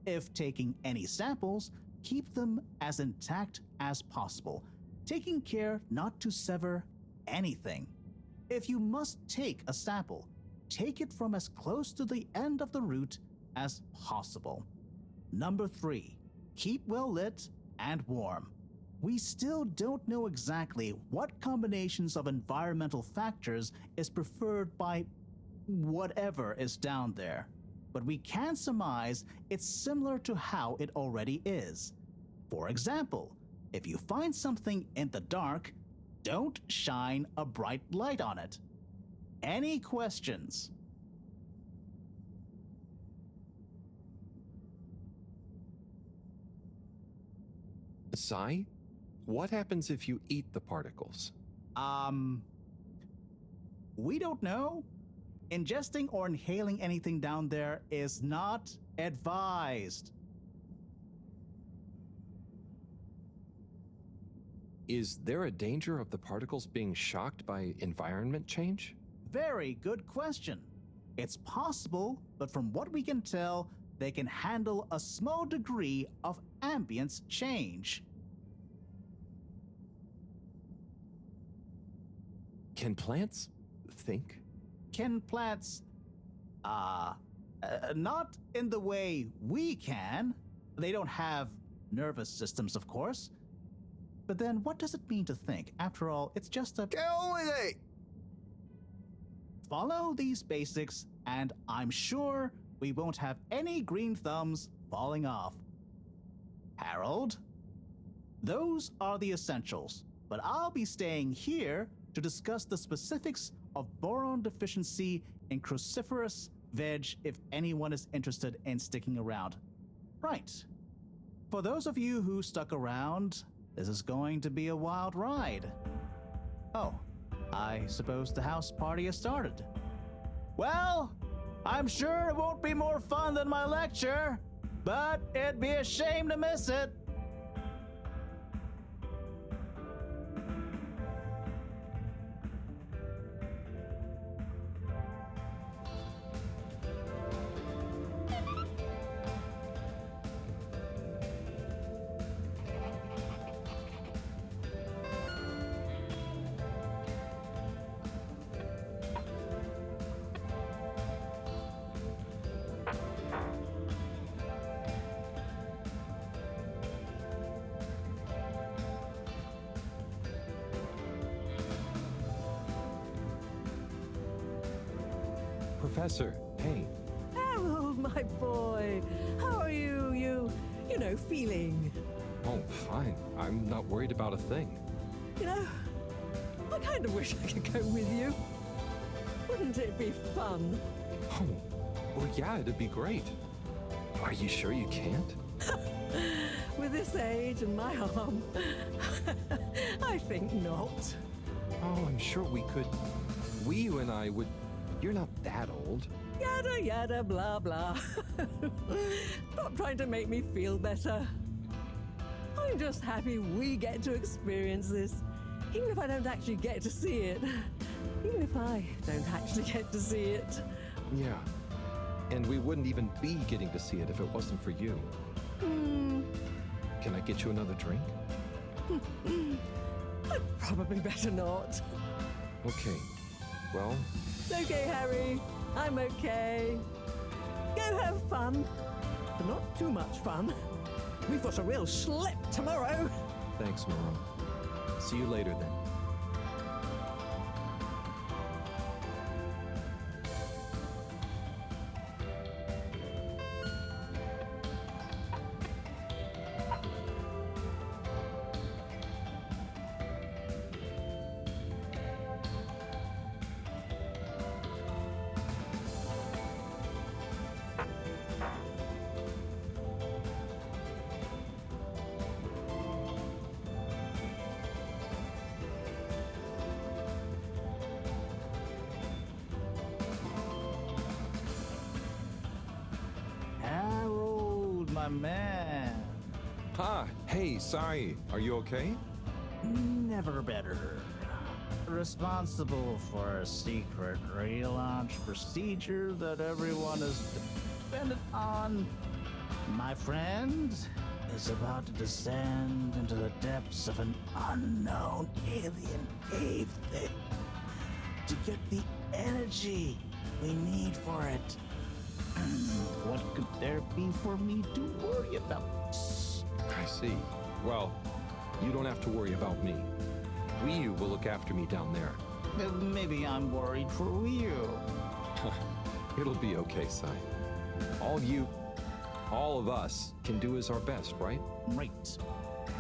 If taking any samples, keep them as intact as possible, taking care not to sever anything. If you must take a sample, take it from as close to the end of the root as possible. Number 3, keep well lit and warm. we still don't know exactly what combinations of environmental factors is preferred by whatever is down there, but we can surmise it's similar to how it already is. For example, if you find something in the dark, don't shine a bright light on it. Any questions? Sai, what happens if you eat the particles? We don't know. Ingesting or inhaling anything down there is not advised. Is there a danger of the particles being shocked by environment change? Very good question. It's possible, but from what we can tell, they can handle a small degree of ambience change. Can plants think? Can plants, not in the way we can. They don't have nervous systems, of course. But then what does it mean to think? After all, it's just a... Get on with it! Follow these basics, and I'm sure we won't have any green thumbs falling off. Harold? Those are the essentials, but I'll be staying here to discuss the specifics of boron deficiency in cruciferous veg if anyone is interested in sticking around. Right. For those of you who stuck around, this is going to be a wild ride. Oh, I suppose the house party has started. Well, I'm sure it won't be more fun than my lecture, but it'd be a shame to miss it. Professor, hey. Harold, my boy. How are you, feeling? Oh, fine. I'm not worried about a thing. You know, I kind of wish I could go with you. Wouldn't it be fun? Oh, well, yeah, it'd be great. Are you sure you can't? With this age and my arm, I think not. Oh, I'm sure we could. You and I would. You're not that old. Yada yada blah blah. Stop trying to make me feel better. I'm just happy we get to experience this, even if I don't actually get to see it. Even if I don't actually get to see it. Yeah. And we wouldn't even be getting to see it if it wasn't for you. Can I get you another drink? I'd probably better not. Okay. Well... Okay, Harry. I'm okay. Go have fun. But not too much fun. We've got a real schlep tomorrow. Thanks, Mom. See you later, then. Man. Hey, Sai, are you okay? Never better. Responsible for a secret relaunch procedure that everyone is dependent on. My friend is about to descend into the depths of an unknown alien cave thing to get the energy we need for it. What could there be for me to worry about? I see. Well, You don't have to worry about me. Ryu will look after me down there. Maybe I'm worried for Ryu. It'll be okay, Sai. All of us can do is our best, right? Right.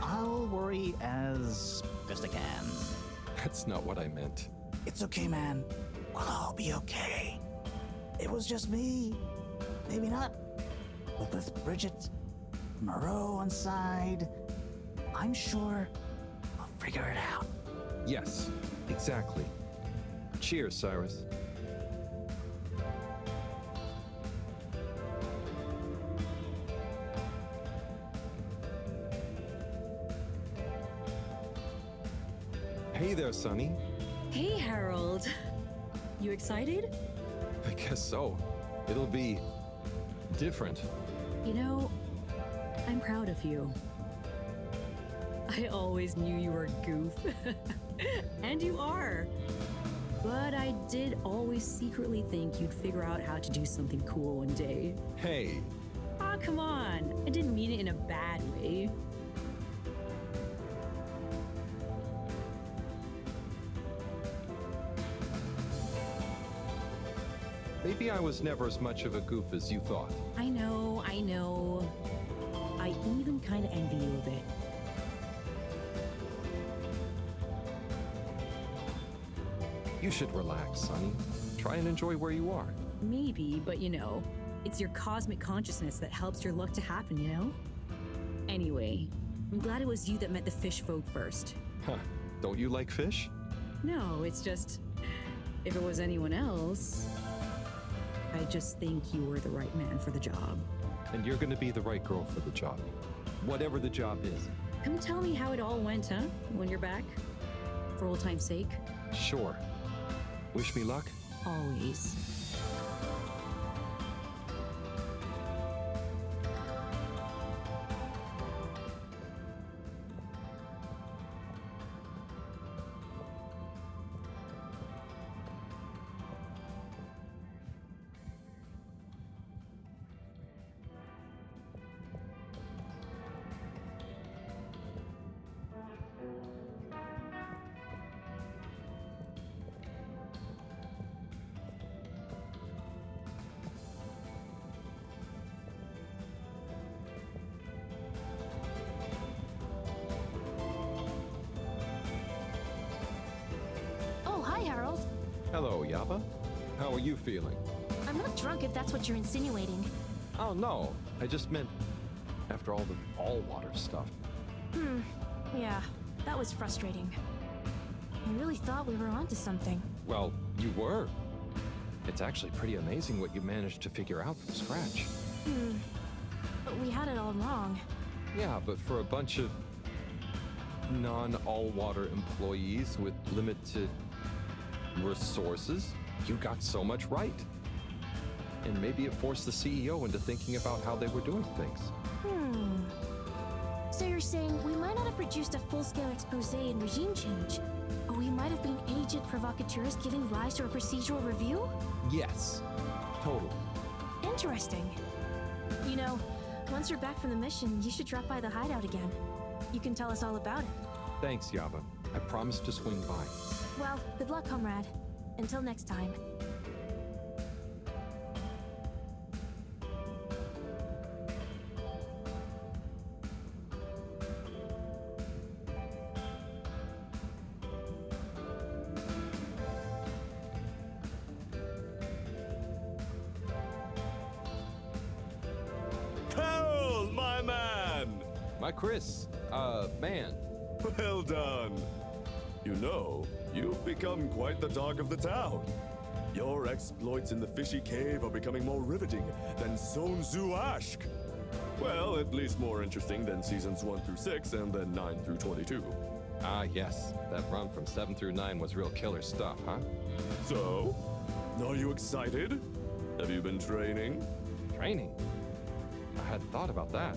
I'll worry as best I can. That's not what I meant. It's okay, man. We'll all be okay. It was just me. Maybe not. But with Bridget, Moreau on side, I'm sure I'll figure it out. Yes, exactly. Cheers, Cyrus. Hey there, Sonny. Hey, Harold. You excited? I guess so. It'll be different. You know, I'm proud of you. I always knew you were a goof. And you are. But I did always secretly think you'd figure out how to do something cool one day. Hey. Aw, come on. I didn't mean it in a bad way. Maybe I was never as much of a goof as you thought. I know. I even kind of envy you a bit. You should relax, Sonny. Try and enjoy where you are. Maybe, but you know, it's your cosmic consciousness that helps your luck to happen, you know? Anyway, I'm glad it was you that met the fish folk first. Huh. Don't you like fish? No, it's just, if it was anyone else, I just think you were the right man for the job. And you're gonna be the right girl for the job. Whatever the job is. Come tell me how it all went, huh? When you're back? For old time's sake? Sure. Wish me luck? Always. Hi, Harold. Hello, Yaba. How are you feeling? I'm not drunk if that's what you're insinuating. Oh, no. I just meant after all the all-water stuff. Yeah, that was frustrating. I really thought we were onto something. Well, you were. It's actually pretty amazing what you managed to figure out from scratch. But we had it all wrong. Yeah, but for a bunch of non-all-water employees with limited resources, you got so much right. And maybe it forced the CEO into thinking about how they were doing things. So you're saying we might not have produced a full-scale expose and regime change, but we might have been agent provocateurs giving rise to a procedural review? Yes, totally. Interesting. You know, once you're back from the mission, you should drop by the hideout again. You can tell us all about it. Thanks, Yaba. I promise to swing by. Well, good luck, comrade. Until next time. Harold, my man! My Chris, man. Well done. You know, you've become quite the talk of the town. Your exploits in the fishy cave are becoming more riveting than Sun Tzu Ashk. Well, at least more interesting than seasons 1 through 6 and then 9 through 22. Ah, yes. That run from 7 through 9 was real killer stuff, huh? So, are you excited? Have you been training? Training? I hadn't thought about that.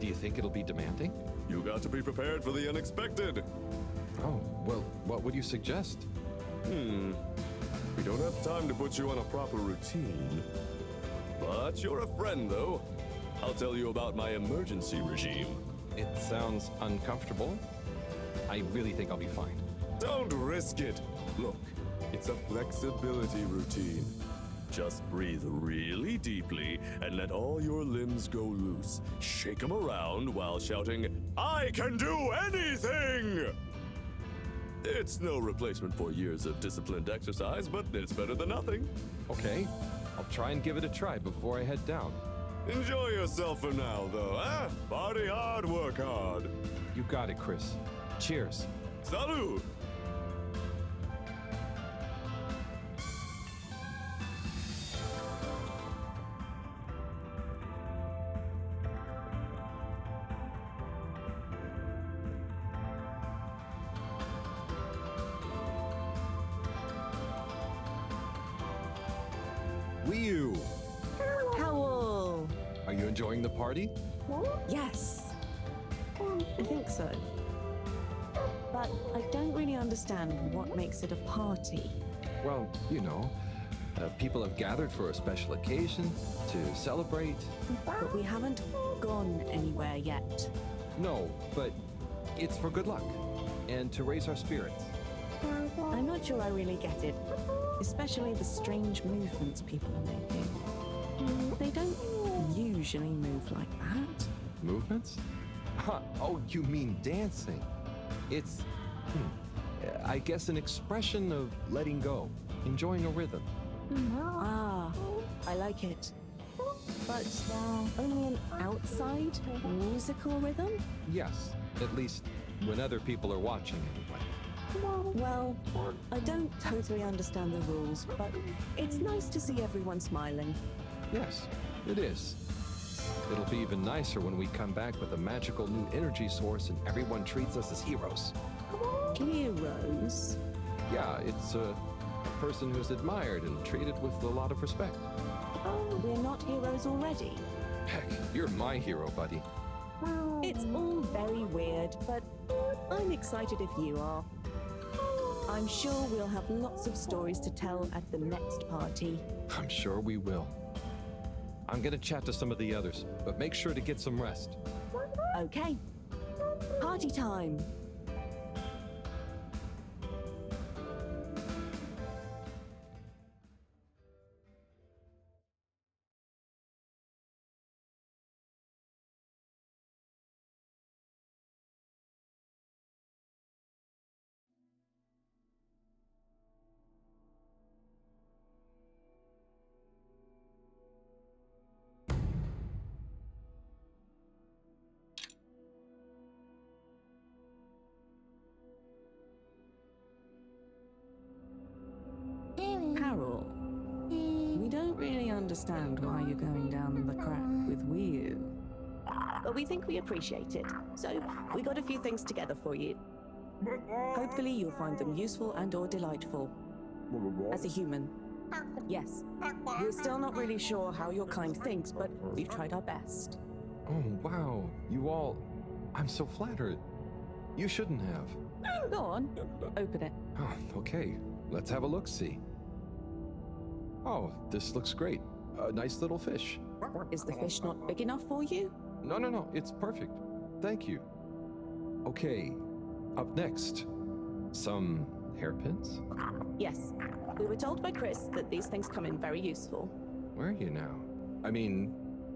Do you think it'll be demanding? You got to be prepared for the unexpected. Oh, well, what would you suggest? We don't have time to put you on a proper routine. But you're a friend, though. I'll tell you about my emergency regime. It sounds uncomfortable. I really think I'll be fine. Don't risk it. Look, it's a flexibility routine. Just breathe really deeply and let all your limbs go loose. Shake them around while shouting, "I can do anything!" It's no replacement for years of disciplined exercise, but it's better than nothing. Okay, I'll try and give it a try before I head down. Enjoy yourself for now, though, eh? Party hard, work hard. You got it, Chris. Cheers. Salud! Wii-U! Howl! Are you enjoying the party? Yes. I think so. But I don't really understand what makes it a party. Well, you know, people have gathered for a special occasion to celebrate. But we haven't gone anywhere yet. No, but it's for good luck and to raise our spirits. I'm not sure I really get it, especially the strange movements people are making. They don't usually move like that. Movements? Huh, oh, you mean dancing. It's, I guess, an expression of letting go, enjoying a rhythm. Ah, I like it. But only an outside musical rhythm? Yes, at least when other people are watching anyway. Well, I don't totally understand the rules, but it's nice to see everyone smiling. Yes, it is. It'll be even nicer when we come back with a magical new energy source and everyone treats us as heroes. Heroes? Yeah, it's a person who's admired and treated with a lot of respect. We're not heroes already. Heck, you're my hero, buddy. It's all very weird, but I'm excited if you are. I'm sure we'll have lots of stories to tell at the next party. I'm sure we will. I'm gonna chat to some of the others, but make sure to get some rest. Okay. Party time! Carol, we don't really understand why you're going down the crack with Wii-U. But we think we appreciate it, so we got a few things together for you. Hopefully you'll find them useful and or delightful. As a human. Yes, we're still not really sure how your kind thinks, but we've tried our best. Oh, wow. You all... I'm so flattered. You shouldn't have. Go on, open it. Oh, okay. Let's have a look-see. Oh, this looks great. A nice little fish. Is the fish not big enough for you? No, it's perfect. Thank you. Okay, up next, some hairpins? Yes, we were told by Chris that these things come in very useful. Where are you now? I mean,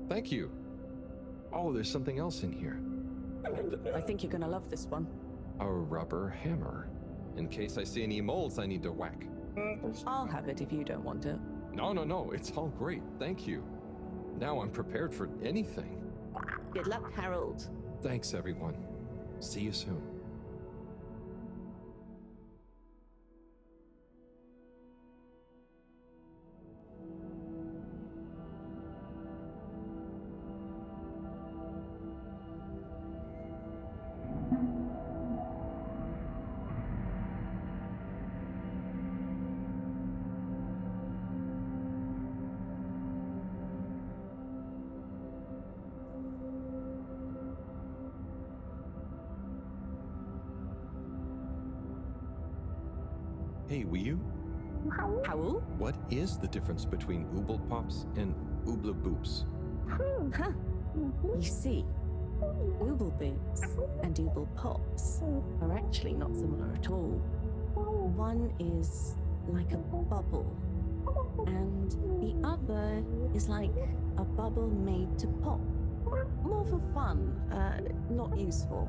thank you. Oh, there's something else in here. I think you're gonna love this one. A rubber hammer. In case I see any moles I need to whack. I'll have it if you don't want it. No, it's all great. Thank you. Now I'm prepared for anything. Good luck, Harold. Thanks, everyone. See you soon. Hey, Wii-U? Howl? What is the difference between Ooble Pops and Ooble Boops? Huh. You see, Ooble boots and ooble pops are actually not similar at all. One is like a bubble, and the other is like a bubble made to pop. More for fun, not useful.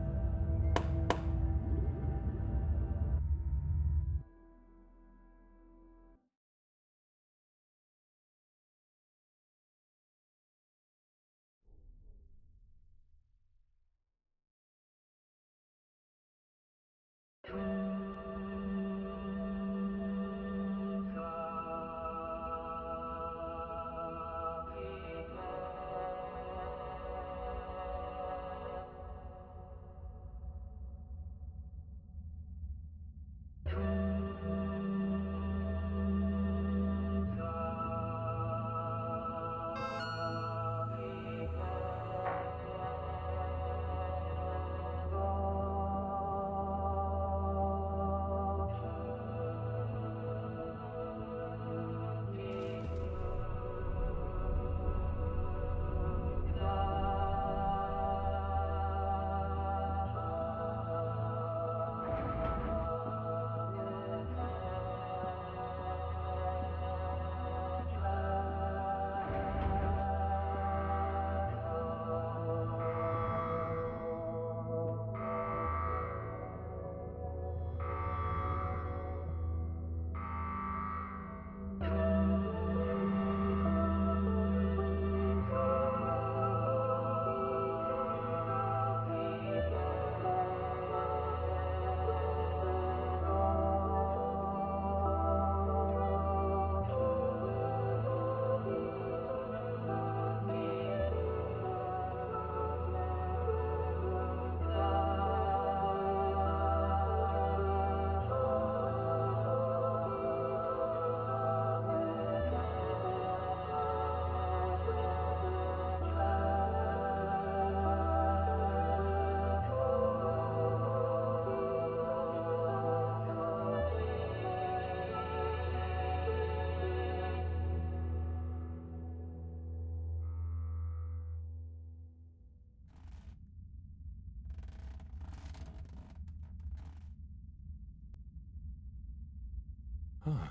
Huh.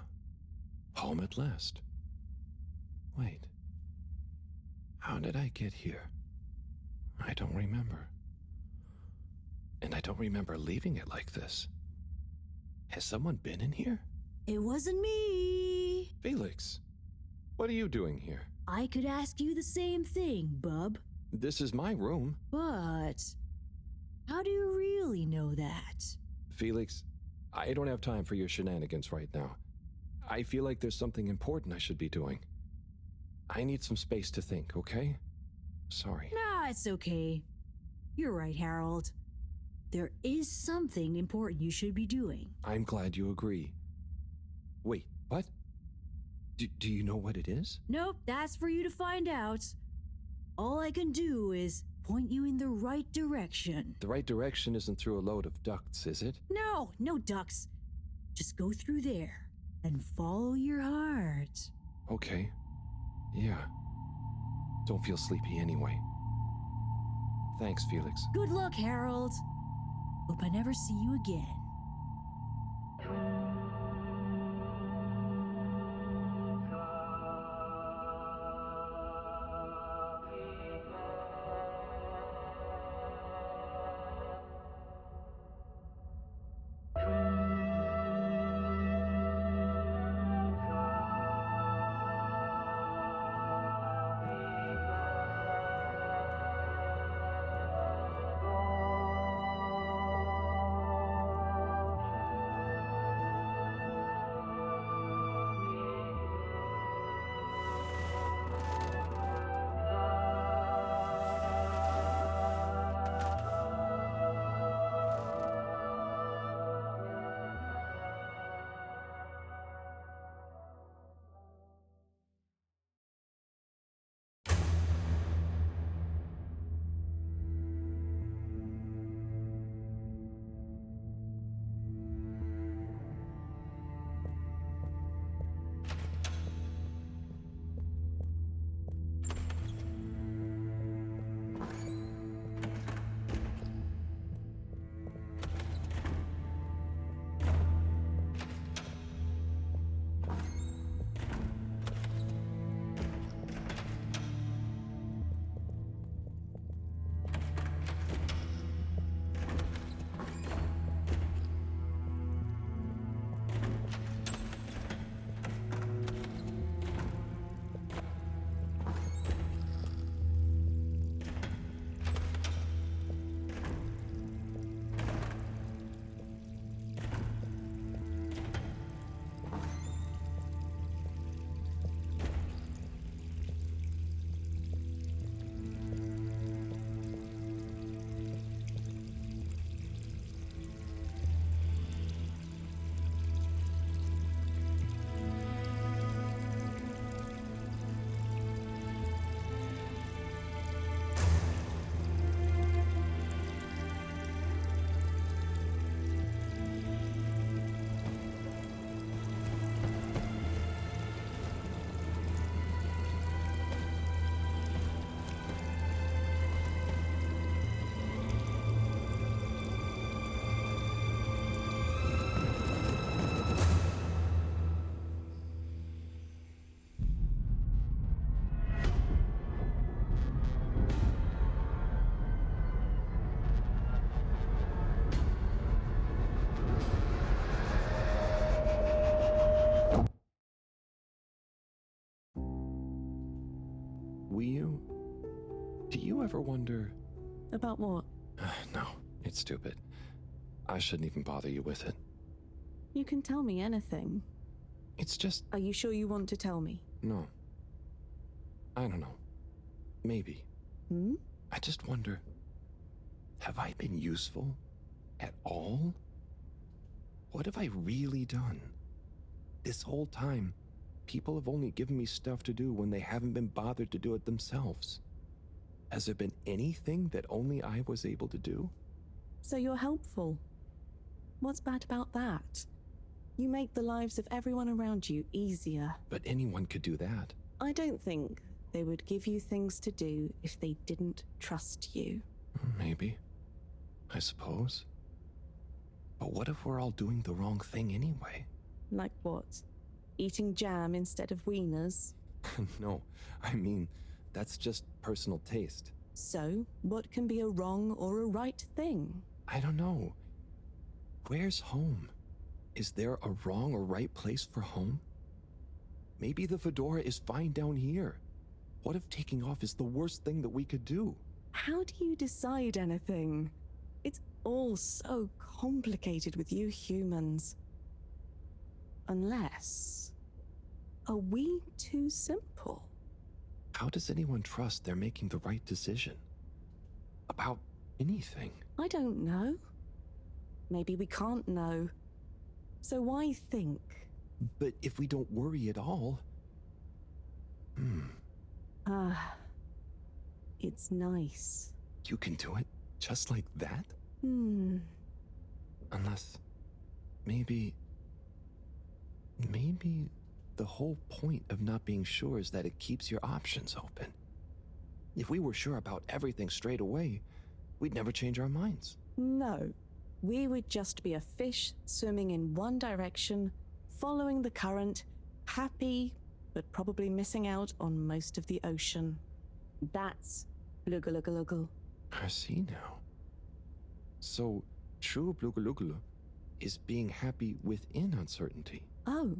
Home at last. Wait. How did I get here? I don't remember. And I don't remember leaving it like this. Has someone been in here? It wasn't me. Felix, what are you doing here? I could ask you the same thing, bub. This is my room. But how do you really know that? Felix, I don't have time for your shenanigans right now. I feel like there's something important I should be doing. I need some space to think, okay? Sorry. Nah, it's okay. You're right, Harold. There is something important you should be doing. I'm glad you agree. Wait, what? Do you know what it is? Nope, that's for you to find out. All I can do is point you in the right direction. The right direction isn't through a load of ducts, is it? No, no ducks. Just go through there and follow your heart. Okay. Yeah. Don't feel sleepy anyway. Thanks, Felix. Good luck, Harold. Hope I never see you again. Do you ever wonder... About what? No, it's stupid. I shouldn't even bother you with it. You can tell me anything. It's just... Are you sure you want to tell me? No. I don't know. Maybe. I just wonder, have I been useful at all? What have I really done? This whole time, people have only given me stuff to do when they haven't been bothered to do it themselves. Has there been anything that only I was able to do? So you're helpful. What's bad about that? You make the lives of everyone around you easier. But anyone could do that. I don't think they would give you things to do if they didn't trust you. Maybe. I suppose. But what if we're all doing the wrong thing anyway? Like what? Eating jam instead of wieners? No, I mean, that's just personal taste. So, what can be a wrong or a right thing? I don't know. Where's home? Is there a wrong or right place for home? Maybe the fedora is fine down here. What if taking off is the worst thing that we could do? How do you decide anything? It's all so complicated with you humans. Unless... Are we too simple? How does anyone trust they're making the right decision? About anything? I don't know. Maybe we can't know. So why think? But if we don't worry at all... It's nice. You can do it just like that? Unless... Maybe the whole point of not being sure is that it keeps your options open. If we were sure about everything straight away, we'd never change our minds. No. We would just be a fish swimming in one direction, following the current, happy, but probably missing out on most of the ocean. That's Blugaluggaluggal. I see now. So, true Blugaluggal is being happy within uncertainty. Oh.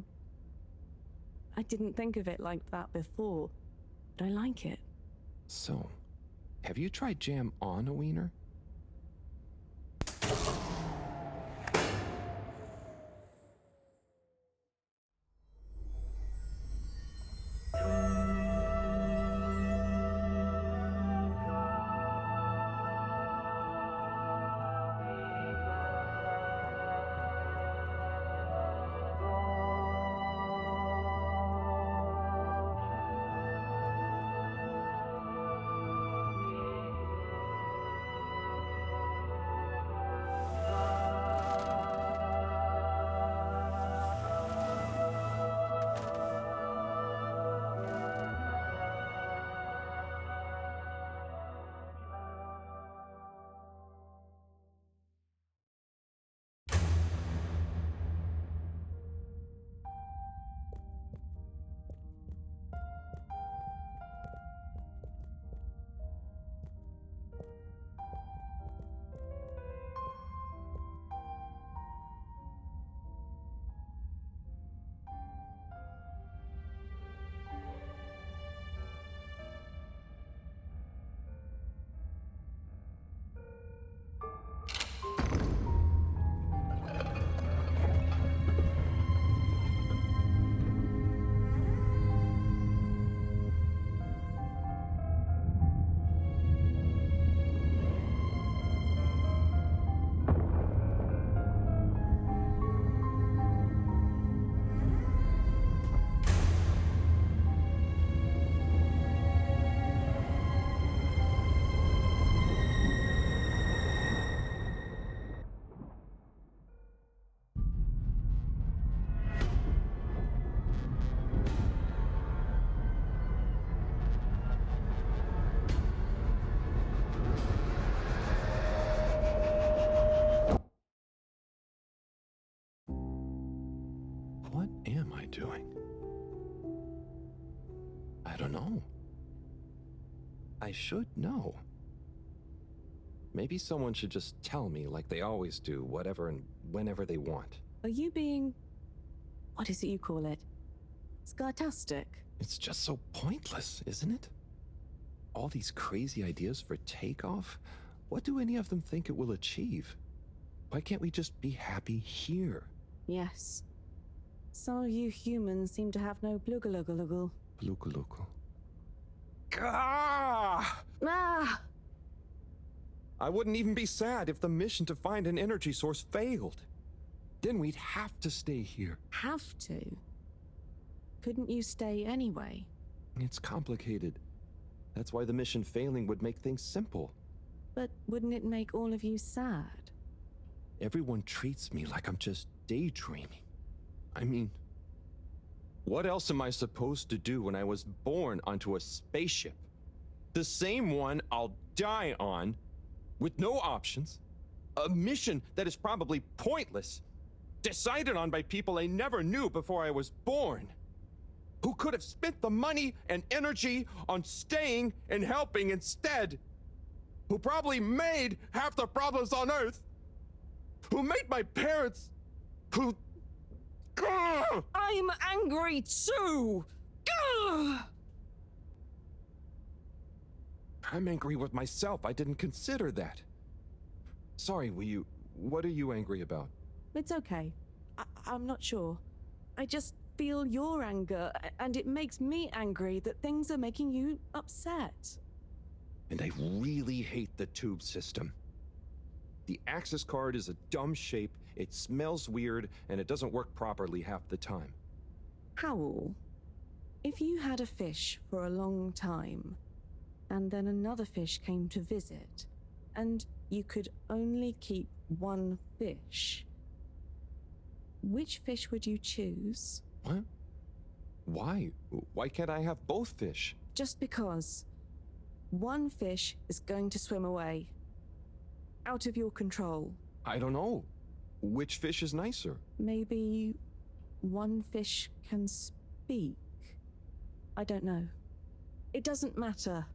I didn't think of it like that before, but I like it. So, have you tried jam on a wiener? What am I doing? I don't know. I should know. Maybe someone should just tell me like they always do, whatever and whenever they want. Are you being... what is it you call it? Scartastic? It's just so pointless, isn't it? all these crazy ideas for takeoff? What do any of them think it will achieve? Why can't we just be happy here? Yes. Some of you humans seem to have no blugaluggaluggle. Blugaluggal. Ah! Ah! I wouldn't even be sad if the mission to find an energy source failed. Then we'd have to stay here. Have to? Couldn't you stay anyway? It's complicated. That's why the mission failing would make things simple. But wouldn't it make all of you sad? Everyone treats me like I'm just daydreaming. I mean, what else am I supposed to do when I was born onto a spaceship? The same one I'll die on, with no options. A mission that is probably pointless, decided on by people I never knew before I was born, who could have spent the money and energy on staying and helping instead, who probably made half the problems on Earth, who made my parents, who... I'm angry too! I'm angry with myself. I didn't consider that. Sorry, what are you angry about? It's okay. I'm not sure. I just feel your anger, and it makes me angry that things are making you upset. And I really hate the tube system. The access card is a dumb shape, it smells weird, and it doesn't work properly half the time. Howl, if you had a fish for a long time, and then another fish came to visit, and you could only keep one fish, which fish would you choose? What? Why? Why can't I have both fish? Just because. One fish is going to swim away. Out of your control. I don't know. Which fish is nicer? Maybe one fish can speak. I don't know. It doesn't matter.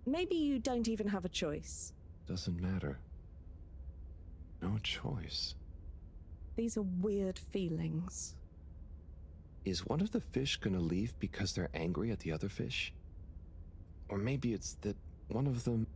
Maybe you don't even have a choice. Doesn't matter. No choice. These are weird feelings. Is one of the fish gonna leave because they're angry at the other fish? Or maybe it's that one of them...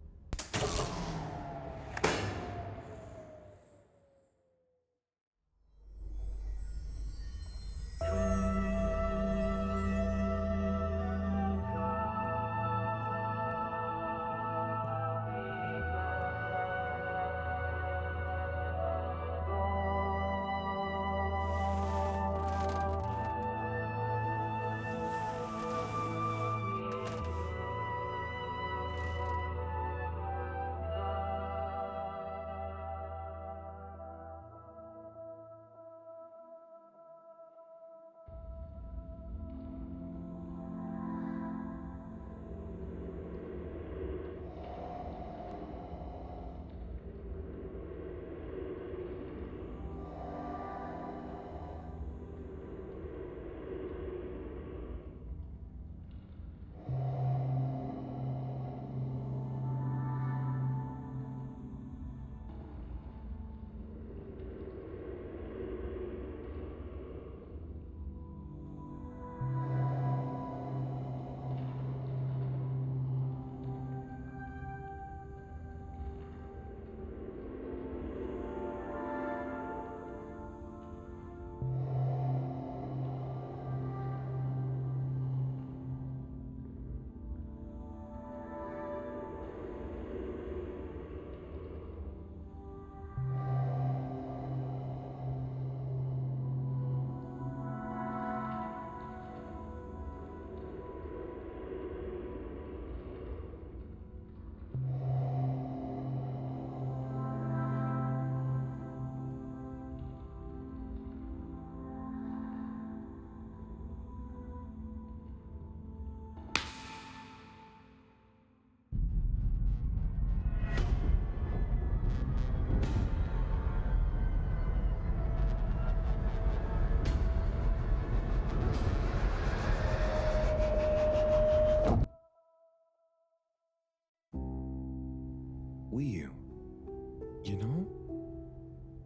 You know,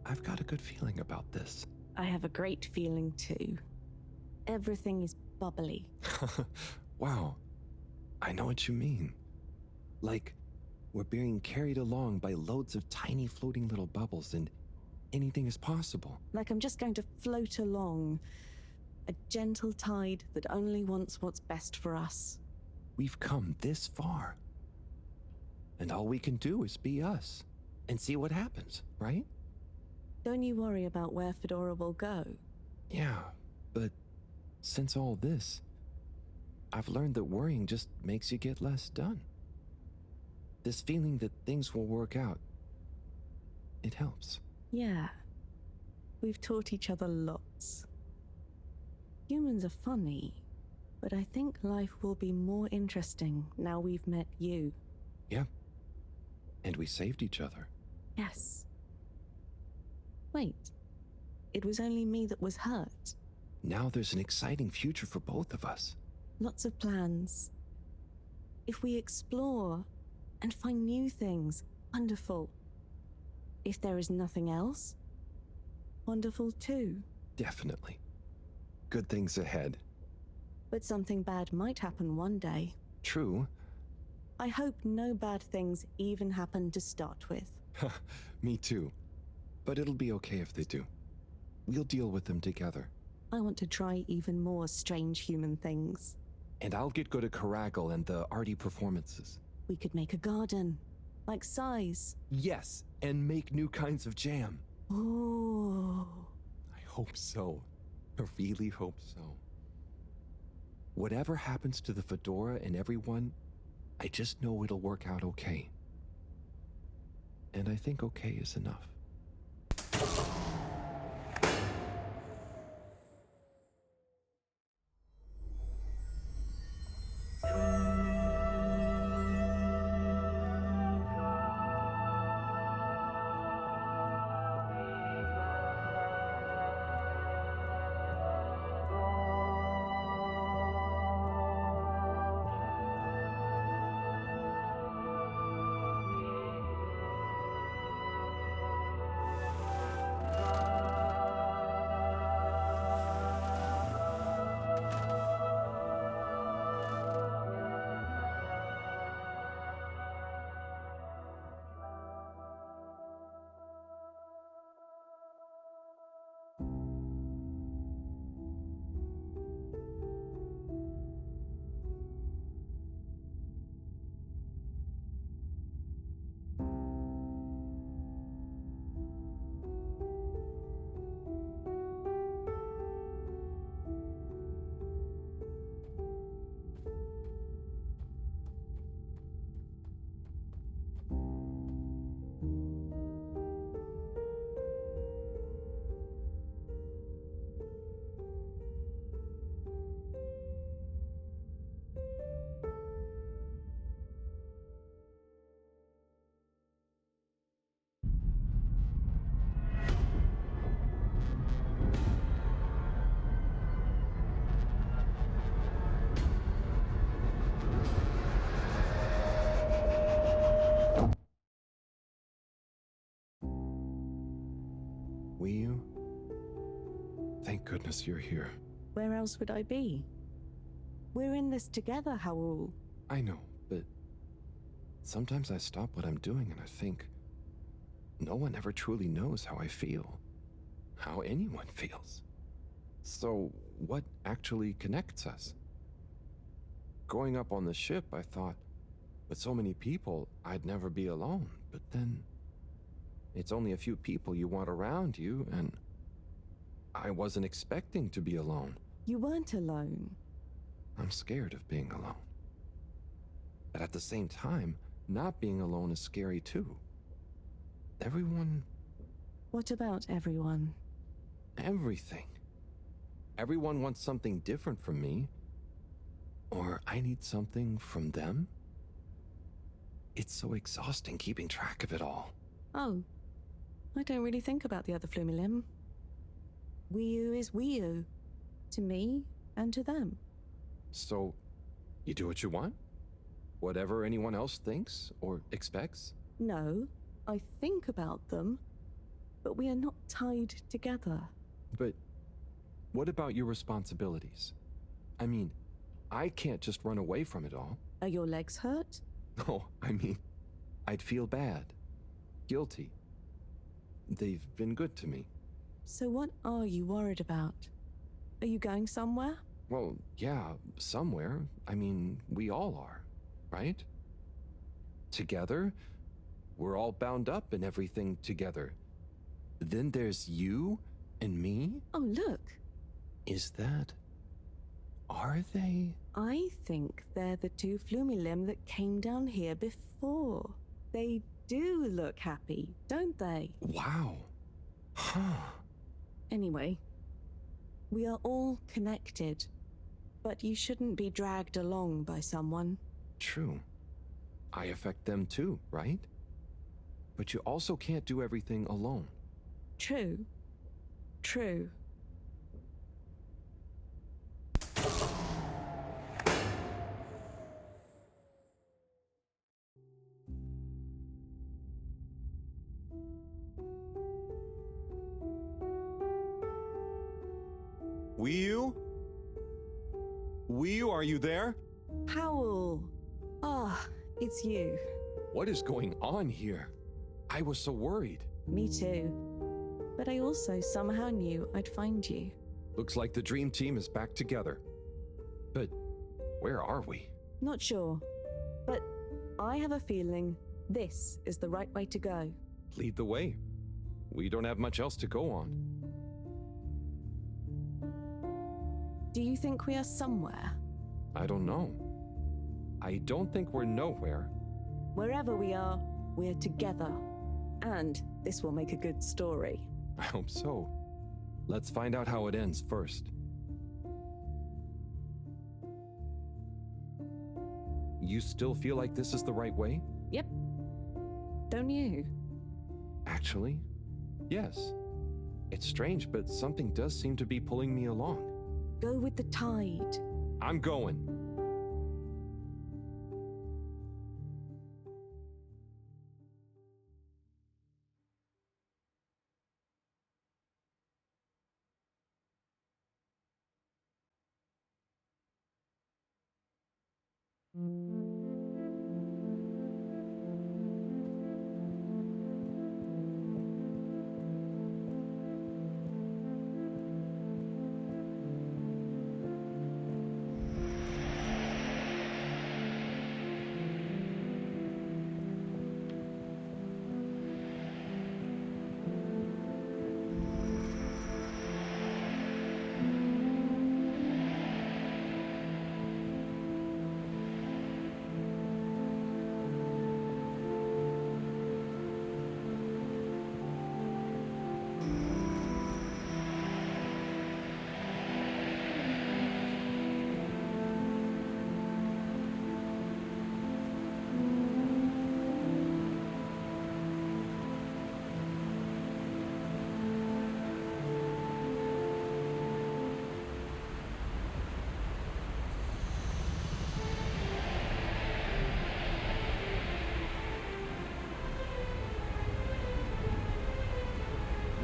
I've got a good feeling about this. I have a great feeling too. Everything is bubbly. Wow, I know what you mean. Like we're being carried along by loads of tiny floating little bubbles and anything is possible. Like I'm just going to float along. A gentle tide that only wants what's best for us. We've come this far. And all we can do is be us and see what happens, right? Don't you worry about where Fedora will go. Yeah, but since all this, I've learned that worrying just makes you get less done. This feeling that things will work out, it helps. Yeah. We've taught each other lots. Humans are funny, but I think life will be more interesting now we've met you. Yeah. And we saved each other. Yes. Wait. It was only me that was hurt. Now there's an exciting future for both of us. Lots of plans. If we explore and find new things, wonderful. If there is nothing else, wonderful too. Definitely. Good things ahead. But something bad might happen one day. True. I hope no bad things even happen to start with. Me too. But it'll be okay if they do. We'll deal with them together. I want to try even more strange human things. And I'll get good at Caragal and the arty performances. We could make a garden, like size. Yes, and make new kinds of jam. Oh. I hope so. I really hope so. Whatever happens to the Fedora and everyone, I just know it'll work out okay. And I think okay is enough. Thank goodness you're here. Where else would I be? We're in this together, Howell. I know, but sometimes I stop what I'm doing and I think, no one ever truly knows how I feel, how anyone feels. So what actually connects us? Growing up on the ship, I thought, with so many people, I'd never be alone. But then, it's only a few people you want around you, and I wasn't expecting to be alone. You weren't alone. I'm scared of being alone. But at the same time, not being alone is scary too. Everyone... What about everyone? Everything. Everyone wants something different from me. Or I need something from them. It's so exhausting keeping track of it all. Oh. I don't really think about the other Flumilim. Wii-U is Wii-U. To me and to them. So, you do what you want? Whatever anyone else thinks or expects? No, I think about them, but we are not tied together. But what about your responsibilities? I mean, I can't just run away from it all. Are your legs hurt? No, I mean, I'd feel bad. Guilty. They've been good to me. So what are you worried about? Are you going somewhere? Well, yeah, somewhere. I mean, we all are, right? Together, we're all bound up in everything together. Then there's you and me? Oh, look. Is that... Are they? I think they're the two Flumilim that came down here before. They do look happy, don't they? Wow. Huh. Anyway, we are all connected, but you shouldn't be dragged along by someone. True. I affect them too, right? But you also can't do everything alone. True. True. Wiyu? Wiyu, are you there? Powell! Ah, it's you. What is going on here? I was so worried. Me too. But I also somehow knew I'd find you. Looks like the dream team is back together. But where are we? Not sure. But I have a feeling this is the right way to go. Lead the way. We don't have much else to go on. Do you think we are somewhere? I don't know. I don't think we're nowhere. Wherever we are, we're together. And this will make a good story. I hope so. Let's find out how it ends first. You still feel like this is the right way? Yep. Don't you? Actually, yes. It's strange, but something does seem to be pulling me along. Go with the tide. I'm going.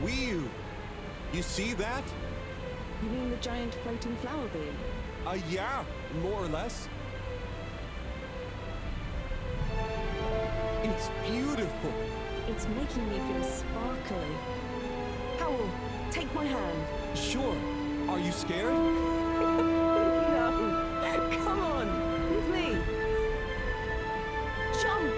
Wiyu! You see that? You mean the giant floating flower being? Yeah, more or less. It's beautiful. It's making me feel sparkly. Powell, take my hand. Sure. Are you scared? No. Come on, with me. Jump!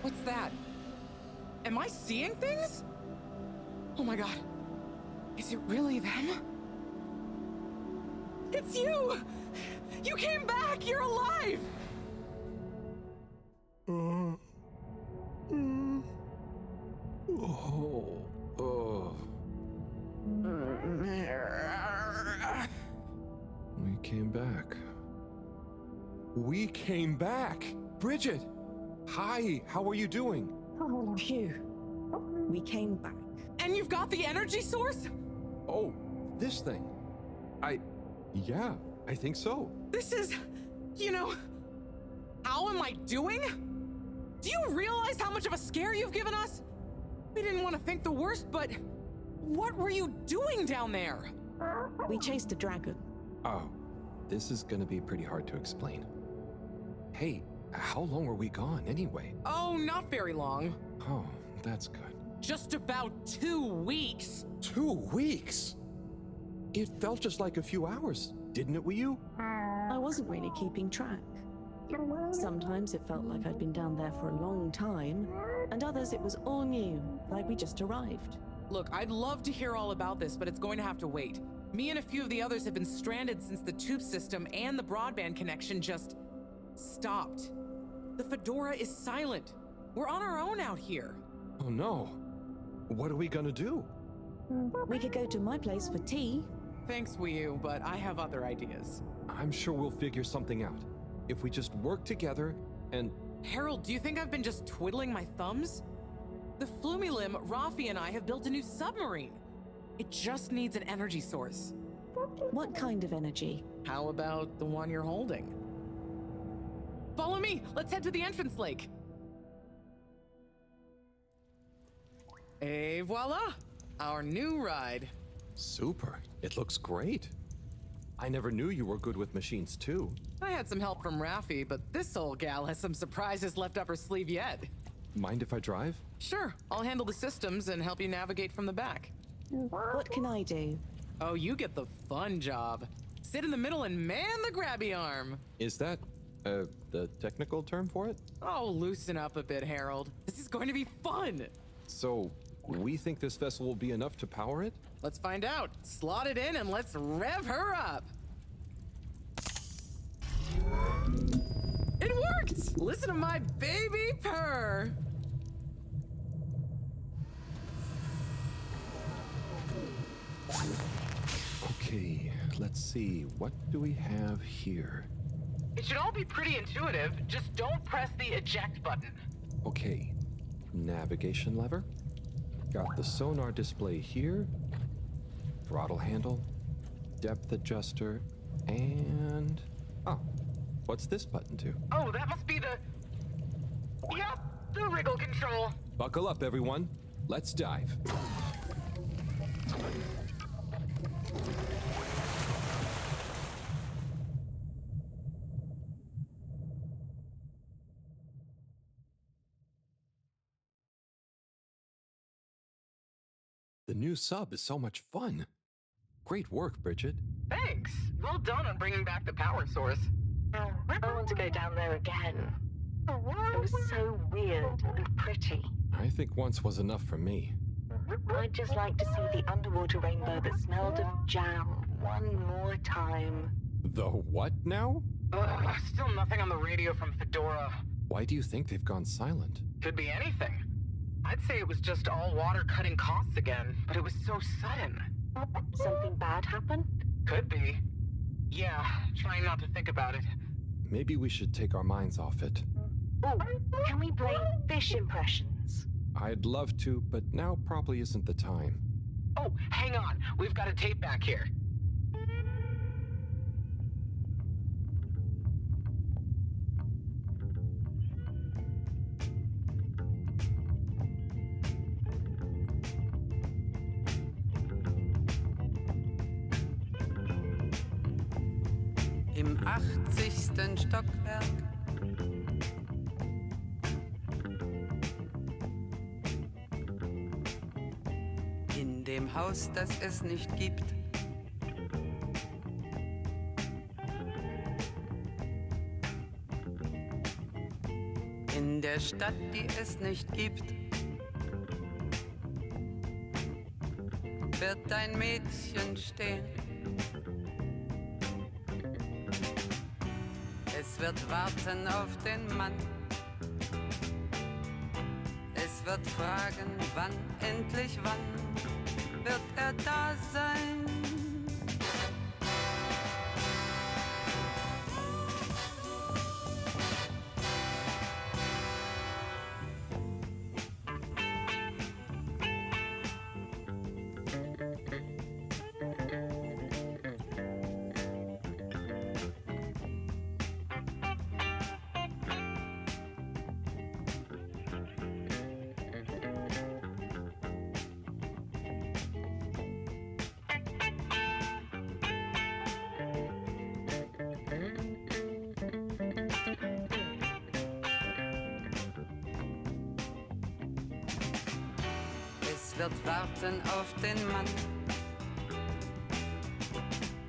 What's that? Am I seeing things? Oh my god. Is it really them? It's you! You came back! You're alive! We came back. We came back! Bridget! Hi, how are you doing? Phew. We came back. And you've got the energy source? Oh, this thing. Yeah, I think so. This is, how am I doing? Do you realize how much of a scare you've given us? We didn't want to think the worst, but what were you doing down there? We chased a dragon. Oh, this is gonna be pretty hard to explain. Hey, how long were we gone anyway? Oh, not very long. Oh, that's good. Just about 2 weeks. 2 weeks? It felt just like a few hours, didn't it, Wii? I wasn't really keeping track. Sometimes it felt like I'd been down there for a long time, and others it was all new, like we just arrived. Look, I'd love to hear all about this, but it's going to have to wait. Me and a few of the others have been stranded since the tube system and the broadband connection just stopped. The Fedora is silent. We're on our own out here. Oh no. What are we gonna do? We could go to my place for tea. Thanks, Wii U, but I have other ideas. I'm sure we'll figure something out. If we just work together and... Harold, do you think I've been just twiddling my thumbs? The Flumilim, Rafi, and I have built a new submarine. It just needs an energy source. What kind of energy? How about the one you're holding? Follow me! Let's head to the entrance lake! Et voila! Our new ride. Super. It looks great. I never knew you were good with machines too. I had some help from Rafi, but this old gal has some surprises left up her sleeve yet. Mind if I drive? Sure, I'll handle the systems and help you navigate from the back. What can I do? Oh, you get the fun job. Sit in the middle and man the grabby arm. Is that, the technical term for it? Oh, loosen up a bit, Harold. This is going to be fun. So, we think this vessel will be enough to power it? Let's find out. Slot it in and let's rev her up. It worked! Listen to my baby purr. Okay, let's see. What do we have here? It should all be pretty intuitive. Just don't press the eject button. Okay, navigation lever. Got the sonar display here. Throttle handle. Depth adjuster. And... oh, what's this button do? Oh, that must be the... Yep, the wriggle control. Buckle up, everyone. Let's dive. The new sub is so much fun. Great work, Bridget. Thanks. Well done on bringing back the power source. I want to go down there again. It was so weird and pretty. I think once was enough for me. I'd just like to see the underwater rainbow that smelled of jam one more time. The what now? Still nothing on the radio from Fedora. Why do you think they've gone silent? Could be anything. I'd say it was just all water cutting costs again, but it was so sudden. Something bad happened? Could be. Yeah, trying not to think about it. Maybe we should take our minds off it. Oh, can we play fish impressions? I'd love to, but now probably isn't the time. Oh, hang on. We've got a tape back here. Im 80. Stockwerk. In dem Haus, das es nicht gibt. In der Stadt, die es nicht gibt, wird ein Mädchen stehen. Es wird warten auf den Mann. Es wird fragen, wann, endlich wann, wird er da sein? Es wird warten auf den Mann.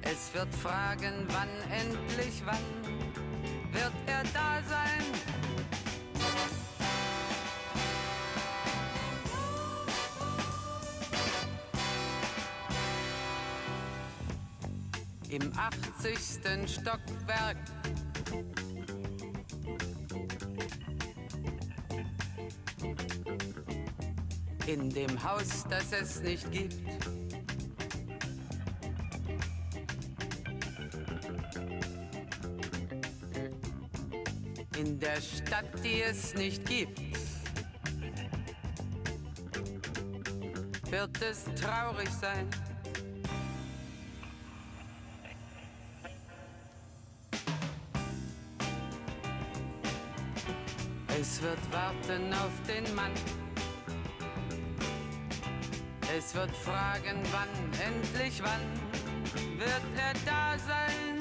Es wird fragen, wann, endlich wann, wird er da sein? Im 80. Stockwerk. In dem Haus, das es nicht gibt. In der Stadt, die es nicht gibt. Wird es traurig sein? Es wird warten auf den Mann. Es wird fragen, wann, endlich wann, wird er da sein?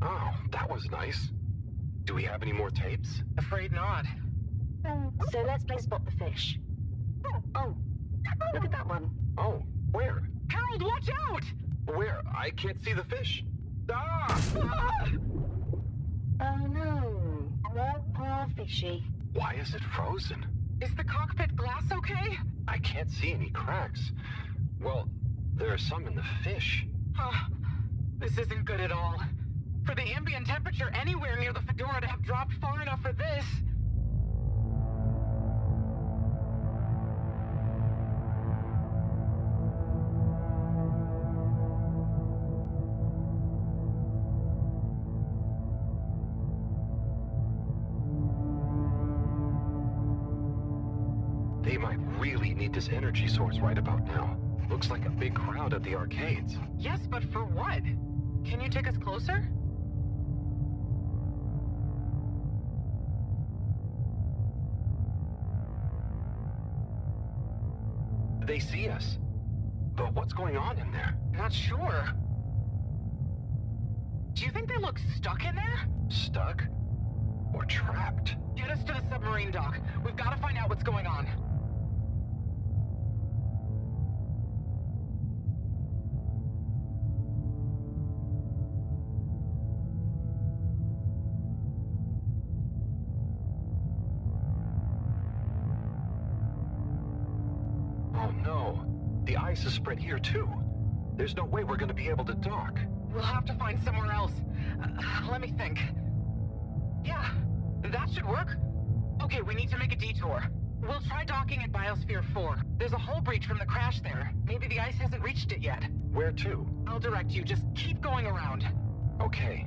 Oh, that was nice. Do we have any more tapes? Afraid not. So let's play Spot the Fish. Oh, look at that one. Oh, where? Harold, watch out! Where? I can't see the fish. Ah! Ah! Oh no, poor fishy. Why is it frozen? Is the cockpit glass okay? I can't see any cracks. Well, there are some in the fish. This isn't good at all. For the ambient temperature anywhere near the Fedora to have dropped far enough for this. They might really need this energy source right about now. Looks like a big crowd at the arcades. Yes, but for what? Can you take us closer? They see us. But what's going on in there? Not sure. Do you think they look stuck in there? Stuck? Or trapped? Get us to the submarine dock. We've got to find out what's going on. Oh no. The ice is spread here too. There's no way we're gonna be able to dock. We'll have to find somewhere else. Let me think. Yeah, that should work. Okay, we need to make a detour. We'll try docking at Biosphere 4. There's a hull breach from the crash there. Maybe the ice hasn't reached it yet. Where to? I'll direct you. Just keep going around. Okay.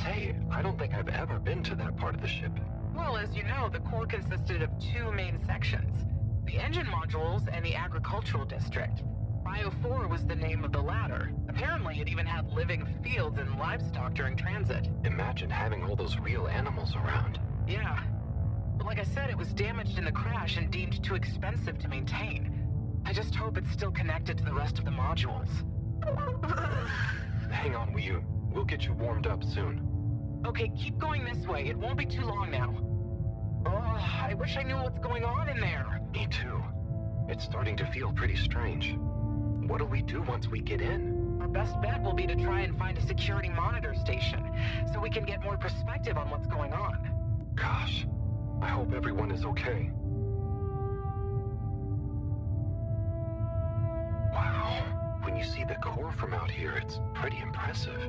Say, I don't think I've ever been to that part of the ship. Well, as you know, the core consisted of two main sections. The engine modules and the agricultural district. Bio 4 was the name of the latter. Apparently, it even had living fields and livestock during transit. Imagine having all those real animals around. Yeah. But like I said, it was damaged in the crash and deemed too expensive to maintain. I just hope it's still connected to the rest of the modules. Hang on, will you? We'll get you warmed up soon. Okay, keep going this way. It won't be too long now. Oh, I wish I knew what's going on in there. Me too. It's starting to feel pretty strange. What'll we do once we get in? Our best bet will be to try and find a security monitor station, so we can get more perspective on what's going on. Gosh, I hope everyone is okay. Wow, when you see the core from out here, it's pretty impressive.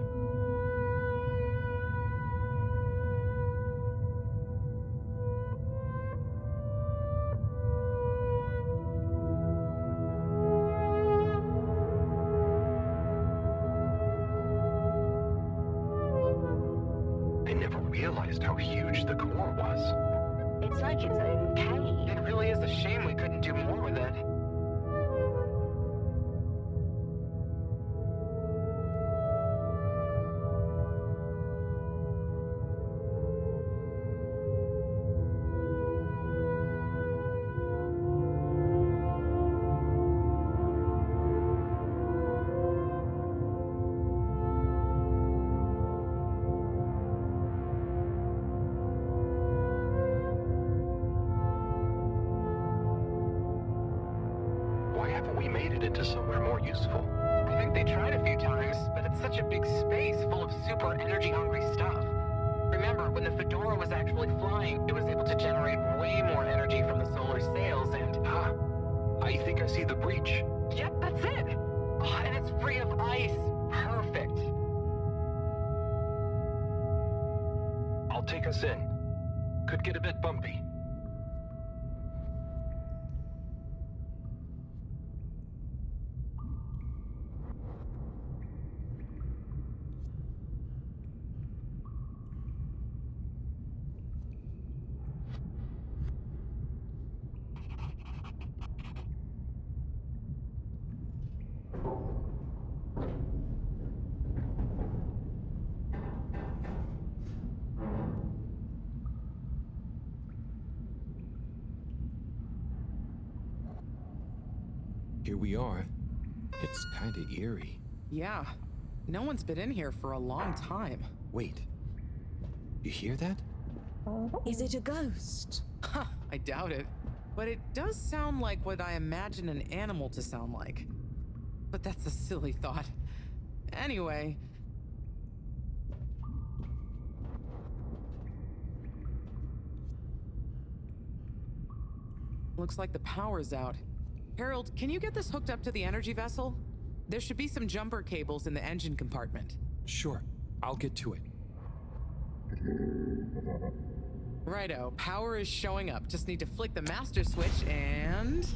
I never realized how huge the core was. It's like its own cave. It really is a shame we couldn't do more with it. Why haven't we made it into somewhere more useful? I think they tried a few times, but it's such a big space full of super energy-hungry stuff. Remember, when the Fedora was actually flying, it was able to generate way more energy from the solar sails and... Huh. I think I see the breach. Yep, that's it! Oh, and it's free of ice. Perfect. I'll take us in. Could get a bit bumpy. Here we are. It's kinda eerie. Yeah. No one's been in here for a long time. Wait. You hear that? Is it a ghost? Huh, I doubt it. But it does sound like what I imagine an animal to sound like. But that's a silly thought. Anyway. Looks like the power's out. Harold, can you get this hooked up to the energy vessel? There should be some jumper cables in the engine compartment. Sure, I'll get to it. Righto, power is showing up. Just need to flick the master switch and...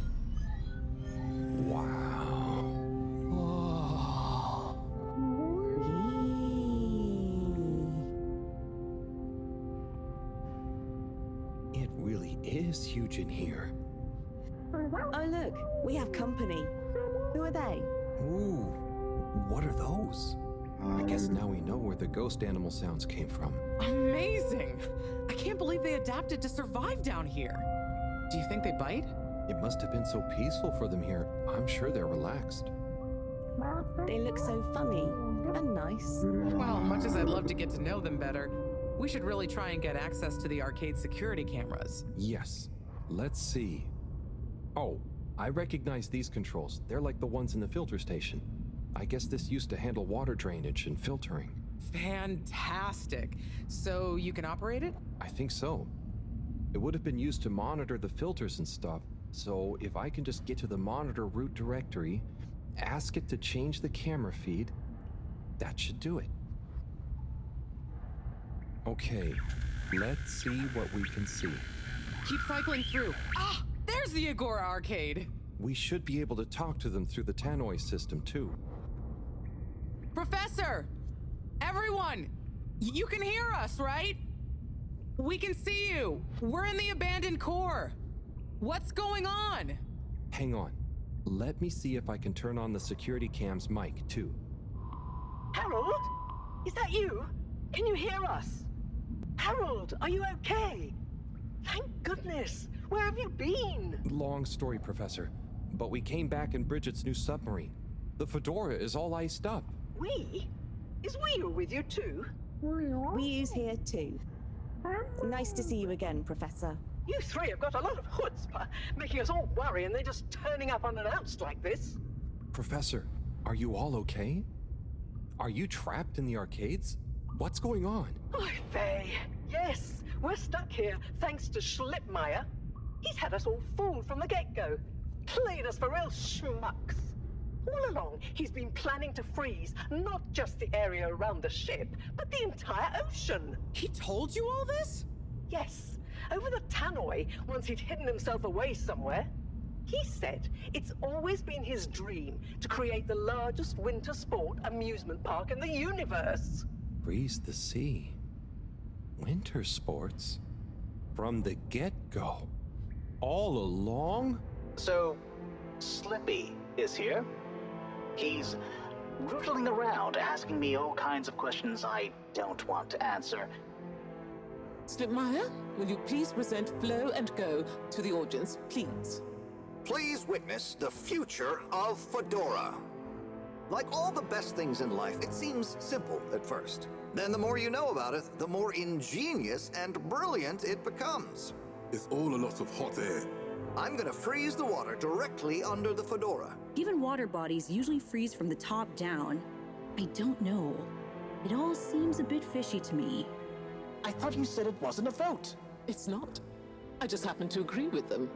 Wow. Oh. It really is huge in here. Oh, look, we have company. Who are they? Ooh, what are those? I guess now we know where the ghost animal sounds came from. Amazing! I can't believe they adapted to survive down here. Do you think they bite? It must have been so peaceful for them here. I'm sure they're relaxed. They look so funny and nice. Well, much as I'd love to get to know them better, we should really try and get access to the arcade security cameras. Yes. Let's see. Oh, I recognize these controls. They're like the ones in the filter station. I guess this used to handle water drainage and filtering. Fantastic. So you can operate it? I think so. It would have been used to monitor the filters and stuff, so if I can just get to the monitor root directory, ask it to change the camera feed, that should do it. Okay, let's see what we can see. Keep cycling through. Ah, there's the Agora Arcade. We should be able to talk to them through the Tannoy system, too. Professor! Everyone! You can hear us, right? We can see you. We're in the abandoned core. What's going on? Hang on. Let me see if I can turn on the security cam's mic, too. Harold? Is that you? Can you hear us? Harold, are you okay? Thank goodness. Where have you been? Long story, Professor. But we came back in Bridget's new submarine. The Fedora is all iced up. We? Is Wee with you too? Wee's here too. Nice to see you again, Professor. You three have got a lot of chutzpah, making us all worry and then just turning up unannounced like this. Professor, are you all okay? Are you trapped in the arcades? What's going on? Oy vey. Yes, we're stuck here thanks to Schlipmeyer. He's had us all fooled from the get-go. Played us for real schmucks. All along, he's been planning to freeze not just the area around the ship, but the entire ocean. He told you all this? Yes, over the Tannoy, once he'd hidden himself away somewhere. He said it's always been his dream to create the largest winter sport amusement park in the universe. Freeze the sea. Winter sports? From the get-go. All along? So, Slippy is here. He's rootling around, asking me all kinds of questions I don't want to answer. Slipmeyer, will you please present Flow and Go to the audience, please? Please witness the future of Fedora. Like all the best things in life, it seems simple at first. Then the more you know about it, the more ingenious and brilliant it becomes. It's all a lot of hot air. I'm gonna freeze the water directly under the Fedora. Given water bodies usually freeze from the top down, I don't know. It all seems a bit fishy to me. I thought you said it wasn't a vote. It's not. I just happen to agree with them.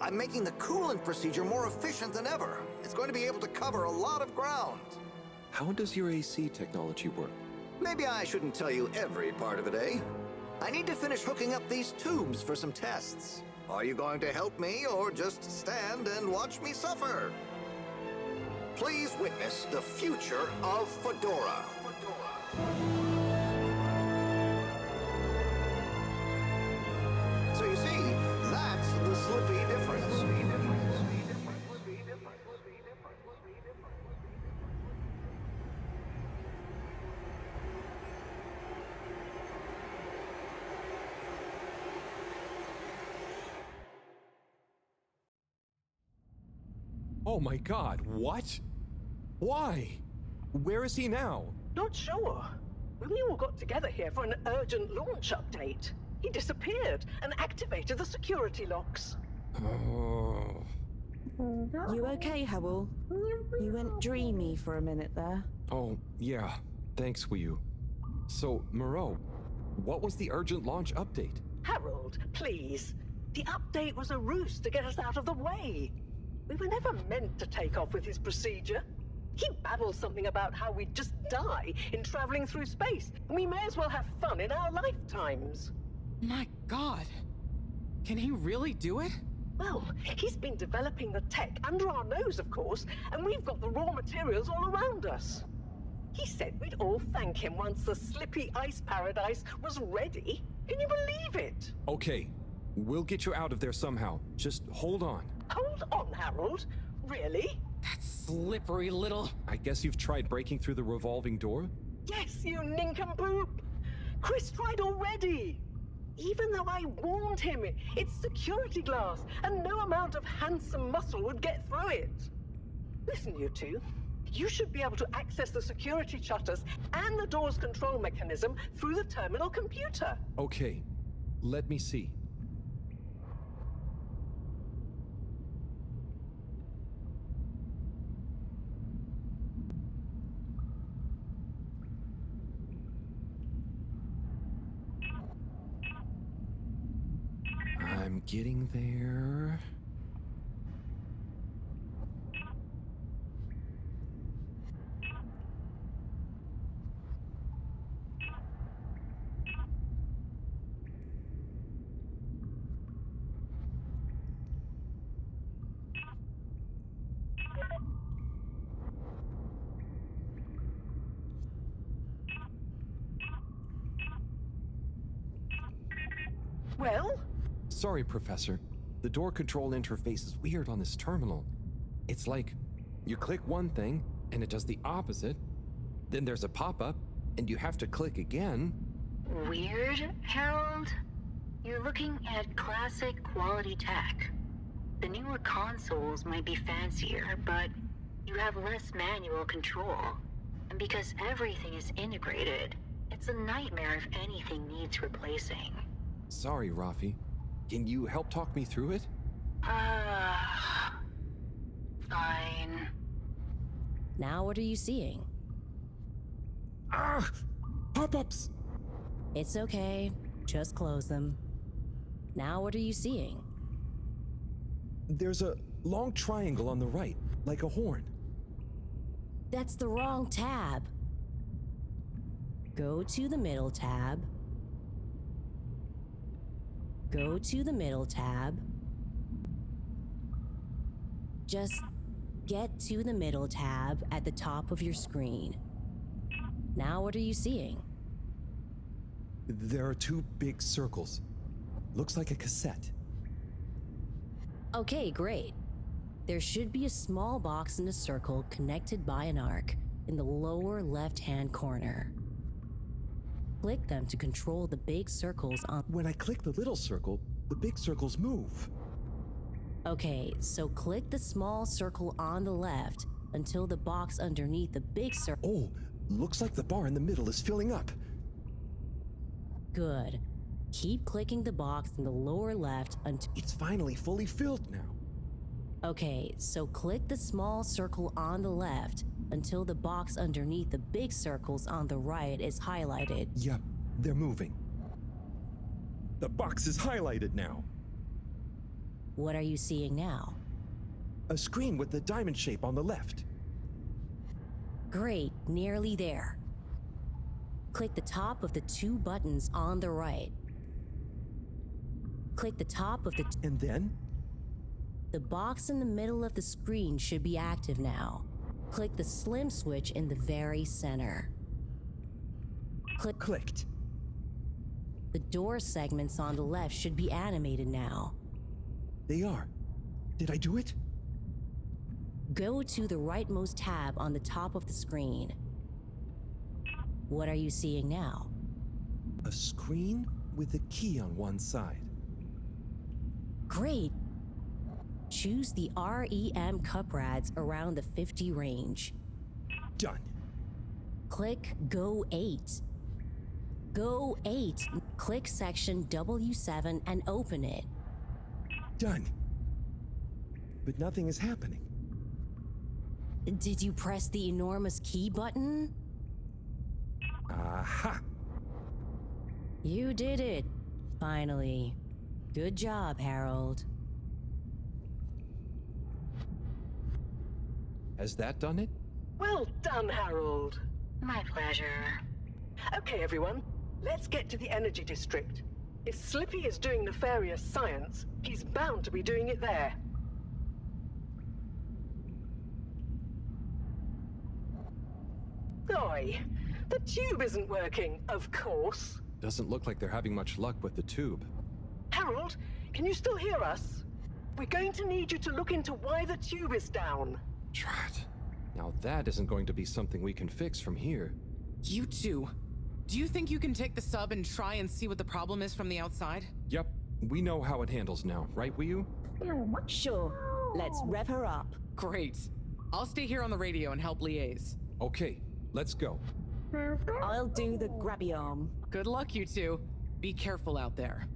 I'm making the coolant procedure more efficient than ever. It's going to be able to cover a lot of ground. How does your AC technology work? Maybe I shouldn't tell you every part of it, eh? I need to finish hooking up these tubes for some tests. Are you going to help me or just stand and watch me suffer? Please witness the future of Fedora. So you see, that's the Slippy difference. Oh my god, what? Why? Where is he now? Not sure. When we all got together here for an urgent launch update, he disappeared and activated the security locks. Oh. You okay, Howell? You went dreamy for a minute there. Oh, yeah. Thanks, Wii. So, Moreau, what was the urgent launch update? Harold, please. The update was a ruse to get us out of the way. We were never meant to take off with his procedure. He babbled something about how we'd just die in traveling through space. We may as well have fun in our lifetimes. My god. Can he really do it? Well, he's been developing the tech under our nose, of course, and we've got the raw materials all around us. He said we'd all thank him once the Slippy Ice Paradise was ready. Can you believe it? Okay, we'll get you out of there somehow. Just hold on. Hold on, Harold. Really? That slippery little... I guess you've tried breaking through the revolving door? Yes, you nincompoop. Chris tried already. Even though I warned him, it's security glass, and no amount of handsome muscle would get through it. Listen, you two. You should be able to access the security shutters and the door's control mechanism through the terminal computer. Okay, let me see. I'm getting there. Sorry, Professor. The door control interface is weird on this terminal. It's like you click one thing and it does the opposite. Then there's a pop-up and you have to click again. Weird, Harold? You're looking at classic quality tech. The newer consoles might be fancier, but you have less manual control. And because everything is integrated, it's a nightmare if anything needs replacing. Sorry, Rafi. Can you help talk me through it? Fine. Now what are you seeing? Ah! Pop-ups! It's okay. Just close them. Now what are you seeing? There's a long triangle on the right, like a horn. That's the wrong tab. Go to the middle tab. Go to the middle tab. Just get to the middle tab at the top of your screen. Now what are you seeing? There are two big circles. Looks like a cassette. Okay, great. There should be a small box in a circle connected by an arc in the lower left-hand corner. Click them to control the big circles on... When I click the little circle, the big circles move. Okay, so click the small circle on the left until the box underneath the big circle... Oh, looks like the bar in the middle is filling up. Good. Keep clicking the box in the lower left until... It's finally fully filled now. Okay, so click the small circle on the left until the box underneath the big circles on the right is highlighted. Yep, they're moving. The box is highlighted now. What are you seeing now? A screen with the diamond shape on the left. Great, nearly there. Click the top of the two buttons on the right. Click the top of the... And then? The box in the middle of the screen should be active now. Click the slim switch in the very center. Clicked. The door segments on the left should be animated now. They are. Did I do it? Go to the rightmost tab on the top of the screen. What are you seeing now? A screen with a key on one side. Great. Choose the REM cup rads around the 50 range. Done. Click Go 8. Go 8. Click section W7 and open it. Done. But nothing is happening. Did you press the enormous key button? Aha! You did it. Finally. Good job, Harold. Has that done it? Well done, Harold. My pleasure. Okay, everyone. Let's get to the energy district. If Slippy is doing nefarious science, he's bound to be doing it there. Oi, the tube isn't working, of course. Doesn't look like they're having much luck with the tube. Harold, can you still hear us? We're going to need you to look into why the tube is down. Drat. Now that isn't going to be something we can fix from here. You two. Do you think you can take the sub and try and see what the problem is from the outside? Yep, we know how it handles now, right, Wii-U? Sure. Let's rev her up. Great. I'll stay here on the radio and help liaise. Okay, let's go. I'll do the grabby arm. Good luck, you two. Be careful out there.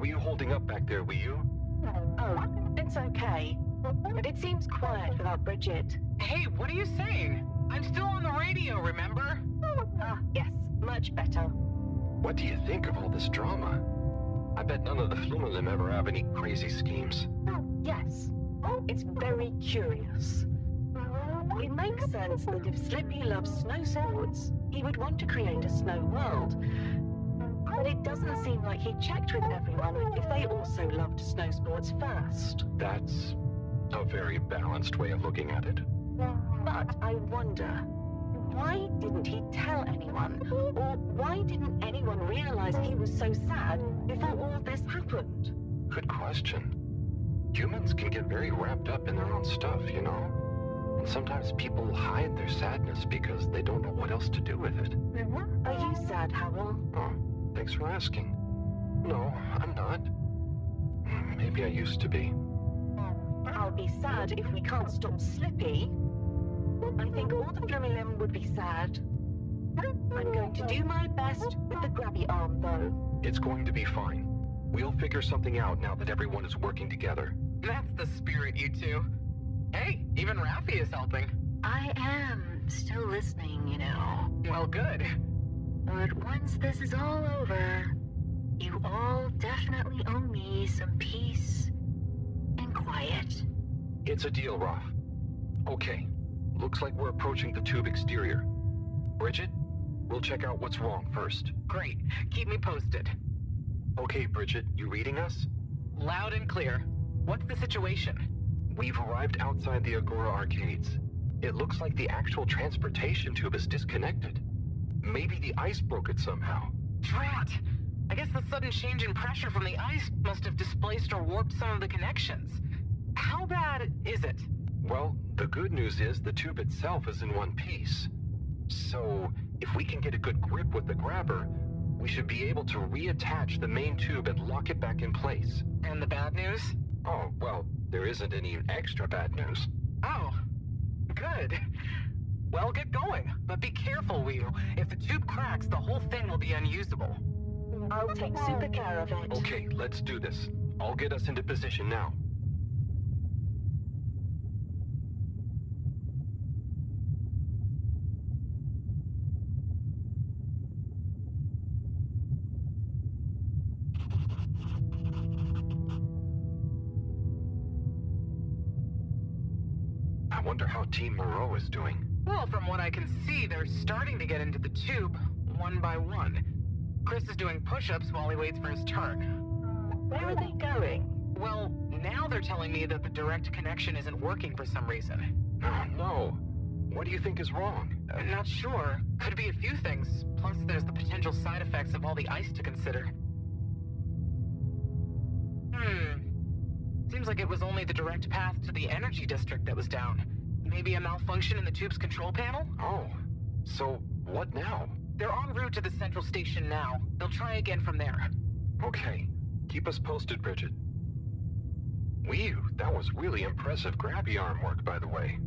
How are you holding up back there, Wii U? Oh, it's okay. But it seems quiet without Bridget. Hey, what are you saying? I'm still on the radio, remember? Ah, yes, much better. What do you think of all this drama? I bet none of the Flumelim ever have any crazy schemes. Yes, it's very curious. It makes sense that if Slippy loves snow sports, he would want to create a snow world. But it doesn't seem like he checked with everyone if they also loved snow sports first. That's a very balanced way of looking at it. But I wonder, why didn't he tell anyone? Or why didn't anyone realize he was so sad before all this happened? Good question. Humans can get very wrapped up in their own stuff, you know? And sometimes people hide their sadness because they don't know what else to do with it. Are you sad, Howell? Oh, thanks for asking. No, I'm not. Maybe I used to be. I'll be sad if we can't stop Slippy. I think all the Flumelim would be sad. I'm going to do my best with the grabby arm, though. It's going to be fine. We'll figure something out now that everyone is working together. That's the spirit, you two. Hey, even Raffi is helping. I am still listening, you know. Well, good. But once this is all over, you all definitely owe me some peace and quiet. It's a deal, Raph. Okay, looks like we're approaching the tube exterior. Bridget, we'll check out what's wrong first. Great. Keep me posted. Okay, Bridget, you reading us? Loud and clear. What's the situation? We've arrived outside the Agora arcades. It looks like the actual transportation tube is disconnected. Maybe the ice broke it somehow. Drat! I guess the sudden change in pressure from the ice must have displaced or warped some of the connections. How bad is it? Well, the good news is the tube itself is in one piece. So, if we can get a good grip with the grabber, we should be able to reattach the main tube and lock it back in place. And the bad news? Oh, well, there isn't any extra bad news. Oh, good. Well, get going, but be careful, Wheel. If the tube cracks, the whole thing will be unusable. I'll take super care of it. Okay, let's do this. I'll get us into position now. I wonder how Team Moreau is doing. Well, from what I can see, they're starting to get into the tube, one by one. Chris is doing push-ups while he waits for his turn. Where are they going? Well, now they're telling me that the direct connection isn't working for some reason. Oh, no. What do you think is wrong? I'm not sure. Could be a few things. Plus, there's the potential side effects of all the ice to consider. Seems like it was only the direct path to the energy district that was down. Maybe a malfunction in the tube's control panel? Oh, so what now? They're en route to the central station now. They'll try again from there. Okay. Keep us posted, Bridget. Whew, that was really impressive grabby arm work, by the way.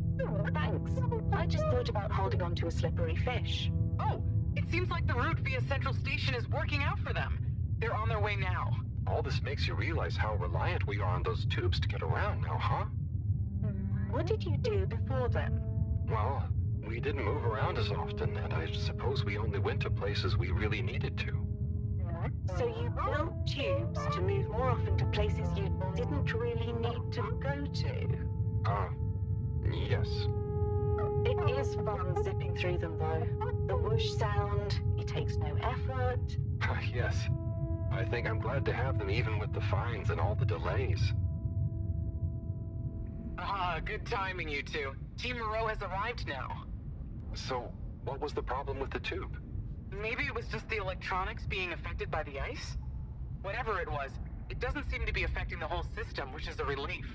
Thanks. I just thought about holding on to a slippery fish. Oh, it seems like the route via central station is working out for them. They're on their way now. All this makes you realize how reliant we are on those tubes to get around now, huh? What did you do before then? Well, we didn't move around as often, and I suppose we only went to places we really needed to. So you built tubes to move more often to places you didn't really need to go to? Yes. It is fun zipping through them, though. The whoosh sound, it takes no effort. Yes. I think I'm glad to have them even with the fines and all the delays. Good timing, you two. Team Moreau has arrived now. So, what was the problem with the tube? Maybe it was just the electronics being affected by the ice? Whatever it was, it doesn't seem to be affecting the whole system, which is a relief.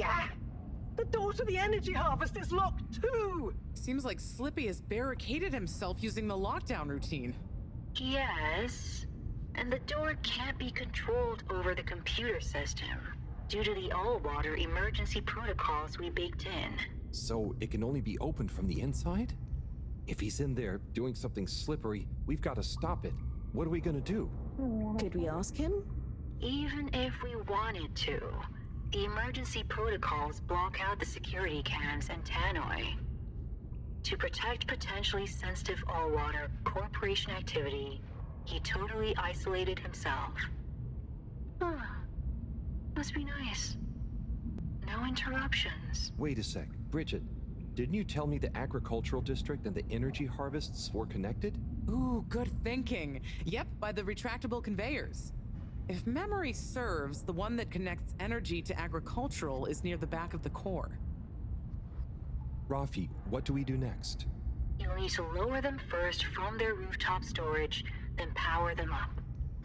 Gah! The door to the energy harvest is locked too! Seems like Slippy has barricaded himself using the lockdown routine. Yes, and the door can't be controlled over the computer system due to the all-water emergency protocols we baked in. So it can only be opened from the inside? If he's in there doing something slippery, we've got to stop it. What are we gonna do? Could we ask him? Even if we wanted to, the emergency protocols block out the security cams and tannoy. To protect potentially sensitive all-water corporation activity, he totally isolated himself. Must be nice. No interruptions. Wait a sec. Bridget, didn't you tell me the agricultural district and the energy harvests were connected? Ooh, good thinking. Yep, by the retractable conveyors. If memory serves, the one that connects energy to agricultural is near the back of the core. Rafi, what do we do next? You'll need to lower them first from their rooftop storage, then power them up.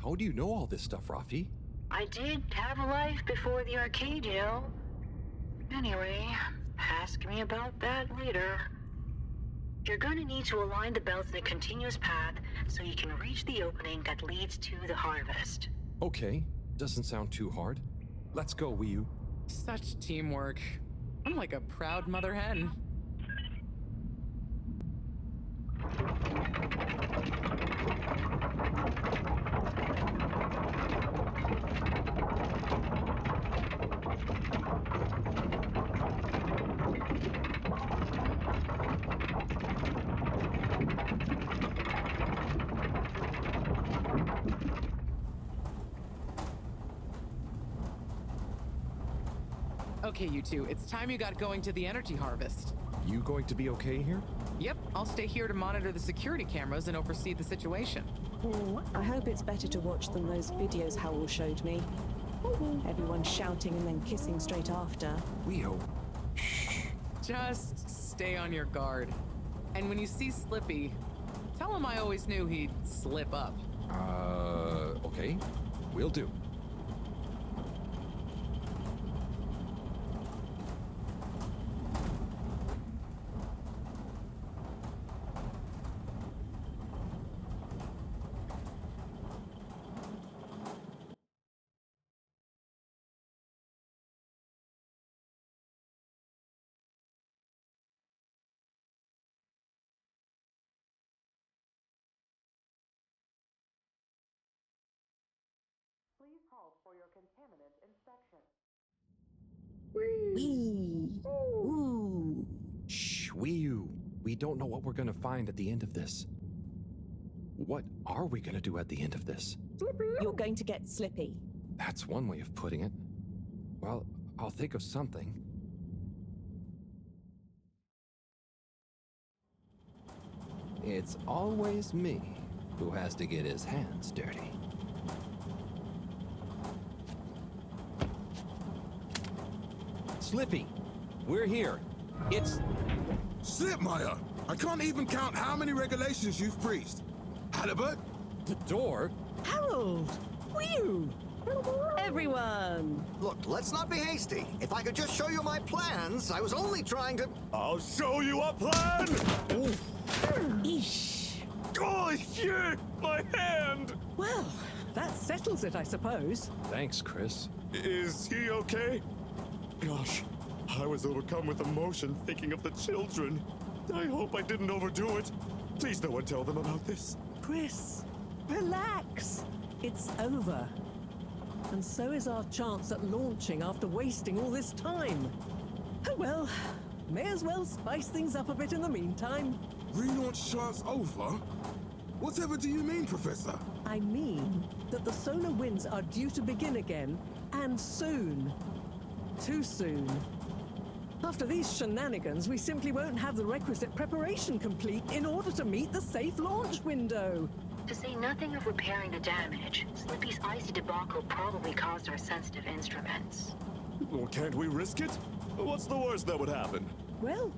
How do you know all this stuff, Rafi? I did have a life before the arcade, you know. Anyway, ask me about that later. You're gonna need to align the belts in a continuous path so you can reach the opening that leads to the harvest. Okay, doesn't sound too hard. Let's go, Wii-U. Such teamwork. I'm like a proud mother hen. Okay, you two, it's time you got going to the energy harvest. You going to be okay here? Yep, I'll stay here to monitor the security cameras and oversee the situation. I hope it's better to watch than those videos Howell showed me. Everyone shouting and then kissing straight after. We hope. Just stay on your guard. And when you see Slippy, tell him I always knew he'd slip up. Okay. Will do. Please halt for your contaminant inspection. Wee. Ooh. Shh, Wii-U. We don't know what we're gonna find at the end of this. What are we gonna do at the end of this? You're going to get Slippy. That's one way of putting it. Well, I'll think of something. It's always me who has to get his hands dirty. Slippy, we're here. It's... Slipmire! I can't even count how many regulations you've breached. Halibut? The door? Harold! Whew! Everyone! Look, let's not be hasty. If I could just show you my plans, I was only trying to... I'll show you a plan! Eesh! Oh, shit! My hand! Well, that settles it, I suppose. Thanks, Chris. Is he okay? Gosh, I was overcome with emotion thinking of the children. I hope I didn't overdo it. Please no one tell them about this. Chris, relax. It's over. And so is our chance at launching after wasting all this time. Oh well, may as well spice things up a bit in the meantime. Relaunch chance over? Whatever do you mean, Professor? I mean that the solar winds are due to begin again, and soon. Too soon. After these shenanigans, we simply won't have the requisite preparation complete in order to meet the safe launch window. To say nothing of repairing the damage, Slippy's icy debacle probably caused our sensitive instruments. Well, can't we risk it? What's the worst that would happen? Well,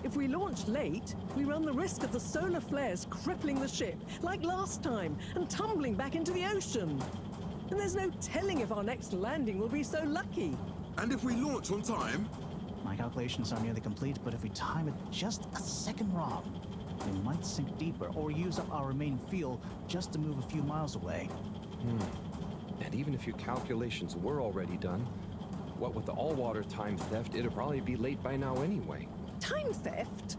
if we launch late, we run the risk of the solar flares crippling the ship, like last time, and tumbling back into the ocean. And there's no telling if our next landing will be so lucky. And if we launch on time? My calculations are nearly complete, but if we time it just a second wrong, we might sink deeper or use up our remaining fuel just to move a few miles away. And even if your calculations were already done, what with the all-water time theft, it'd probably be late by now anyway. Time theft?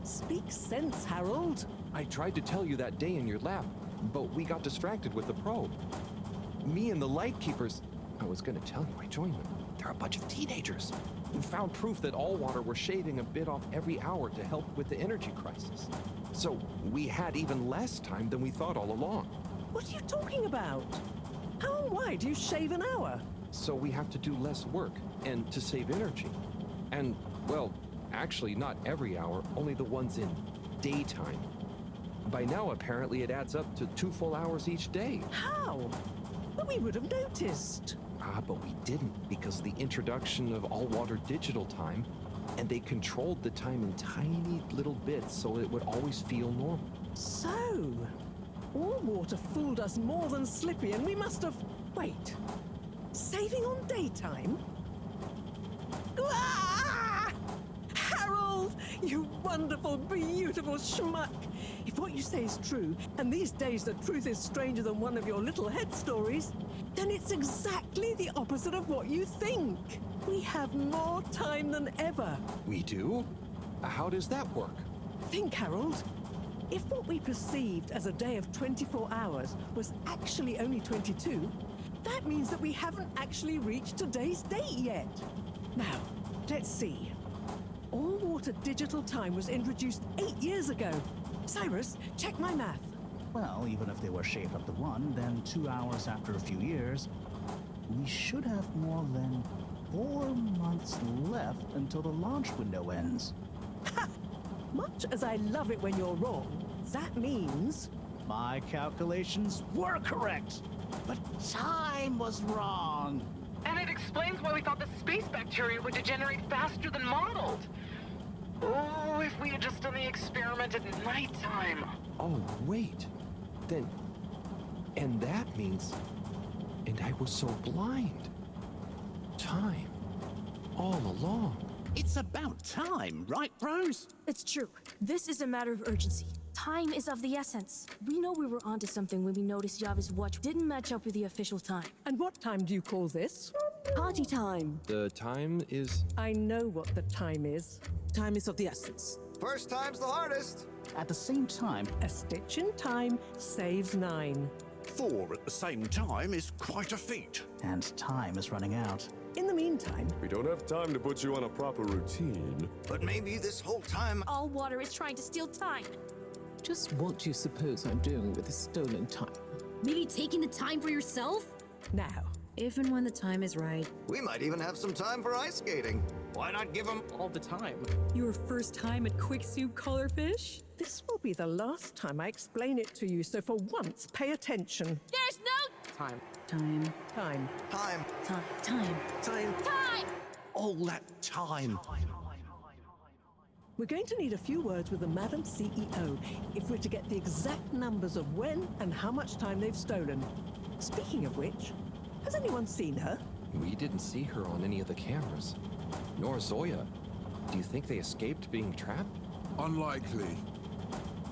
Speak sense, Harold. I tried to tell you that day in your lab, but we got distracted with the probe. Me and the Lightkeepers, I was gonna tell you, I joined them. They're a bunch of teenagers who found proof that Allwater were shaving a bit off every hour to help with the energy crisis. So we had even less time than we thought all along. What are you talking about? How and why do you shave an hour? So we have to do less work, and to save energy. And, well, actually not every hour, only the ones in daytime. By now, apparently, it adds up to 2 full hours each day. How? But we would have noticed. But we didn't because of the introduction of all-water digital time, and they controlled the time in tiny little bits so it would always feel normal. So, Allwater fooled us more than Slippy, and we must have... Wait. Saving on daytime? Ah! Harold! You wonderful, beautiful schmuck! If what you say is true, and these days the truth is stranger than one of your little head stories, then it's exactly the opposite of what you think. We have more time than ever. We do? How does that work? Think, Harold. If what we perceived as a day of 24 hours was actually only 22, that means that we haven't actually reached today's date yet. Now, let's see. All-water digital time was introduced 8 years ago. Cyrus, check my math. Well, even if they were shaved up to 1, then 2 hours after a few years, we should have more than 4 months left until the launch window ends. Ha! Much as I love it when you're wrong, that means... My calculations were correct, but time was wrong. And it explains why we thought the space bacteria would degenerate faster than modeled. Oh, if we had just done the experiment at nighttime. Oh, wait. Then... And that means... And I was so blind. Time. All along. It's about time, right, bros? It's true. This is a matter of urgency. Time is of the essence. We know we were onto something when we noticed Yava's watch didn't match up with the official time. And what time do you call this? Party time. The time is... I know what the time is. Time is of the essence. First time's the hardest. At the same time, a stitch in time saves 9. 4 at the same time is quite a feat. And time is running out. In the meantime... We don't have time to put you on a proper routine. But maybe this whole time... Allwater is trying to steal time. Just what do you suppose I'm doing with the stolen time? Maybe taking the time for yourself? Now, if and when the time is right. We might even have some time for ice skating. Why not give them all the time? Your first time at Quick Soup Colorfish? This will be the last time I explain it to you, so for once, pay attention. There's no... Time. Time. Time. Time. Time. Time. Time. Time! All that time. We're going to need a few words with the Madam CEO if we're to get the exact numbers of when and how much time they've stolen. Speaking of which, has anyone seen her? We didn't see her on any of the cameras. Nor Zoya. Do you think they escaped being trapped? Unlikely.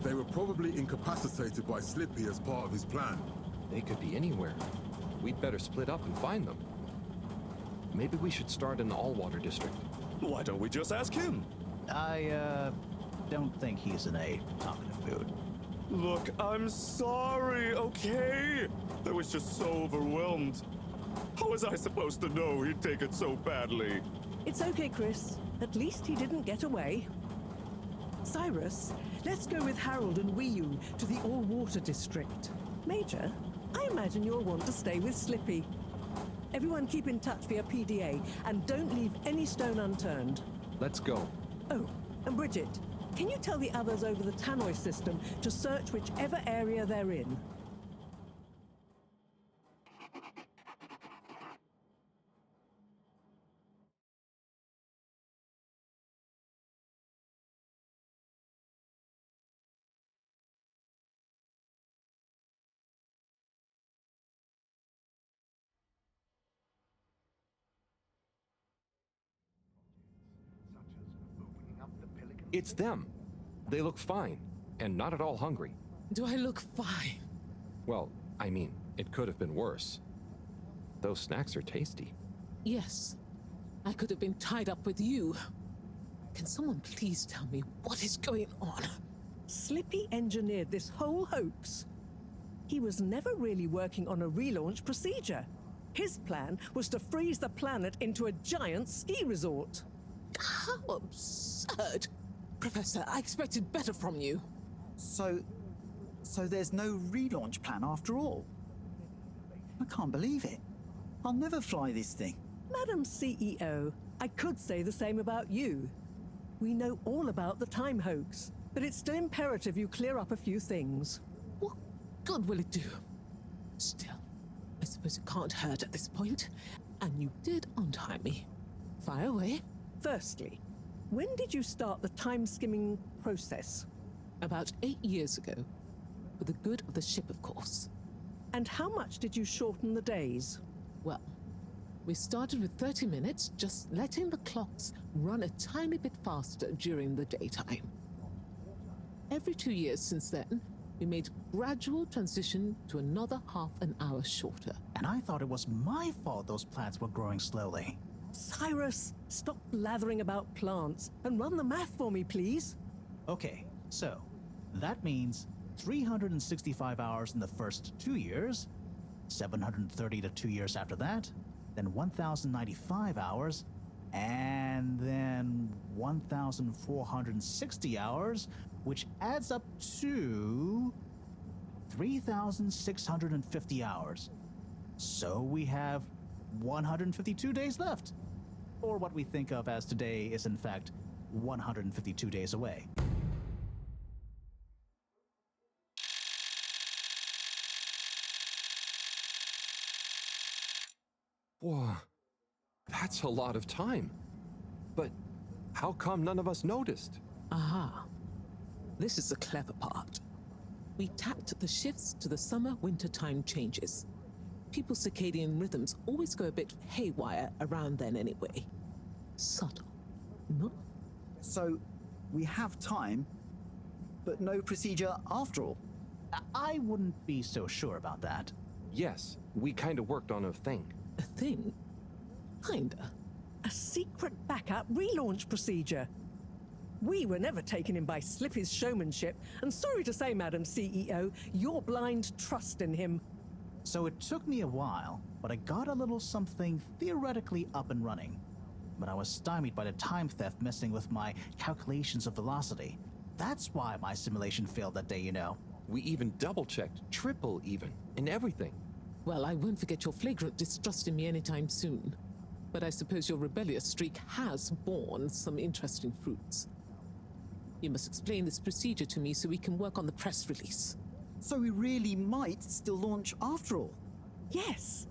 They were probably incapacitated by Slippy as part of his plan. They could be anywhere. We'd better split up and find them. Maybe we should start in the all-water district. Why don't we just ask him? I, don't think he's in a talkative mood. Look, I'm sorry, okay? I was just so overwhelmed. How was I supposed to know he'd take it so badly? It's okay, Chris. At least he didn't get away. Cyrus, let's go with Harold and Wii-U to the all-water district. Major, I imagine you'll want to stay with Slippy. Everyone keep in touch via PDA and don't leave any stone unturned. Let's go. Oh, and Bridget, can you tell the others over the tannoy system to search whichever area they're in? It's them. They look fine, and not at all hungry. Do I look fine? Well, I mean, it could have been worse. Those snacks are tasty. Yes. I could have been tied up with you. Can someone please tell me what is going on? Slippy engineered this whole hoax. He was never really working on a relaunch procedure. His plan was to freeze the planet into a giant ski resort. How absurd! Professor, I expected better from you. So there's no relaunch plan after all? I can't believe it. I'll never fly this thing. Madam CEO, I could say the same about you. We know all about the time hoax, but it's still imperative you clear up a few things. What good will it do? Still, I suppose it can't hurt at this point. And you did untie me. Fire away. Firstly, when did you start the time-skimming process? About 8 years ago. For the good of the ship, of course. And how much did you shorten the days? Well, we started with 30 minutes, just letting the clocks run a tiny bit faster during the daytime. Every 2 years since then, we made a gradual transition to another half an hour shorter. And I thought it was my fault those plants were growing slowly. Cyrus, stop blathering about plants and run the math for me, please. Okay, so that means 365 hours in the first 2 years, 730 to 2 years after that, then 1,095 hours, and then 1,460 hours, which adds up to 3,650 hours. So we have 152 days left. Or what we think of as today is in fact 152 days away. Whoa, that's a lot of time. But how come none of us noticed? Aha. This is the clever part. We tapped the shifts to the summer-winter time changes. People's circadian rhythms always go a bit haywire around then anyway. Subtle, no? So, we have time, but no procedure after all. I wouldn't be so sure about that. Yes, we kind of worked on a thing. A thing? Kinda. A secret backup relaunch procedure. We were never taken in by Slippy's showmanship, and sorry to say, Madam CEO, your blind trust in him. So it took me a while, but I got a little something theoretically up and running. But I was stymied by the time theft messing with my calculations of velocity. That's why my simulation failed that day, you know. We even double-checked, triple even, in everything. Well, I won't forget your flagrant distrust in me anytime soon. But I suppose your rebellious streak has borne some interesting fruits. You must explain this procedure to me so we can work on the press release. So we really might still launch after all? Yes.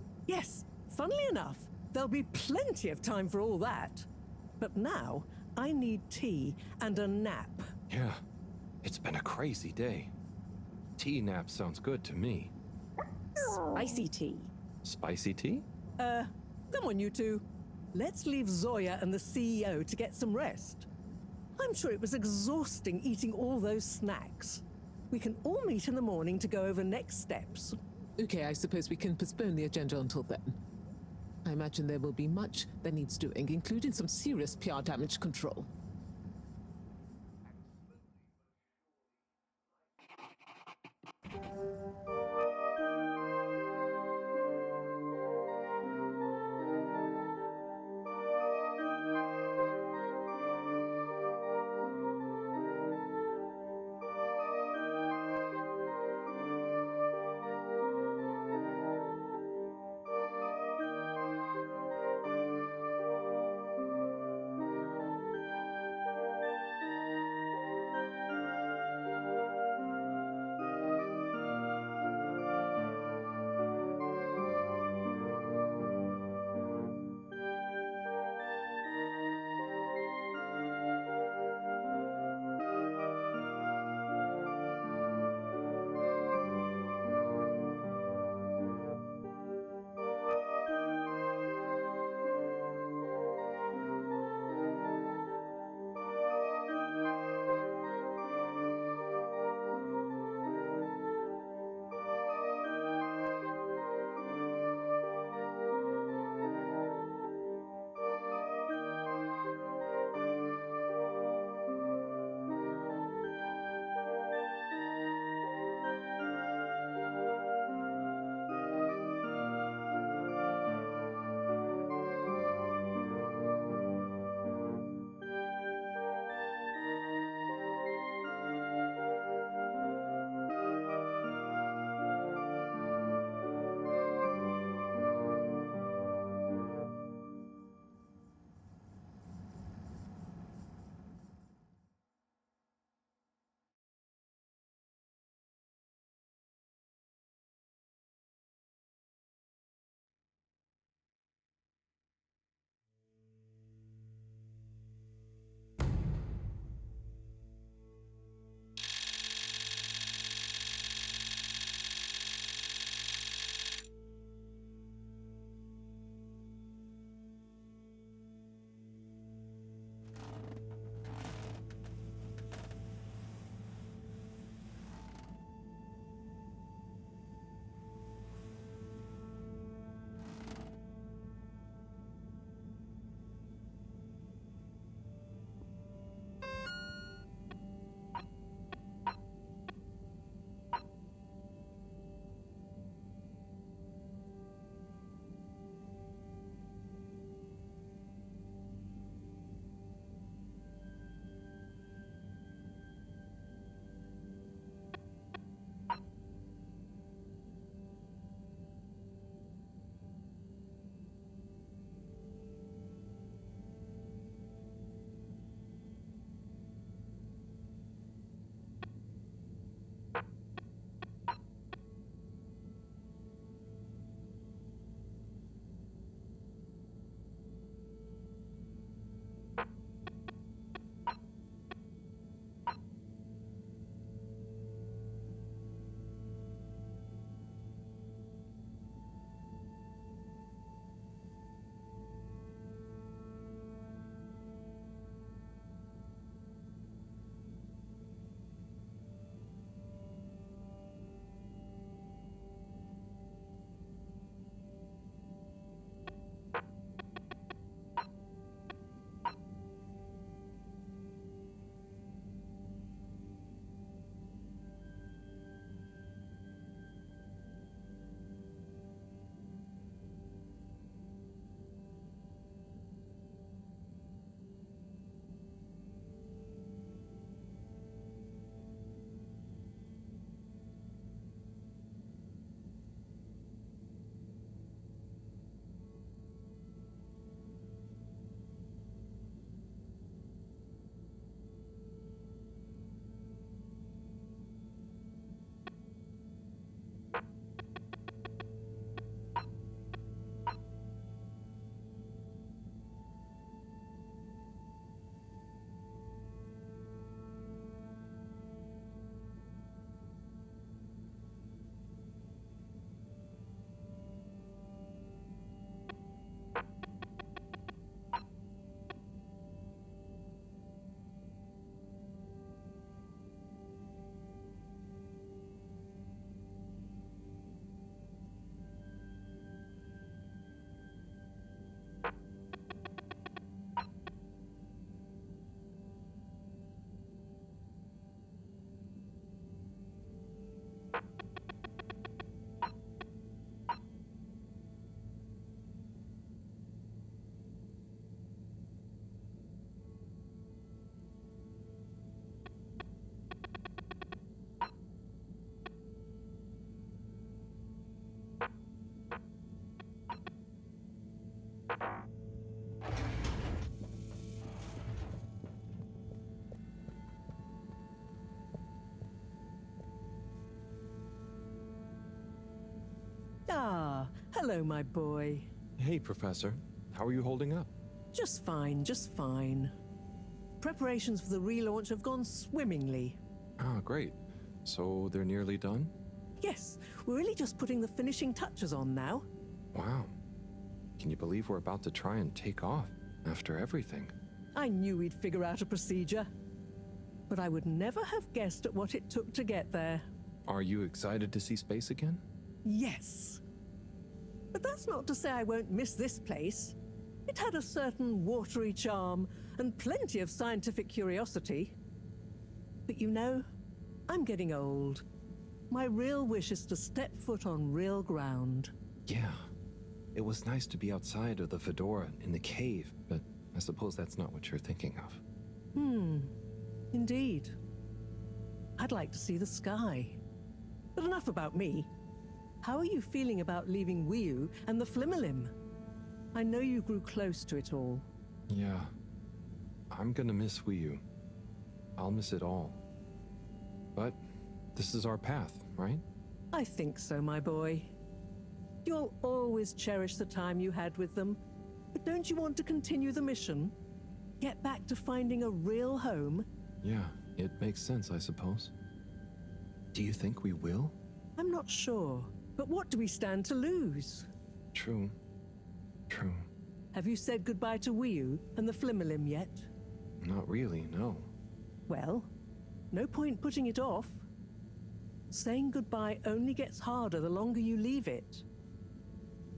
Funnily enough, there'll be plenty of time for all that. But now, I need tea and a nap. Yeah, it's been a crazy day. Tea nap sounds good to me. Spicy tea. Spicy tea? Come on, you two. Let's leave Zoya and the CEO to get some rest. I'm sure it was exhausting eating all those snacks. We can all meet in the morning to go over next steps. Okay, I suppose we can postpone the agenda until then. I imagine there will be much that needs doing, including some serious PR damage control. Ah, hello, my boy. Hey, Professor. How are you holding up? Just fine, just fine. Preparations for the relaunch have gone swimmingly. Ah, great. So they're nearly done? Yes, we're really just putting the finishing touches on now. Wow. Can you believe we're about to try and take off after everything? I knew we'd figure out a procedure. But I would never have guessed at what it took to get there. Are you excited to see space again? Yes. But that's not to say I won't miss this place. It had a certain watery charm and plenty of scientific curiosity. But you know, I'm getting old. My real wish is to step foot on real ground. Yeah. It was nice to be outside of the fedora in the cave, but I suppose that's not what you're thinking of. Indeed. I'd like to see the sky. But enough about me. How are you feeling about leaving Wiu and the Flimmerlim? I know you grew close to it all. Yeah. I'm gonna miss Wiu. I'll miss it all. But this is our path, right? I think so, my boy. You'll always cherish the time you had with them. But don't you want to continue the mission? Get back to finding a real home? Yeah, it makes sense, I suppose. Do you think we will? I'm not sure. But what do we stand to lose? True. True. Have you said goodbye to Wiu and the Flimmerlim yet? Not really, no. Well, no point putting it off. Saying goodbye only gets harder the longer you leave it.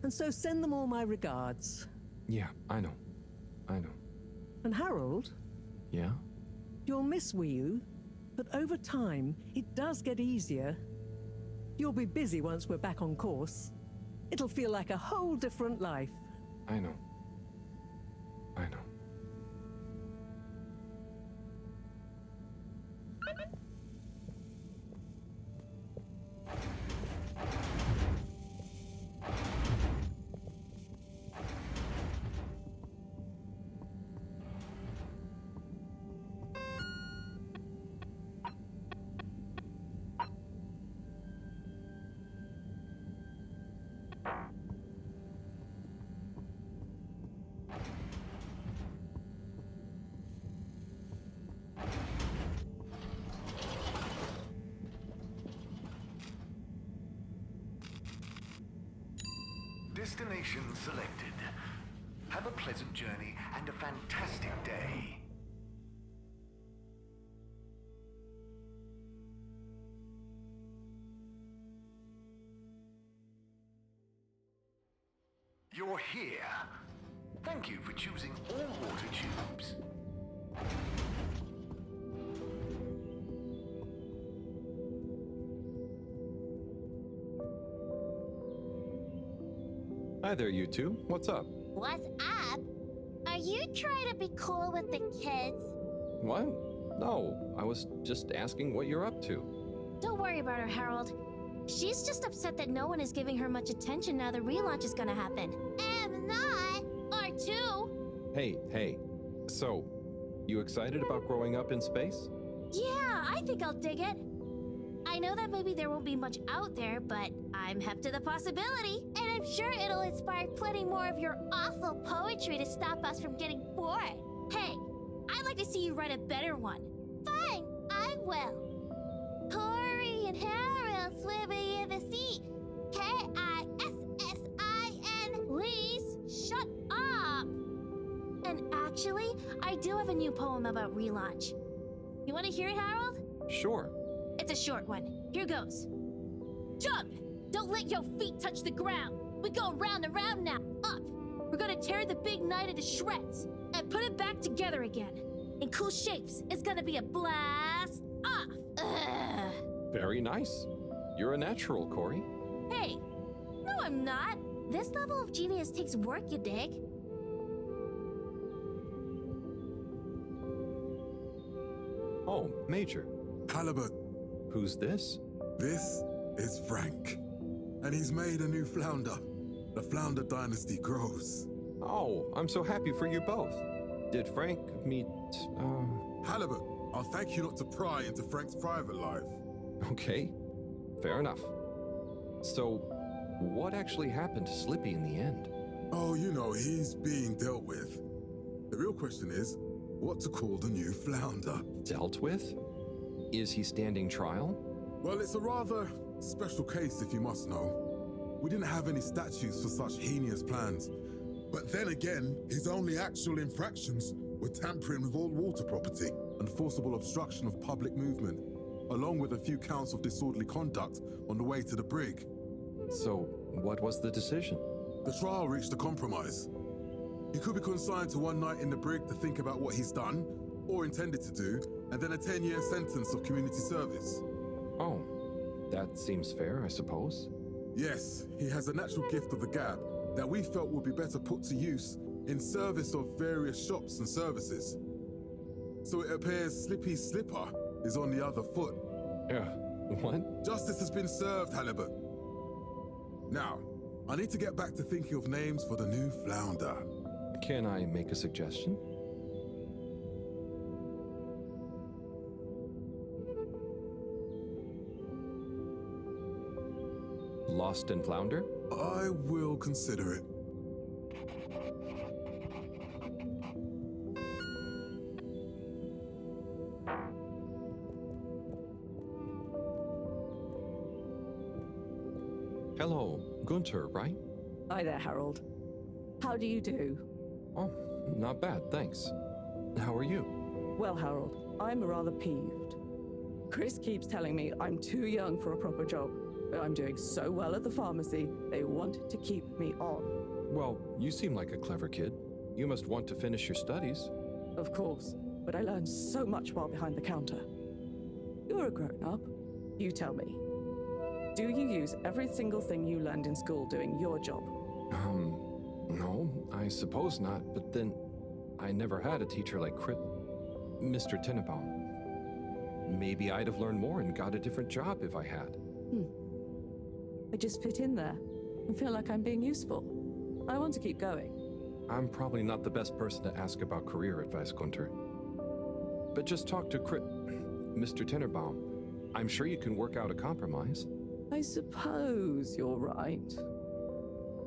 And so send them all my regards. Yeah, I know. And Harold? Yeah? You'll miss Wiu, but over time, it does get easier. You'll be busy once we're back on course. It'll feel like a whole different life. I know. Destination selected. Have a pleasant journey and a fantastic day. You're here. Thank you for choosing all water tubes. Hi there, you two. What's up? What's up? Are you trying to be cool with the kids? What? No, I was just asking what you're up to. Don't worry about her, Harold. She's just upset that no one is giving her much attention now the relaunch is gonna happen. Am not! R2! Hey. So, you excited about growing up in space? Yeah, I think I'll dig it. I know that maybe there won't be much out there, but I'm hep to the possibility. And I'm sure it'll inspire plenty more of your awful poetry to stop us from getting bored. Hey, I'd like to see you write a better one. Fine, I will. Corey and Harold swimming in the sea. Kissin. Please shut up. And actually, I do have a new poem about relaunch. You want to hear it, Harold? Sure. It's a short one. Here goes. Jump! Don't let your feet touch the ground. We go round and round now. Up! We're gonna tear the big night into shreds and put it back together again. In cool shapes. It's gonna be a blast off. Ugh. Very nice. You're a natural, Corey. Hey, no I'm not. This level of genius takes work, you dig? Oh, Major. Halibut. Who's this? This is Frank. And he's made a new flounder. The flounder dynasty grows. Oh, I'm so happy for you both. Did Frank meet, Halibut, I'll thank you not to pry into Frank's private life. Okay, fair enough. So, what actually happened to Slippy in the end? Oh, you know, he's being dealt with. The real question is, what to call the new flounder? Dealt with? Is he standing trial? Well, it's a rather special case, if you must know. We didn't have any statutes for such heinous plans. But then again, his only actual infractions were tampering with all water property and forcible obstruction of public movement, along with a few counts of disorderly conduct on the way to the brig. So, what was the decision? The trial reached a compromise. He could be consigned to 1 night in the brig to think about what he's done, or intended to do, and then a 10-year sentence of community service. Oh, that seems fair, I suppose. Yes, he has a natural gift of the gab that we felt would be better put to use in service of various shops and services. So it appears Slippy's slipper is on the other foot. What? Justice has been served, Halibut. Now, I need to get back to thinking of names for the new flounder. Can I make a suggestion? Lost and Flounder? I will consider it. Hello, Gunter, right? Hi there, Harold. How do you do? Oh, not bad, thanks. How are you? Well, Harold, I'm rather peeved. Chris keeps telling me I'm too young for a proper job, but I'm doing so well at the pharmacy, they want to keep me on. Well, you seem like a clever kid. You must want to finish your studies. Of course, but I learned so much while behind the counter. You're a grown-up. You tell me. Do you use every single thing you learned in school doing your job? No, I suppose not, but then I never had a teacher like Mr. Tenenbaum. Maybe I'd have learned more and got a different job if I had. I just fit in there and feel like I'm being useful. I want to keep going. I'm probably not the best person to ask about career advice, Gunter. But just talk to Mr. Tenenbaum. I'm sure you can work out a compromise. I suppose you're right.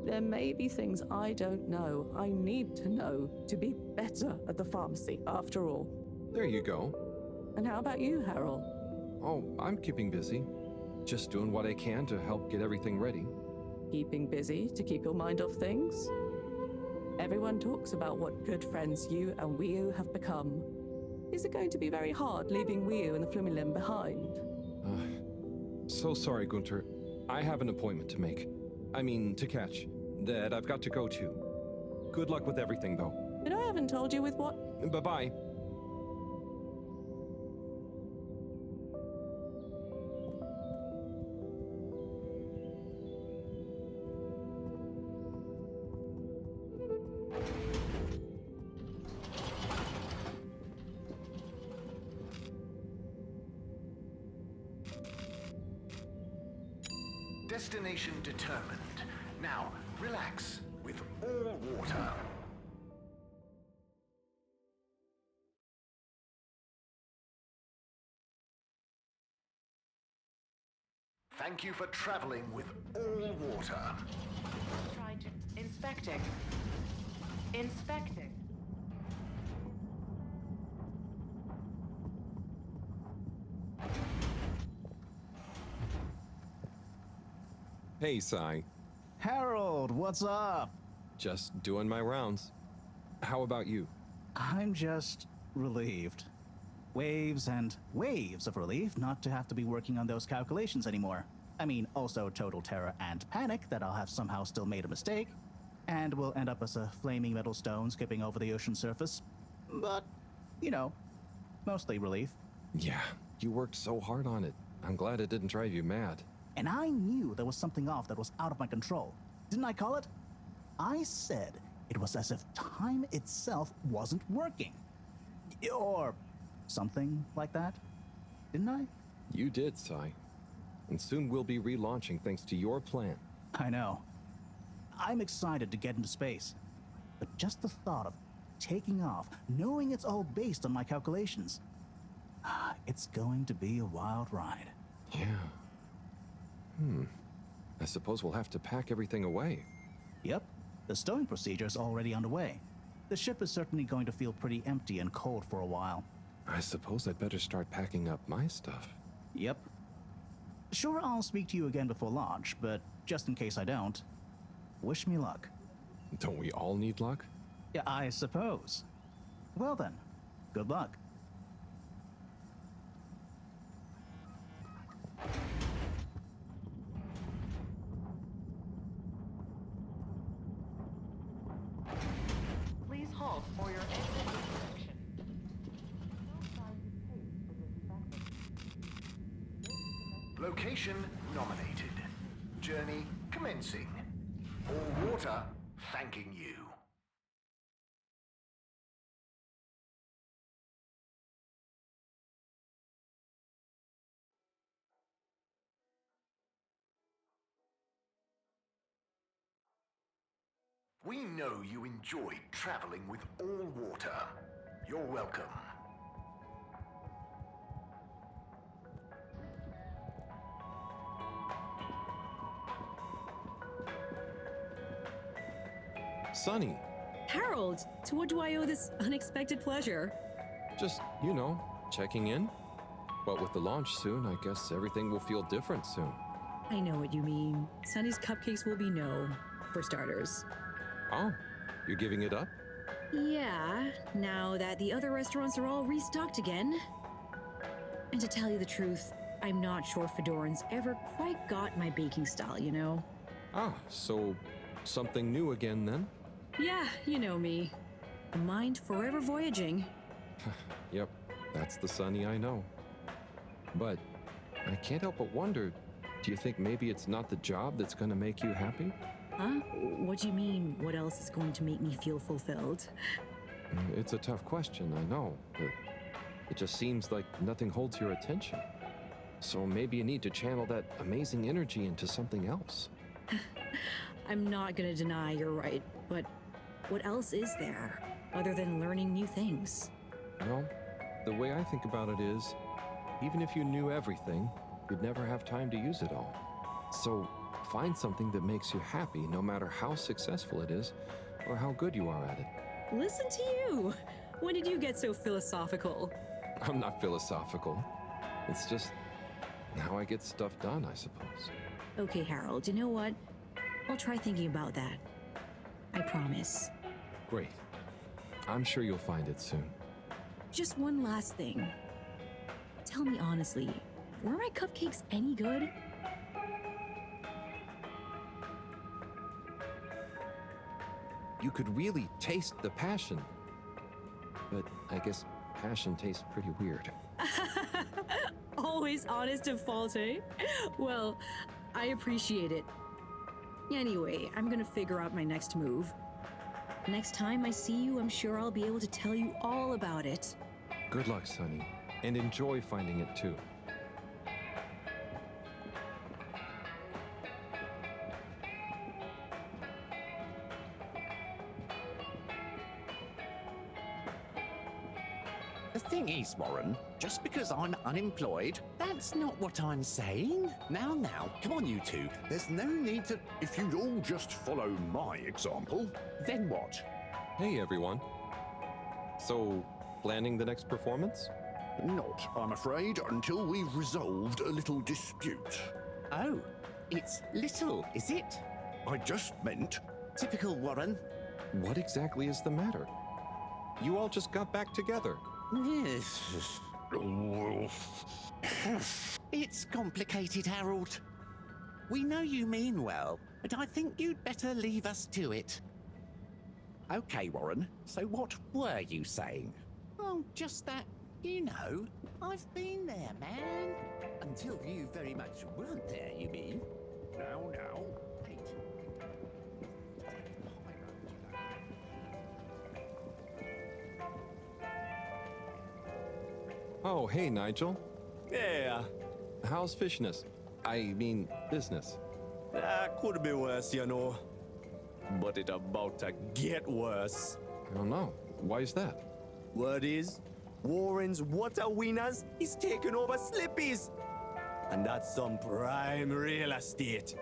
There may be things I don't know, I need to know to be better at the pharmacy, after all. There you go. And how about you, Harold? Oh, I'm keeping busy. Just doing what I can to help get everything ready. Keeping busy to keep your mind off things? Everyone talks about what good friends you and Wiu have become. Is it going to be very hard leaving Wiu and the Flumilim behind? So sorry, Gunter. I have an appointment to make. To catch. That I've got to go to. Good luck with everything, though. But I haven't told you with what? Bye-bye. Destination determined. Now, relax with all water. Thank you for traveling with all water. Inspecting. Hey, Sai. Harold, what's up? Just doing my rounds. How about you? I'm just relieved. Waves and waves of relief not to have to be working on those calculations anymore. Also total terror and panic that I'll have somehow still made a mistake, and will end up as a flaming metal stone skipping over the ocean surface. But, mostly relief. Yeah, you worked so hard on it. I'm glad it didn't drive you mad. And I knew there was something off that was out of my control. Didn't I call it? I said it was as if time itself wasn't working. Or something like that. Didn't I? You did, Sai. And soon we'll be relaunching thanks to your plan. I know. I'm excited to get into space. But just the thought of taking off, knowing it's all based on my calculations, it's going to be a wild ride. Yeah. I suppose we'll have to pack everything away. Yep, the stowing procedure's already underway. The ship is certainly going to feel pretty empty and cold for a while. I suppose I'd better start packing up my stuff. Yep. Sure, I'll speak to you again before launch, but just in case I don't, wish me luck. Don't we all need luck? Yeah, I suppose. Well then, good luck. Please halt for your exit inspection. Location nominated. Journey commencing. All water thanking you. We know you enjoyed traveling with all water. You're welcome. Sonny. Harold, to what do I owe this unexpected pleasure? Just, checking in. But with the launch soon, I guess everything will feel different soon. I know what you mean. Sonny's cupcakes will be no, for starters. Oh, you're giving it up? Yeah, now that the other restaurants are all restocked again. And to tell you the truth, I'm not sure Fedoran's ever quite got my baking style, you know? Ah, so something new again then? Yeah, you know me. A mind forever voyaging. Yep, that's the Sonny I know. But I can't help but wonder, do you think maybe it's not the job that's gonna make you happy? Huh? What do you mean, what else is going to make me feel fulfilled? It's a tough question, I know, but it just seems like nothing holds your attention. So maybe you need to channel that amazing energy into something else. I'm not gonna deny you're right, but what else is there, other than learning new things? Well, the way I think about it is, even if you knew everything, you'd never have time to use it all. So find something that makes you happy, no matter how successful it is, or how good you are at it. Listen to you! When did you get so philosophical? I'm not philosophical. It's just how I get stuff done, I suppose. Okay, Harold, you know what? I'll try thinking about that. I promise. Great. I'm sure you'll find it soon. Just one last thing. Tell me honestly, were my cupcakes any good? You could really taste the passion. But I guess passion tastes pretty weird. Always honest and fault, eh? Well, I appreciate it. Anyway, I'm gonna figure out my next move. Next time I see you, I'm sure I'll be able to tell you all about it. Good luck, Sonny, and enjoy finding it too. The thing is, Warren, just because I'm unemployed, that's not what I'm saying. Now, come on, you two. There's no need to... If you'd all just follow my example. Then what? Hey, everyone. So, planning the next performance? Not, I'm afraid, until we've resolved a little dispute. Oh, it's little, is it? I just meant... Typical Warren. What exactly is the matter? You all just got back together. Yes. It's complicated, Harold. We know you mean well, but I think you'd better leave us to it. Okay, Warren, so what were you saying? Oh, just that, I've been there, man. Until you very much weren't there, you mean? Now. Oh, hey, Nigel. Yeah. How's fishness? I mean, business. Could have been worse, you know. But it about to get worse. I don't know. Why is that? Word is, Warren's water winners is taking over Slippy's. And that's some prime real estate.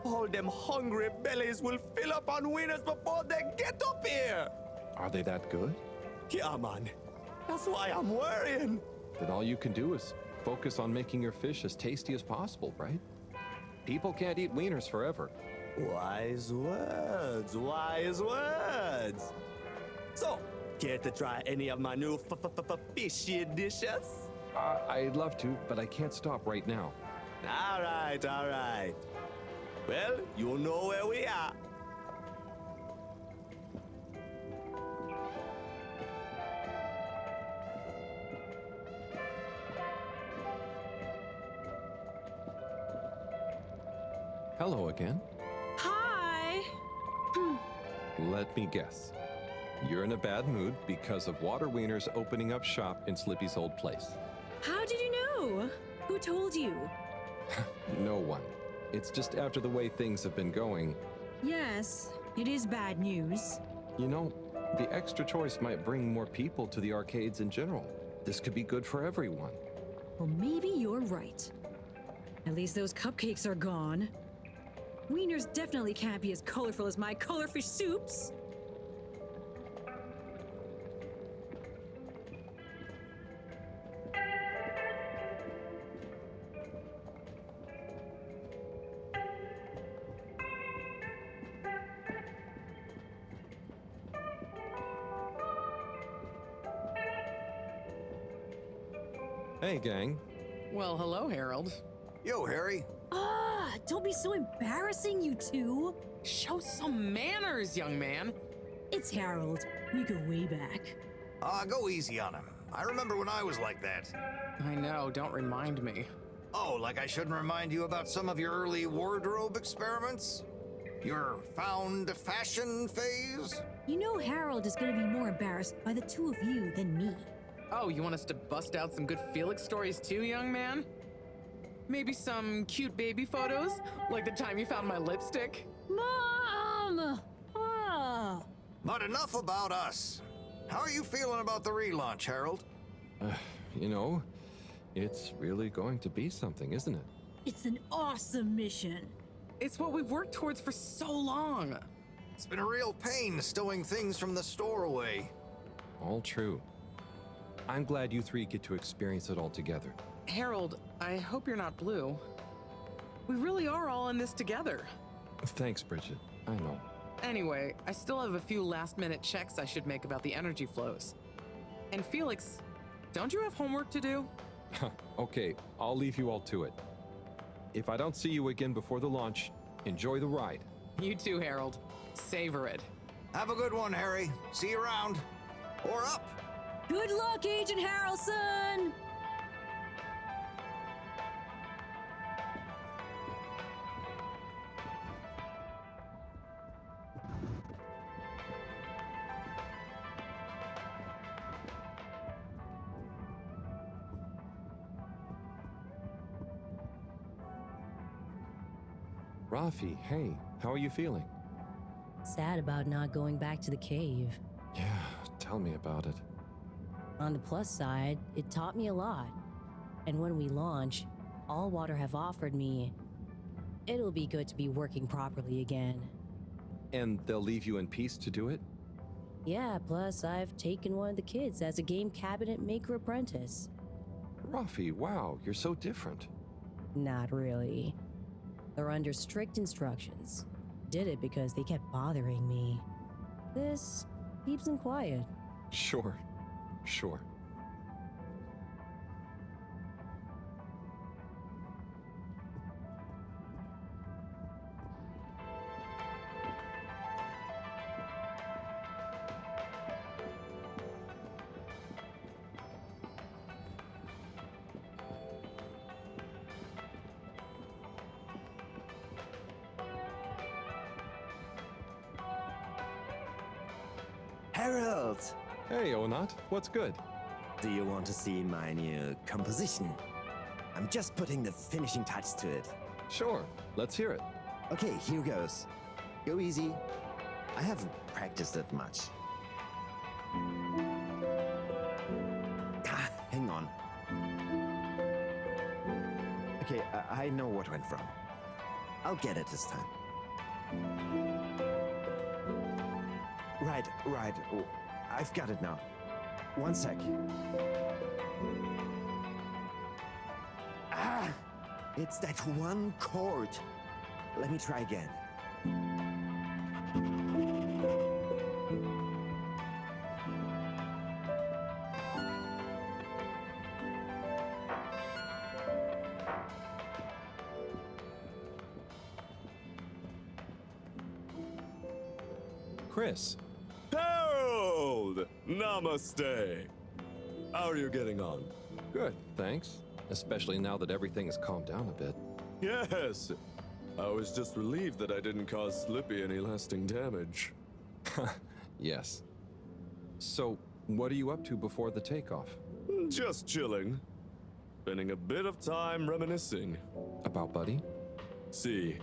All them hungry bellies will fill up on wieners before they get up here. Are they that good? Yeah, man. That's why I'm worrying. Then all you can do is focus on making your fish as tasty as possible, right? People can't eat wieners forever. Wise words, wise words. So, care to try any of my new fishy dishes? I'd love to, but I can't stop right now. All right. Well, you know where we are. Hello again. Hi! Let me guess. You're in a bad mood because of Water Wieners opening up shop in Slippy's old place. How did you know? Who told you? No one. It's just after the way things have been going. Yes, it is bad news. You know, the extra choice might bring more people to the arcades in general. This could be good for everyone. Well, maybe you're right. At least those cupcakes are gone. Wieners definitely can't be as colorful as my colorfish soups. Hey, gang. Well, hello, Harold. Yo, Harry. Don't be so embarrassing, you two. Show some manners, young man. It's Harold. We go way back. Go easy on him. I remember when I was like that. I know, don't remind me. Oh, like I shouldn't remind you about some of your early wardrobe experiments? Your found fashion phase? You know Harold is gonna be more embarrassed by the two of you than me. Oh, you want us to bust out some good Felix stories too, young man? Maybe some cute baby photos? Like the time you found my lipstick? Mom! Ah! But enough about us. How are you feeling about the relaunch, Harold? You know, it's really going to be something, isn't it? It's an awesome mission. It's what we've worked towards for so long. It's been a real pain stowing things from the store away. All true. I'm glad you three get to experience it all together. Harold, I hope you're not blue. We really are all in this together. Thanks, Bridget. I know. Anyway, I still have a few last-minute checks I should make about the energy flows. And Felix, don't you have homework to do? Okay, I'll leave you all to it. If I don't see you again before the launch, enjoy the ride. You too, Harold. Savor it. Have a good one, Harry. See you around. Or up. Good luck, Agent Harrelson! Rafi, hey, how are you feeling? Sad about not going back to the cave. Yeah, tell me about it. On the plus side, it taught me a lot. And when we launch, All Water have offered me, it'll be good to be working properly again. And they'll leave you in peace to do it? Yeah, plus I've taken one of the kids as a game cabinet maker apprentice. Rafi, wow, you're so different. Not really. They're under strict instructions. Did it because they kept bothering me. This keeps them quiet. Sure. Harold! Hey, Onat, what's good? Do you want to see my new composition? I'm just putting the finishing touch to it. Sure, let's hear it. Okay, here goes. Go easy. I haven't practiced that much. Hang on. Okay, I know what went wrong. I'll get it this time. Right. Oh, I've got it now. One sec. Ah! It's that one chord. Let me try again. Chris. Harold! Namaste! How are you getting on? Good, thanks. Especially now that everything has calmed down a bit. Yes! I was just relieved that I didn't cause Slippy any lasting damage. Yes. So, what are you up to before the takeoff? Just chilling. Spending a bit of time reminiscing. About Buddy? See,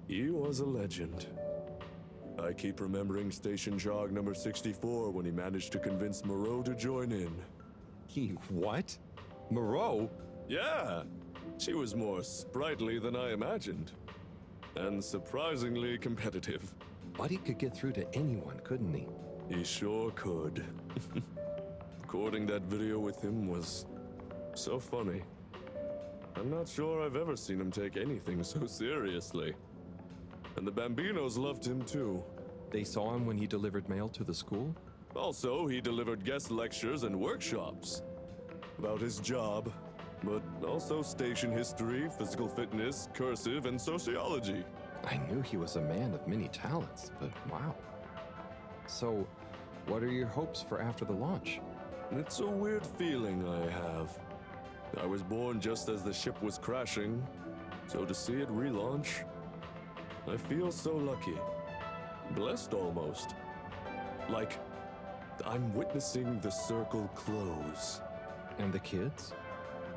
he was a legend. I keep remembering Station Jog number 64 when he managed to convince Moreau to join in. He what? Moreau? Yeah! She was more sprightly than I imagined. And surprisingly competitive. Buddy could get through to anyone, couldn't he? He sure could. Recording that video with him was so funny. I'm not sure I've ever seen him take anything so seriously. And the Bambinos loved him too. They saw him when he delivered mail to the school? Also, he delivered guest lectures and workshops about his job, but also station history, physical fitness, cursive, and sociology. I knew he was a man of many talents, but wow. So, what are your hopes for after the launch? It's a weird feeling I have. I was born just as the ship was crashing, so to see it relaunch, I feel so lucky. Blessed almost. Like, I'm witnessing the circle close. And the kids?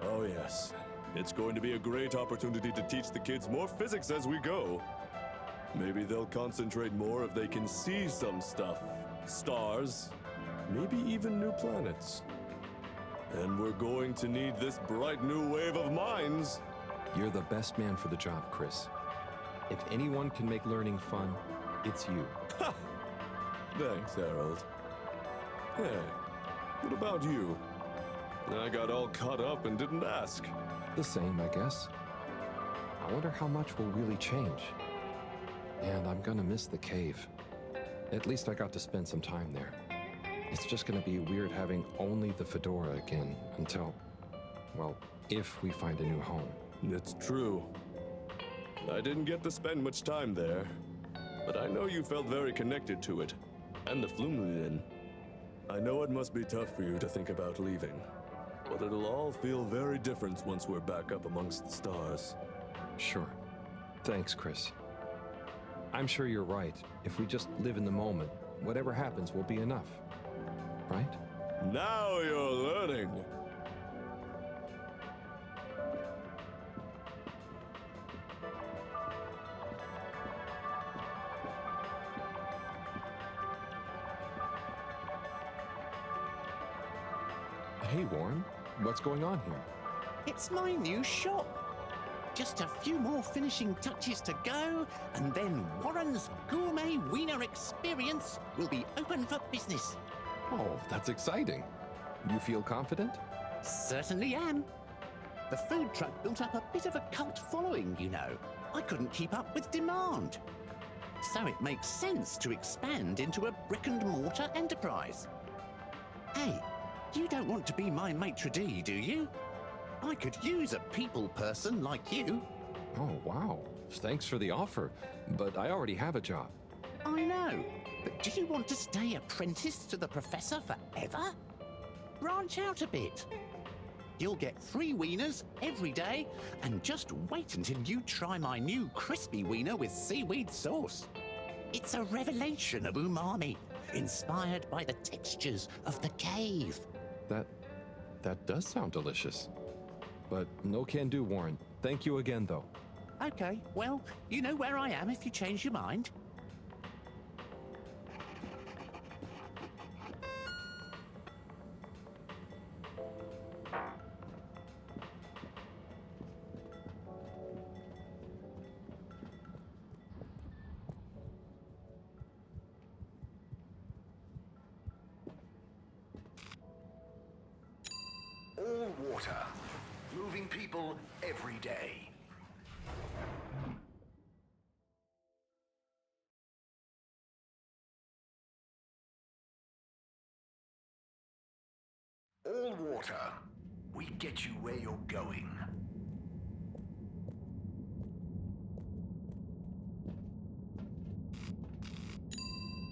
Oh yes. It's going to be a great opportunity to teach the kids more physics as we go. Maybe they'll concentrate more if they can see some stuff. Stars. Maybe even new planets. And we're going to need this bright new wave of minds. You're the best man for the job, Chris. If anyone can make learning fun, it's you. Thanks, Harold. Hey, what about you? I got all caught up and didn't ask. The same, I guess. I wonder how much will really change. And I'm gonna miss the cave. At least I got to spend some time there. It's just gonna be weird having only the fedora again until, well, if we find a new home. It's true. I didn't get to spend much time there, but I know you felt very connected to it, and the Flumlin. I know it must be tough for you to think about leaving, but it'll all feel very different once we're back up amongst the stars. Sure. Thanks, Chris. I'm sure you're right. If we just live in the moment, whatever happens will be enough. Right? Now you're learning! Hey, Warren. What's going on here? It's my new shop. Just a few more finishing touches to go, and then Warren's Gourmet Wiener Experience will be open for business. Oh, that's exciting. You feel confident? Certainly am. The food truck built up a bit of a cult following, you know. I couldn't keep up with demand. So it makes sense to expand into a brick-and-mortar enterprise. Hey, you don't want to be my maitre d', do you? I could use a people person like you. Oh, wow. Thanks for the offer, but I already have a job. I know, but do you want to stay apprenticed to the professor forever? Branch out a bit. You'll get free wieners every day, and just wait until you try my new crispy wiener with seaweed sauce. It's a revelation of umami, inspired by the textures of the cave. That does sound delicious. But no can do, Warren. Thank you again, though. Okay, well, you know where I am if you change your mind. water. Moving people every day. All water. We get you where you're going.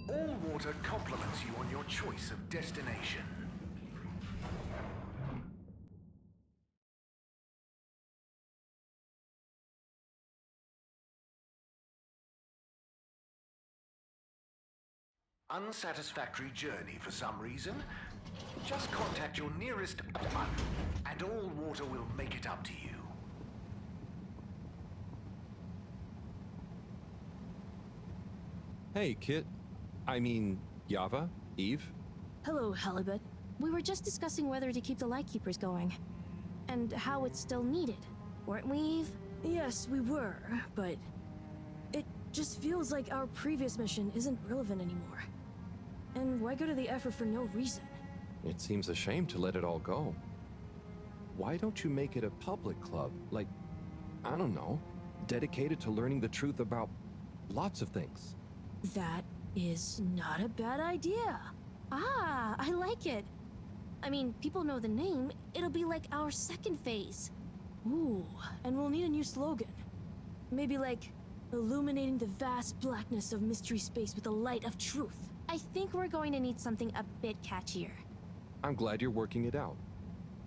All water compliments you on your choice of destination. Unsatisfactory journey for some reason? Just contact your nearest and all water will make it up to you. Hey, Kit. I mean, Yava? Eve? Hello, Halibut. We were just discussing whether to keep the Lightkeepers going. And how it's still needed. Weren't we, Eve? Yes, we were, but it just feels like our previous mission isn't relevant anymore. And why go to the effort for no reason? It seems a shame to let it all go. Why don't you make it a public club? Like, I don't know, dedicated to learning the truth about lots of things. That is not a bad idea. Ah, I like it. I mean, people know the name. It'll be like our second phase. Ooh, and we'll need a new slogan. Maybe like, illuminating the vast blackness of mystery space with the light of truth. I think we're going to need something a bit catchier. I'm glad you're working it out.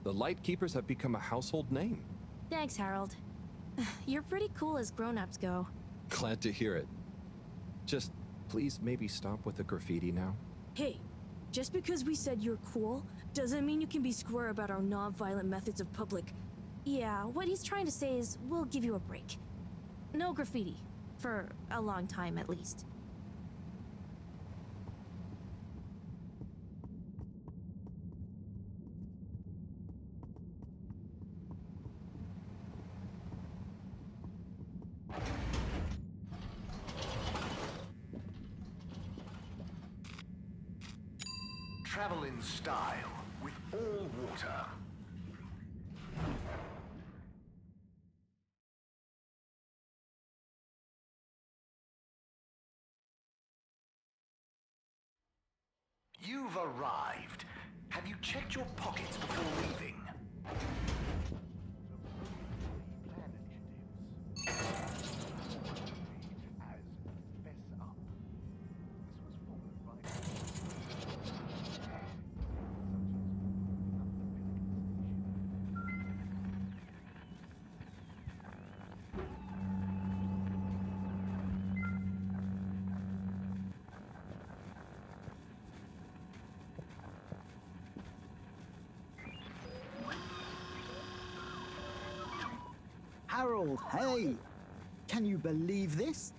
The Lightkeepers have become a household name. Thanks, Harold. You're pretty cool as grown-ups go. Glad to hear it. Just please maybe stop with the graffiti now. Hey, just because we said you're cool, doesn't mean you can be square about our non-violent methods of public. Yeah, what he's trying to say is we'll give you a break. No graffiti. For a long time, at least. Travel in style with all water. You've arrived. Have you checked your pockets before leaving? Harold, hey! Can you believe this?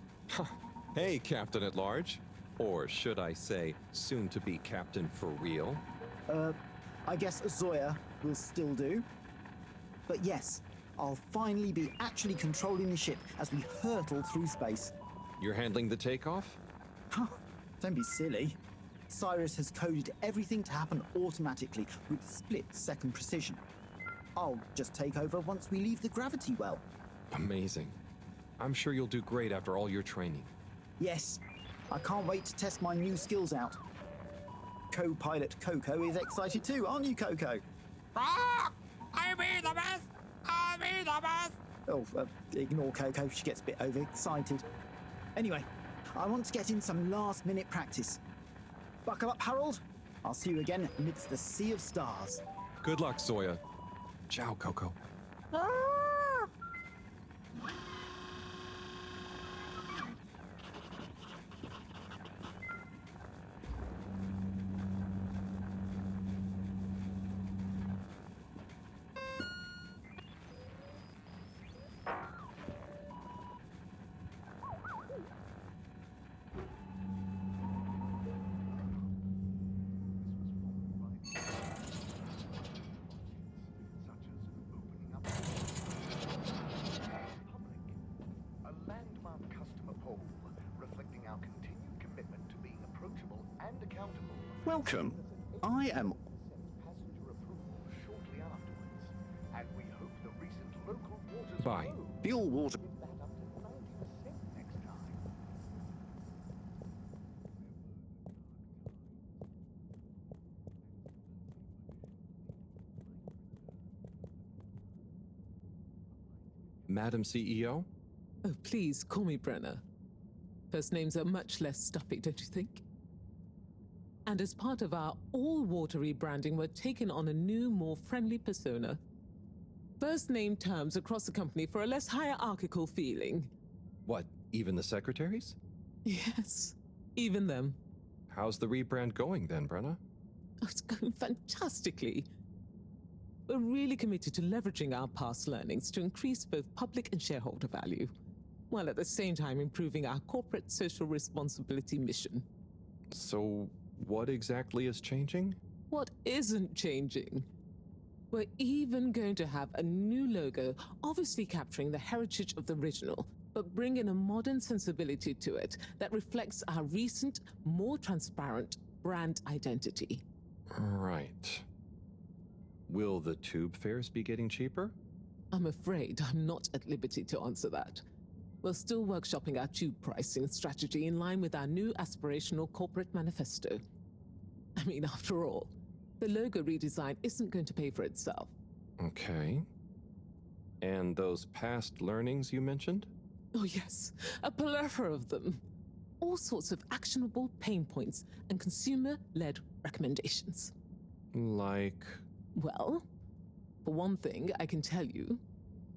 Hey, Captain at Large. Or should I say, soon to be Captain for real? I guess Zoya will still do. But yes, I'll finally be actually controlling the ship as we hurtle through space. You're handling the takeoff? Don't be silly. Cyrus has coded everything to happen automatically with split-second precision. I'll just take over once we leave the gravity well. Amazing. I'm sure you'll do great after all your training. Yes, I can't wait to test my new skills out. Co-pilot Coco is excited too, aren't you, Coco? I'll be the best! I'll be the best! Oh, ignore Coco, she gets a bit overexcited. Anyway, I want to get in some last-minute practice. Buckle up, Harold. I'll see you again amidst the sea of stars. Good luck, Zoya. Ciao, Coco. Welcome. I am... Bye. Fuel water. Madam CEO? Oh, please call me Brenna. First names are much less stuffy, don't you think? And as part of our all-water rebranding, we're taking on a new, more friendly persona. First name terms across the company for a less hierarchical feeling. What, even the secretaries? Yes, even them. How's the rebrand going then, Brenna? Oh, it's going fantastically. We're really committed to leveraging our past learnings to increase both public and shareholder value, while at the same time improving our corporate social responsibility mission. So, what exactly is changing? What isn't changing? We're even going to have a new logo, obviously capturing the heritage of the original, but bringing a modern sensibility to it that reflects our recent, more transparent brand identity. Right. Will the tube fares be getting cheaper? I'm afraid I'm not at liberty to answer that. We're still workshopping our tube pricing strategy in line with our new aspirational corporate manifesto. I mean, after all, the logo redesign isn't going to pay for itself. Okay. And those past learnings you mentioned? Oh yes, a plethora of them. All sorts of actionable pain points and consumer-led recommendations. Like? Well, for one thing, I can tell you,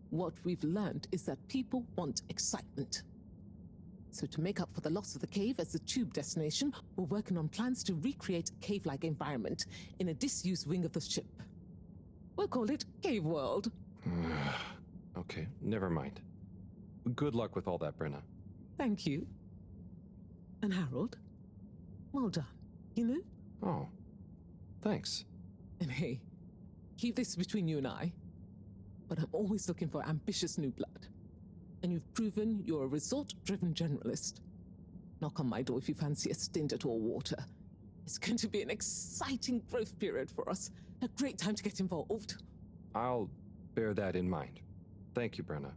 what we've learned is that people want excitement. So to make up for the loss of the cave as a tube destination, we're working on plans to recreate a cave-like environment in a disused wing of the ship. We'll call it Cave World. Okay, never mind. Good luck with all that, Brenna. Thank you. And Harold, well done, you know? Oh, thanks. And hey, keep this between you and I, but I'm always looking for ambitious new blood. And you've proven you're a result-driven generalist. Knock on my door if you fancy a stint at all water. It's going to be an exciting growth period for us. A great time to get involved. I'll bear that in mind. Thank you, Brenna.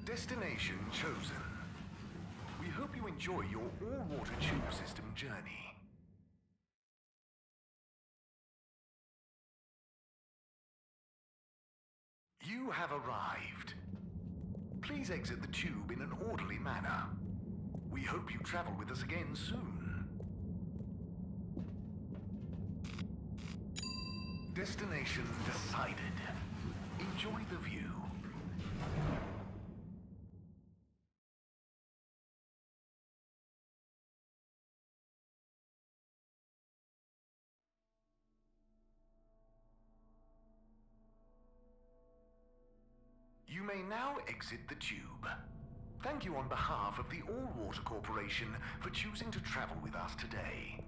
Destination chosen. We hope you enjoy your all-water tube system journey. You have arrived. Please exit the tube in an orderly manner. We hope you travel with us again soon. Destination decided. Enjoy the view. You may now exit the tube. Thank you on behalf of the All-Water Corporation for choosing to travel with us today.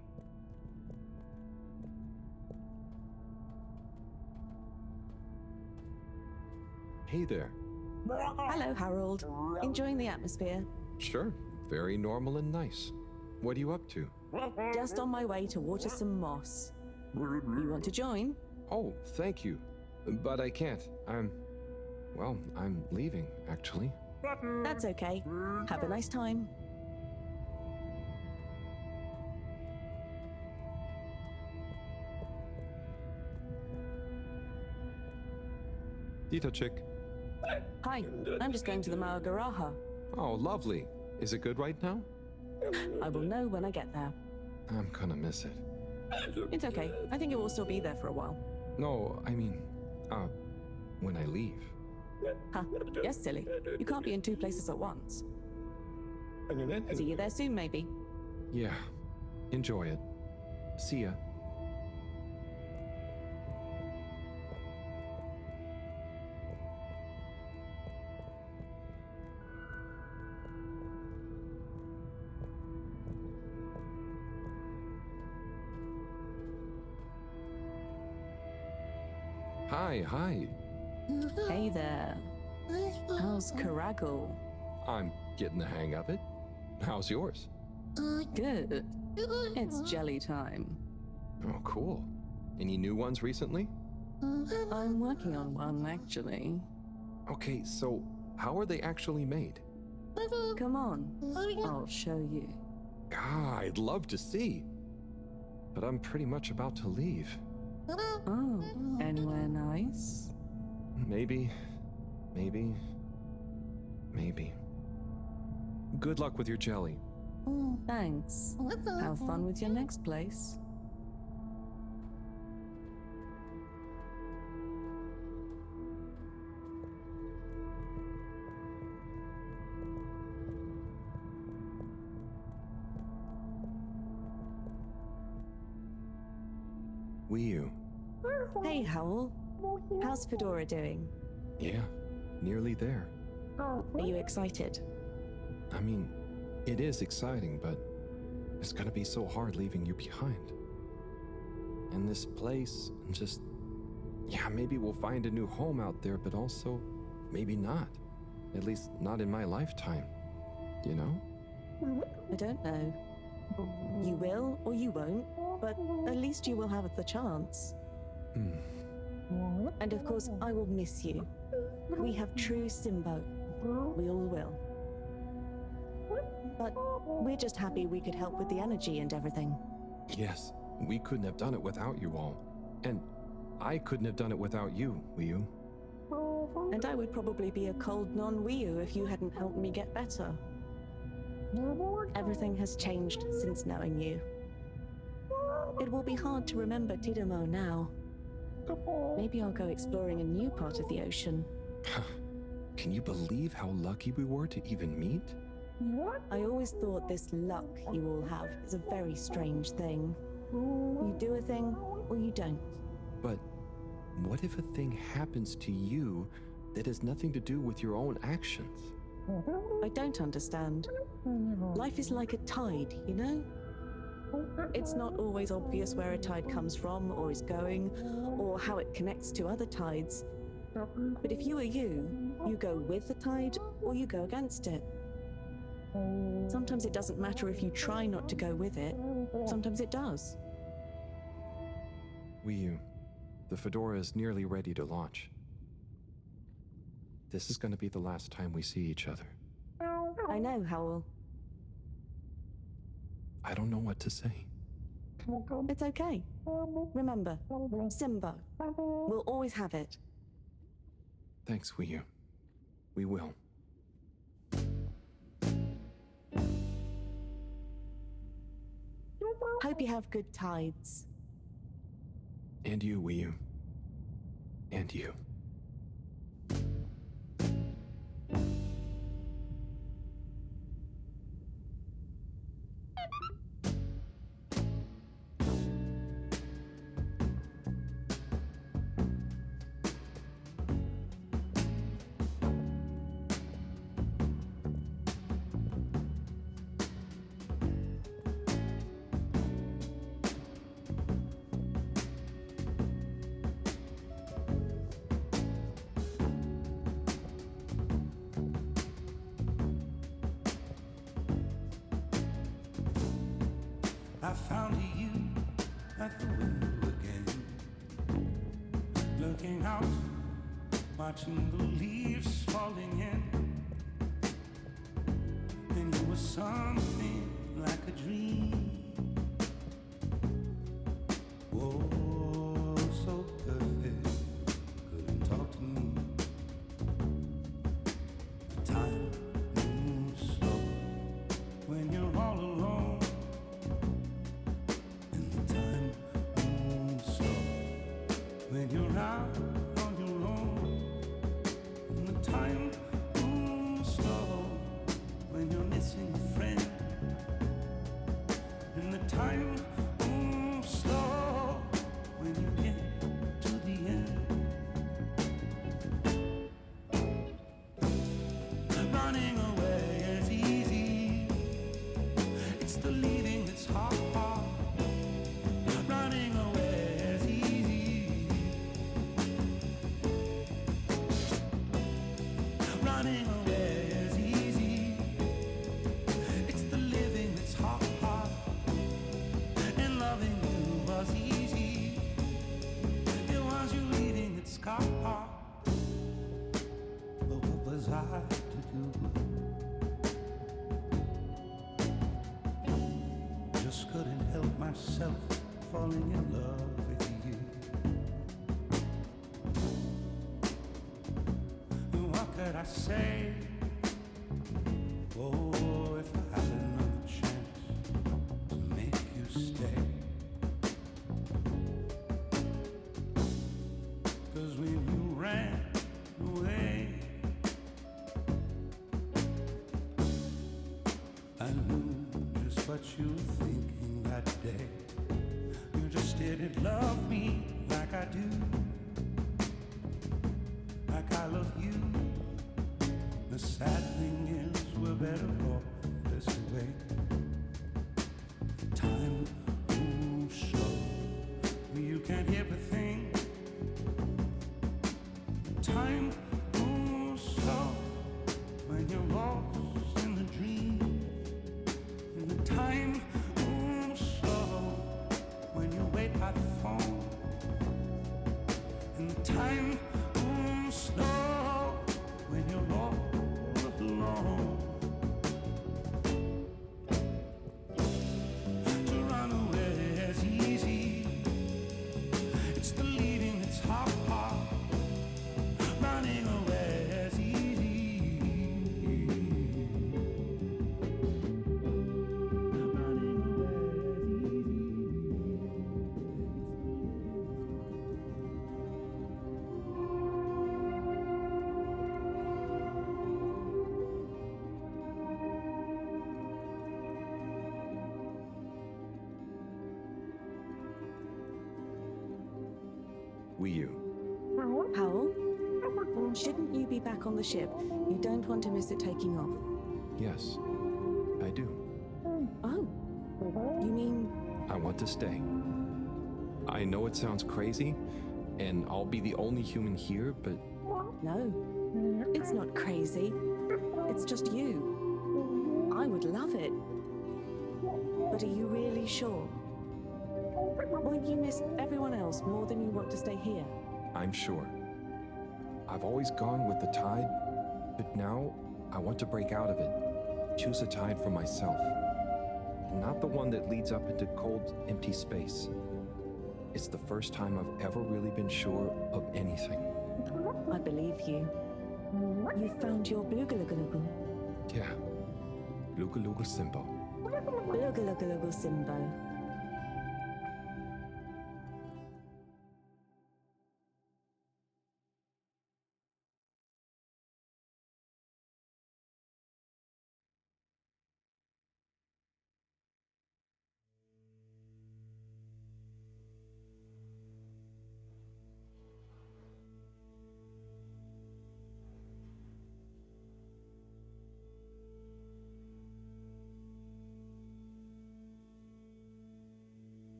Hey there. Hello, Harold. Enjoying the atmosphere? Sure. Very normal and nice. What are you up to? Just on my way to water some moss. You want to join? Oh, thank you. But I can't. Well, I'm leaving, actually. That's okay. Have a nice time. Dito chick. Hi, I'm just going to the Maugaraha. Oh, lovely. Is it good right now? I will know when I get there. I'm gonna miss it. It's okay. I think it will still be there for a while. No, I mean, when I leave. Huh. Yes, silly. You can't be in two places at once. See you there soon, maybe. Yeah. Enjoy it. See ya. Hi. Hey there. How's Karagal? I'm getting the hang of it. How's yours? Good. It's jelly time. Oh, cool. Any new ones recently? I'm working on one, actually. Okay, so how are they actually made? Come on, I'll show you. I'd love to see. But I'm pretty much about to leave. Oh, anywhere nice? Maybe. Good luck with your jelly. Thanks. Have fun with your next place. Wii. Hey, Howl. How's Fedora doing? Yeah, nearly there. Are you excited? I mean, it is exciting, but it's gonna be so hard leaving you behind. And this place, maybe we'll find a new home out there, but also maybe not. At least not in my lifetime. You know? I don't know. You will or you won't, but at least you will have the chance. And of course, I will miss you. We have true Simbo. We all will. But we're just happy we could help with the energy and everything. Yes, we couldn't have done it without you all. And I couldn't have done it without you, Wii. And I would probably be a cold non-Wii if you hadn't helped me get better. Everything has changed since knowing you. It will be hard to remember Tidomo now. Maybe I'll go exploring a new part of the ocean. Can you believe how lucky we were to even meet? I always thought this luck you all have is a very strange thing. You do a thing, or you don't. But what if a thing happens to you that has nothing to do with your own actions? I don't understand. Life is like a tide, you know? It's not always obvious where a tide comes from, or is going, or how it connects to other tides. But if you are you go with the tide, or you go against it. Sometimes it doesn't matter if you try not to go with it. Sometimes it does. Wii, the Fedora is nearly ready to launch. This is going to be the last time we see each other. I know, Howl. I don't know what to say. It's okay. Remember, Simbo. We'll always have it. Thanks, Wii. We will. Hope you have good tides. And you, Wii. And you. I found you at the window again, looking out, watching the leaves falling in. Then you were something like a dream. Oh, so perfect, couldn't talk to me. The time moves slow when you're all alone. When you're out on your own, and the time moves slow. When you're missing a friend, and the time moves slow. When you get to the end, running away is easy. It's the leaving that's hard. Running away is easy. just couldn't help myself falling in love with you. What could I say? Oh, if I had another chance to make you stay. 'Cause when you ran away, I knew just what you were thinking that day. You just didn't love me like I do, like I love you. The sad thing is we're better off this way. Time will show you can't hear a thing. Time moves slow when you're lost in the dream. And the time moves slow when you wait by the phone. And the time moves slow when you're all alone. To run away is easy. It's the leaving that's hard. Running away is easy. Running away is Wii U. Powell? Shouldn't you be back on the ship? You don't want to miss it taking off. Yes, I do. Oh. You mean... I want to stay. I know it sounds crazy, and I'll be the only human here, but... No. It's not crazy. It's just you. I would love it. But are you really sure? Won't you miss everyone else more than you want to stay here? I'm sure. I've always gone with the tide, but now I want to break out of it. Choose a tide for myself. Not the one that leads up into cold, empty space. It's the first time I've ever really been sure of anything. I believe you. You found your Blugalugalagu. Yeah. Lugaluga Simbo. Blugalugalagu Simbo.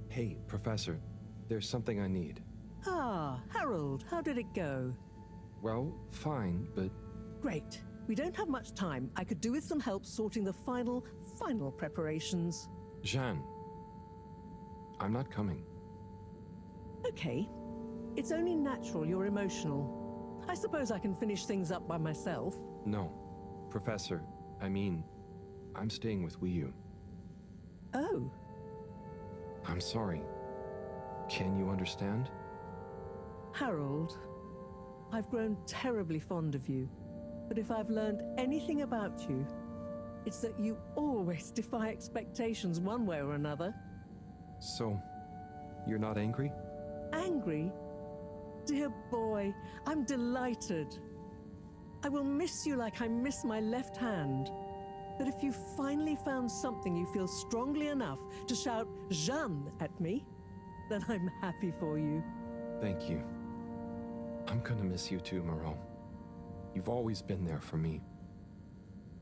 Hey, Professor, there's something I need. Ah, Harold, how did it go? Well, fine, but... Great. We don't have much time. I could do with some help sorting the final preparations. Jeanne, I'm not coming. Okay. It's only natural you're emotional. I suppose I can finish things up by myself. No. Professor, I'm staying with Wii U. Oh. I'm sorry. Can you understand? Harold, I've grown terribly fond of you. But if I've learned anything about you, it's that you always defy expectations one way or another. So, you're not angry? Angry? Dear boy, I'm delighted. I will miss you like I miss my left hand. But if you finally found something you feel strongly enough to shout Jeanne at me, then I'm happy for you. Thank you. I'm gonna miss you too, Moreau. You've always been there for me.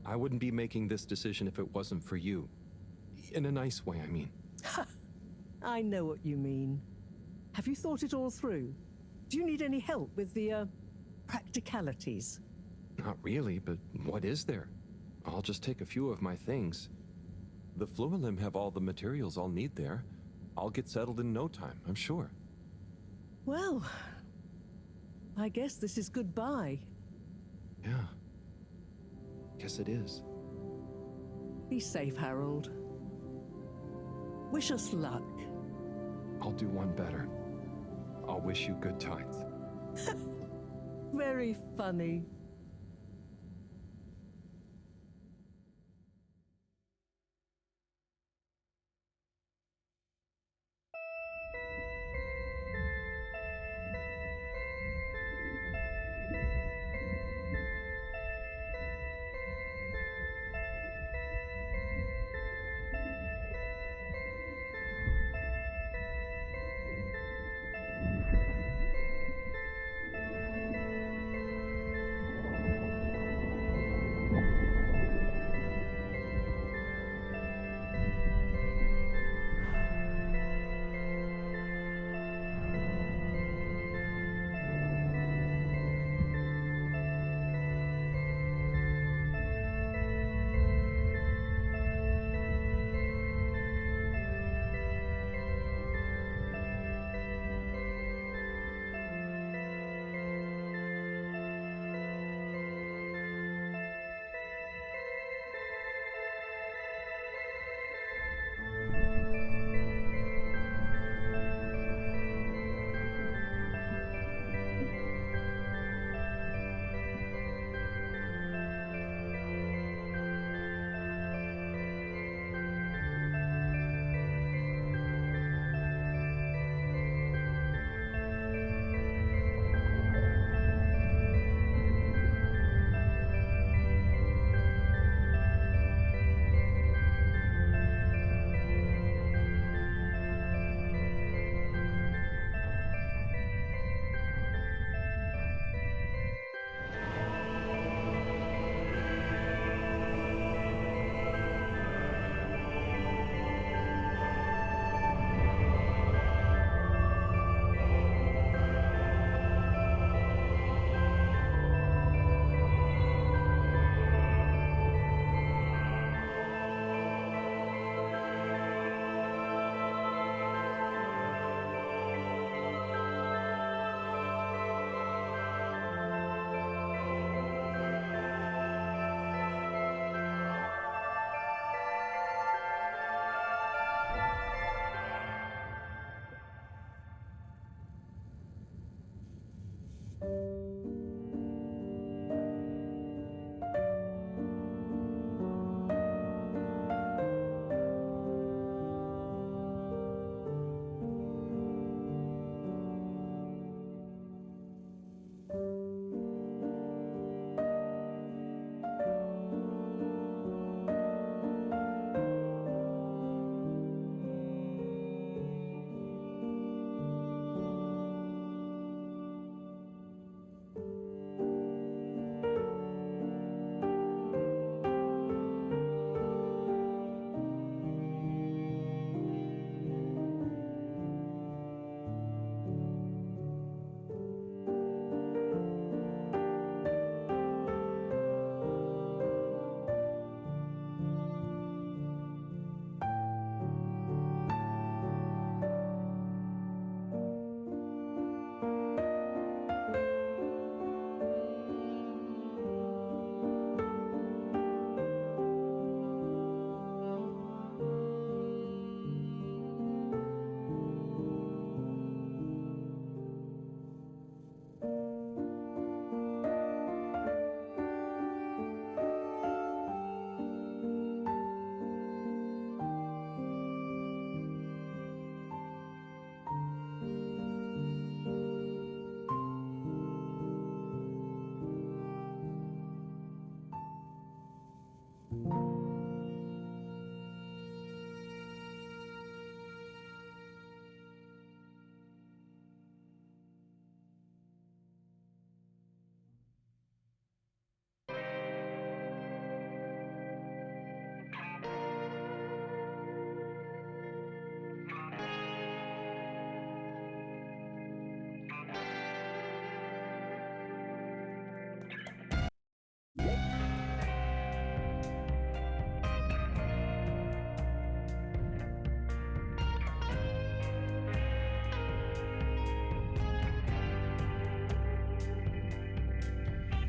I wouldn't be making this decision if it wasn't for you. In a nice way, I mean. I know what you mean. Have you thought it all through? Do you need any help with the, practicalities? Not really, but what is there? I'll just take a few of my things. The Fluilim have all the materials I'll need there. I'll get settled in no time, I'm sure. Well, I guess this is goodbye. Yeah. Guess it is. Be safe, Harold. Wish us luck. I'll do one better. I'll wish you good tides. Very funny.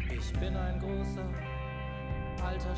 Ich bin ein großer, alter